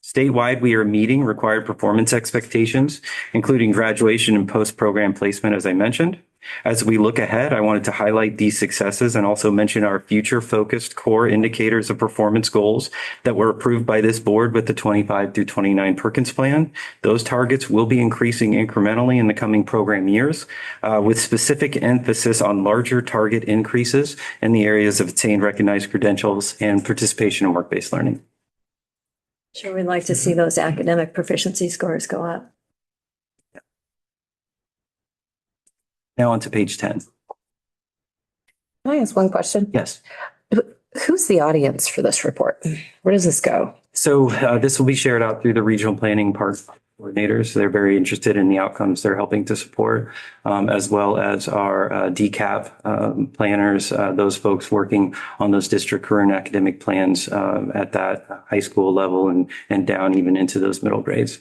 Statewide, we are meeting required performance expectations, including graduation and post-program placement, as I mentioned. As we look ahead, I wanted to highlight these successes and also mention our future-focused core indicators of performance goals that were approved by this board with the 25 through 29 Perkins Plan. Those targets will be increasing incrementally in the coming program years, with specific emphasis on larger target increases in the areas of attained recognized credentials and participation in work-based learning. Sure, we'd like to see those academic proficiency scores go up. Now on to page 10. Can I ask one question? Yes. Who's the audience for this report? Where does this go? So this will be shared out through the regional planning part coordinators. They're very interested in the outcomes they're helping to support, as well as our DCAP planners, those folks working on those district career and academic plans at that high school level and down even into those middle grades.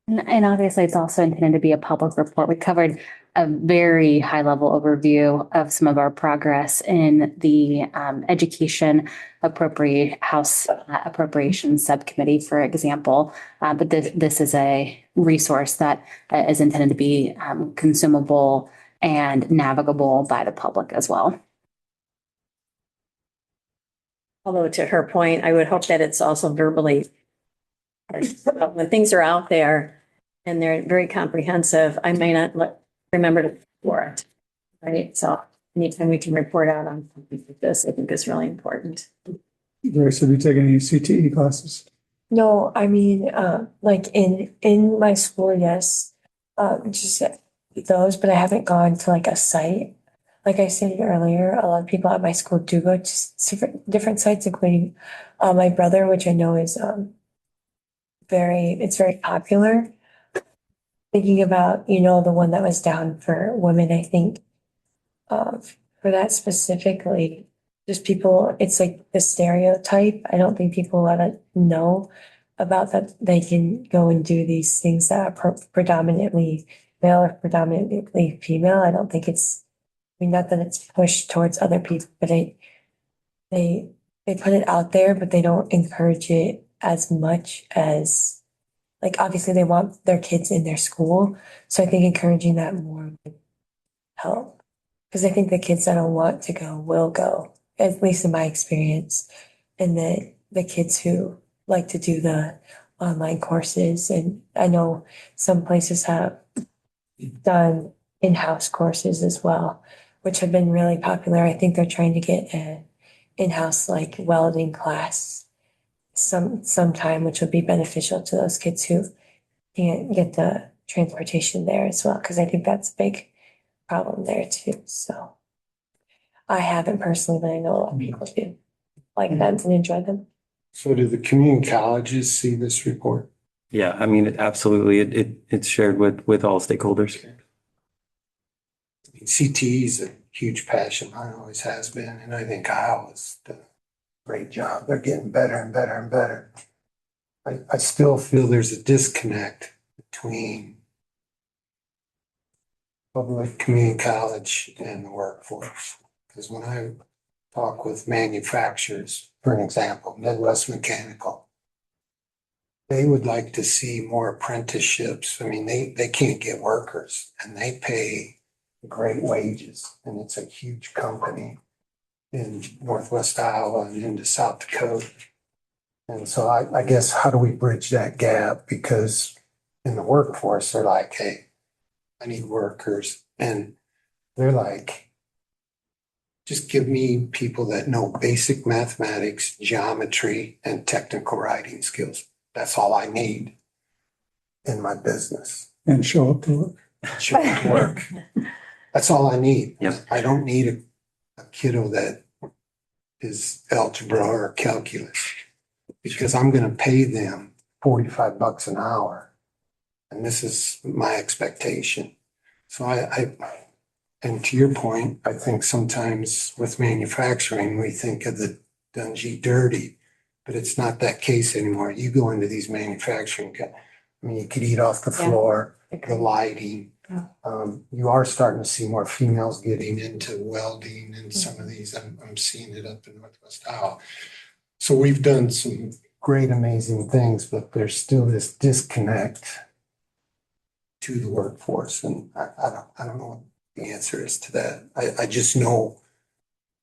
And obviously, it's also intended to be a public report. We covered a very high level overview of some of our progress in the education House Appropriations Subcommittee, for example. But this is a resource that is intended to be consumable and navigable by the public as well. Although to her point, I would hope that it's also verbally, when things are out there and they're very comprehensive, I may not remember to report it, right? So anytime we can report out on something like this, I think is really important. Grace, have you taken any CTE classes? No, I mean, like in my school, yes, just those, but I haven't gone to like a site. Like I said earlier, a lot of people at my school do go to different sites, including my brother, which I know is very popular. Thinking about, the one that was down for women, I think for that specifically, just people, it's like the stereotype. I don't think people want to know about that they can go and do these things that are predominantly male or predominantly female. I don't think not that it's pushed towards other people, but they put it out there, but they don't encourage it as much as, like, obviously they want their kids in their school. So I think encouraging that more would help. Because I think the kids that don't want to go will go, at least in my experience. And the kids who like to do the online courses, and I know some places have done in-house courses as well, which have been really popular. I think they're trying to get an in-house like welding class sometime, which would be beneficial to those kids who can't get the transportation there as well, because I think that's a big problem there too. So I haven't personally, but I know a lot of people do like that and enjoy them. So do the community colleges see this report? Yeah, I mean, absolutely. It's shared with all stakeholders. CTE is a huge passion. Mine always has been. And I think Iowa's done a great job. They're getting better and better and better. I still feel there's a disconnect between public community college and the workforce. Because when I talk with manufacturers, for an example, Midwest Mechanical, they would like to see more apprenticeships. I mean, they can't get workers and they pay great wages. And it's a huge company in Northwest Iowa and into South Dakota. And so I guess, how do we bridge that gap? Because in the workforce, they're like, hey, I need workers. And they're like, just give me people that know basic mathematics, geometry, and technical writing skills. That's all I need in my business. And show up to work. Show up to work. That's all I need. Yep. I don't need a kiddo that is algebra or calculus, because I'm going to pay them $45 an hour. And this is my expectation. So and to your point, I think sometimes with manufacturing, we think of the dungy dirty, but it's not that case anymore. You go into these manufacturing, I mean, you could eat off the floor, the lighting. You are starting to see more females getting into welding and some of these. I'm seeing it up in Northwest Iowa. So we've done some great, amazing things, but there's still this disconnect to the workforce. And I don't know what the answer is to that. I just know,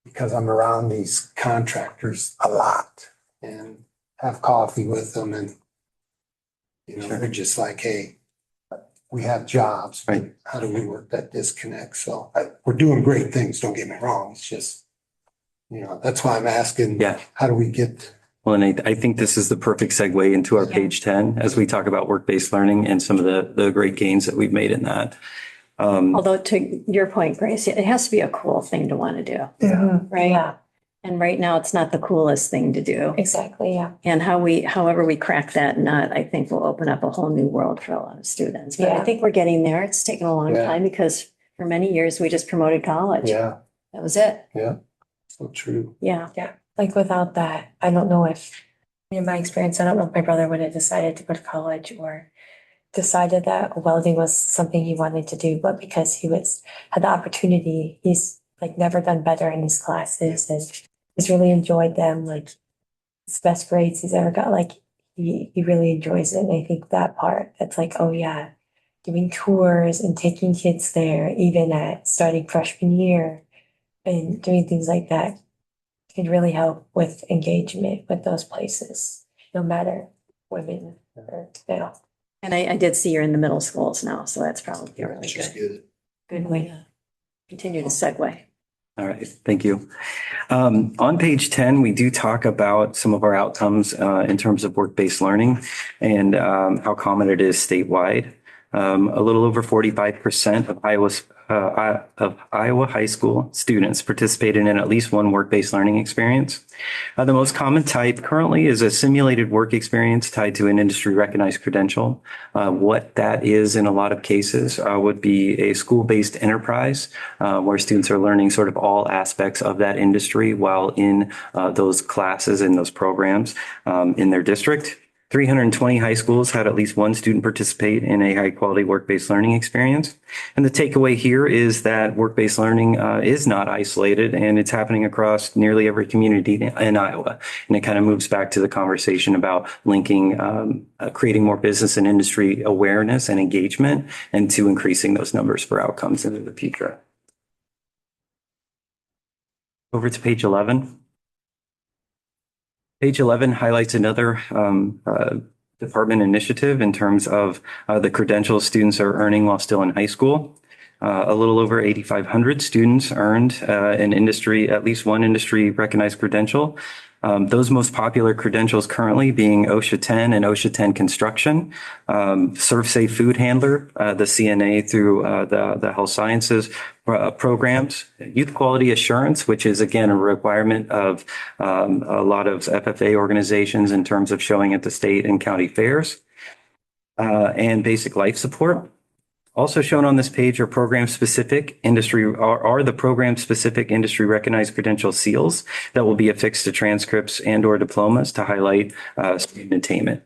because I'm around these contractors a lot and have coffee with them, and they're just like, hey, we have jobs, but how do we work that disconnect? So we're doing great things, don't get me wrong. It's just, that's why I'm asking, how do we get Well, and I think this is the perfect segue into our page 10 as we talk about work-based learning and some of the great gains that we've made in that. Although to your point, Grace, it has to be a cool thing to want to do. Yeah. Right? Yeah, And right now, it's not the coolest thing to do. exactly, yeah. And however we crack that nut, I think will open up a whole new world for a lot of students. But I Yeah. think we're getting there. It's taken a long Yeah. time because for many years, we just promoted college. Yeah, That was it. yeah, so true. Yeah. Yeah, like without that, I don't know if, in my experience, I don't know if my brother would have decided to go to college or decided that welding was something he wanted to do, but because had the opportunity, he's like never done better in his classes and he's really enjoyed them, like his best grades he's ever got, like he really enjoys it. And I think that part, that's like, oh yeah, doing tours and taking kids there, even at starting freshman year and doing things like that can really help with engagement with those places, no matter women or male. And I did see you're in the middle schools now, so that's probably a really Which is good, good. good way to continue to segue. All right, thank you. On page 10, we do talk about some of our outcomes in terms of work-based learning and how common it is statewide. A little over 45% of Iowa high school students participated in at least one work-based learning experience. The most common type currently is a simulated work experience tied to an industry recognized credential. What that is in a lot of cases would be a school-based enterprise where students are learning sort of all aspects of that industry while in those classes and those programs in their district. 320 high schools had at least one student participate in a high quality work-based learning experience. And the takeaway here is that work-based learning is not isolated and it's happening across nearly every community in Iowa. And it kind of moves back to the conversation about linking, creating more business and industry awareness and engagement and to increasing those numbers for outcomes into the future. Over to page 11. Page 11 highlights another department initiative in terms of the credentials students are earning while still in high school. A little over 8,500 students earned at least one industry recognized credential. Those most popular credentials currently being OSHA 10 and OSHA 10 construction, ServSafe food handler, the CNA through the health sciences programs, youth quality assurance, which is again a requirement of a lot of FFA organizations in terms of showing at the state and county fairs, and basic life support. Also shown on this page are the program-specific industry recognized credential seals that will be affixed to transcripts and/or diplomas to highlight student attainment.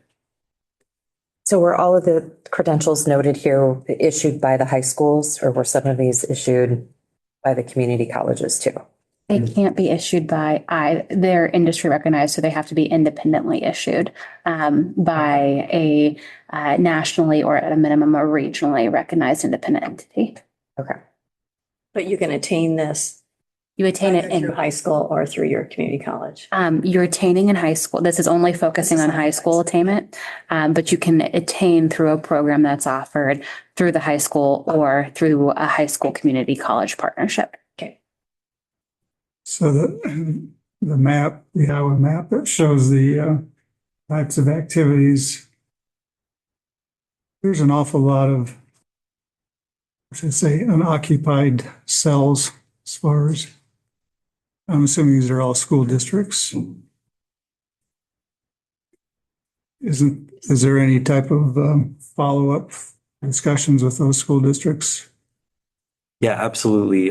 So were all of the credentials noted here issued by the high schools, or were some of these issued by the community colleges too? They can't be issued by they're industry recognized, so they have to be independently issued by a nationally or at a minimum a regionally recognized independent entity. Okay. But you can attain this. You attain it in through high school or through your community college. You're attaining in high school. This is only focusing on high school attainment, but you can attain through a program that's offered through the high school or through a high school community college partnership. So the map, the Iowa map that shows the types of activities, there's an awful lot of, I should say, unoccupied cells as far as, I'm assuming these are all school districts. Is there any type of follow-up discussions with those school districts? Yeah, absolutely.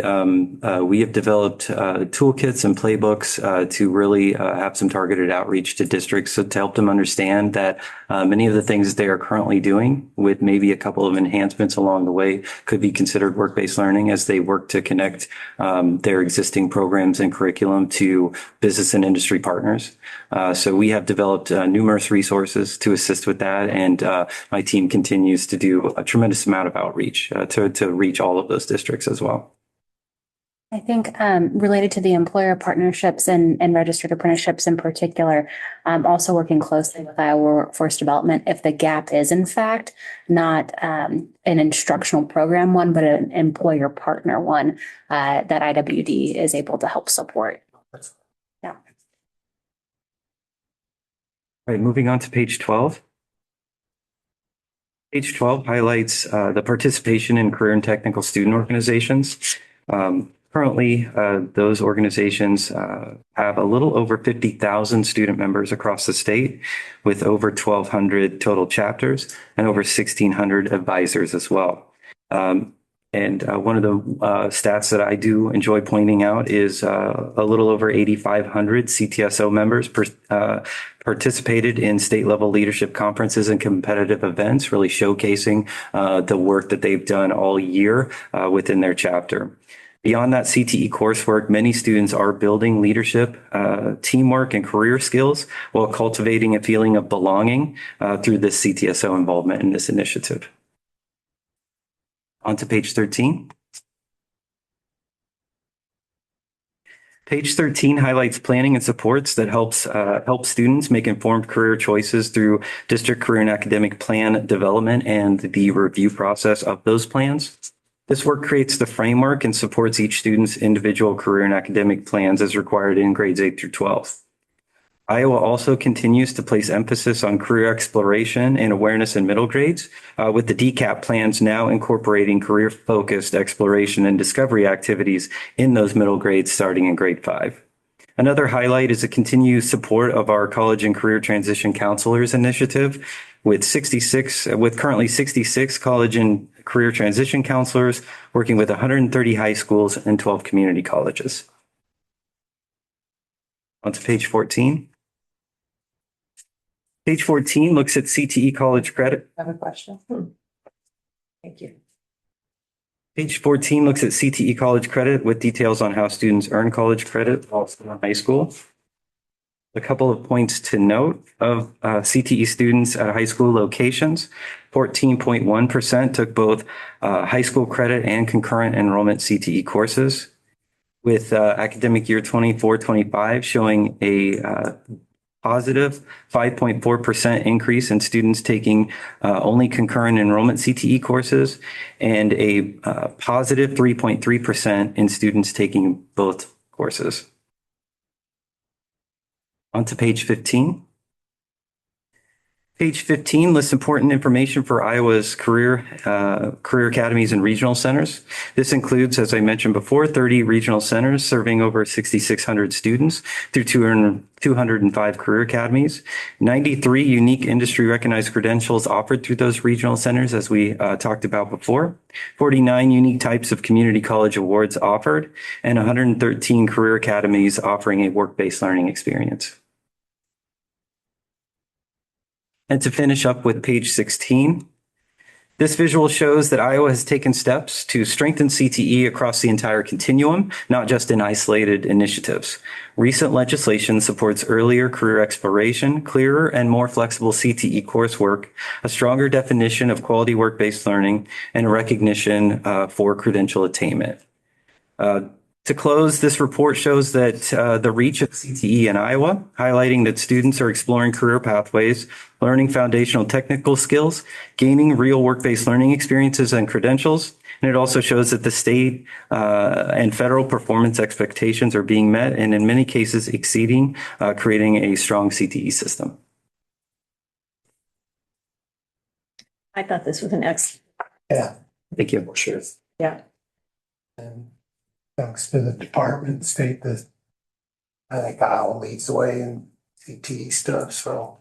We have developed toolkits and playbooks to really have some targeted outreach to districts to help them understand that many of the things that they are currently doing with maybe a couple of enhancements along the way could be considered work-based learning as they work to connect their existing programs and curriculum to business and industry partners. So we have developed numerous resources to assist with that. And my team continues to do a tremendous amount of outreach to reach all of those districts as well. I think related to the employer partnerships and registered apprenticeships in particular, also working closely with Iowa Workforce Development, if the gap is in fact not an instructional program one, but an employer partner one, that IWD is able to help support. Yeah. All right, moving on to page 12. Page 12 highlights the participation in career and technical student organizations. Currently, those organizations have a little over 50,000 student members across the state, with over 1,200 total chapters and over 1,600 advisors as well. And one of the stats that I do enjoy pointing out is a little over 8,500 CTSO members participated in state level leadership conferences and competitive events, really showcasing the work that they've done all year within their chapter. Beyond that CTE coursework, many students are building leadership, teamwork, and career skills while cultivating a feeling of belonging through this CTSO involvement in this initiative. On to page 13. Page 13 highlights planning and supports that help students make informed career choices through district career and academic plan development and the review process of those plans. This work creates the framework and supports each student's individual career and academic plans as required in grades 8 through 12. Iowa also continues to place emphasis on career exploration and awareness in middle grades, with the DCAP plans now incorporating career-focused exploration and discovery activities in those middle grades starting in grade 5. Another highlight is the continued support of our College and Career Transition Counselors initiative, with currently 66 college and career transition counselors working with 130 high schools and 12 community colleges. On to page 14. Page 14 looks at CTE college credit. I have a question. Thank you. Page 14 looks at CTE college credit with details on how students earn college credit while still in high school. A couple of points to note of CTE students at high school locations. 14.1% took both high school credit and concurrent enrollment CTE courses, with academic year 24-25 showing a positive 5.4% increase in students taking only concurrent enrollment CTE courses and a positive 3.3% in students taking both courses. On to page 15. Page 15 lists important information for Iowa's career academies and regional centers. This includes, as I mentioned before, 30 regional centers serving over 6,600 students through 205 career academies, 93 unique industry recognized credentials offered through those regional centers, as we talked about before, 49 unique types of community college awards offered, and 113 career academies offering a work-based learning experience. And to finish up with page 16, this visual shows that Iowa has taken steps to strengthen CTE across the entire continuum, not just in isolated initiatives. Recent legislation supports earlier career exploration, clearer and more flexible CTE coursework, a stronger definition of quality work-based learning, and a recognition for credential attainment. To close, this report shows that the reach of CTE in Iowa, highlighting that students are exploring career pathways, learning foundational technical skills, gaining real work-based learning experiences and credentials. And it also shows that the state and federal performance expectations are being met and in many cases exceeding, creating a strong CTE system. I thought this was an excellent. Yeah. Thank you. Sure. Yeah. And thanks to the department, state, that I think Iowa leads the way in CTE stuff, so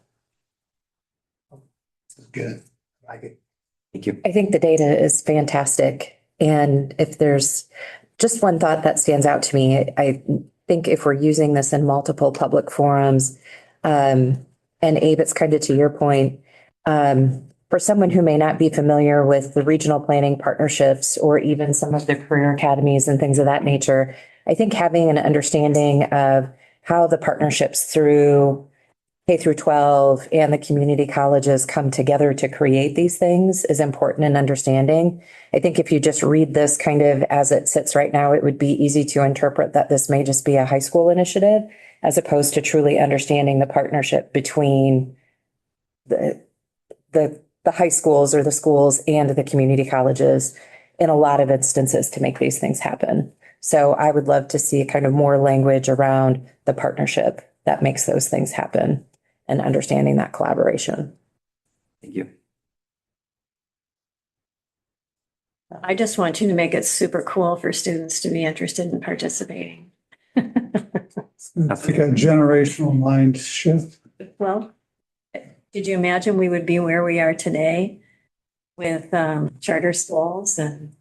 this is good. I like it. Thank you. I think the data is fantastic. And if there's just one thought that stands out to me, I think if we're using this in multiple public forums, and Abe, it's kind of to your point, for someone who may not be familiar with the regional planning partnerships or even some of the career academies and things of that nature, I think having an understanding of how the partnerships through K through 12 and the community colleges come together to create these things is important in understanding. I think if you just read this kind of as it sits right now, it would be easy to interpret that this may just be a high school initiative, as opposed to truly understanding the partnership between the high schools or the schools and the community colleges in a lot of instances to make these things happen. So I would love to see kind of more language around the partnership that makes those things happen. and understanding that collaboration. Thank you. I just want you to make it super cool for students to be interested in participating. It's like a generational mind shift. Well, did you imagine we would be where we are today with charter schools and?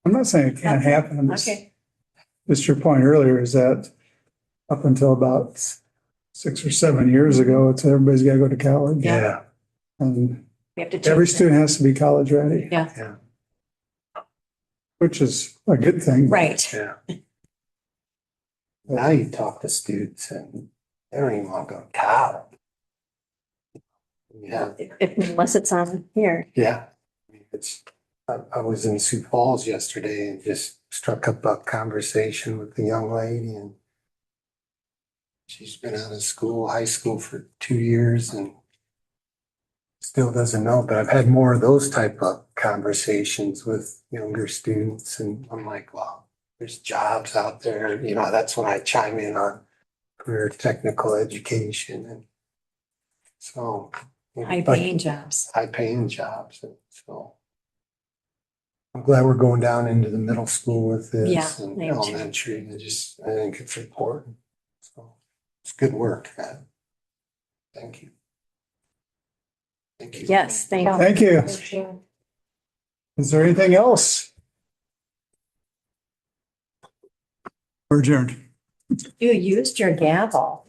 I'm not saying it can't happen. I'm just- Okay. Just your point earlier is that up until about 6 or 7 years ago, it's everybody's got to go to college. Yeah. And We have to every change student has to be college ready. Yeah. Yeah. Which is a good thing. Right. Yeah. Now you talk to students and they don't even want to go to college. Yeah, Unless it's on here. yeah. I mean, I was in Sioux Falls yesterday and just struck up a conversation with a young lady, and she's been out of school, high school for 2 years, and still doesn't know, but I've had more of those type of conversations with younger students, and I'm like, wow, there's jobs out there. That's when I chime in on career technical education, and so High paying jobs. high paying jobs. And so I'm glad we're going down into the middle school with this Yeah, and me too. elementary. I think it's important. So it's good work, man. Thank you. Thank you. Yes, thank you. Thank you. Is there anything else? We're adjourned. You used your gavel.